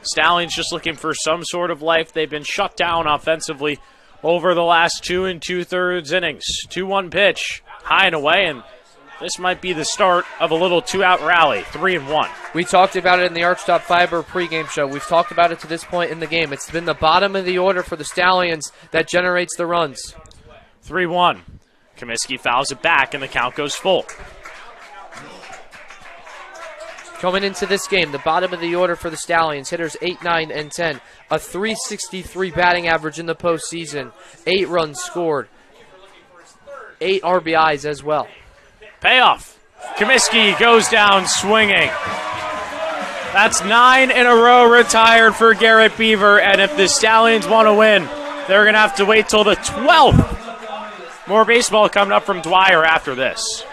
Stallions just looking for some sort of life. They've been shut down offensively over the last 2 2/3 innings. 2-1 pitch, high and away, and this might be the start of a little 2-out rally, 3-1. We talked about it in the Archtop Fiber pregame show. We've talked about it to this point in the game. It's been the bottom of the order for the Stallions that generates the runs. 3-1. Comiskey fouls it back, and the count goes full. Coming into this game, the bottom of the order for the Stallions, hitters 8, 9, and 10. A .363 batting average in the postseason. 8 runs scored. 8 RBIs as well. Payoff. Comiskey goes down swinging. That's 9 in a row retired for Garrett Beaver, and if the Stallions want to win, they're going to have to wait till the 12th. More baseball coming up from Dwyer after this.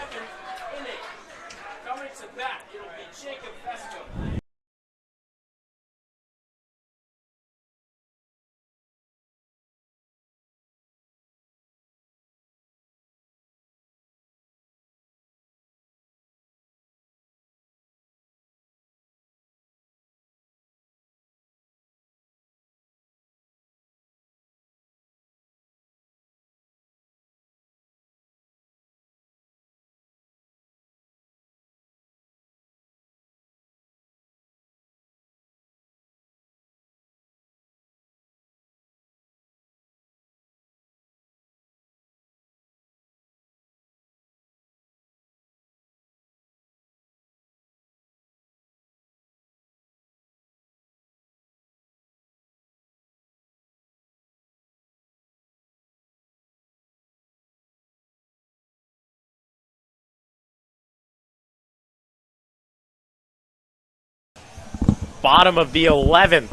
Bottom of the 11th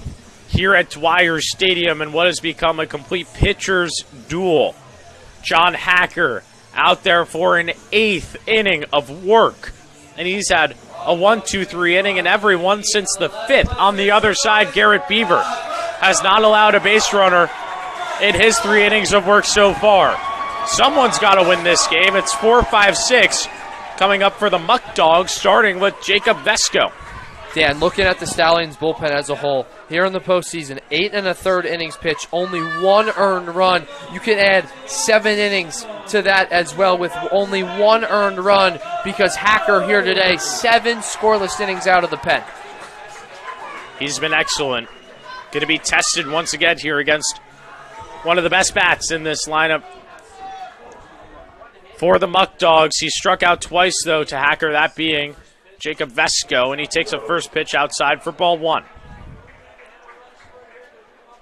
here at Dwyer Stadium in what has become a complete pitcher's duel. John Hacker out there for an 8th inning of work. And he's had a 1-2-3 inning in every one since the 5th. On the other side, Garrett Beaver has not allowed a base runner in his 3 innings of work so far. Someone's got to win this game. It's 4-5-6 coming up for the Muckdogs, starting with Jacob Vesco. Dan, looking at the Stallions bullpen as a whole, here in the postseason, 8 1/3 innings pitched, only 1 earned run. You can add 7 innings to that as well with only 1 earned run because Hacker here today, 7 scoreless innings out of the pen. He's been excellent. Going to be tested once again here against one of the best bats in this lineup for the Muckdogs. He struck out twice, though, to Hacker, that being Jacob Vesco, and he takes a first pitch outside for ball 1.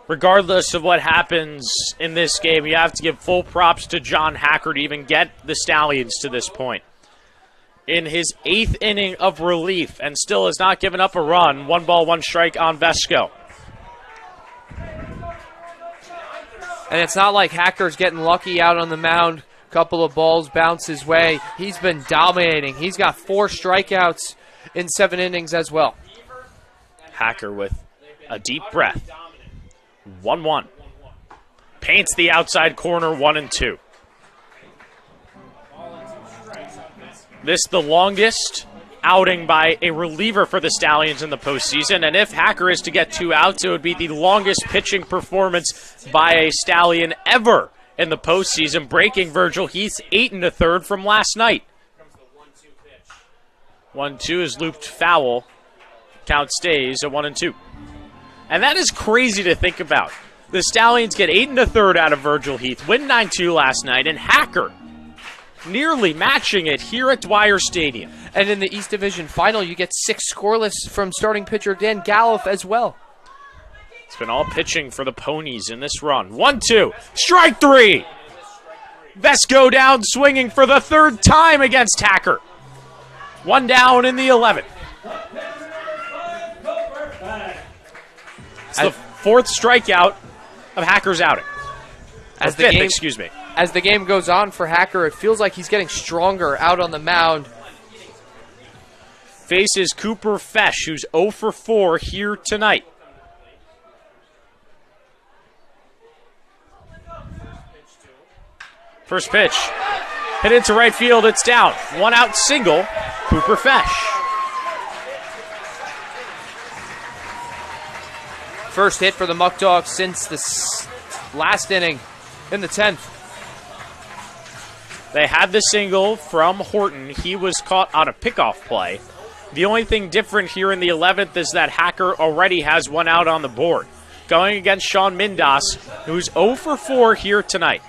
Regardless of what happens in this game, you have to give full props to John Hacker to even get the Stallions to this point. In his 8th inning of relief, and still has not given up a run. 1 ball, 1 strike on Vesco. And it's not like Hacker's getting lucky out on the mound. Couple of balls bounce his way. He's been dominating. He's got 4 strikeouts in 7 innings as well. Hacker with a deep breath. 1-1. Paints the outside corner 1-2. This the longest outing by a reliever for the Stallions in the postseason, and if Hacker is to get 2 outs, it would be the longest pitching performance by a Stallion ever in the postseason, breaking Virgil Heath's 8 1/3 from last night. 1-2 is looped foul. Count stays at 1-2. And that is crazy to think about. The Stallions get 8 1/3 out of Virgil Heath, win 9-2 last night, and Hacker nearly matching it here at Dwyer Stadium. And in the East Division Final, you get 6 scoreless from starting pitcher Dan Gallup as well. It's been all pitching for the Ponies in this run. 1-2, strike 3. Vesco down swinging for the 3rd time against Hacker. 1 down in the 11th. It's the 4th strikeout of Hacker's outing. As the 5th, game, excuse me. As the game goes on for Hacker, it feels like he's getting stronger out on the mound. Faces Cooper Fesh, who's 0 for 4 here tonight. First pitch, hit into right field, it's down. 1 out single, Cooper Fesh. First hit for the Muckdogs since the last inning in the 10th. They had the single from Horton. He was caught on a pickoff play. The only thing different here in the 11th is that Hacker already has 1 out on the board. Going against Sean Mindas, who's 0 for 4 here tonight.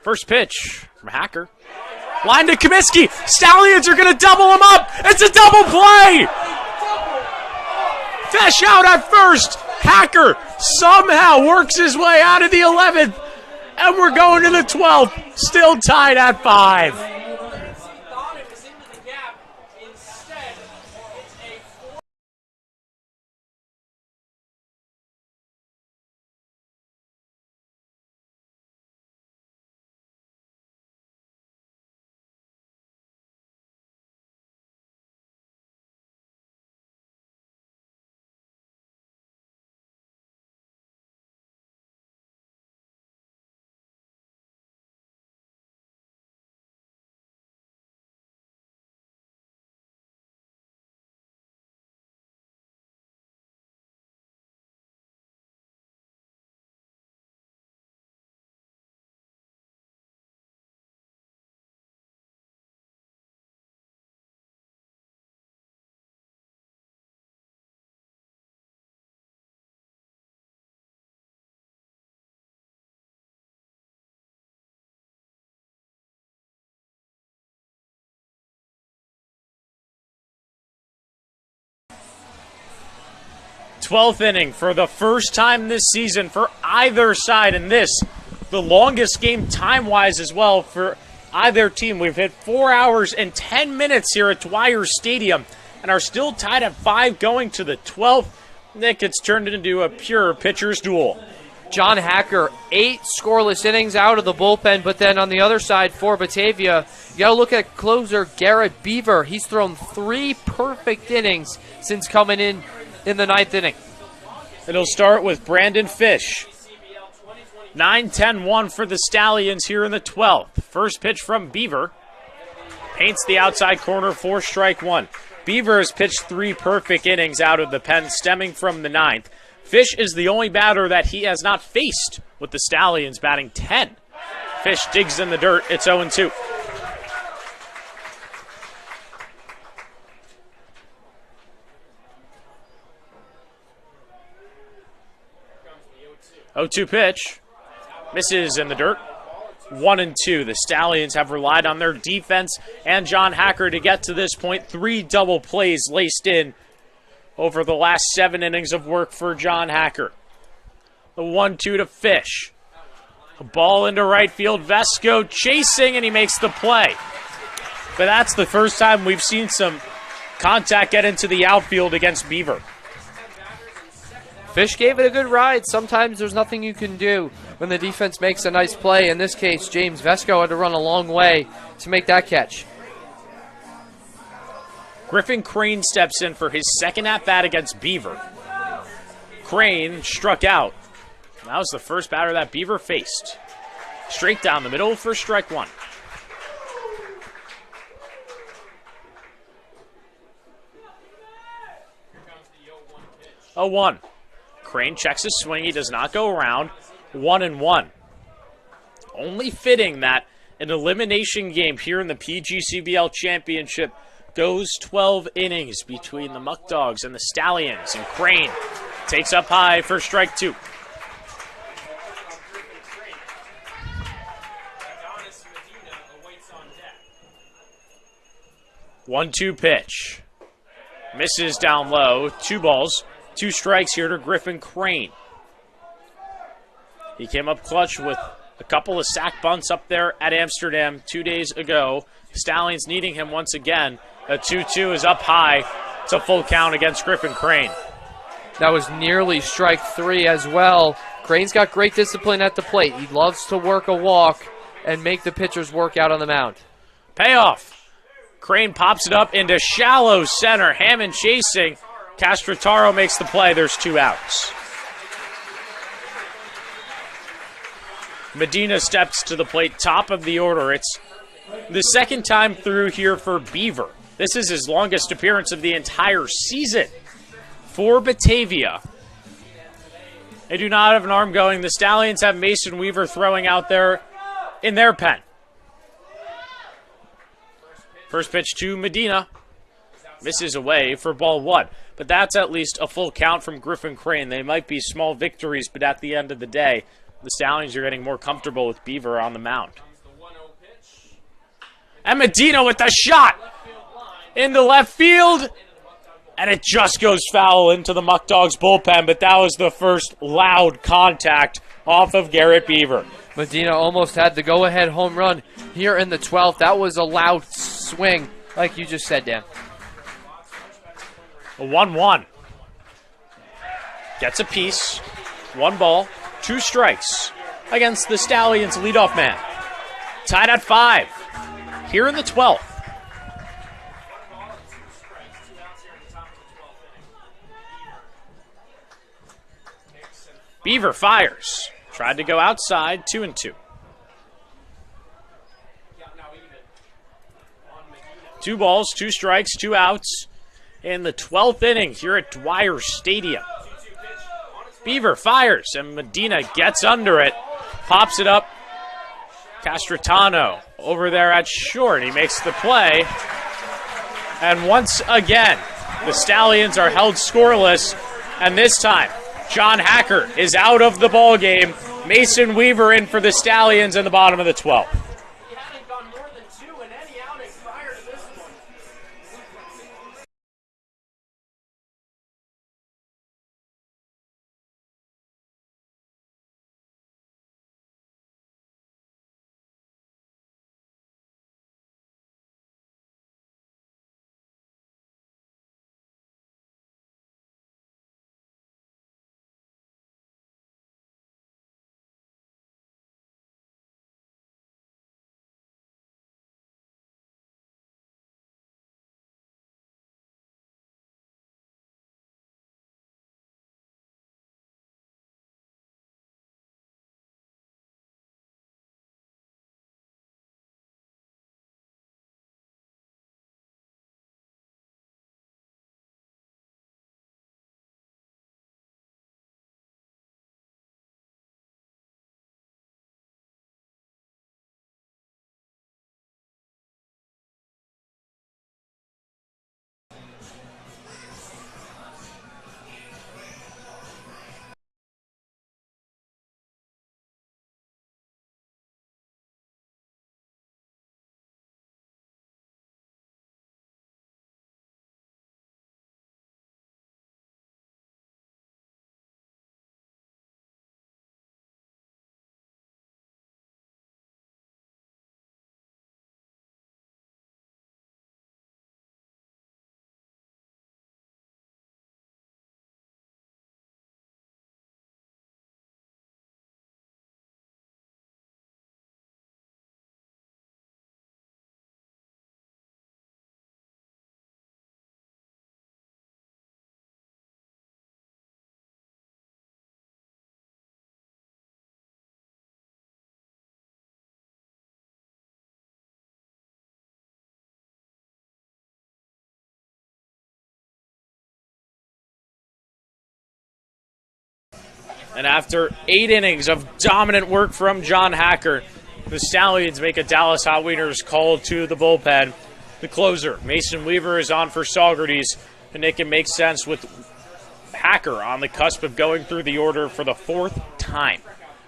First pitch from Hacker. Line to Comiskey. Stallions are going to double him up. It's a double play. Fesh out at first. Hacker somehow works his way out of the 11th. And we're going to the 12th. Still tied at 5. Twelfth inning for the first time this season for either side, and this the longest game time-wise as well for either team. We've hit 4 hours and 10 minutes here at Dwyer Stadium and are still tied at 5 going to the 12th. Nick, it's turned into a pure pitcher's duel. John Hacker, 8 scoreless innings out of the bullpen, but then on the other side for Batavia, you got to look at closer Garrett Beaver. He's thrown 3 perfect innings since coming in in the 9th inning. It'll start with Brandon Fish. 9-10-1 for the Stallions here in the 12th. First pitch from Beaver. Paints the outside corner for strike one. Beaver has pitched 3 perfect innings out of the pen stemming from the 9th. Fish is the only batter that he has not faced, with the Stallions batting 10. Fish digs in the dirt. It's 0-2. Oh, 2 pitch. Misses in the dirt. 1-2. The Stallions have relied on their defense and John Hacker to get to this point. 3 double plays laced in over the last 7 innings of work for John Hacker. The 1-2 to Fish. A ball into right field. Vesco chasing, and he makes the play. But that's the first time we've seen some contact get into the outfield against Beaver. Fish gave it a good ride. Sometimes there's nothing you can do when the defense makes a nice play. In this case, James Vesco had to run a long way to make that catch. Griffin Crane steps in for his second at-bat against Beaver. Crane struck out. That was the first batter that Beaver faced. Straight down the middle for strike one. A 1. Crane checks his swing. He does not go around. 1-1. Only fitting that an elimination game here in the PGCBL Championship goes 12 innings between the Muckdogs and the Stallions. And Crane takes up high for strike 2. 1-2 pitch. Misses down low. 2 balls, 2 strikes here to Griffin Crane. He came up clutch with a couple of sack bunts up there at Amsterdam 2 days ago. Stallions needing him once again. The 2-2 is up high. It's a full count against Griffin Crane. That was nearly strike 3 as well. Crane's got great discipline at the plate. He loves to work a walk and make the pitchers work out on the mound. Payoff. Crane pops it up into shallow center. Hammond chasing. Castrataro makes the play. There's 2 outs. Medina steps to the plate, top of the order. It's the second time through here for Beaver. This is his longest appearance of the entire season for Batavia. They do not have an arm going. The Stallions have Mason Weaver throwing out there in their pen. First pitch to Medina. Misses away for ball 1. But that's at least a full count from Griffin Crane. They might be small victories, but at the end of the day, the Stallions are getting more comfortable with Beaver on the mound. And Medina with the shot into left field. And it just goes foul into the Muckdogs bullpen, but that was the first loud contact off of Garrett Beaver. Medina almost had the go-ahead home run here in the 12th. That was a loud swing, like you just said, Dan. A 1-1. Gets a piece. 1 ball, 2 strikes against the Stallions' leadoff man. Tied at 5 here in the 12th. Beaver fires. Tried to go outside, 2-2. 2 balls, 2 strikes, 2 outs in the 12th inning here at Dwyer Stadium. Beaver fires, and Medina gets under it, pops it up. Castratano over there at short. He makes the play. And once again, the Stallions are held scoreless, and this time, John Hacker is out of the ball game. Mason Weaver in for the Stallions in the bottom of the 12th. And after 8 innings of dominant work from John Hacker, the Stallions make a Dallas Hot Wieners call to the bullpen. The closer, Mason Weaver, is on for Saugerties, and it can make sense with Hacker on the cusp of going through the order for the 4th time.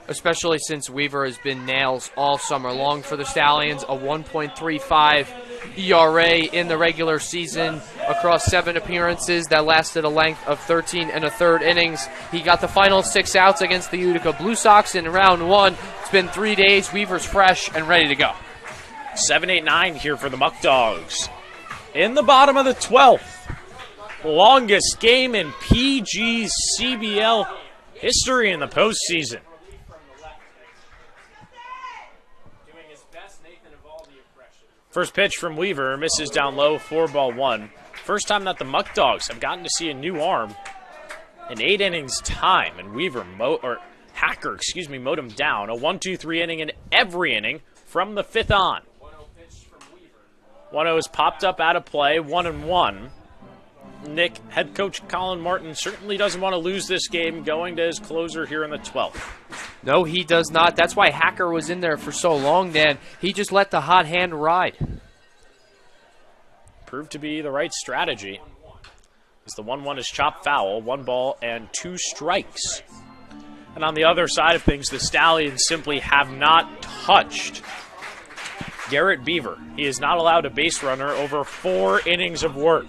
Especially since Weaver has been nails all summer long for the Stallions, a 1.35 ERA in the regular season across 7 appearances that lasted a length of 13 1/3 innings. He got the final 6 outs against the Utica Blue Sox in round 1. It's been 3 days. Weaver's fresh and ready to go. 7-8-9 here for the Muckdogs. In the bottom of the 12th. Longest game in PGCBL history in the postseason. First pitch from Weaver, misses down low, 4-1. First time that the Muckdogs have gotten to see a new arm in 8 innings time, and Hacker, mowed him down. A 1-2-3 inning in every inning from the 5th on. 1-0 is popped up out of play, 1-1. Nick, head coach Colin Martin certainly doesn't want to lose this game going to his closer here in the 12th. No, he does not. That's why Hacker was in there for so long, Dan. He just let the hot hand ride. Proved to be the right strategy. As the 1-1 is chopped foul, 1 ball and 2 strikes. And on the other side of things, the Stallions simply have not touched Garrett Beaver. He is not allowed a base runner over 4 innings of work.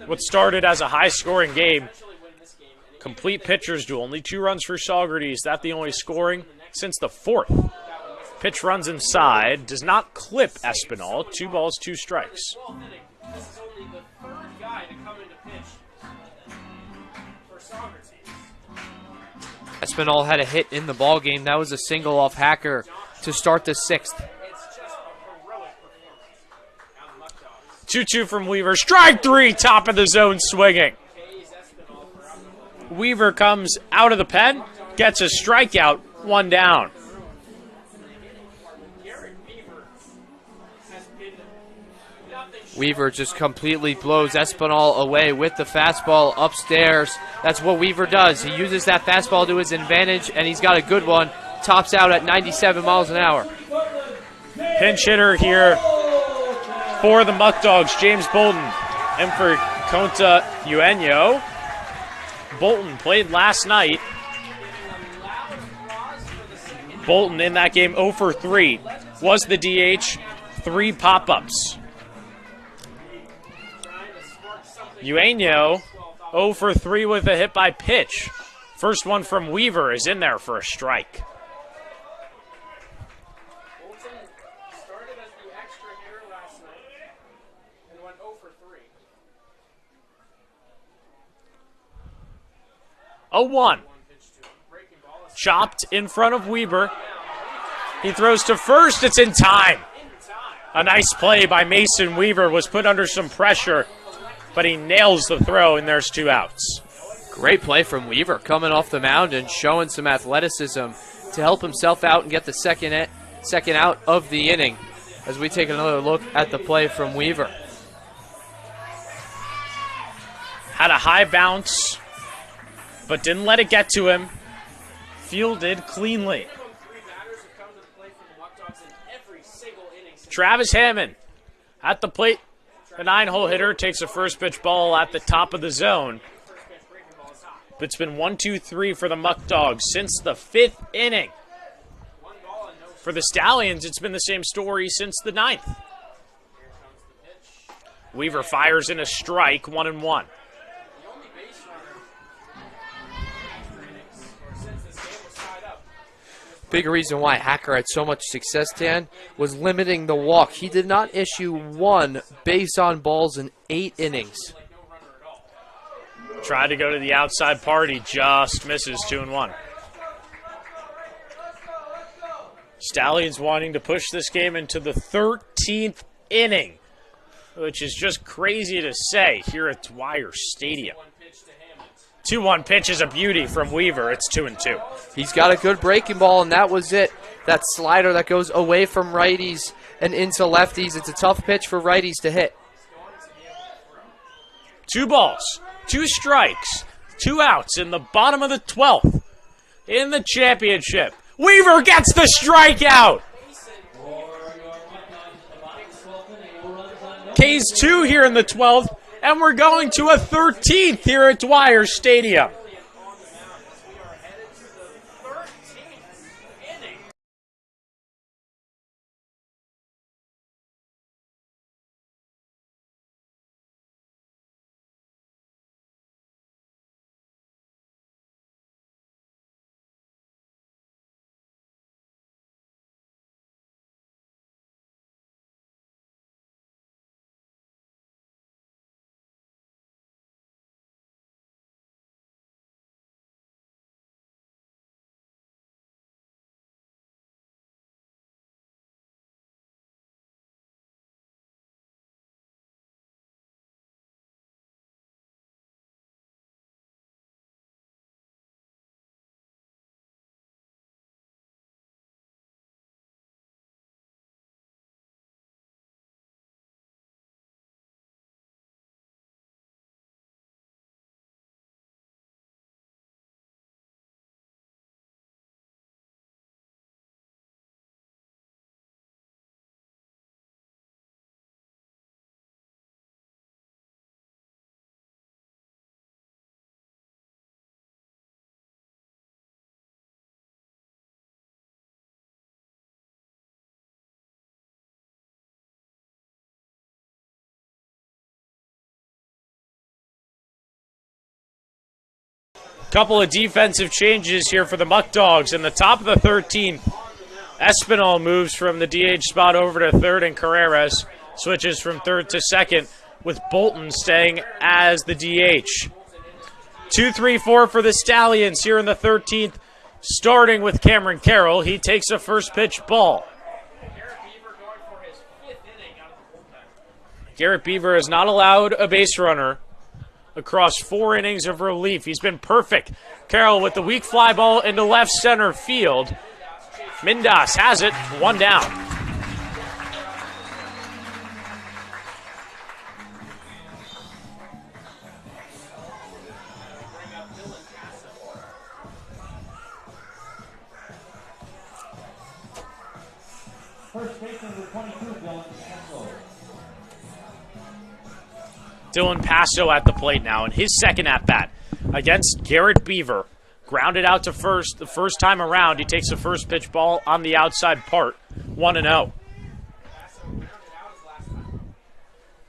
What started as a high-scoring game, complete pitcher's duel. Only 2 runs for Saugerties. That's the only scoring since the 4th. Pitch runs inside. Does not clip Espinal. 2 balls, 2 strikes. This is only the 3rd guy to come into pitch for Saugerties. Espinal had a hit in the ball game. That was a single off Hacker to start the 6th. It's just a heroic performance. 2-2 from Weaver. Strike 3, top of the zone swinging. Weaver comes out of the pen, gets a strikeout, 1 down. Weaver just completely blows Espinal away with the fastball upstairs. That's what Weaver does. He uses that fastball to his advantage, and he's got a good one. Tops out at 97 miles an hour. Pinch hitter here for the Muckdogs, James Bolton. And for Conta Eugenio. Bolton played last night. Bolton in that game 0 for 3. Was the DH, 3 pop-ups. Eugenio 0 for 3 with a hit by pitch. First one from Weaver is in there for a strike. Bolton started as the extra hitter last night and went 0 for 3. 0-1. Chopped in front of Weaver. He throws to first. It's in time. A nice play by Mason Weaver. Was put under some pressure, but he nails the throw, and there's 2 outs. Great play from Weaver, coming off the mound and showing some athleticism to help himself out and get the second out of the inning. As we take another look at the play from Weaver. Had a high bounce, but didn't let it get to him. Fielded cleanly. Travis Hammond at the plate The 9-hole hitter takes a first pitch ball at the top of the zone. It's been 1-2-3 for the Muckdogs since the 5th inning. For the Stallions, it's been the same story since the 9th. Weaver fires in a strike, 1-1. Big reason why Hacker had so much success, Dan, was limiting the walk. He did not issue one base on balls in 8 innings. Tried to go to the outside party, just misses, 2-1. Stallions wanting to push this game into the 13th inning, which is just crazy to say here at Dwyer Stadium. 2-1 pitch is a beauty from Weaver. It's 2-2. He's got a good breaking ball, and that was it. That slider that goes away from righties and into lefties. It's a tough pitch for righties to hit. 2 balls, 2 strikes, 2 outs in the bottom of the 12th in the championship. Weaver gets the strikeout. K's 2 here in the 12th, and we're going to a 13th here at Dwyer Stadium. Couple of defensive changes here for the Muckdogs. In the top of the 13th, Espinal moves from the DH spot over to third, and Carreras switches from third to second, with Bolton staying as the DH. 2-3-4 for the Stallions here in the 13th, starting with Cameron Carroll. He takes a first pitch ball. Garrett Beaver has not allowed a base runner across 4 innings of relief. He's been perfect. Carroll with the weak fly ball into left center field. Mindas has it, 1 down. Dylan Passo at the plate now in his second at-bat against Garrett Beaver. Grounded out to first the first time around. He takes the first pitch ball on the outside part, 1-0.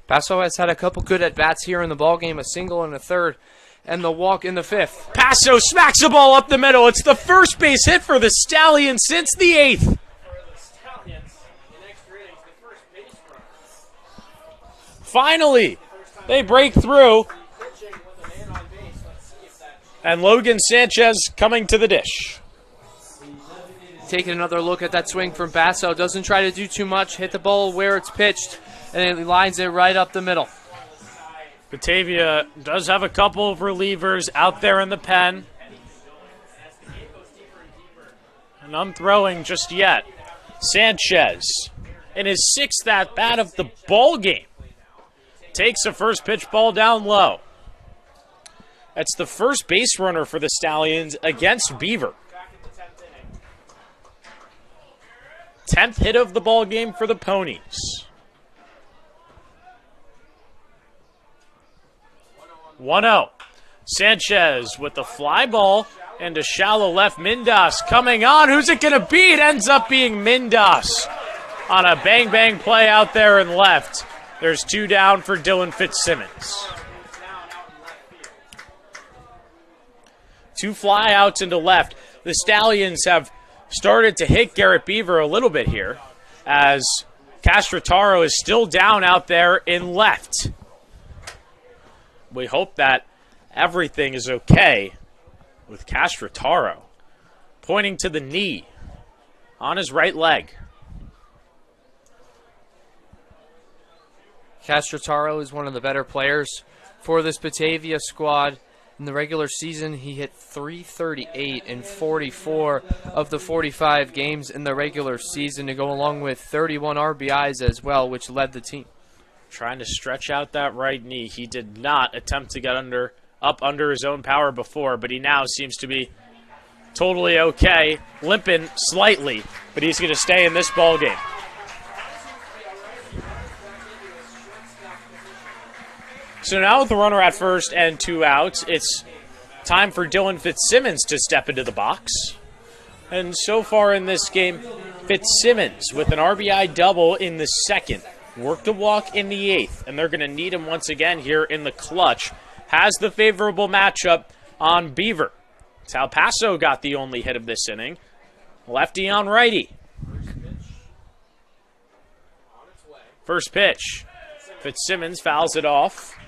Passo has had a couple good at-bats here in the ballgame, a single in the 3rd, and the walk in the 5th. Passo smacks the ball up the middle. It's the first base hit for the Stallions since the 8th. Finally, they break through. And Logan Sanchez coming to the dish. Taking another look at that swing from Passo. Doesn't try to do too much. Hit the ball where it's pitched, and it lines it right up the middle. Batavia does have a couple of relievers out there in the pen. And none throwing just yet. Sanchez, in his 6th at-bat of the ball game, takes a first pitch ball down low. That's the first base runner for the Stallions against Beaver. 10th hit of the ball game for the Ponies. 1-0. Sanchez with the fly ball and a shallow left. Mindas coming on. Who's it going to be? It ends up being Mindas on a bang-bang play out there in left. There's 2 down for Dylan Fitzsimmons. 2 flyouts into left. The Stallions have started to hit Garrett Beaver a little bit here as Castrataro is still down out there in left. We hope that everything is okay with Castrataro pointing to the knee on his right leg. Castrataro is one of the better players for this Batavia squad. In the regular season, he hit .338 in 44 of the 45 games in the regular season to go along with 31 RBIs as well, which led the team. Trying to stretch out that right knee. He did not attempt to get up under his own power before, but he now seems to be totally okay, limping slightly, but he's going to stay in this ball game. So now with the runner at first and 2 outs, it's time for Dylan Fitzsimmons to step into the box. And so far in this game, Fitzsimmons with an RBI double in the 2nd, worked a walk in the 8th, and they're going to need him once again here in the clutch. Has the favorable matchup on Beaver. Sal Paso got the only hit of this inning. Lefty on righty. First pitch. Fitzsimmons fouls it off.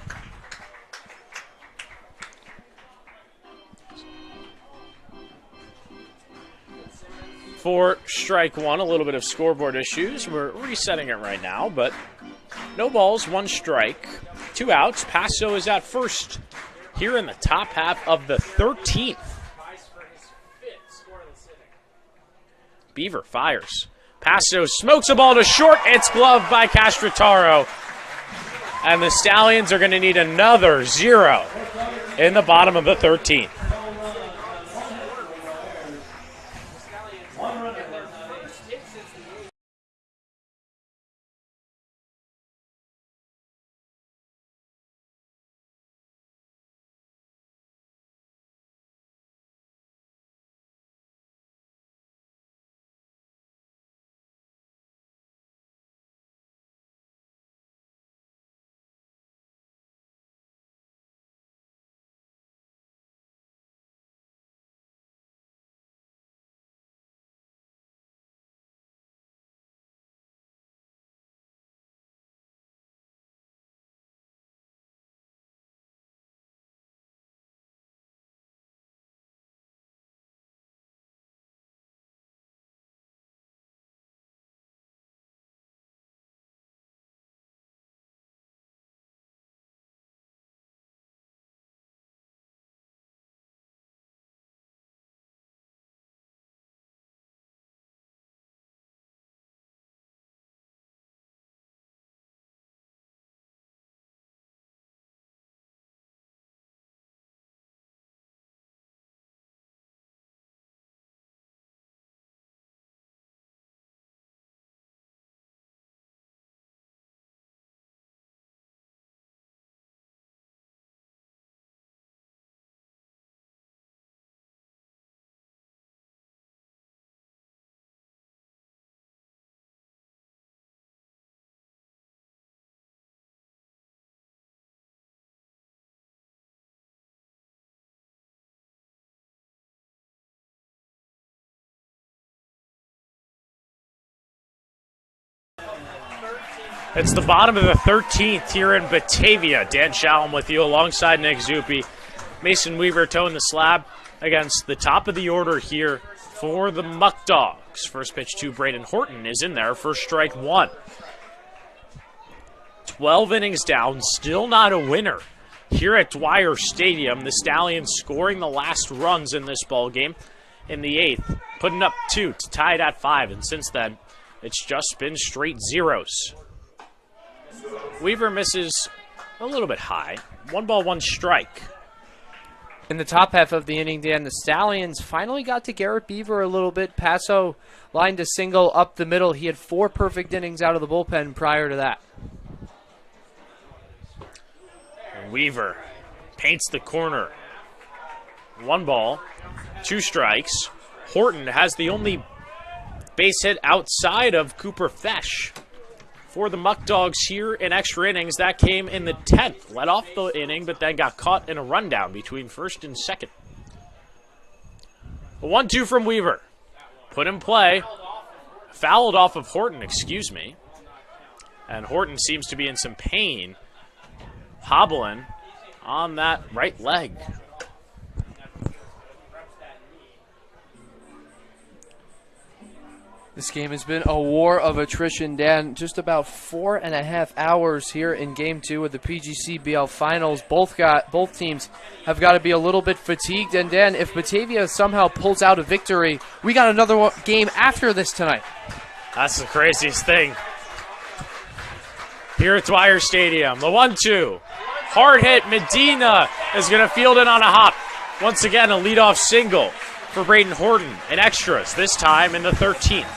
For strike 1, a little bit of scoreboard issues. We're resetting it right now, but no balls, 1 strike, 2 outs. Paso is at first here in the top half of the 13th. Beaver fires. Paso smokes a ball to short. It's gloved by Castrataro. And the Stallions are going to need another 0 in the bottom of the 13th. It's the bottom of the 13th here in Batavia. Dan Shalom with you alongside Nick Zuppi. Mason Weaver toeing the slab against the top of the order here for the Muckdogs. First pitch to Braden Horton is in there for strike 1. 12 innings down, still not a winner here at Dwyer Stadium. The Stallions scoring the last runs in this ball game in the 8th, putting up 2 to tie it at 5, and since then, it's just been straight zeros. Weaver misses a little bit high. 1 ball, 1 strike. In the top half of the inning, Dan, the Stallions finally got to Garrett Beaver a little bit. Paso lined a single up the middle. He had 4 perfect innings out of the bullpen prior to that. Weaver paints the corner. 1 ball, 2 strikes. Horton has the only base hit outside of Cooper Fesh for the Muckdogs here in extra innings. That came in the 10th. Led off the inning, but then got caught in a rundown between first and second. A 1-2 from Weaver. Put in play. Fouled off of Horton, excuse me. And Horton seems to be in some pain, hobbling on that right leg. This game has been a war of attrition, Dan. Just about 4.5 hours here in Game 2 of the PGCBL Finals. Both teams have got to be a little bit fatigued. And Dan, if Batavia somehow pulls out a victory, we got another game after this tonight. That's the craziest thing. Here at Dwyer Stadium, the 1-2. Hard hit, Medina is going to field it on a hop. Once again, a leadoff single for Braden Horton in extras, this time in the 13th.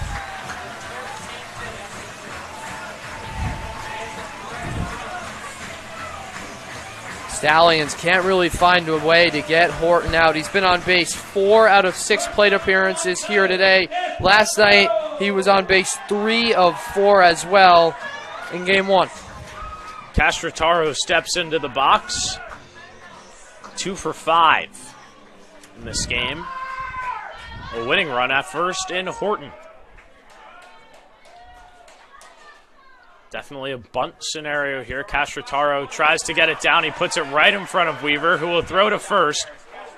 Stallions can't really find a way to get Horton out. He's been on base 4 out of 6 plate appearances here today. Last night, he was on base 3 of 4 as well in Game 1. Castrataro steps into the box. 2 for 5 in this game. A winning run at first in Horton. Definitely a bunt scenario here. Castrataro tries to get it down. He puts it right in front of Weaver, who will throw to first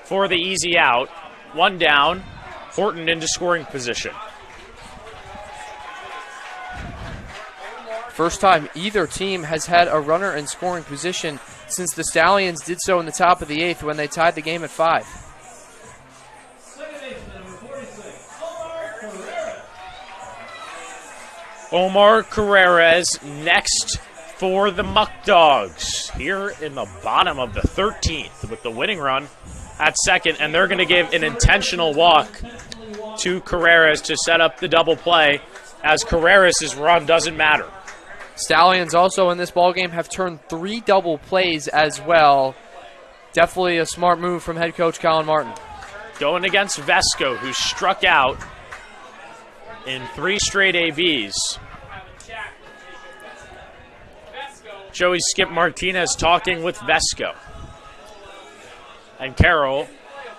for the easy out. 1 down. Horton into scoring position. First time either team has had a runner in scoring position since the Stallions did so in the top of the 8th when they tied the game at 5. Omar Carreras next for the Muckdogs here in the bottom of the 13th with the winning run at second, and they're going to give an intentional walk to Carreras to set up the double play, as Carreras' run doesn't matter. Stallions also in this ballgame have turned 3 double plays as well. Definitely a smart move from head coach Colin Martin. Going against Vesco, who struck out in 3 straight ABs. Joey Skip Martinez talking with Vesco. And Carroll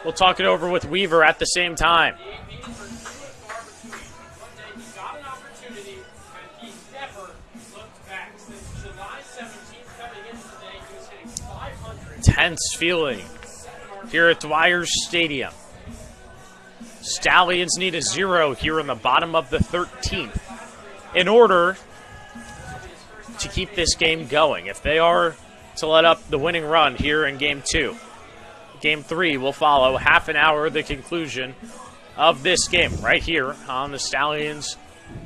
will talk it over with Weaver at the same time. 'Tense feeling here at Dwyer Stadium. Stallions need a 0 here in the bottom of the 13th in order to keep this game going. If they are to let up the winning run here in Game 2. Game 3 will follow half an hour the conclusion of this game right here on the Stallions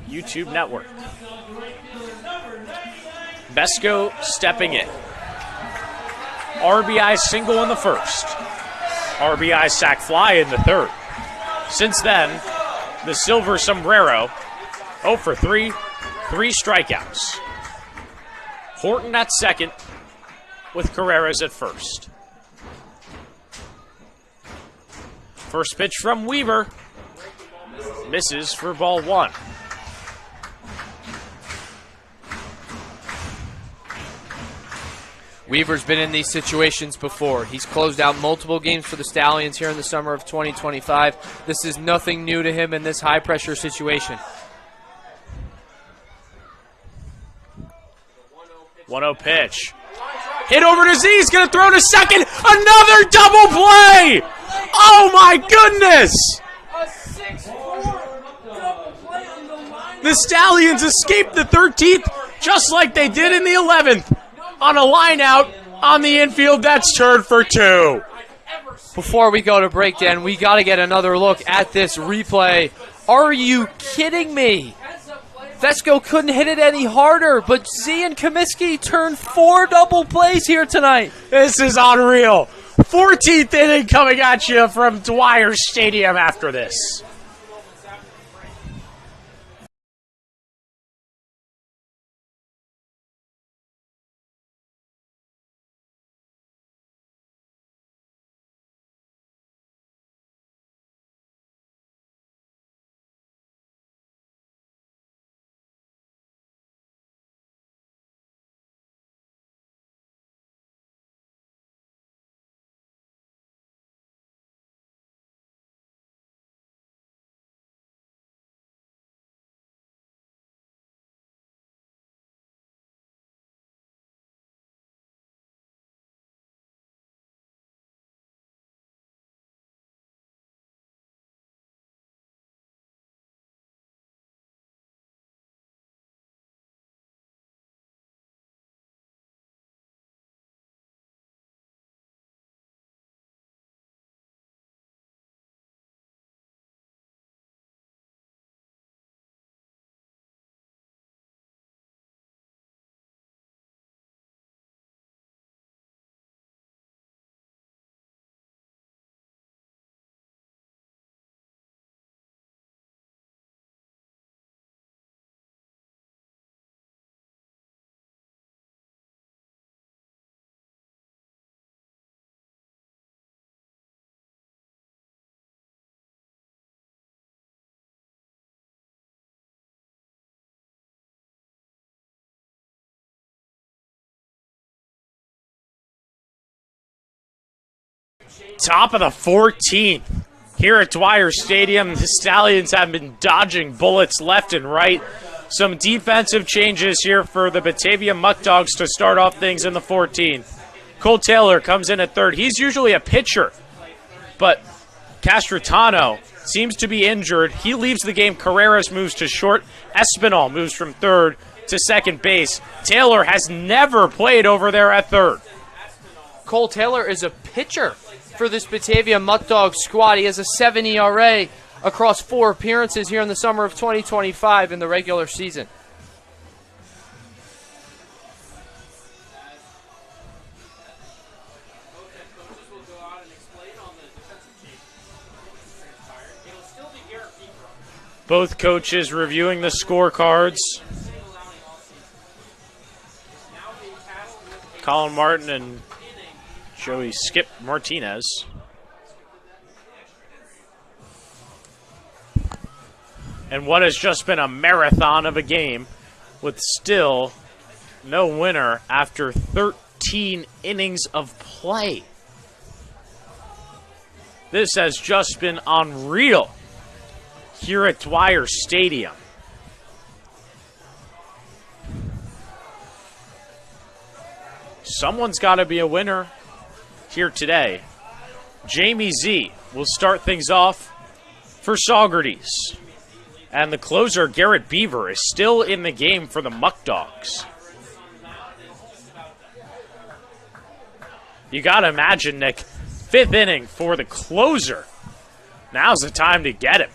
YouTube network. Vesco stepping in. RBI single in the first. RBI sac fly in the third. Since then, the Silver Sombrero 0 for 3, 3 strikeouts. Horton at second with Carreras at first. First pitch from Weaver. Misses for ball 1. Weaver's been in these situations before. He's closed out multiple games for the Stallions here in the summer of 2025. This is nothing new to him in this high-pressure situation. 1-0 pitch. Hit over to Z. He's going to throw to second. Another double play. Oh, my goodness. The Stallions escaped the 13th just like they did in the 11th. On a line out on the infield, that's turned for 2. Before we go to break, Dan, we got to get another look at this replay. Are you kidding me? Vesco couldn't hit it any harder, but Z and Comiskey turned 4 double plays here tonight. This is unreal. 14th inning coming at you from Dwyer Stadium after this. Top of the 14th here at Dwyer Stadium. The Stallions have been dodging bullets left and right. Some defensive changes here for the Batavia Muckdogs to start off things in the 14th. Cole Taylor comes in at third. He's usually a pitcher, but Castritano seems to be injured. He leaves the game. Carreras moves to short. Espinal moves from third to second base. Taylor has never played over there at third. Cole Taylor is a pitcher for this Batavia Muckdogs squad. He has a 7 ERA across 4 appearances here in the summer of 2025 in the regular season. Both coaches reviewing the scorecards. Colin Martin and Joey Skip Martinez. And what has just been a marathon of a game with still no winner after 13 innings of play. This has just been unreal here at Dwyer Stadium. Someone's got to be a winner here today. Jamie Z will start things off for Saugerties. And the closer, Garrett Beaver, is still in the game for the Muckdogs. You got to imagine, Nick, 5th inning for the closer. Now's the time to get him.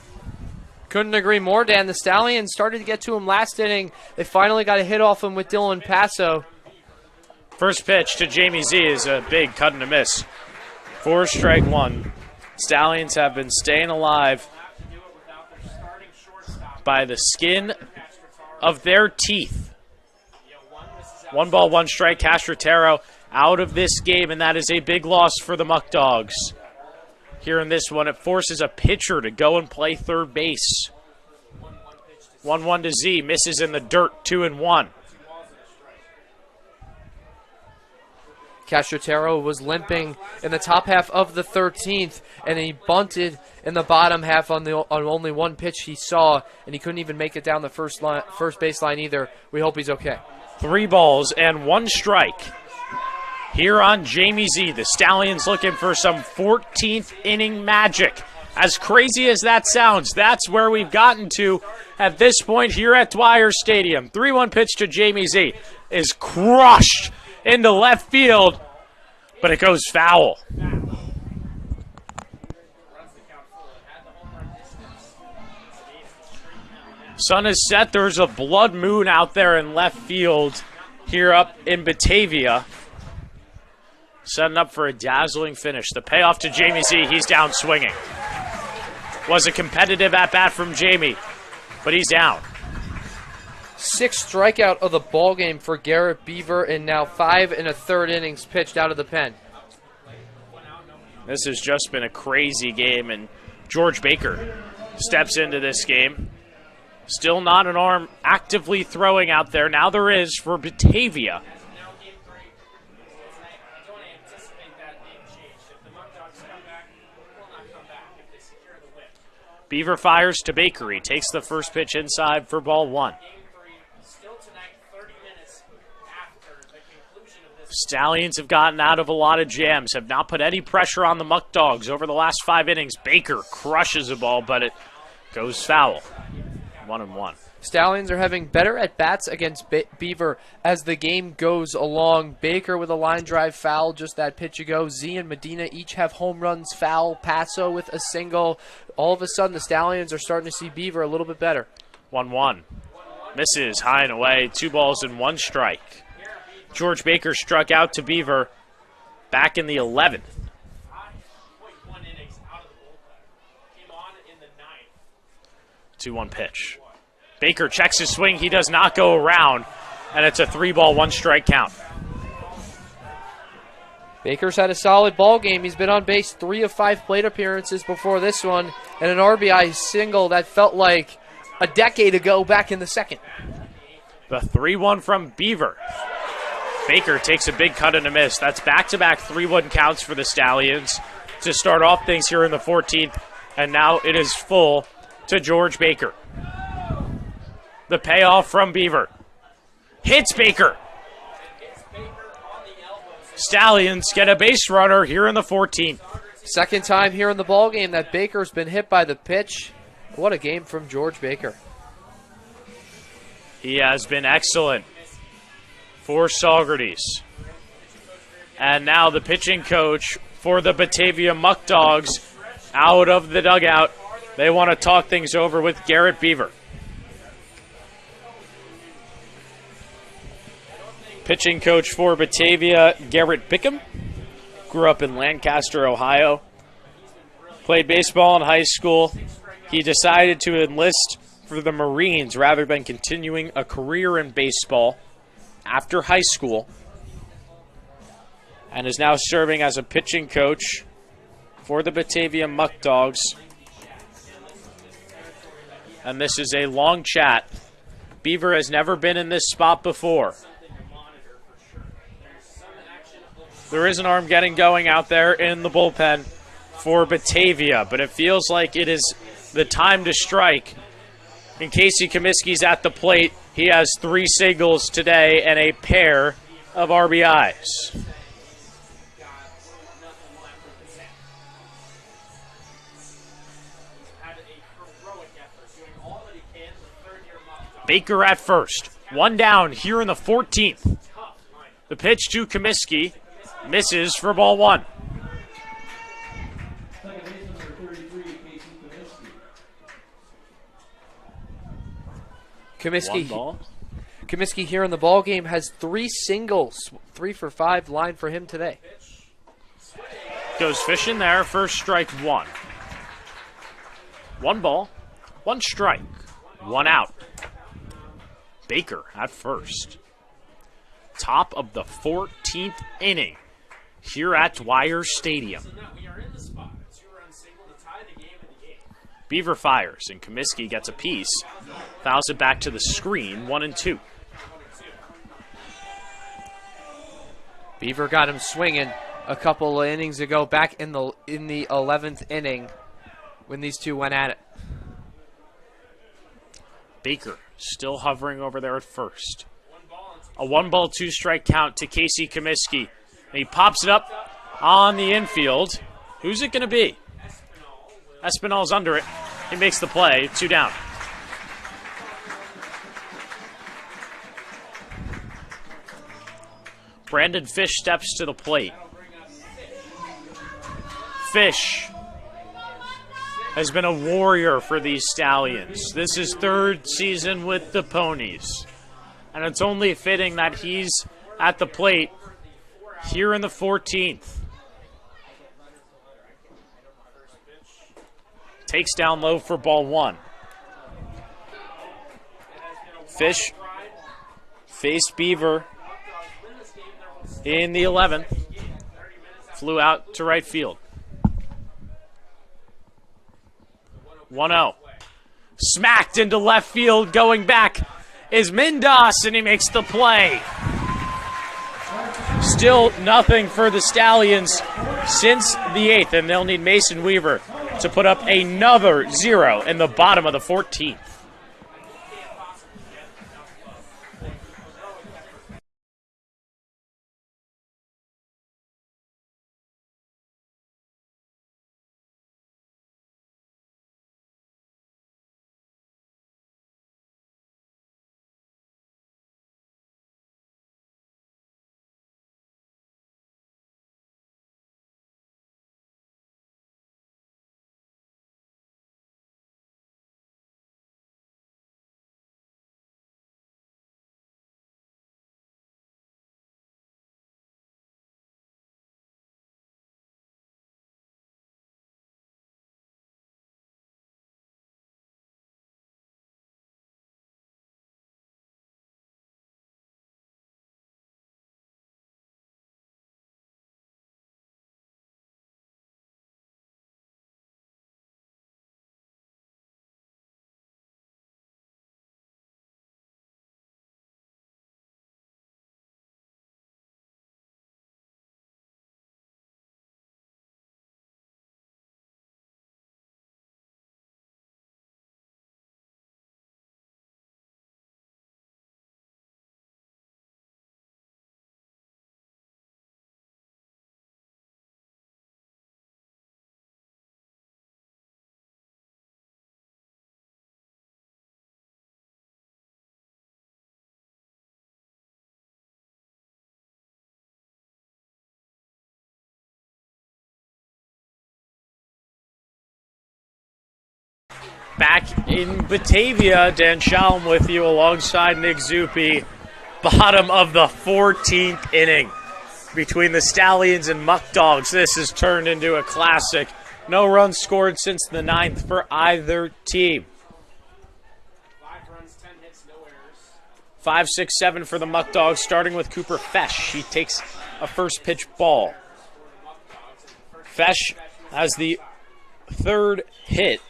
Couldn't agree more, Dan. The Stallions started to get to him last inning. They finally got a hit off him with Dylan Passo. First pitch to Jamie Z is a big cut and a miss. 4 strike 1. Stallions have been staying alive by the skin of their teeth. 1 ball, 1 strike. Castritero out of this game, and that is a big loss for the Muckdogs. Here in this one, it forces a pitcher to go and play third base. 1-1 to Z, misses in the dirt, 2-1. Castritero was limping in the top half of the 13th, and he bunted in the bottom half on only 1 pitch he saw, and he couldn't even make it down the first baseline either. We hope he's okay. 3 balls and 1 strike. Here on Jamie Z, the Stallions looking for some 14th inning magic. As crazy as that sounds, that's where we've gotten to at this point here at Dwyer Stadium. 3-1 pitch to Jamie Z is crushed into left field, but it goes foul. Sun is set. There's a blood moon out there in left field here up in Batavia. Setting up for a dazzling finish. The payoff to Jamie Z. He's down swinging. Was a competitive at-bat from Jamie, but he's down. 6th strikeout of the ballgame for Garrett Beaver, and now 5 1/3 innings pitched out of the pen. This has just been a crazy game, and George Baker steps into this game. Still not an arm actively throwing out there. Now there is for Batavia. Beaver fires to Baker. He takes the first pitch inside for ball 1. Stallions have gotten out of a lot of jams, have not put any pressure on the Muckdogs over the last 5 innings. Baker crushes the ball, but it goes foul. 1-1. Stallions are having better at-bats against Beaver as the game goes along. Baker with a line drive foul just that pitch ago. Z and Medina each have home runs, foul. Passo with a single. All of a sudden, the Stallions are starting to see Beaver a little bit better. 1-1. Misses high and away. 2 balls and 1 strike. George Baker struck out to Beaver back in the 11th. 2-1 pitch. Baker checks his swing. He does not go around, and it's a 3 ball, 1 strike count. Baker's had a solid ball game. He's been on base 3 of 5 plate appearances before this one, and an RBI single that felt like a decade ago back in the 2nd. The 3-1 from Beaver. Baker takes a big cut and a miss. That's back-to-back 3-1 counts for the Stallions. to start off things here in the 14th, and now it is full to George Baker. The payoff from Beaver. Hits Baker. Stallions get a base runner here in the 14th. Second time here in the ballgame that Baker's been hit by the pitch. What a game from George Baker. He has been excellent for Saugerties. And now the pitching coach for the Batavia Muckdogs out of the dugout. They want to talk things over with Garrett Beaver. Pitching coach for Batavia, Garrett Bickham. Grew up in Lancaster, Ohio. Played baseball in high school. He decided to enlist for the Marines rather than continuing a career in baseball after high school, and is now serving as a pitching coach for the Batavia Muckdogs. And this is a long chat. Beaver has never been in this spot before. There is an arm getting going out there in the bullpen for Batavia, but it feels like it is the time to strike. And Casey Comiskey's at the plate. He has 3 singles today and a pair of RBIs. Baker at first. 1 down here in the 14th. The pitch to Comiskey misses for ball 1. Comiskey here in the ball game has 3 singles, 3 for 5 line for him today. Goes fishing there. First strike 1. 1 ball, 1 strike, 1 out. Baker at first. Top of the 14th inning here at Dwyer Stadium. Beaver fires, and Comiskey gets a piece. Fouls it back to the screen, 1-2. Beaver got him swinging a couple of innings ago, back in the 11th inning when these two went at it. Baker still hovering over there at first. A 1-ball, 2-strike count to Casey Comiskey. And he pops it up on the infield. Who's it going to be? Espinal's under it. He makes the play. 2 down. Brandon Fish steps to the plate. Fish has been a warrior for these Stallions. This is 3rd season with the Ponies. And it's only fitting that he's at the plate here in the 14th. Takes down low for ball 1. Fish faced Beaver in the 11th. Flew out to right field. 1-0. Smacked into left field. Going back is Mindas, and he makes the play. Still nothing for the Stallions since the 8th, and they'll need Mason Weaver to put up another 0 in the bottom of the 14th. back in Batavia. Dan Shalom with you alongside Nick Zuppi. Bottom of the 14th inning between the Stallions and Muckdogs. This has turned into a classic. No runs scored since the 9th for either team. 5 runs, 10 hits, no errors. 5, 6, 7 for the Muckdogs, starting with Cooper Fesh. He takes a first pitch ball. Fesh has the third hit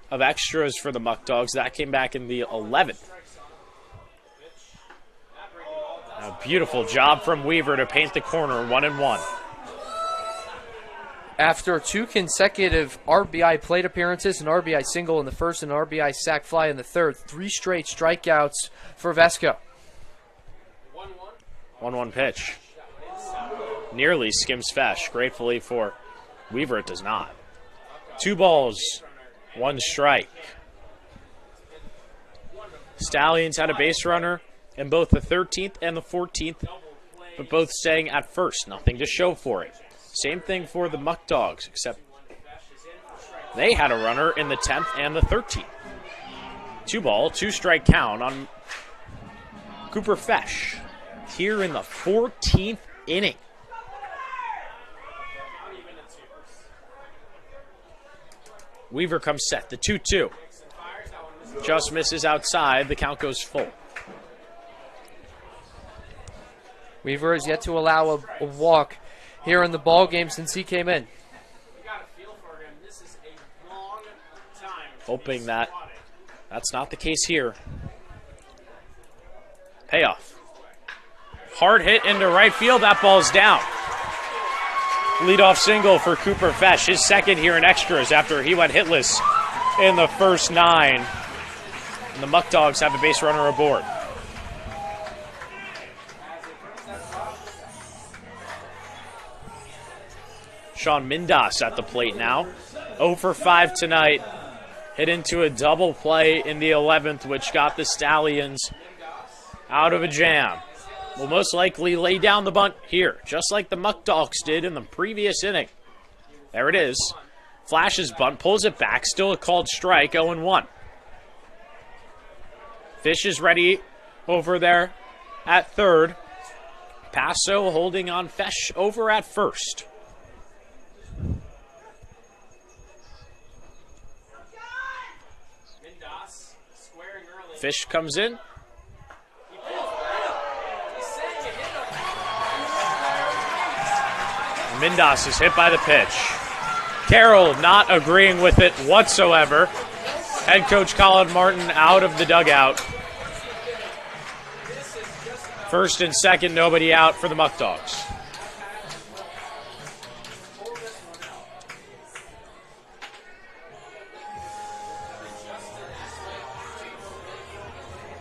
of extras for the Muckdogs. That came back in the 11th. A beautiful job from Weaver to paint the corner, 1-1. After 2 consecutive RBI plate appearances, an RBI single in the first and an RBI sac fly in the third, 3 straight strikeouts for Vesco. 1-1 pitch. Nearly skims Fesh. Gratefully for Weaver, it does not. 2 balls, 1 strike. Stallions had a base runner in both the 13th and the 14th, but both staying at first. Nothing to show for it. Same thing for the Muckdogs, except they had a runner in the 10th and the 13th. 2 ball, 2 strike count on Cooper Fesh here in the 14th inning. Weaver comes set, the 2-2. Just misses outside, the count goes full. Weaver has yet to allow a walk here in the ball game since he came in. Hoping that that's not the case here. Payoff. Hard hit into right field, that ball's down. Leadoff single for Cooper Fesh, his second here in extras after he went hitless in the first 9. And the Muckdogs have a base runner aboard. Sean Mindas at the plate now. 0 for 5 tonight. Hit into a double play in the 11th, which got the Stallions out of a jam. Will most likely lay down the bunt here, just like the Muckdogs did in the previous inning. There it is. Flashes bunt, pulls it back, still a called strike, 0-1. Fish is ready over there at third. Passo holding on Fesh over at first. Fish comes in. Mindas is hit by the pitch. Carroll not agreeing with it whatsoever. Head coach Colin Martin out of the dugout. First and second, nobody out for the Muckdogs.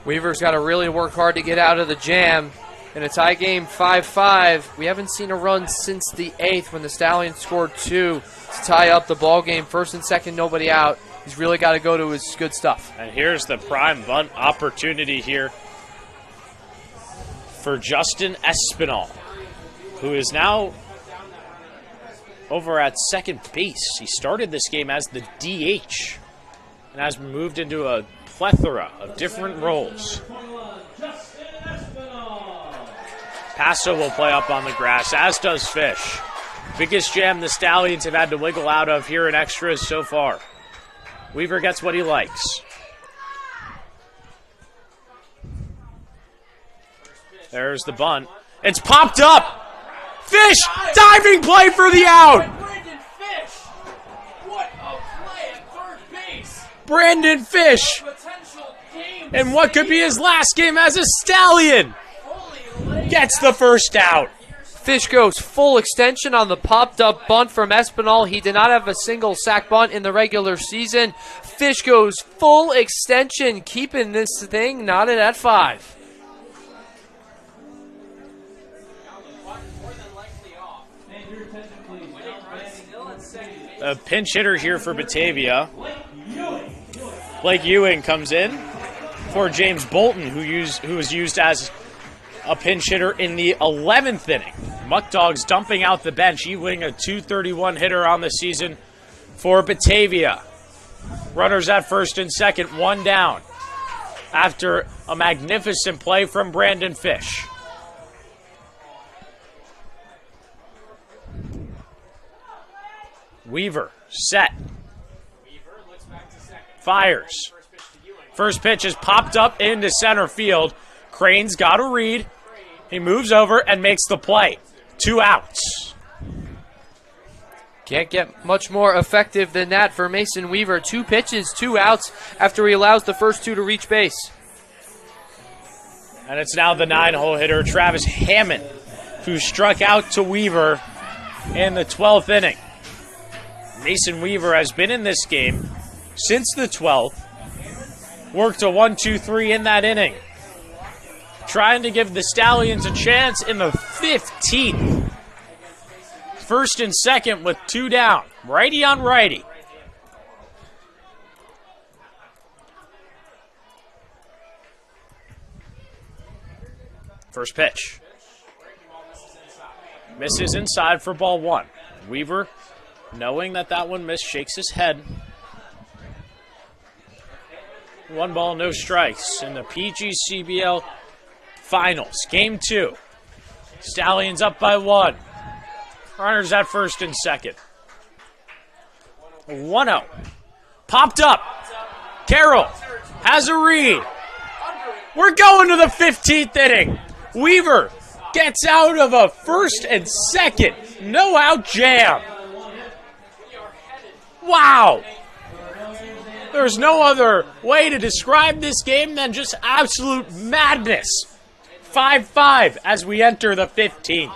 Weaver's got to really work hard to get out of the jam. In a tie game, 5-5. We haven't seen a run since the 8th when the Stallions scored 2 to tie up the ball game. First and second, nobody out. He's really got to go to his good stuff. And here's the prime bunt opportunity here for Justin Espinal, who is now over at second base. He started this game as the DH and has moved into a plethora of different roles. Passo will play up on the grass, as does Fish. Biggest jam the Stallions have had to wiggle out of here in extras so far. Weaver gets what he likes. There's the bunt. It's popped up! Fish! Diving play for the out! What a play at third base! Brandon Fish! And what could be his last game as a Stallion! Gets the first out. Fish goes full extension on the popped-up bunt from Espinal. He did not have a single sack bunt in the regular season. Fish goes full extension, keeping this thing knotted at 5. A pinch hitter here for Batavia. Blake Ewing comes in for James Bolton, who was used as a pinch hitter in the 11th inning. Muckdogs dumping out the bench. Ewing, a .231 hitter on the season for Batavia. Runners at first and second, one down. After a magnificent play from Brandon Fish. Weaver, set. Fires. First pitch is popped up into center field. Crane's got a read. He moves over and makes the play. 2 outs. Can't get much more effective than that for Mason Weaver. 2 pitches, 2 outs after he allows the first 2 to reach base. And it's now the 9-hole hitter, Travis Hammond, who struck out to Weaver in the 12th inning. Mason Weaver has been in this game since the 12th. Worked a 1-2-3 in that inning. Trying to give the Stallions a chance in the 15th. First and second with 2 down. Righty on righty. First pitch. Misses inside for ball 1. Weaver, knowing that one missed, shakes his head. 1 ball, no strikes in the PGCBL Finals. Game 2. Stallions up by 1. Runners at first and second. 1-0. Popped up. Carroll has a read. We're going to the 15th inning. Weaver gets out of a first and second no-out jam. Wow. There's no other way to describe this game than just absolute madness. 5-5 as we enter the 15th.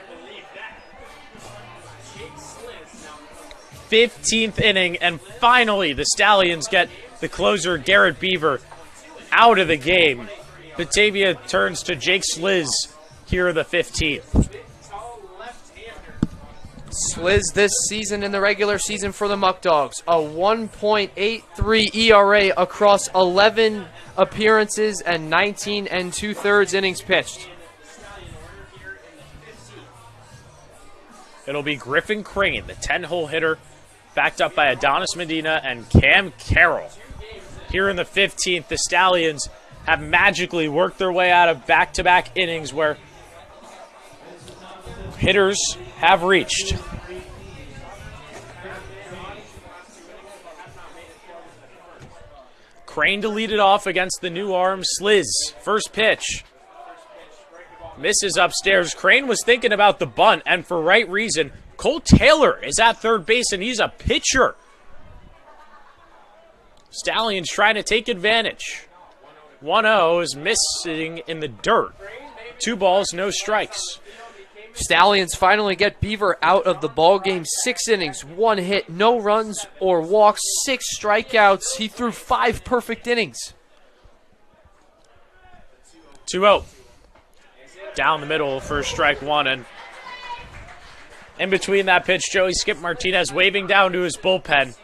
Believe that. 15th inning, and finally the Stallions get the closer, Garrett Beaver, out of the game. Batavia turns to Jake Sliz here in the 15th. Sliz this season in the regular season for the Muckdogs, a 1.83 ERA across 11 appearances and 19 2/3 innings pitched. It'll be Griffin Crane, the 10-hole hitter, backed up by Adonis Medina and Cam Carroll. Here in the 15th, the Stallions have magically worked their way out of back-to-back innings where hitters have reached. Crane to lead it off against the new arm, Sliz. First pitch. Misses upstairs. Crane was thinking about the bunt, and for right reason. Cole Taylor is at third base, and he's a pitcher. Stallions trying to take advantage. 1-0 is missing in the dirt. 2 balls, no strikes. Stallions finally get Beaver out of the ball game. 6 innings, 1 hit, no runs or walks, 6 strikeouts. He threw 5 perfect innings. 2-0. Down the middle for strike one, and in between that pitch, Joey Skip Martinez waving down to his bullpen.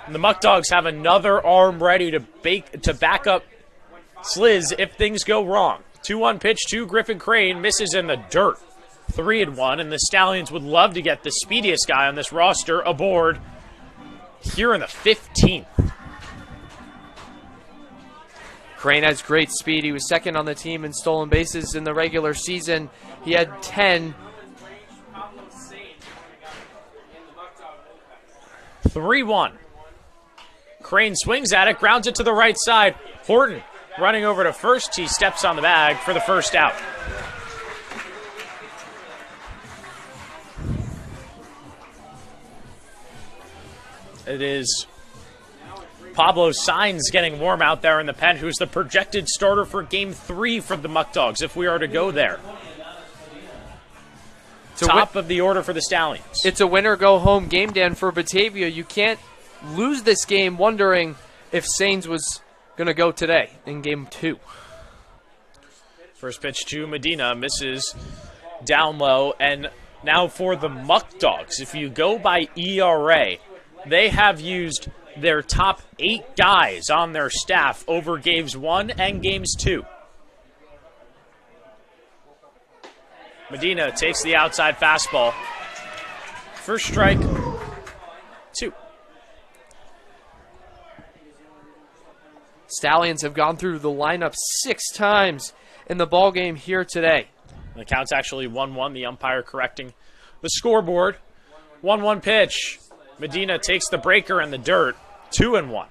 And the Muckdogs have another arm ready to back up Sliz if things go wrong. 2-1 pitch to Griffin Crane, misses in the dirt. 3-1, and the Stallions would love to get the speediest guy on this roster aboard here in the 15th. Crane has great speed. He was second on the team in stolen bases in the regular season. He had 10. 3-1. Crane swings at it, grounds it to the right side. Horton running over to first. He steps on the bag for the first out. It is Pablo Sainz getting warm out there in the pen, who's the projected starter for Game 3 for the Muckdogs, if we are to go there. Top of the order for the Stallions. It's a winner-go-home game, Dan, for Batavia. You can't lose this game wondering if Sainz was going to go today in Game 2. First pitch to Medina, misses down low. And now for the Muckdogs, if you go by ERA, they have used their top 8 guys on their staff over Games 1 and Games 2. Medina takes the outside fastball. First strike, 2. Stallions have gone through the lineup 6 times in the ballgame here today. The count's actually 1-1, the umpire correcting the scoreboard. 1-1 pitch. Medina takes the breaker in the dirt. 2-1.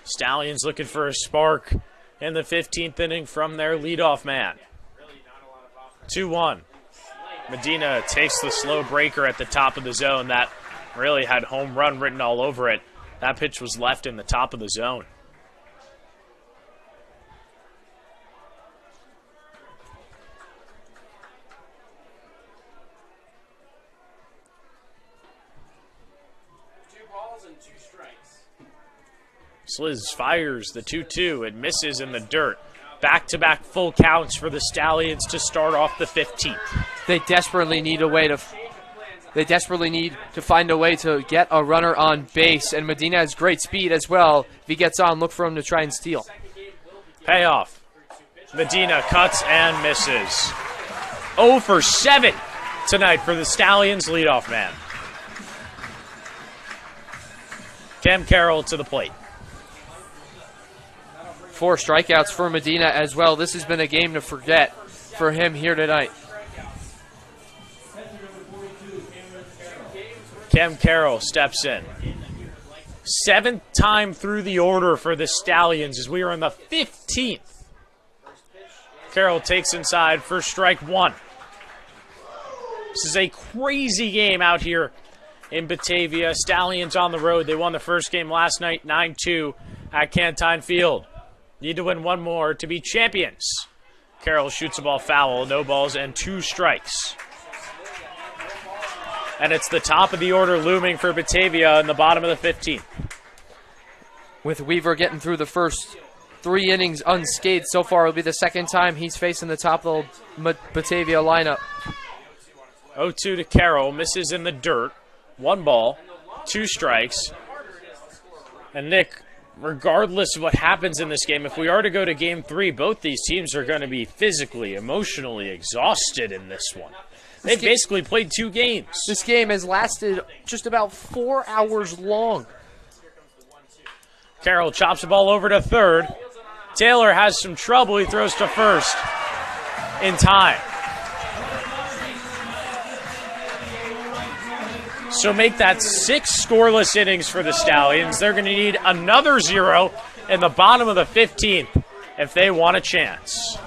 Stallions looking for a spark in the 15th inning from their leadoff man. 2-1. Medina takes the slow breaker at the top of the zone. That really had home run written all over it. That pitch was left in the top of the zone. Sliz fires the 2-2. It misses in the dirt. Back-to-back full counts for the Stallions to start off the 15th. They desperately need to find a way to get a runner on base, and Medina has great speed as well. If he gets on, look for him to try and steal. Payoff. Medina cuts and misses. 0 for 7 tonight for the Stallions leadoff man. Cam Carroll to the plate. 4 strikeouts for Medina as well. This has been a game to forget for him here tonight. Cam Carroll steps in. 7th time through the order for the Stallions as we are in the 15th. Carroll takes inside for strike 1. This is a crazy game out here in Batavia. Stallions on the road. They won the first game last night 9-2 at Cantine Field. Need to win one more to be champions. Carroll shoots a ball foul, no balls and 2 strikes. And it's the top of the order looming for Batavia in the bottom of the 15th. With Weaver getting through the first 3 innings unscathed so far, it'll be the second time he's facing the top of the Batavia lineup. 0-2 to Carroll, misses in the dirt. 1 ball, 2 strikes. And Nick, regardless of what happens in this game, if we are to go to Game 3, both these teams are going to be physically, emotionally exhausted in this one. They've basically played 2 games. This game has lasted just about 4 hours long. Carroll chops the ball over to third. Taylor has some trouble. He throws to first in time. So make that 6 scoreless innings for the Stallions. They're going to need another 0 in the bottom of the 15th if they want a chance.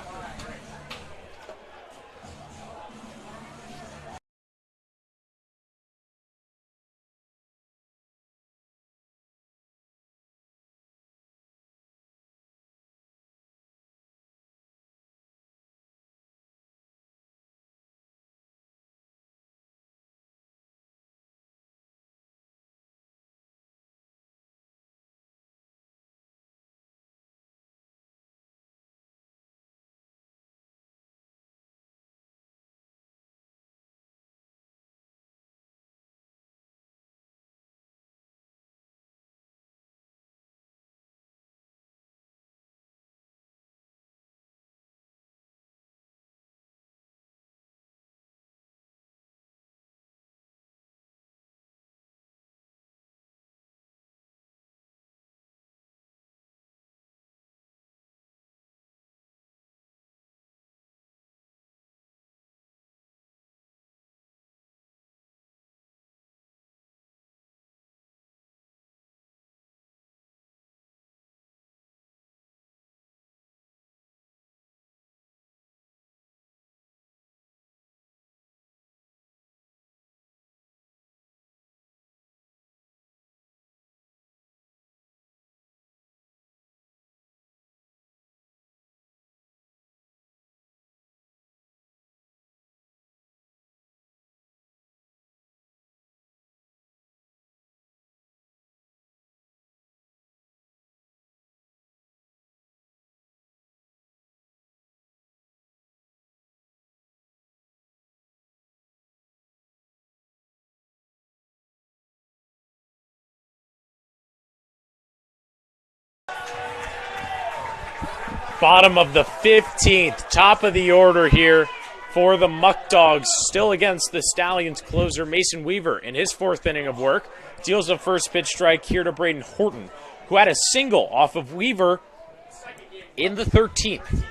Bottom of the 15th, top of the order here for the Muckdogs, still against the Stallions closer Mason Weaver in his 4th inning of work. Deals a first pitch strike here to Braden Horton, who had a single off of Weaver in the 13th.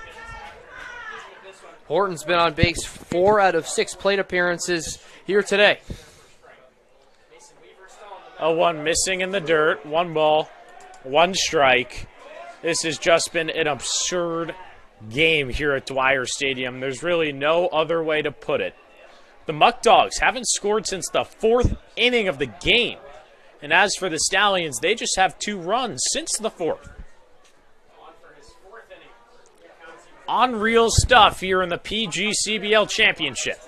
Horton's been on base 4 out of 6 plate appearances here today. A 1 missing in the dirt, 1 ball, 1 strike. This has just been an absurd game here at Dwyer Stadium. There's really no other way to put it. The Muckdogs haven't scored since the 4th inning of the game. And as for the Stallions, they just have 2 runs since the 4th. Unreal stuff here in the PGCBL Championship.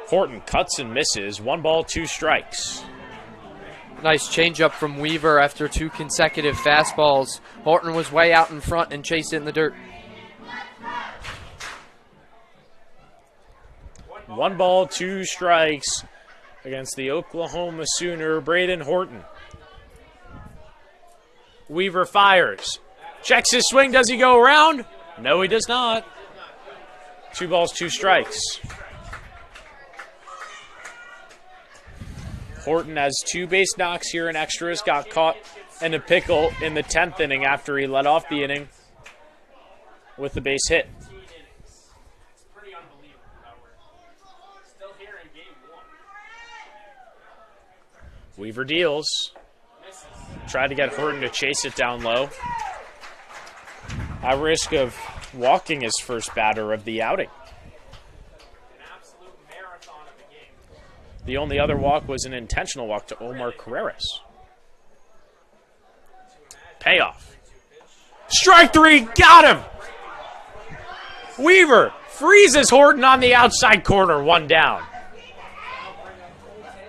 Horton cuts and misses. 1 ball, 2 strikes. Nice changeup from Weaver after 2 consecutive fastballs. Horton was way out in front and chased it in the dirt. 1 ball, 2 strikes against the Oklahoma Sooner, Braden Horton. Weaver fires. Checks his swing. Does he go around? No, he does not. 2 balls, 2 strikes. Horton has 2 base knocks here in extras. Got caught in a pickle in the 10th inning after he led off the inning with the base hit. Weaver deals. Tried to get Horton to chase it down low. At risk of walking his first batter of the outing. The only other walk was an intentional walk to Omar Carreras. Payoff. Strike 3, got him! Weaver freezes Horton on the outside corner, 1 down.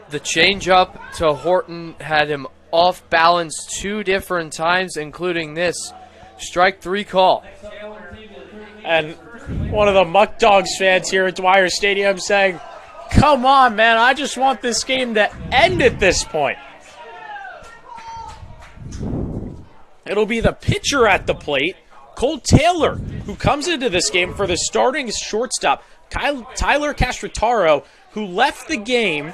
The changeup to Horton had him off balance 2 different times, including this strike 3 call. And one of the Muckdogs fans here at Dwyer Stadium saying, come on, man, I just want this game to end at this point. It'll be the pitcher at the plate, Cole Taylor, who comes into this game for the starting shortstop, Tyler Castrataro, who left the game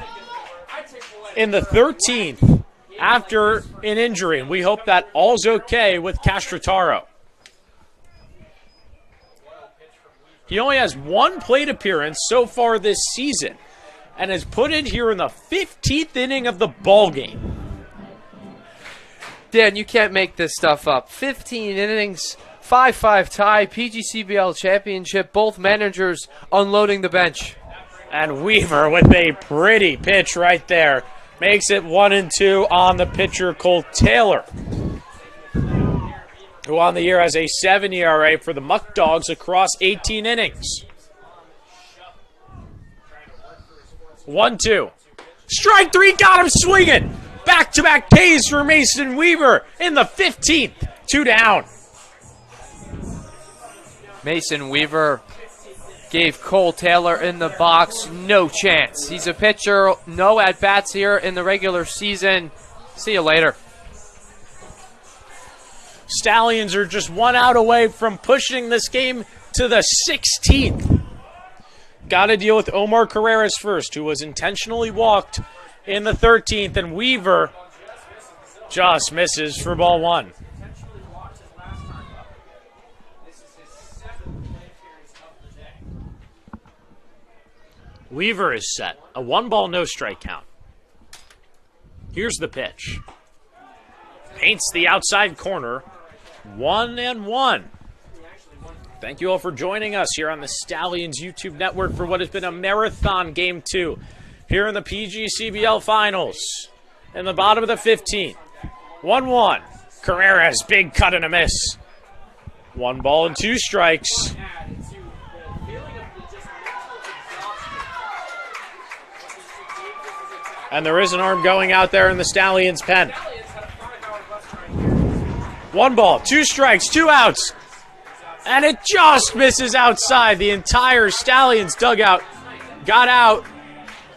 in the 13th after an injury. And we hope that all's okay with Castrataro. He only has 1 plate appearance so far this season and is put in here in the 15th inning of the ball game. Dan, you can't make this stuff up. 15 innings, 5-5 tie, PGCBL championship, both managers unloading the bench. And Weaver with a pretty pitch right there. Makes it 1-2 on the pitcher, Cole Taylor, who on the year has a 7 ERA for the Muckdogs across 18 innings. 1-2. Strike 3, got him swinging. Back-to-back Ks for Mason Weaver in the 15th. 2 down. Mason Weaver gave Cole Taylor in the box no chance. He's a pitcher, no at-bats here in the regular season. See you later. Stallions are just 1 out away from pushing this game to the 16th. Got to deal with Omar Carreras first, who was intentionally walked in the 13th, and Weaver just misses for ball 1. Weaver is set. A 1 ball, no strike count. Here's the pitch. Paints the outside corner. 1-1. Thank you all for joining us here on the Stallions YouTube network for what has been a marathon game 2 here in the PGCBL finals. In the bottom of the 15th. 1-1. Carreras, big cut and a miss. 1 ball and 2 strikes. And there is an arm going out there in the Stallions' pen. 1 ball, 2 strikes, 2 outs. And it just misses outside. The entire Stallions dugout got out.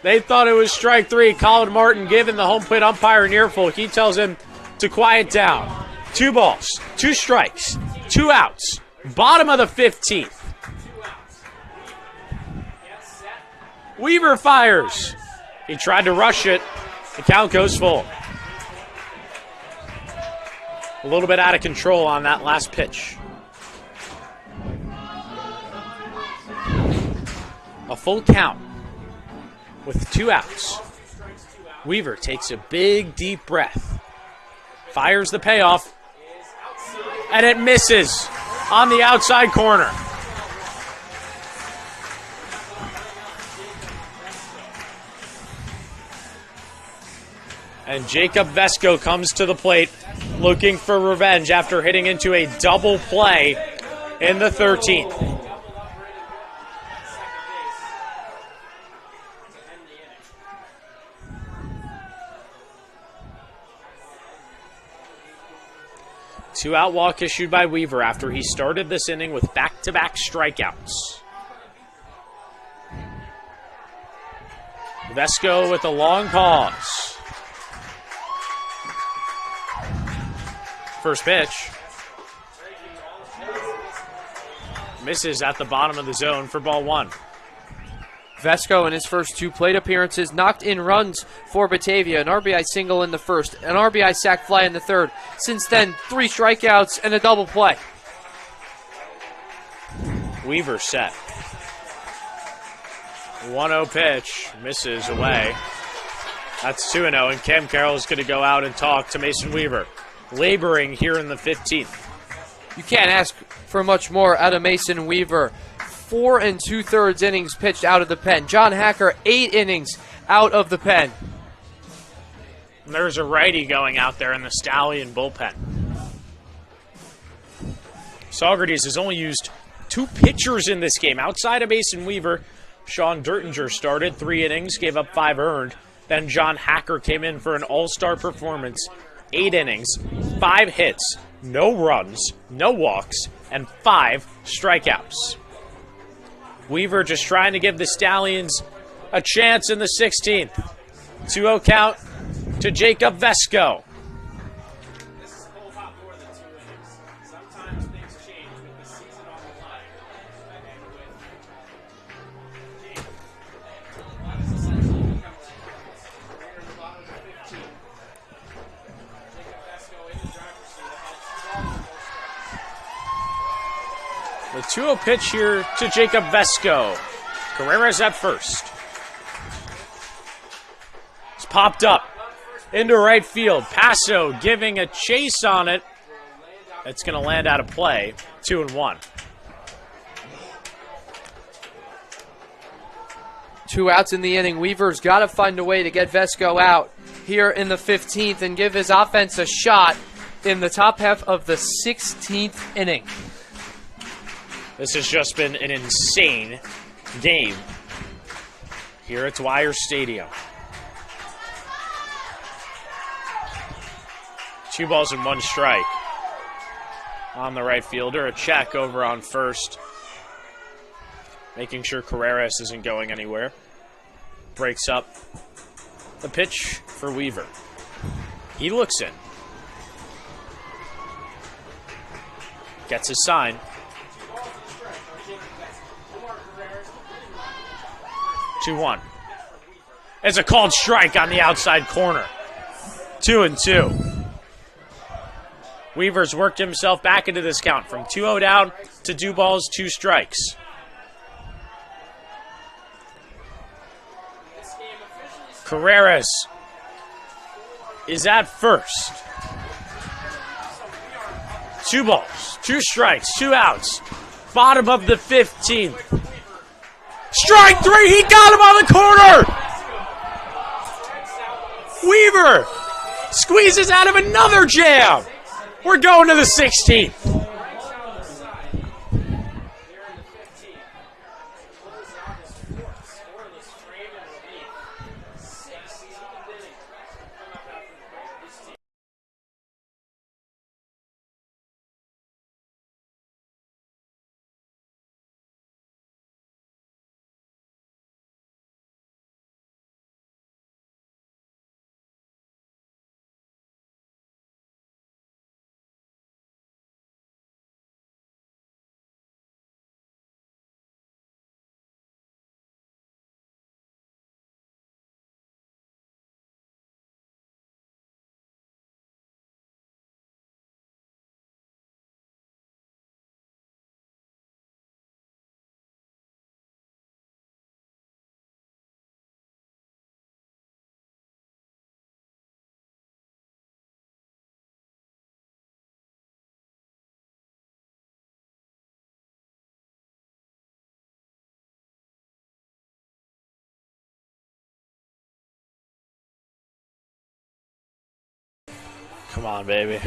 They thought it was strike 3. Colin Martin giving the home plate umpire an earful. He tells him to quiet down. 2 balls, 2 strikes, 2 outs. Bottom of the 15th. Weaver fires. He tried to rush it. The count goes full. A little bit out of control on that last pitch. A full count with 2 outs. Weaver takes a big, deep breath. Fires the payoff. And it misses on the outside corner. And Jacob Vesco comes to the plate looking for revenge after hitting into a double play in the 13th. Two-out walk issued by Weaver after he started this inning with back-to-back strikeouts. Vesco with a long pause. First pitch. Misses at the bottom of the zone for ball 1. Vesco in his first 2 plate appearances knocked in runs for Batavia. An RBI single in the first, an RBI sac fly in the third. Since then, 3 strikeouts and a double play. Weaver set. 1-0 pitch. Misses away. That's 2-0, and Cam Carroll is going to go out and talk to Mason Weaver. Laboring here in the 15th. You can't ask for much more out of Mason Weaver. 4 2/3 innings pitched out of the pen. John Hacker, 8 innings out of the pen. There's a righty going out there in the Stallion bullpen. Saugerties has only used 2 pitchers in this game. Outside of Mason Weaver, Sean Dertinger started 3 innings, gave up 5 earned. Then John Hacker came in for an all-star performance. 8 innings, 5 hits, no runs, no walks, and 5 strikeouts. Weaver just trying to give the Stallions a chance in the 16th. 2-0 count to Jacob Vesco. This is a whole lot more than 2 innings. Sometimes things change with the season on the line. And with Jacob, this is essentially becomes career in the bottom of the 15. Jacob Vesco in the driver's seat ahead 2 balls. The 2-0 pitch here to Jacob Vesco. Carreras at first. It's popped up into right field. Passo giving a chase on it. It's going to land out of play. 2-1. 2 outs in the inning. Weaver's got to find a way to get Vesco out here in the 15th and give his offense a shot in the top half of the 16th inning. This has just been an insane game here at Dwyer Stadium. 2 balls and 1 strike on the right fielder. A check over on first, making sure Carreras isn't going anywhere. Breaks up the pitch for Weaver. He looks in. Gets his sign. 2-1. It's a called strike on the outside corner. 2-2. Weaver's worked himself back into this count from 2-0 down to 2 balls, 2 strikes. Carreras is at first. 2 balls, 2 strikes, 2 outs. Bottom of the 15th. Strike 3, he got him on the corner! Weaver squeezes out of another jam! We're going to the 16th. Come on, baby.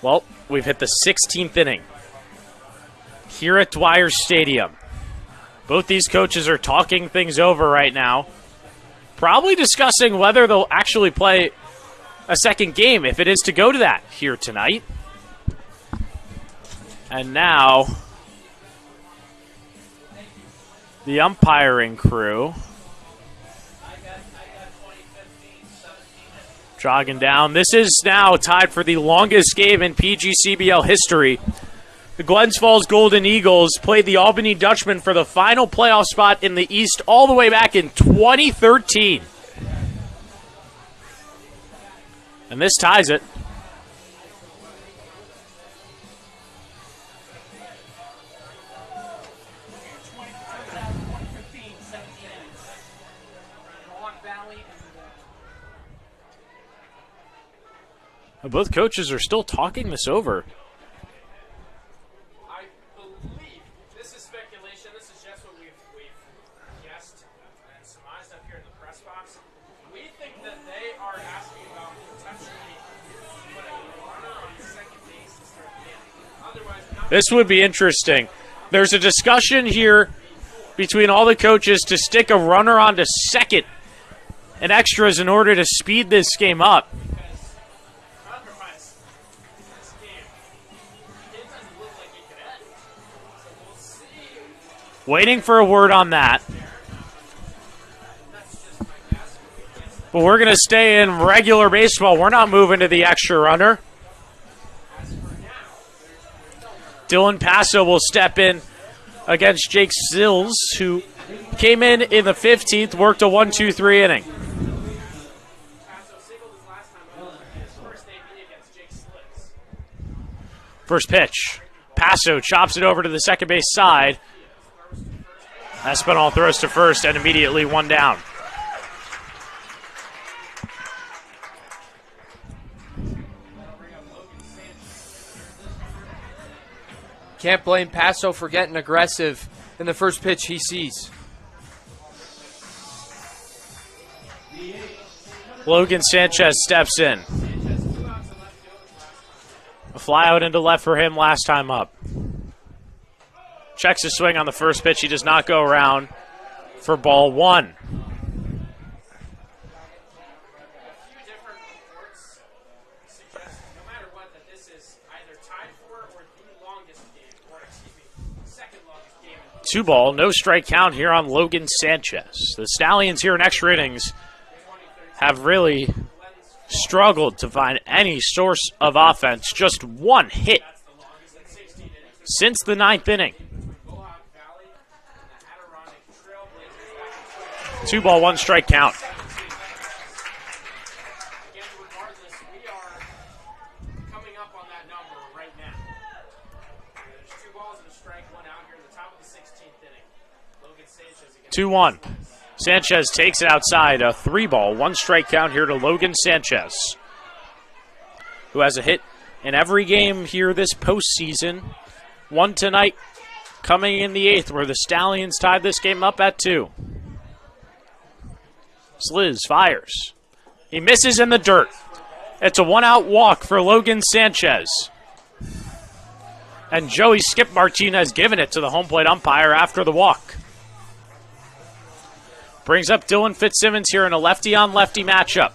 Well, we've hit the 16th inning here at Dwyer Stadium. Both these coaches are talking things over right now, probably discussing whether they'll actually play a second game if it is to go to that here tonight. And now the umpiring crew jogging down. This is now tied for the longest game in PGCBL history. The Glens Falls Golden Eagles played the Albany Dutchmen for the final playoff spot in the East all the way back in 2013. And this ties it. Both coaches are still talking this over. I believe this is speculation. This is just what we've guessed and surmised up here in the press box. We think that they are asking about potentially putting a runner on second base to start the game. Otherwise, This would be interesting. There's a discussion here between all the coaches to stick a runner onto second and extras in order to speed this game up. Waiting for a word on that. But we're going to stay in regular baseball. We're not moving to the extra runner. Dylan Passo will step in against Jake Sills, who came in the 15th, worked a 1-2-3 inning. First pitch. Passo chops it over to the second base side. Espinal throws to first and immediately one down. Can't blame Passo for getting aggressive in the first pitch he sees. Logan Sanchez steps in. A fly out into left for him last time up. Checks his swing on the first pitch. He does not go around for ball one. Two ball, no strike count here on Logan Sanchez. The Stallions here in extra innings have really struggled to find any source of offense. Just one hit since the 9th inning. 2 ball, 1 strike count. coming up on that number right now. There's 2 balls and a strike, 1 out here in the top of the 16th inning. Logan Sanchez again. 2-1. Sanchez takes it outside. A 3 ball, 1 strike count here to Logan Sanchez, who has a hit in every game here this postseason. 1 tonight, coming in the 8th, where the Stallions tied this game up at 2. Sliz fires. He misses in the dirt. It's a 1-out walk for Logan Sanchez. And Joey Skip Martinez giving it to the home plate umpire after the walk. Brings up Dylan Fitzsimmons here in a lefty-on-lefty matchup.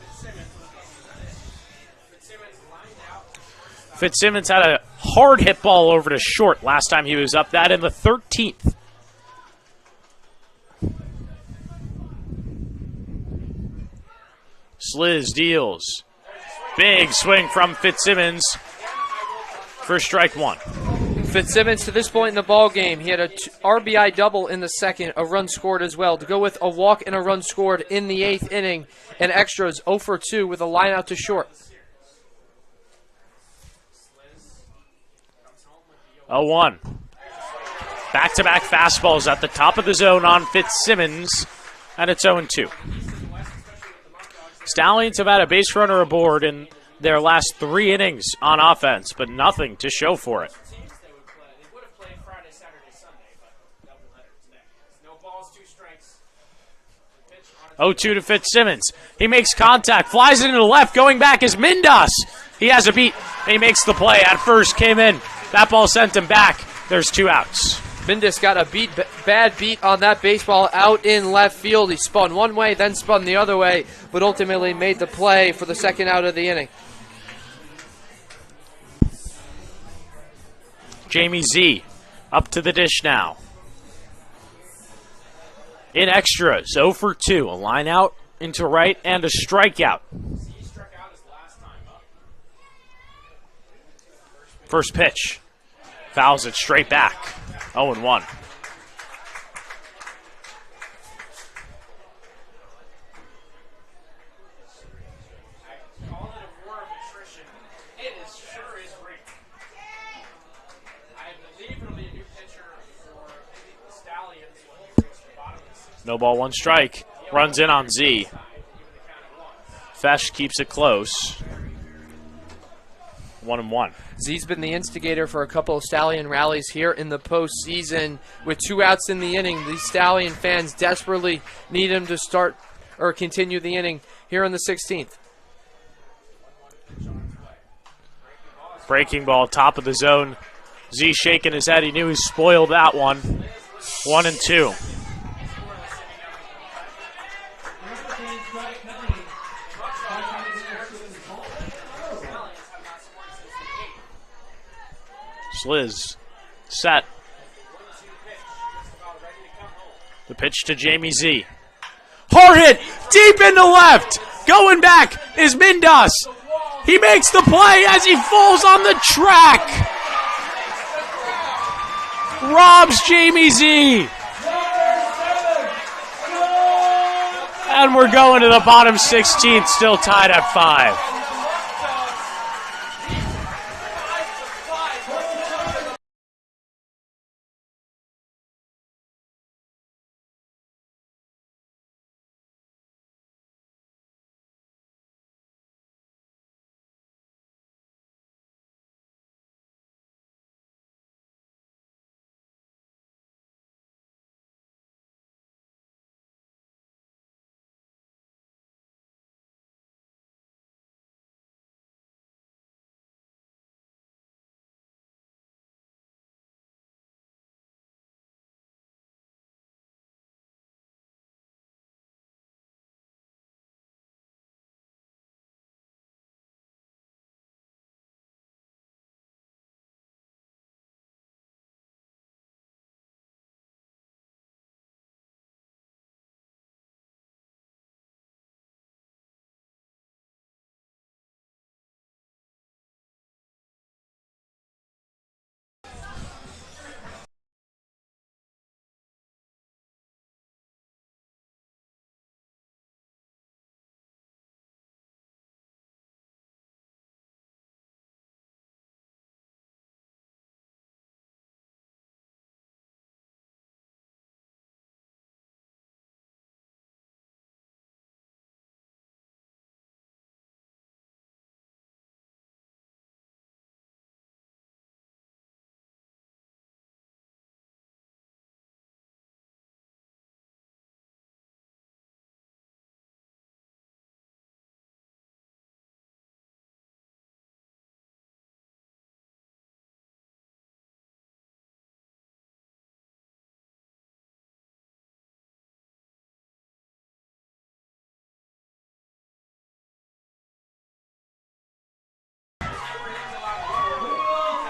Fitzsimmons had a hard hit ball over to short last time he was up. That in the 13th. Sliz deals. Big swing from Fitzsimmons for strike one. Fitzsimmons, to this point in the ball game, he had a RBI double in the second, a run scored as well, to go with a walk and a run scored in the 8th inning, and extras 0 for 2 with a line out to short. 0-1. Back-to-back fastballs at the top of the zone on Fitzsimmons, and it's 0-2. Stallions have had a base runner aboard in their last 3 innings on offense, but nothing to show for it. 0-2 to Fitzsimmons. He makes contact, flies it into the left. Going back is Mindas. He has a beat. He makes the play. At first came in. That ball sent him back. There's 2 outs. Mindas got a bad beat on that baseball out in left field. He spun one way, then spun the other way, but ultimately made the play for the second out of the inning. Jamie Z up to the dish now. In extras, 0 for 2. A line out into right and a strikeout. First pitch. Fouls it straight back. 0-1. No ball, 1 strike. Runs in on Z. Fesh keeps it close. 1-1. Z's been the instigator for a couple of Stallion rallies here in the postseason. With 2 outs in the inning, the Stallion fans desperately need him to start or continue the inning here in the 16th. Breaking ball, top of the zone. Z shaking his head. He knew he spoiled that one. 1-2. Sliz set. The pitch to Jamie Z. Hard hit deep into left. Going back is Mindas. He makes the play as he falls on the track. Robs Jamie Z. And we're going to the bottom 16th, still tied at 5.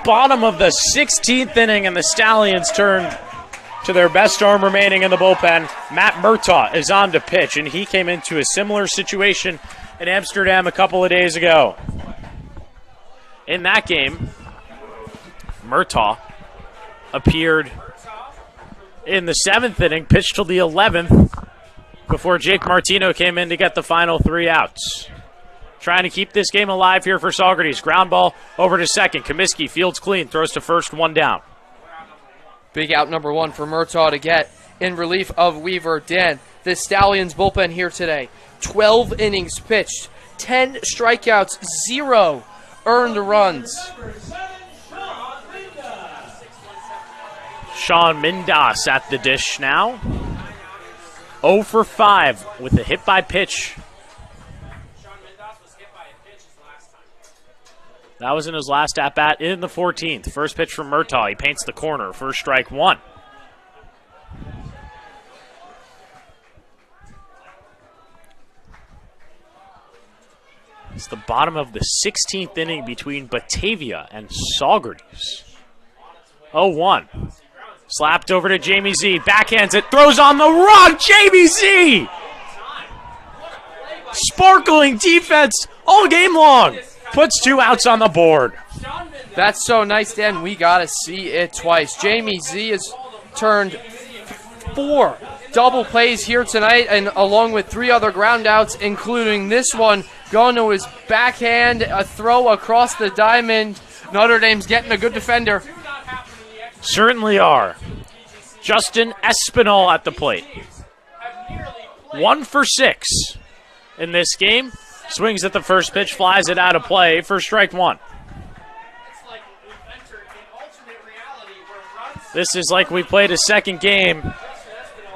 bottom of the 16th inning, and the Stallions turn to their best arm remaining in the bullpen. Matt Murtaugh is on to pitch, and he came into a similar situation in Amsterdam a couple of days ago. In that game, Murtaugh appeared in the 7th inning, pitched till the 11th before Jake Martino came in to get the final 3 outs. Trying to keep this game alive here for Saugerties. Ground ball over to second. Comiskey fields clean, throws to first, 1 down. Big out number 1 for Murtaugh to get in relief of Weaver. Dan, the Stallions bullpen here today. 12 innings pitched, 10 strikeouts, 0 earned runs. Sean Mindas at the dish now. 0 for 5 with a hit by pitch. That was in his last at-bat in the 14th. First pitch from Murtaugh. He paints the corner. First strike, 1. It's the bottom of the 16th inning between Batavia and Saugerties. 0-1. Slapped over to Jamie Z. Backhands it. Throws on the run. Jamie Z! Sparkling defense all game long. Puts 2 outs on the board. That's so nice, Dan. We got to see it twice. Jamie Z has turned 4 double plays here tonight, and along with 3 other ground outs, including this one, going to his backhand, a throw across the diamond. Notre Dame's getting a good defender. Certainly are. Justin Espinal at the plate. 1 for 6 in this game. Swings at the first pitch, flies it out of play for strike 1. This is like we played a second game,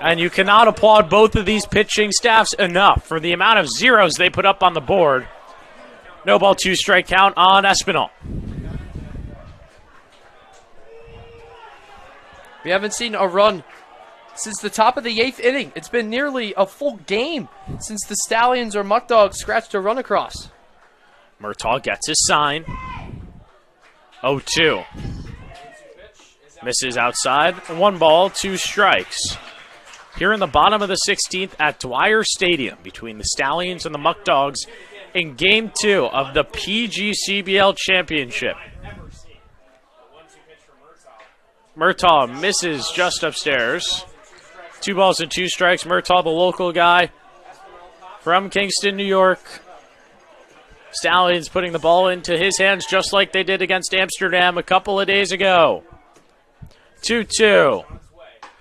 and you cannot applaud both of these pitching staffs enough for the amount of zeros they put up on the board. No ball, 2 strike count on Espinal. We haven't seen a run since the top of the 8th inning. It's been nearly a full game since the Stallions or Muckdogs scratched a run across. Murtaugh gets his sign. 0-2. Misses outside. 1 ball, 2 strikes. Here in the bottom of the 16th at Dwyer Stadium between the Stallions and the Muckdogs in Game 2 of the PGCBL Championship. Murtaugh misses just upstairs. 2 balls and 2 strikes. Murtaugh, the local guy from Kingston, New York. Stallions putting the ball into his hands just like they did against Amsterdam a couple of days ago. 2-2.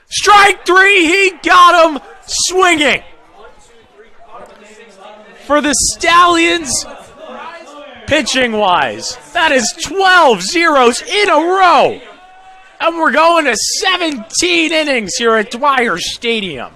Strike 3, he got him swinging. For the Stallions, pitching-wise, that is 12 zeros in a row. And we're going to 17 innings here at Dwyer Stadium.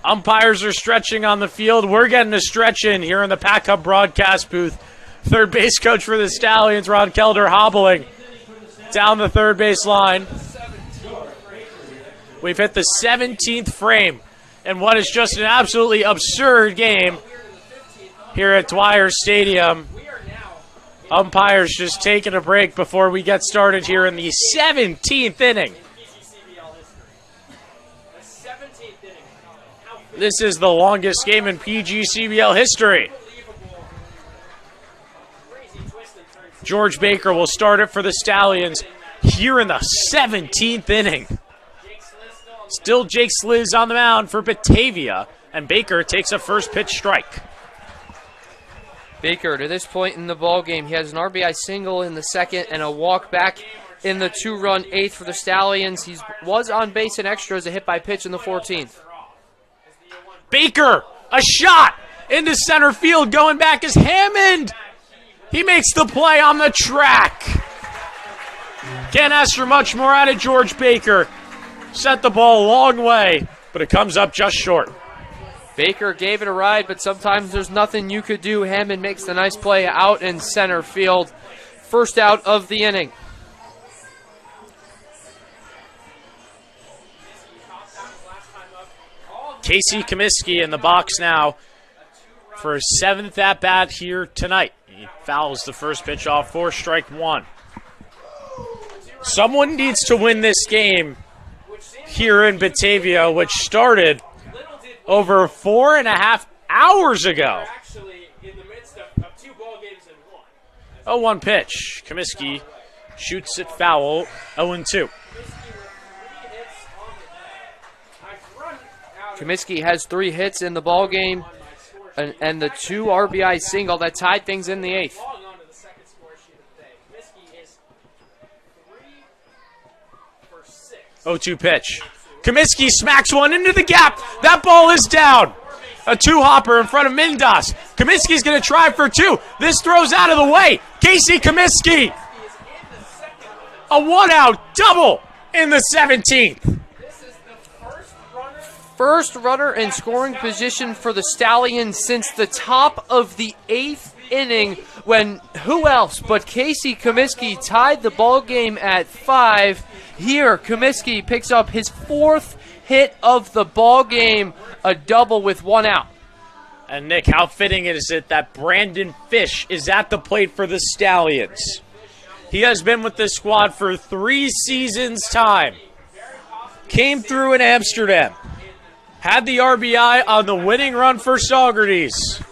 Umpires are stretching on the field. We're getting a stretch in here in the Pack Hub broadcast booth. Third base coach for the Stallions, Ron Kelder, hobbling down the third base line. We've hit the 17th frame in what is just an absolutely absurd game here at Dwyer Stadium. Umpires just taking a break before we get started here in the 17th inning. This is the longest game in PGCBL history. George Baker will start it for the Stallions here in the 17th inning. Still Jake Sliz on the mound for Batavia, and Baker takes a first pitch strike. Baker, to this point in the ball game, he has an RBI single in the second and a walk back in the 2-run eighth for the Stallions. He was on base in extras, a hit by pitch in the 14th. Baker, a shot into center field. Going back is Hammond. He makes the play on the track. Can't ask for much more out of George Baker. Set the ball a long way, but it comes up just short. Baker gave it a ride, but sometimes there's nothing you could do. Hammond makes the nice play out in center field. First out of the inning. Casey Comiskey in the box now for his 7th at-bat here tonight. He fouls the first pitch off for strike 1. Someone needs to win this game here in Batavia, which started over 4.5 hours ago. 0-1 pitch. Comiskey shoots it foul. 0-2. Comiskey has 3 hits in the ball game and the 2 RBI single that tied things in the 8th. 0-2 pitch. Comiskey smacks one into the gap. That ball is down. A 2-hopper in front of Mindas. Comiskey's going to try for 2. This throws out of the way. Casey Comiskey. A 1-out double in the 17th. First runner in scoring position for the Stallions since the top of the 8th inning, when who else but Casey Comiskey tied the ball game at 5. Here, Comiskey picks up his 4th hit of the ball game, a double with 1 out. And Nick, how fitting is it that Brandon Fish is at the plate for the Stallions? He has been with the squad for 3 seasons' time. Came through in Amsterdam. Had the RBI on the winning run for Saugerties.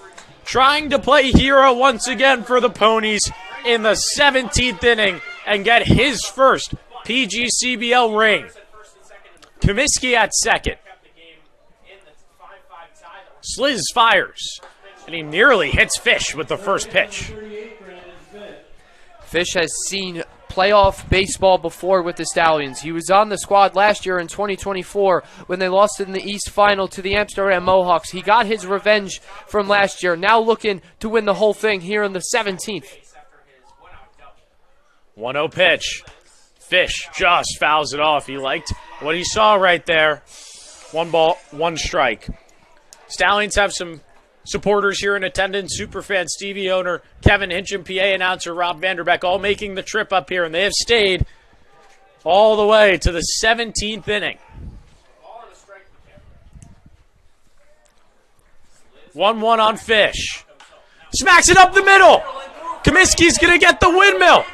Trying to play hero once again for the Ponies in the 17th inning and get his first PGCBL ring. Comiskey at second. Sliz fires, and he nearly hits Fish with the first pitch. Fish has seen playoff baseball before with the Stallions. He was on the squad last year in 2024 when they lost in the East Final to the Amsterdam Mohawks. He got his revenge from last year, now looking to win the whole thing here in the 17th. 1-0 pitch. Fish just fouls it off. He liked what he saw right there. 1 ball, 1 strike. Stallions have some supporters here in attendance. Superfan Stevie, owner Kevin Hincham, PA announcer Rob Vanderbeck, all making the trip up here, and they have stayed all the way to the 17th inning. 1-1 on Fish. Smacks it up the middle. Comiskey's going to get the windmill.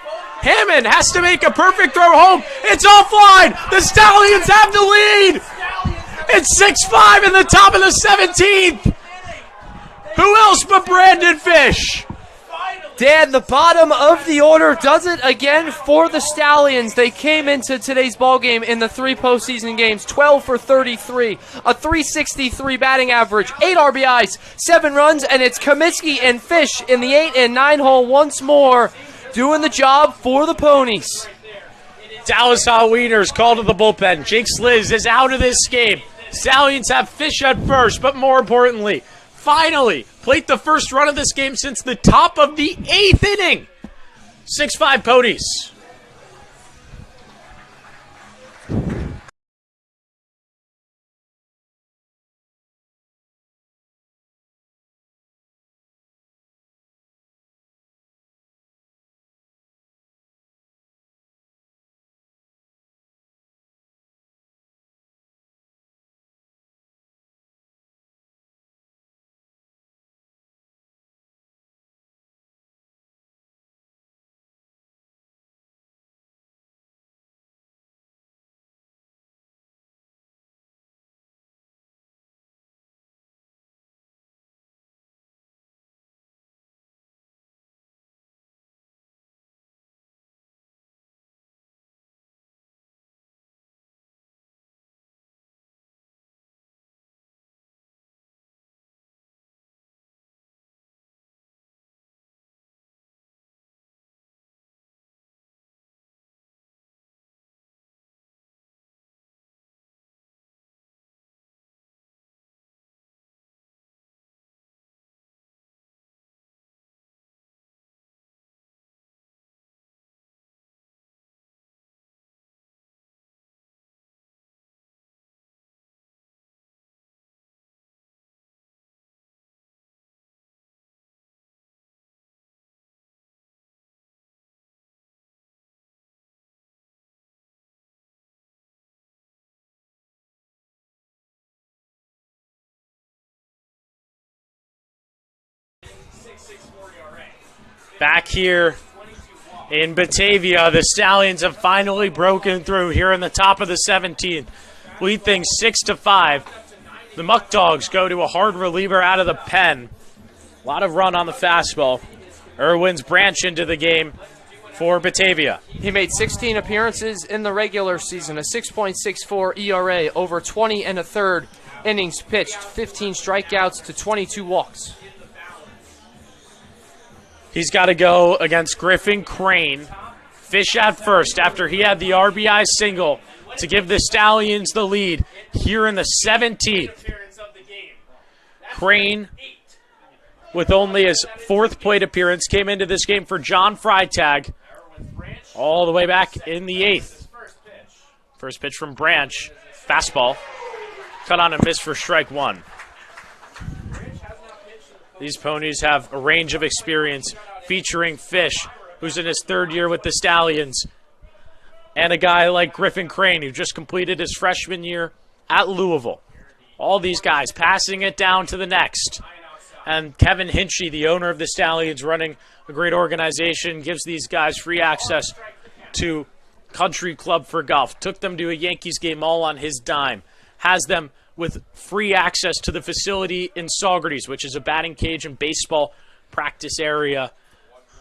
Hammond has to make a perfect throw home. It's offline. The Stallions have the lead. It's 6-5 in the top of the 17th. Who else but Brandon Fish? Dan, the bottom of the order does it again for the Stallions. They came into today's ballgame in the 3 postseason games, 12 for 33, a 363 batting average, 8 RBIs, 7 runs, and it's Comiskey and Fish in the 8 and 9 hole once more, doing the job for the Ponies. Dallas Halloweeners called to the bullpen. Jake Sliz is out of this game. Stallions have Fish at first, but more importantly, finally played the first run of this game since the top of the 8th inning. 6-5 Ponies. Back here in Batavia, the Stallions have finally broken through here in the top of the 17th. Lead things 6-5. The Muckdogs go to a hard reliever out of the pen. A lot of run on the fastball. Irwin's Branch into the game for Batavia. He made 16 appearances in the regular season, a 6.64 ERA, over 20 and a third innings pitched, 15 strikeouts to 22 walks. He's got to go against Griffin Crane. Fish at first after he had the RBI single to give the Stallions the lead here in the 17th. Crane, with only his fourth plate appearance, came into this game for John Freitag all the way back in the 8th. First pitch from Branch. Fastball. Cut on and miss for strike one. These ponies have a range of experience featuring Fish, who's in his third year with the Stallions, and a guy like Griffin Crane, who just completed his freshman year at Louisville. All these guys passing it down to the next. And Kevin Hinchy, the owner of the Stallions, running a great organization, gives these guys free access to Country Club for Golf. Took them to a Yankees game all on his dime. Has them with free access to the facility in Saugerties, which is a batting cage and baseball practice area.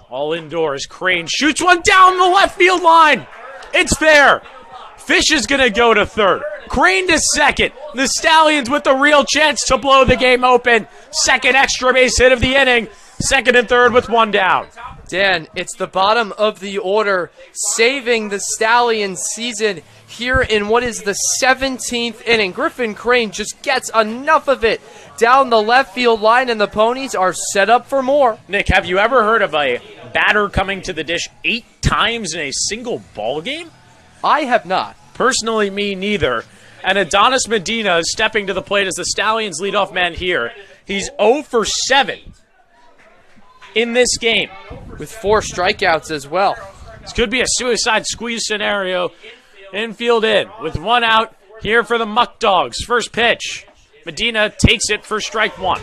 All indoors. Crane shoots one down the left field line. It's there. Fish is going to go to third. Crane to second. The Stallions with the real chance to blow the game open. Second extra base hit of the inning. Second and third with one down. Dan, it's the bottom of the order, saving the Stallions season here in what is the 17th inning. Griffin Crane just gets enough of it down the left field line, and the Ponies are set up for more. Nick, have you ever heard of a batter coming to the dish 8 times in a single ball game? I have not. Personally, me neither. And Adonis Medina is stepping to the plate as the Stallions leadoff man here. He's 0 for 7 in this game, with 4 strikeouts as well. This could be a suicide squeeze scenario. Infield in with one out here for the Muckdogs. First pitch. Medina takes it for strike one.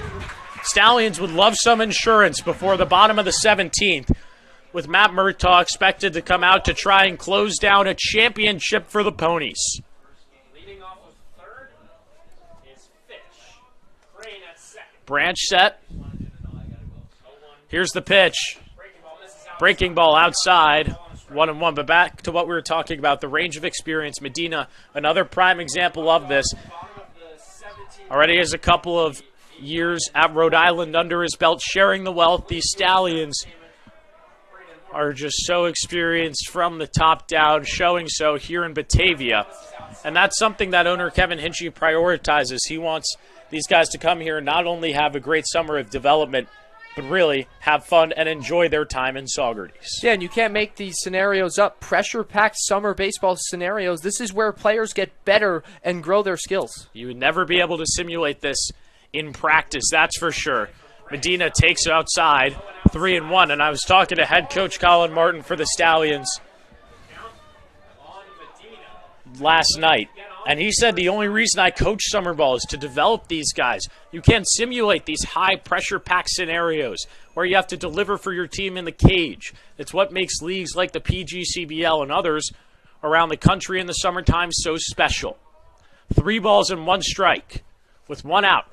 Stallions would love some insurance before the bottom of the 17th, with Matt Murtaugh expected to come out to try and close down a championship for the Ponies. Leading off of third is Fish. Crane at second. Branch set. Here's the pitch. Breaking ball outside. 1-1, but back to what we were talking about, the range of experience. Medina, another prime example of this. Already has a couple of years at Rhode Island under his belt, sharing the wealth. These Stallions are just so experienced from the top down, showing so here in Batavia. And that's something that owner Kevin Hinchy prioritizes. He wants these guys to come here and not only have a great summer of development, but really have fun and enjoy their time in Saugerties. Yeah, and you can't make these scenarios up. Pressure-packed summer baseball scenarios. This is where players get better and grow their skills. You would never be able to simulate this in practice, that's for sure. Medina takes it outside, 3-1, and I was talking to head coach Colin Martin for the Stallions last night, and he said the only reason I coach summer ball is to develop these guys. You can't simulate these high pressure pack scenarios where you have to deliver for your team in the cage. It's what makes leagues like the PGCBL and others around the country in the summertime so special. 3 balls and 1 strike with 1 out.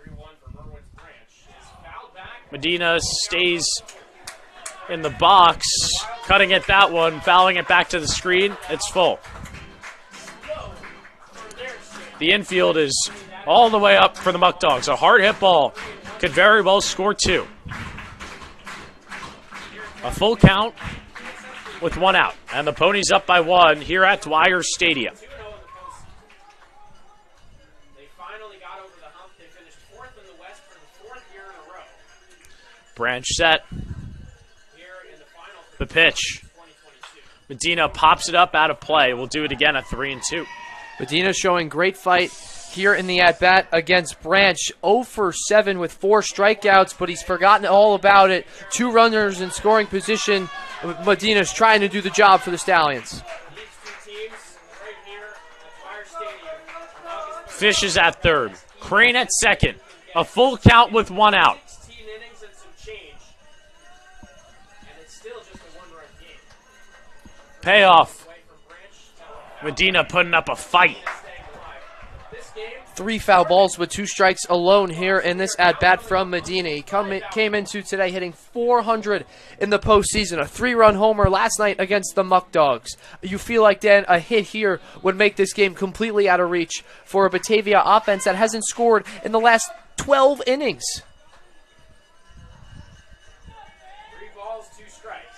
Medina stays in the box, cutting at that one, fouling it back to the screen. It's full. The infield is all the way up for the Muckdogs. A hard hit ball could very well score 2. A full count with 1 out. And the Ponies up by 1 here at Dwyer Stadium. They finally got over the hump. They finished 4th in the West for the 4th year in a row. Branch set. The pitch. Medina pops it up out of play. We'll do it again at 3-2. Medina showing great fight here in the at-bat against Branch. 0 for 7 with 4 strikeouts, but he's forgotten all about it. 2 runners in scoring position. Medina's trying to do the job for the Stallions. Fish is at third. Crane at second. A full count with 1 out. payoff. Medina putting up a fight. 3 foul balls with 2 strikes alone here in this at-bat from Medina. He came into today hitting 400 in the postseason, a 3-run homer last night against the Muckdogs. You feel like, Dan, a hit here would make this game completely out of reach for a Batavia offense that hasn't scored in the last 12 innings. 3 balls, 2 strikes.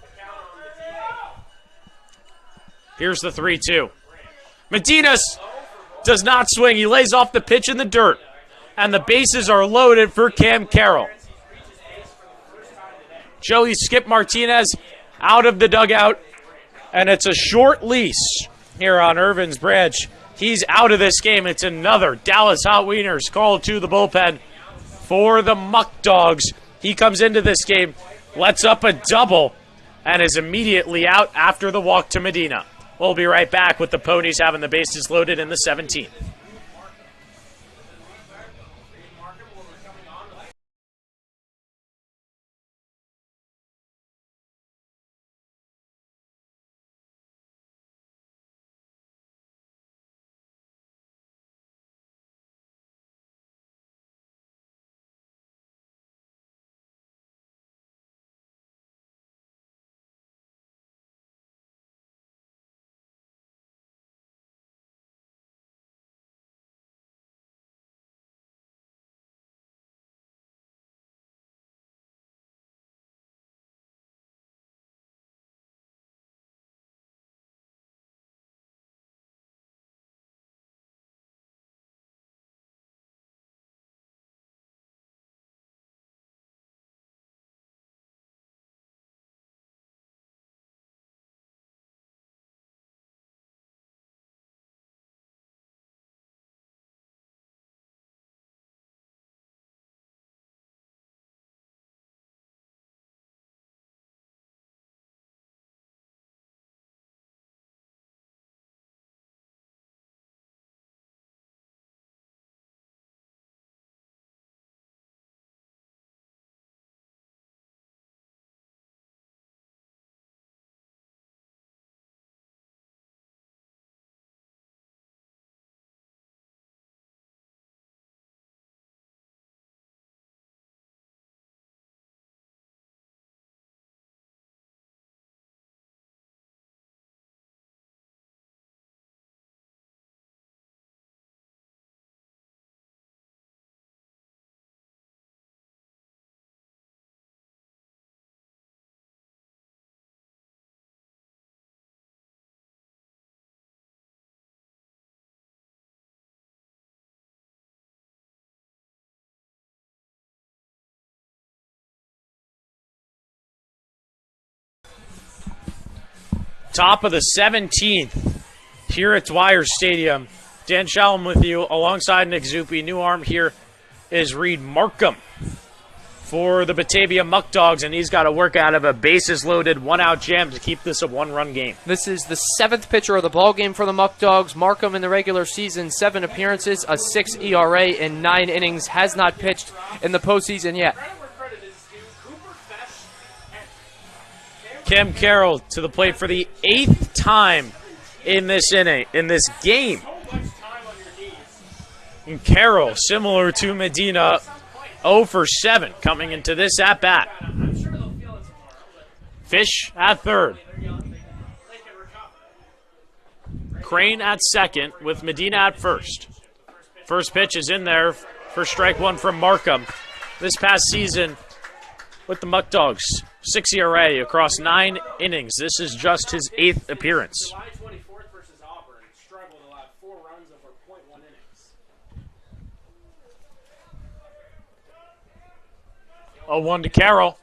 The count on Medina. Here's the 3-2. Medina's does not swing. He lays off the pitch in the dirt. And the bases are loaded for Cam Carroll. Joey Skip Martinez out of the dugout. And it's a short lease here on Irvin's Branch. He's out of this game. It's another Dallas Hot Wieners called to the bullpen for the Muckdogs. He comes into this game, lets up a double, and is immediately out after the walk to Medina. We'll be right back with the Ponies having the bases loaded in the 17th. Top of the 17th here at Dwyer Stadium. Dan Shalom with you alongside Nick Zuppi. New arm here is Reed Markham for the Batavia Muckdogs, and he's got to work out of a bases-loaded, one-out jam to keep this a one-run game. This is the 7th pitcher of the ball game for the Muckdogs. Markham in the regular season, 7 appearances, a 6 ERA in 9 innings, has not pitched in the postseason yet. Cam Carroll to the plate for the 8th time in this inning, in this game. And Carroll, similar to Medina, 0 for 7 coming into this at-bat. Fish at third. Crane at second with Medina at first. First pitch is in there for strike 1 from Markham. This past season with the Muckdogs, 6 ERA across 9 innings. This is just his 8th appearance. July 24th versus Auburn, struggled, allowed 4 runs over 0.1 innings. 0-1 to Carroll.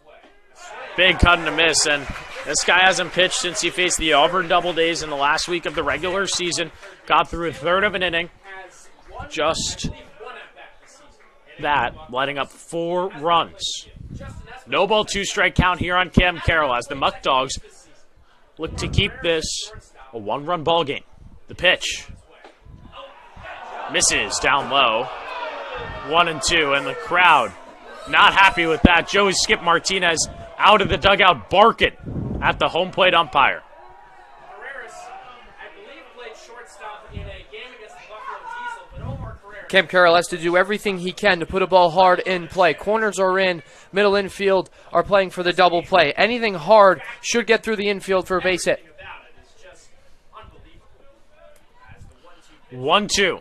Big cut and a miss, and this guy hasn't pitched since he faced the Auburn Double Days in the last week of the regular season. Got through a third of an inning. Just that, letting up 4 runs. No ball, 2 strike count here on Cam Carroll as the Muckdogs look to keep this a 1-run ball game. The pitch misses down low. 1-2, and the crowd not happy with that. Joey Skip Martinez out of the dugout barking at the home plate umpire. Cam Carroll has to do everything he can to put a ball hard in play. Corners are in, middle infield are playing for the double play. Anything hard should get through the infield for a base hit. 1-2.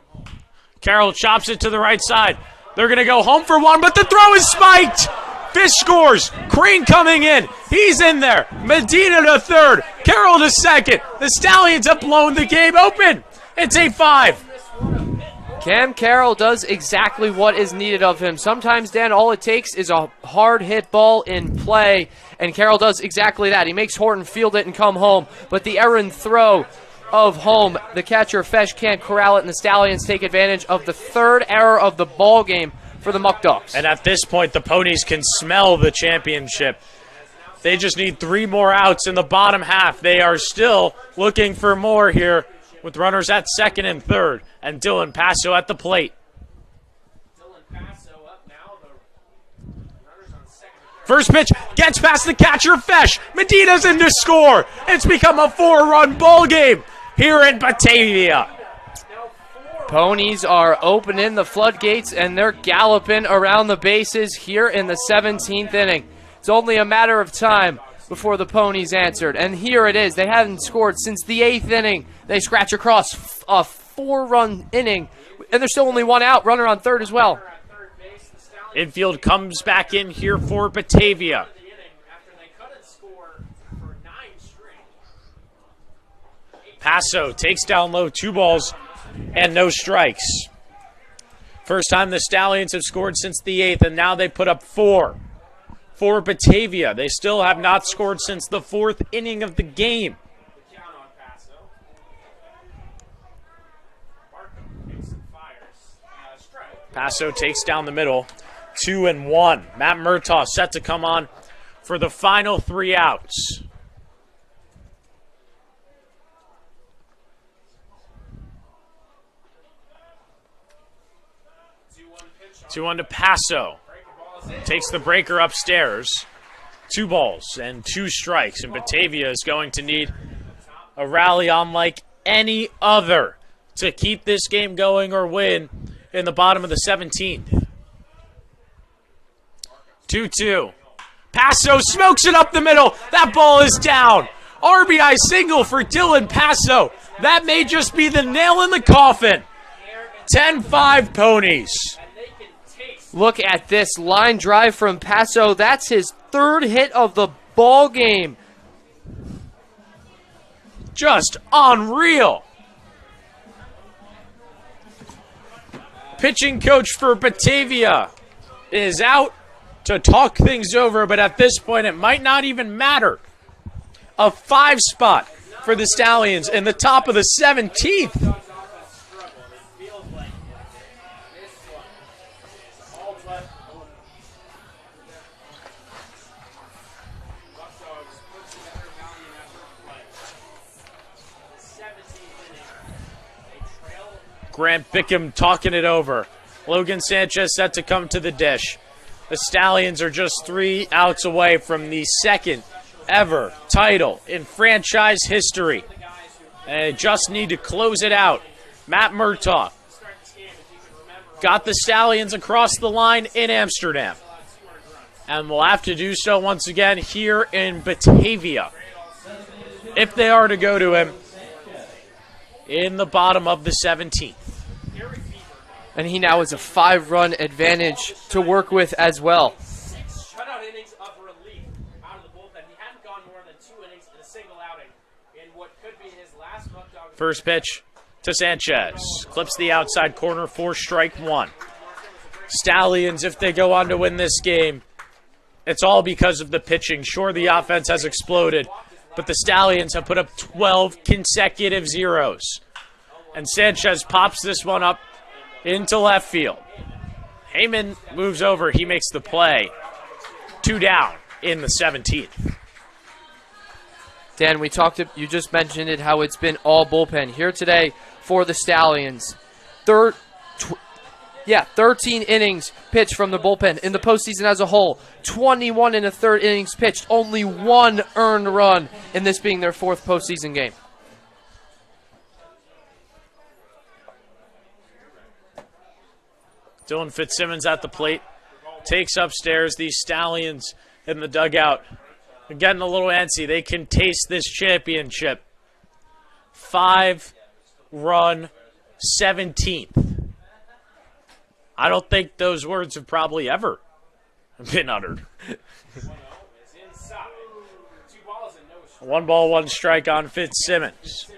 Carroll chops it to the right side. They're going to go home for one, but the throw is spiked. Fish scores. Crane coming in. He's in there. Medina to third. Carroll to second. The Stallions have blown the game open. It's 8-5. Cam Carroll does exactly what is needed of him. Sometimes, Dan, all it takes is a hard hit ball in play, and Carroll does exactly that. He makes Horton field it and come home, but the errant throw of home, the catcher Fesh can't corral it, and the Stallions take advantage of the third error of the ball game for the Muckdogs. And at this point, the Ponies can smell the championship. They just need 3 more outs in the bottom half. They are still looking for more here with runners at second and third, and Dylan Passo at the plate. First pitch gets past the catcher Fesh. Medina's in to score. It's become a 4-run ball game here in Batavia. Ponies are opening the floodgates, and they're galloping around the bases here in the 17th inning. It's only a matter of time before the Ponies answered, and here it is. They haven't scored since the 8th inning. They scratch across a 4-run inning, and there's still only 1 out, runner on third as well. Infield comes back in here for Batavia. Passo takes down low, 2 balls and no strikes. First time the Stallions have scored since the 8th, and now they put up 4 for Batavia. They still have not scored since the 4th inning of the game. Passo takes down the middle, 2-1. Matt Murtaugh set to come on for the final 3 outs. 2-1 to Passo. Takes the breaker upstairs. 2 balls and 2 strikes, and Batavia is going to need a rally unlike any other to keep this game going or win in the bottom of the 17th. 2-2. Passo smokes it up the middle. That ball is down. RBI single for Dylan Passo. That may just be the nail in the coffin. 10-5 Ponies. Look at this line drive from Passo. That's his 3rd hit of the ball game. Just unreal. Pitching coach for Batavia is out to talk things over, but at this point it might not even matter. A 5 spot for the Stallions in the top of the 17th. Grant Bickham talking it over. Logan Sanchez set to come to the dish. The Stallions are just 3 outs away from the 2nd ever title in franchise history. And they just need to close it out. Matt Murtaugh got the Stallions across the line in Amsterdam. And will have to do so once again here in Batavia, if they are to go to him in the bottom of the 17th. And he now has a 5-run advantage to work with as well. Shutout innings of relief out of the bullpen. He hadn't gone more than 2 innings in a single outing in what could be his last Muckdog. First pitch to Sanchez. Clips the outside corner for strike 1. Stallions, if they go on to win this game, it's all because of the pitching. Sure, the offense has exploded, but the Stallions have put up 12 consecutive zeros. And Sanchez pops this one up into left field. Heyman moves over. He makes the play. 2 down in the 17th. Dan, you just mentioned it, how it's been all bullpen here today for the Stallions. 13 innings pitched from the bullpen in the postseason as a whole. 21 in the 3rd innings pitched. Only 1 earned run in this being their 4th postseason game. Dylan Fitzsimmons at the plate. Takes upstairs. These Stallions in the dugout are getting a little antsy. They can taste this championship. 5-run 17th. I don't think those words have probably ever been uttered. 1 ball, 1 strike on Fitzsimmons.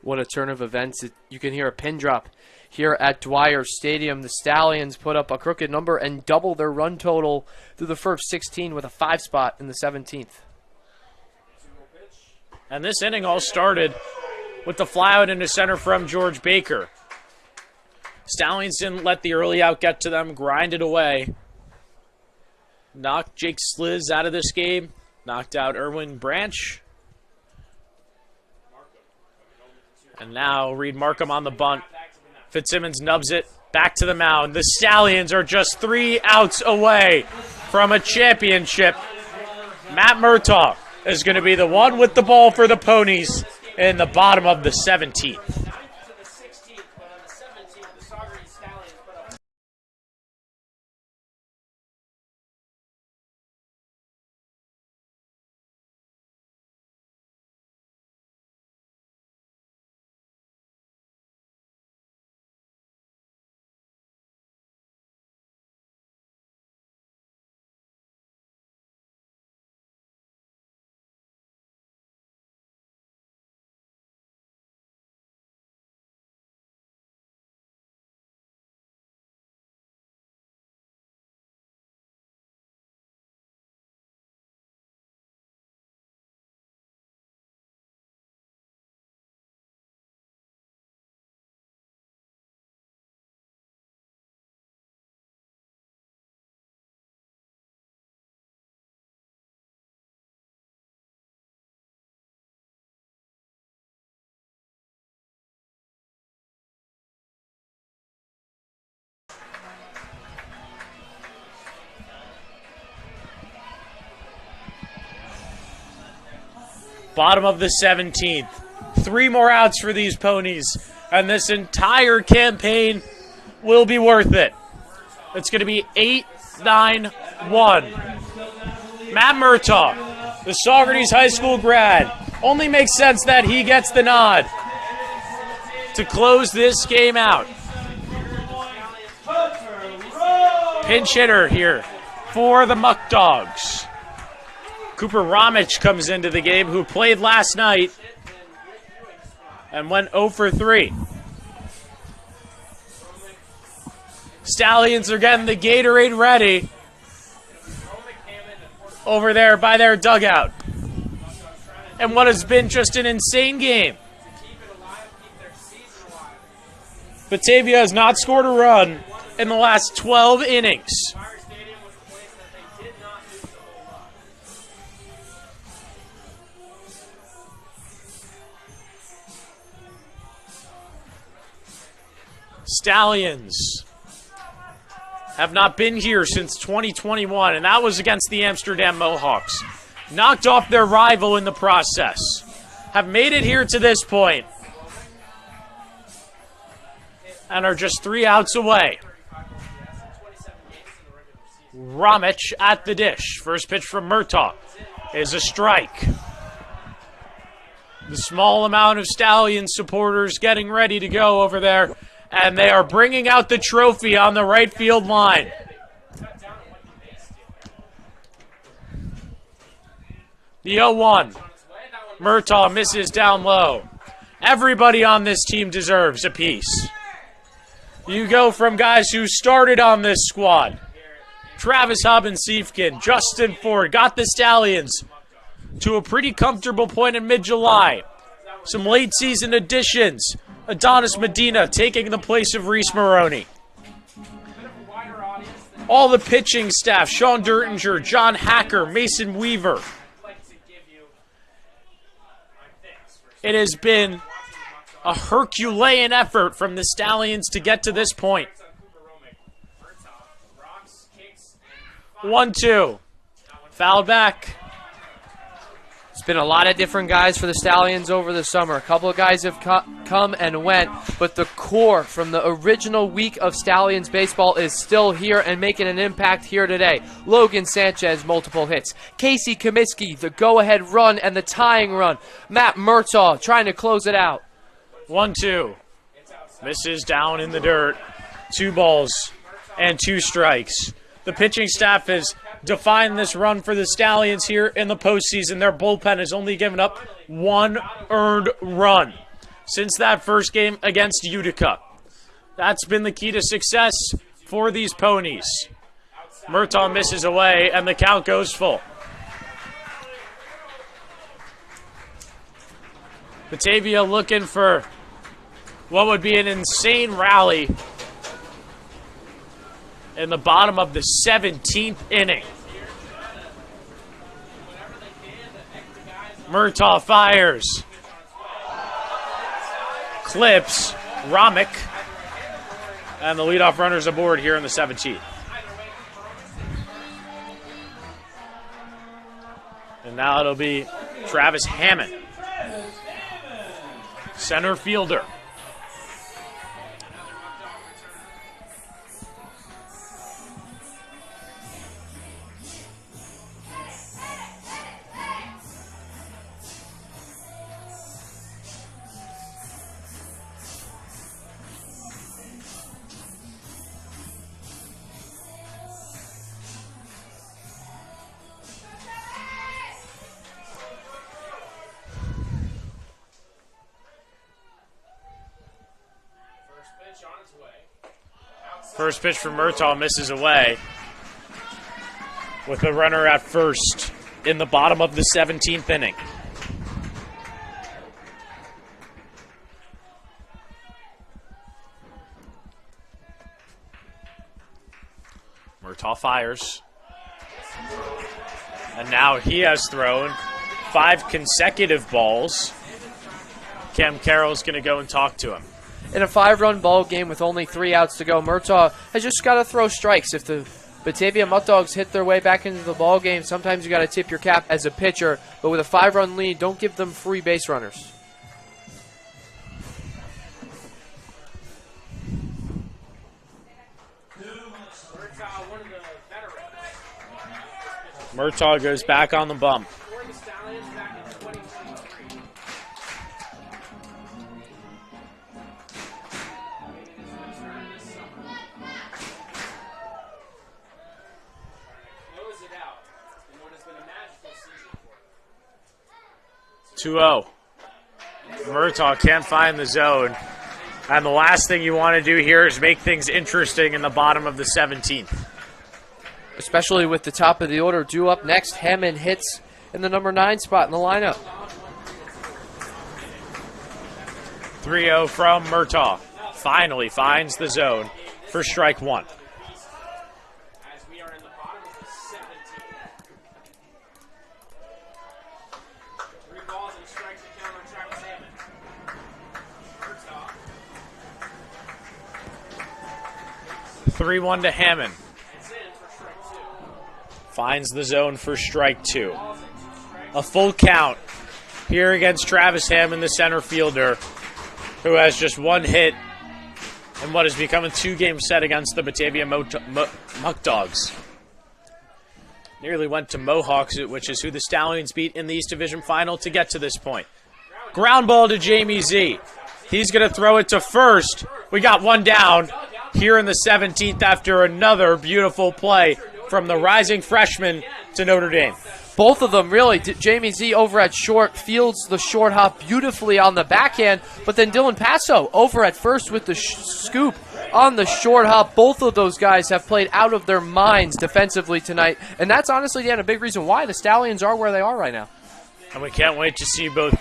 What a turn of events. You can hear a pin drop here at Dwyer Stadium. The Stallions put up a crooked number and double their run total through the first 16 with a 5 spot in the 17th. And this inning all started with the flyout into center from George Baker. Stallions didn't let the early out get to them, grinded away. Knocked Jake Sliz out of this game. Knocked out Erwin Branch. And now Reed Markham on the bunt. Fitzsimmons nubs it back to the mound. The Stallions are just 3 outs away from a championship. Matt Murtaugh is going to be the one with the ball for the Ponies in the bottom of the 17th. Bottom of the 17th. 3 more outs for these Ponies, and this entire campaign will be worth it. It's going to be 8-9-1. Matt Murtaugh, the Saugerties High School grad. Only makes sense that he gets the nod to close this game out. Pinch hitter here for the Muckdogs. Cooper Ramich comes into the game, who played last night and went 0 for 3. Stallions are getting the Gatorade ready over there by their dugout. And what has been just an insane game. Batavia has not scored a run in the last 12 innings. Stallions have not been here since 2021, and that was against the Amsterdam Mohawks. Knocked off their rival in the process. Have made it here to this point, and are just 3 outs away. Ramich at the dish. First pitch from Murtaugh is a strike. The small amount of Stallion supporters getting ready to go over there, and they are bringing out the trophy on the right field line. The 0-1. Murtaugh misses down low. Everybody on this team deserves a piece. You go from guys who started on this squad. Travis Hobbins-Siefkin, Justin Ford, got the Stallions to a pretty comfortable point in mid-July. Some late season additions. Adonis Medina taking the place of Reese Maroney. All the pitching staff, Sean Dertinger, John Hacker, Mason Weaver. It has been a Herculean effort from the Stallions to get to this point. 1-2. Foul back. It's been a lot of different guys for the Stallions over the summer. A couple of guys have come and went, but the core from the original week of Stallions baseball is still here and making an impact here today. Logan Sanchez, multiple hits. Casey Comiskey, the go-ahead run and the tying run. Matt Murtaugh trying to close it out. 1-2. Misses down in the dirt. 2 balls and 2 strikes. The pitching staff has defined this run for the Stallions here in the postseason. Their bullpen has only given up 1 earned run since that first game against Utica. That's been the key to success for these ponies. Murtaugh misses away, and the count goes full. Batavia looking for what would be an insane rally in the bottom of the 17th inning. Murtaugh fires. Clips. Romick. And the leadoff runner's aboard here in the 17th. And now it'll be Travis Hammond, center fielder. First pitch from Murtaugh misses away with a runner at first in the bottom of the 17th inning. Murtaugh fires. And now he has thrown 5 consecutive balls. Cam Carroll's going to go and talk to him. In a 5-run ball game with only 3 outs to go, Murtaugh has just got to throw strikes. If the Batavia Muckdogs hit their way back into the ball game, sometimes you got to tip your cap as a pitcher. But with a 5-run lead, don't give them free base runners. Murtaugh goes back on the bump. Murtaugh can't find the zone. And the last thing you want to do here is make things interesting in the bottom of the 17th. Especially with the top of the order due up next. Hammond hits in the number 9 spot in the lineup. 3-0 from Murtaugh. Finally finds the zone for strike 1. As we are in the bottom of the 17th. 3 balls and strikes to count on Travis Hammond. Murtaugh. 3-1 to Hammond. Finds the zone for strike 2. A full count here against Travis Hammond, the center fielder, who has just 1 hit in what has become a 2-game set against the Batavia Muckdogs. Nearly went to Mohawks, which is who the Stallions beat in the East Division Final to get to this point. Ground ball to Jamie Z. He's going to throw it to first. We got 1 down here in the 17th after another beautiful play from the rising freshman to Notre Dame. Both of them, really. Jamie Z over at short fields the short hop beautifully on the backhand, but then Dylan Passo over at first with the scoop on the short hop. Both of those guys have played out of their minds defensively tonight, and that's honestly, Dan, a big reason why the Stallions are where they are right now. And we can't wait to see both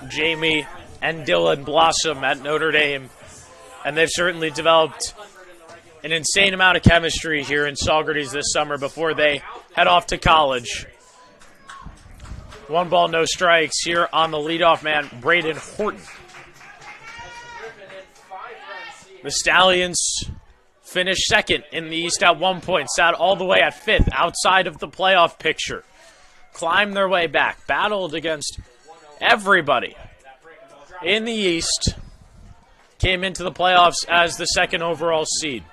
Jamie and Dylan blossom at Notre Dame, and they've certainly developed an insane amount of chemistry here in Saugerties this summer before they head off to college. 1 ball, no strikes here on the leadoff man, Braden Horton. The Stallions finished second in the East at 1 point, sat all the way at 5th outside of the playoff picture. climbed their way back, battled against everybody in the East, came into the playoffs as the second overall seed.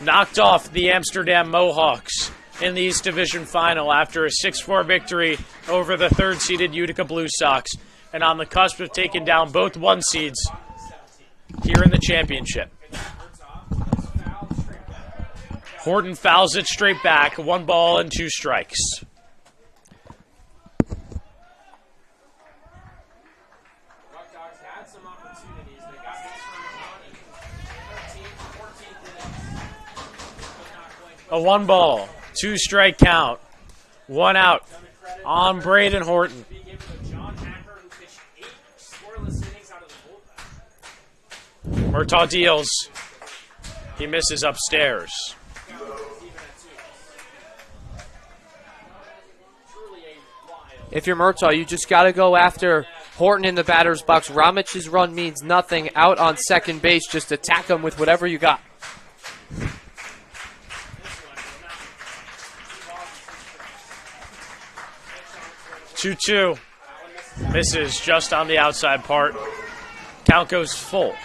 Knocked off the Amsterdam Mohawks in the East Division Final after a 6-4 victory over the third-seeded Utica Blue Sox, and on the cusp of taking down both 1 seeds here in the championship. Horton fouls it straight back, 1 ball and 2 strikes. A 1 ball, 2 strike count, 1 out on Braden Horton. Murtaugh deals. He misses upstairs. If you're Murtaugh, you just got to go after Horton in the batter's box. Ramich's run means nothing. Out on second base, just attack him with whatever you got. Two-two. Misses just on the outside part. Count goes full.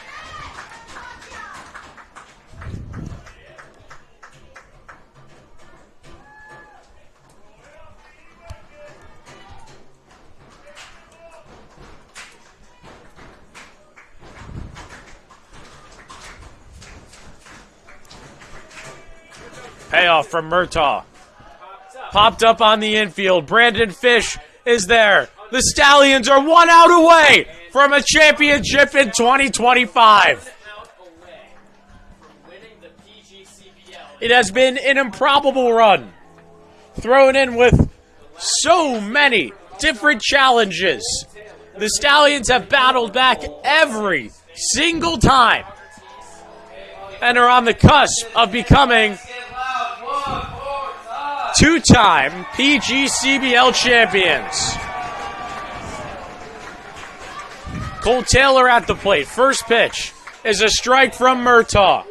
Payoff from Murtaugh. Popped up on the infield. Brandon Fish is there. The Stallions are 1 out away from a championship in 2025. It has been an improbable run, thrown in with so many different challenges. The Stallions have battled back every single time and are on the cusp of becoming 2-time PGCBL champions. Cole Taylor at the plate. First pitch is a strike from Murtaugh.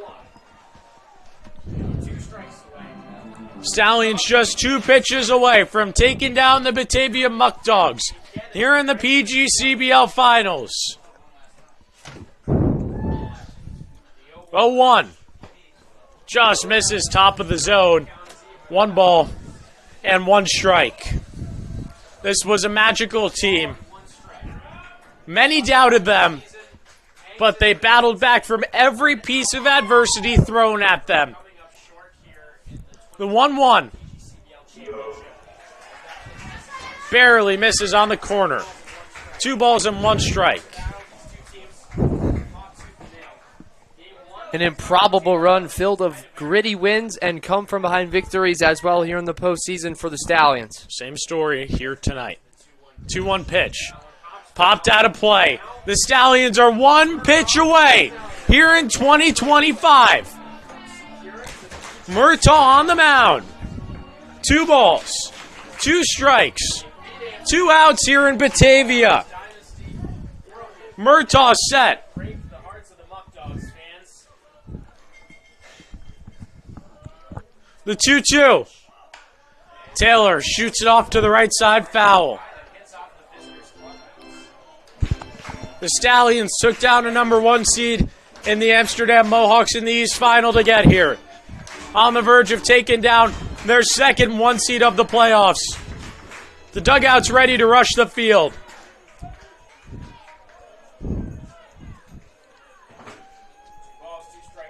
Stallions just 2 pitches away from taking down the Batavia Muckdogs here in the PGCBL Finals. 0-1. Just misses top of the zone. 1 ball and 1 strike. This was a magical team. Many doubted them, but they battled back from every piece of adversity thrown at them. The 1-1 barely misses on the corner. 2 balls and 1 strike. An improbable run filled of gritty wins and come from behind victories as well here in the postseason for the Stallions. Same story here tonight. 2-1 pitch. Popped out of play. The Stallions are 1 pitch away here in 2025. Murtaugh on the mound. 2 balls, 2 strikes, 2 outs here in Batavia. Murtaugh set. The 2-2. Taylor shoots it off to the right side, foul. The Stallions took down a number 1 seed in the Amsterdam Mohawks in the East Final to get here. On the verge of taking down their second 1 seed of the playoffs. The dugout's ready to rush the field.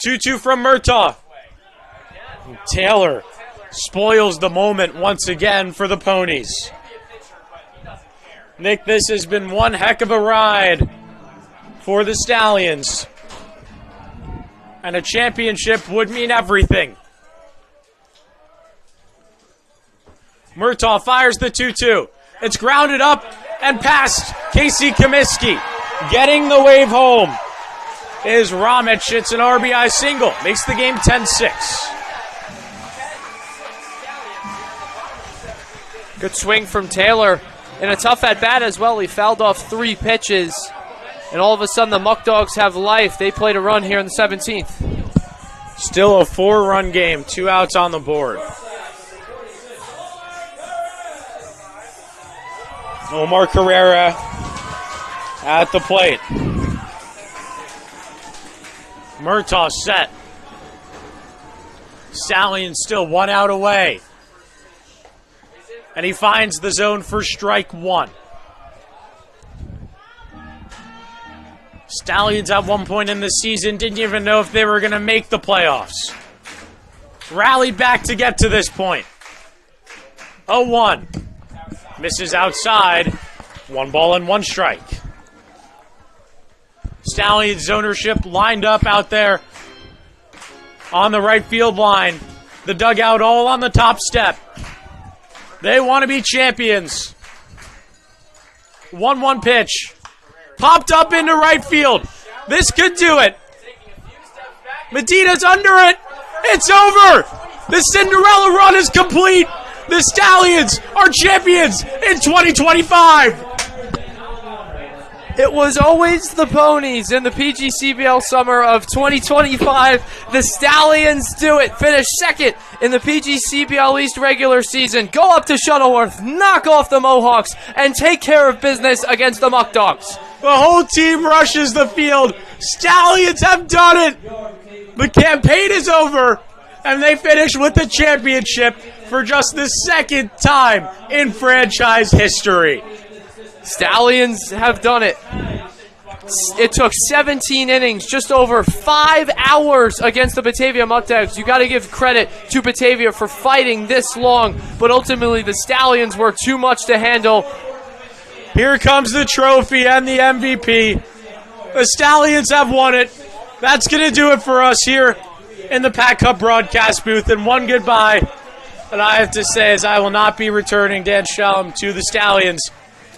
Two-two from Murtaugh. Taylor spoils the moment once again for the Ponies. Nick, this has been one heck of a ride for the Stallions. And a championship would mean everything. Murtaugh fires the 2-2. It's grounded up and past Casey Comiskey. Getting the wave home is Ramich. It's an RBI single. Makes the game 10-6. Good swing from Taylor. And a tough at-bat as well. He fouled off 3 pitches. And all of a sudden the Muckdogs have life. They played a run here in the 17th. Still a 4-run game. 2 outs on the board. Omar Carrera at the plate. Murtaugh set. Stallions still 1 out away. And he finds the zone for strike 1. Stallions at one point in the season didn't even know if they were going to make the playoffs. Rallied back to get to this point. 0-1. Misses outside. 1 ball and 1 strike. Stallions ownership lined up out there on the right field line. The dugout all on the top step. They want to be champions. 1-1 pitch. Popped up into right field. This could do it. Medina's under it. It's over. The Cinderella run is complete. The Stallions are champions in 2025. It was always the Ponies in the PGCBL summer of 2025. The Stallions do it. Finish second in the PGCBL East regular season. Go up to Shuttleworth, knock off the Mohawks, and take care of business against the Muckdogs. The whole team rushes the field. Stallions have done it. The campaign is over, and they finish with the championship for just the second time in franchise history. Stallions have done it. It took 17 innings, just over 5 hours against the Batavia Muckdogs. You got to give credit to Batavia for fighting this long, but ultimately the Stallions were too much to handle. Here comes the trophy and the MVP. The Stallions have won it. That's going to do it for us here in the Pac Cup broadcast booth. And one goodbye that I have to say is I will not be returning Dan Shalom to the Stallions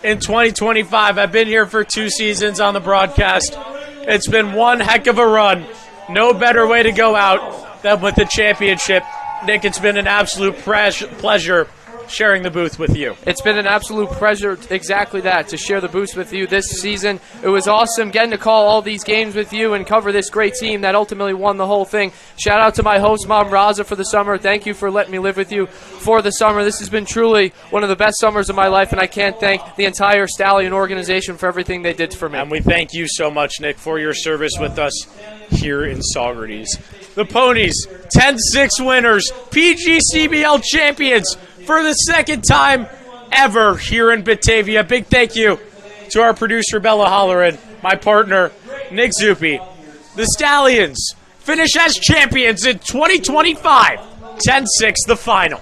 in 2025. I've been here for 2 seasons on the broadcast. It's been one heck of a run. No better way to go out than with the championship. Nick, it's been an absolute pleasure sharing the booth with you. It's been an absolute pleasure, exactly that, to share the booth with you this season. It was awesome getting to call all these games with you and cover this great team that ultimately won the whole thing. Shout out to my host, Mom Raza, for the summer. Thank you for letting me live with you for the summer. This has been truly one of the best summers of my life, and I can't thank the entire Stallion organization for everything they did for me. And we thank you so much, Nick, for your service with us here in Saugerties. The Ponies, 10-6 winners, PGCBL champions for the second time ever here in Batavia. Big thank you to our producer, Bella Holleran, my partner, Nick Zuppi. The Stallions finish as champions in 2025, 10-6 the final.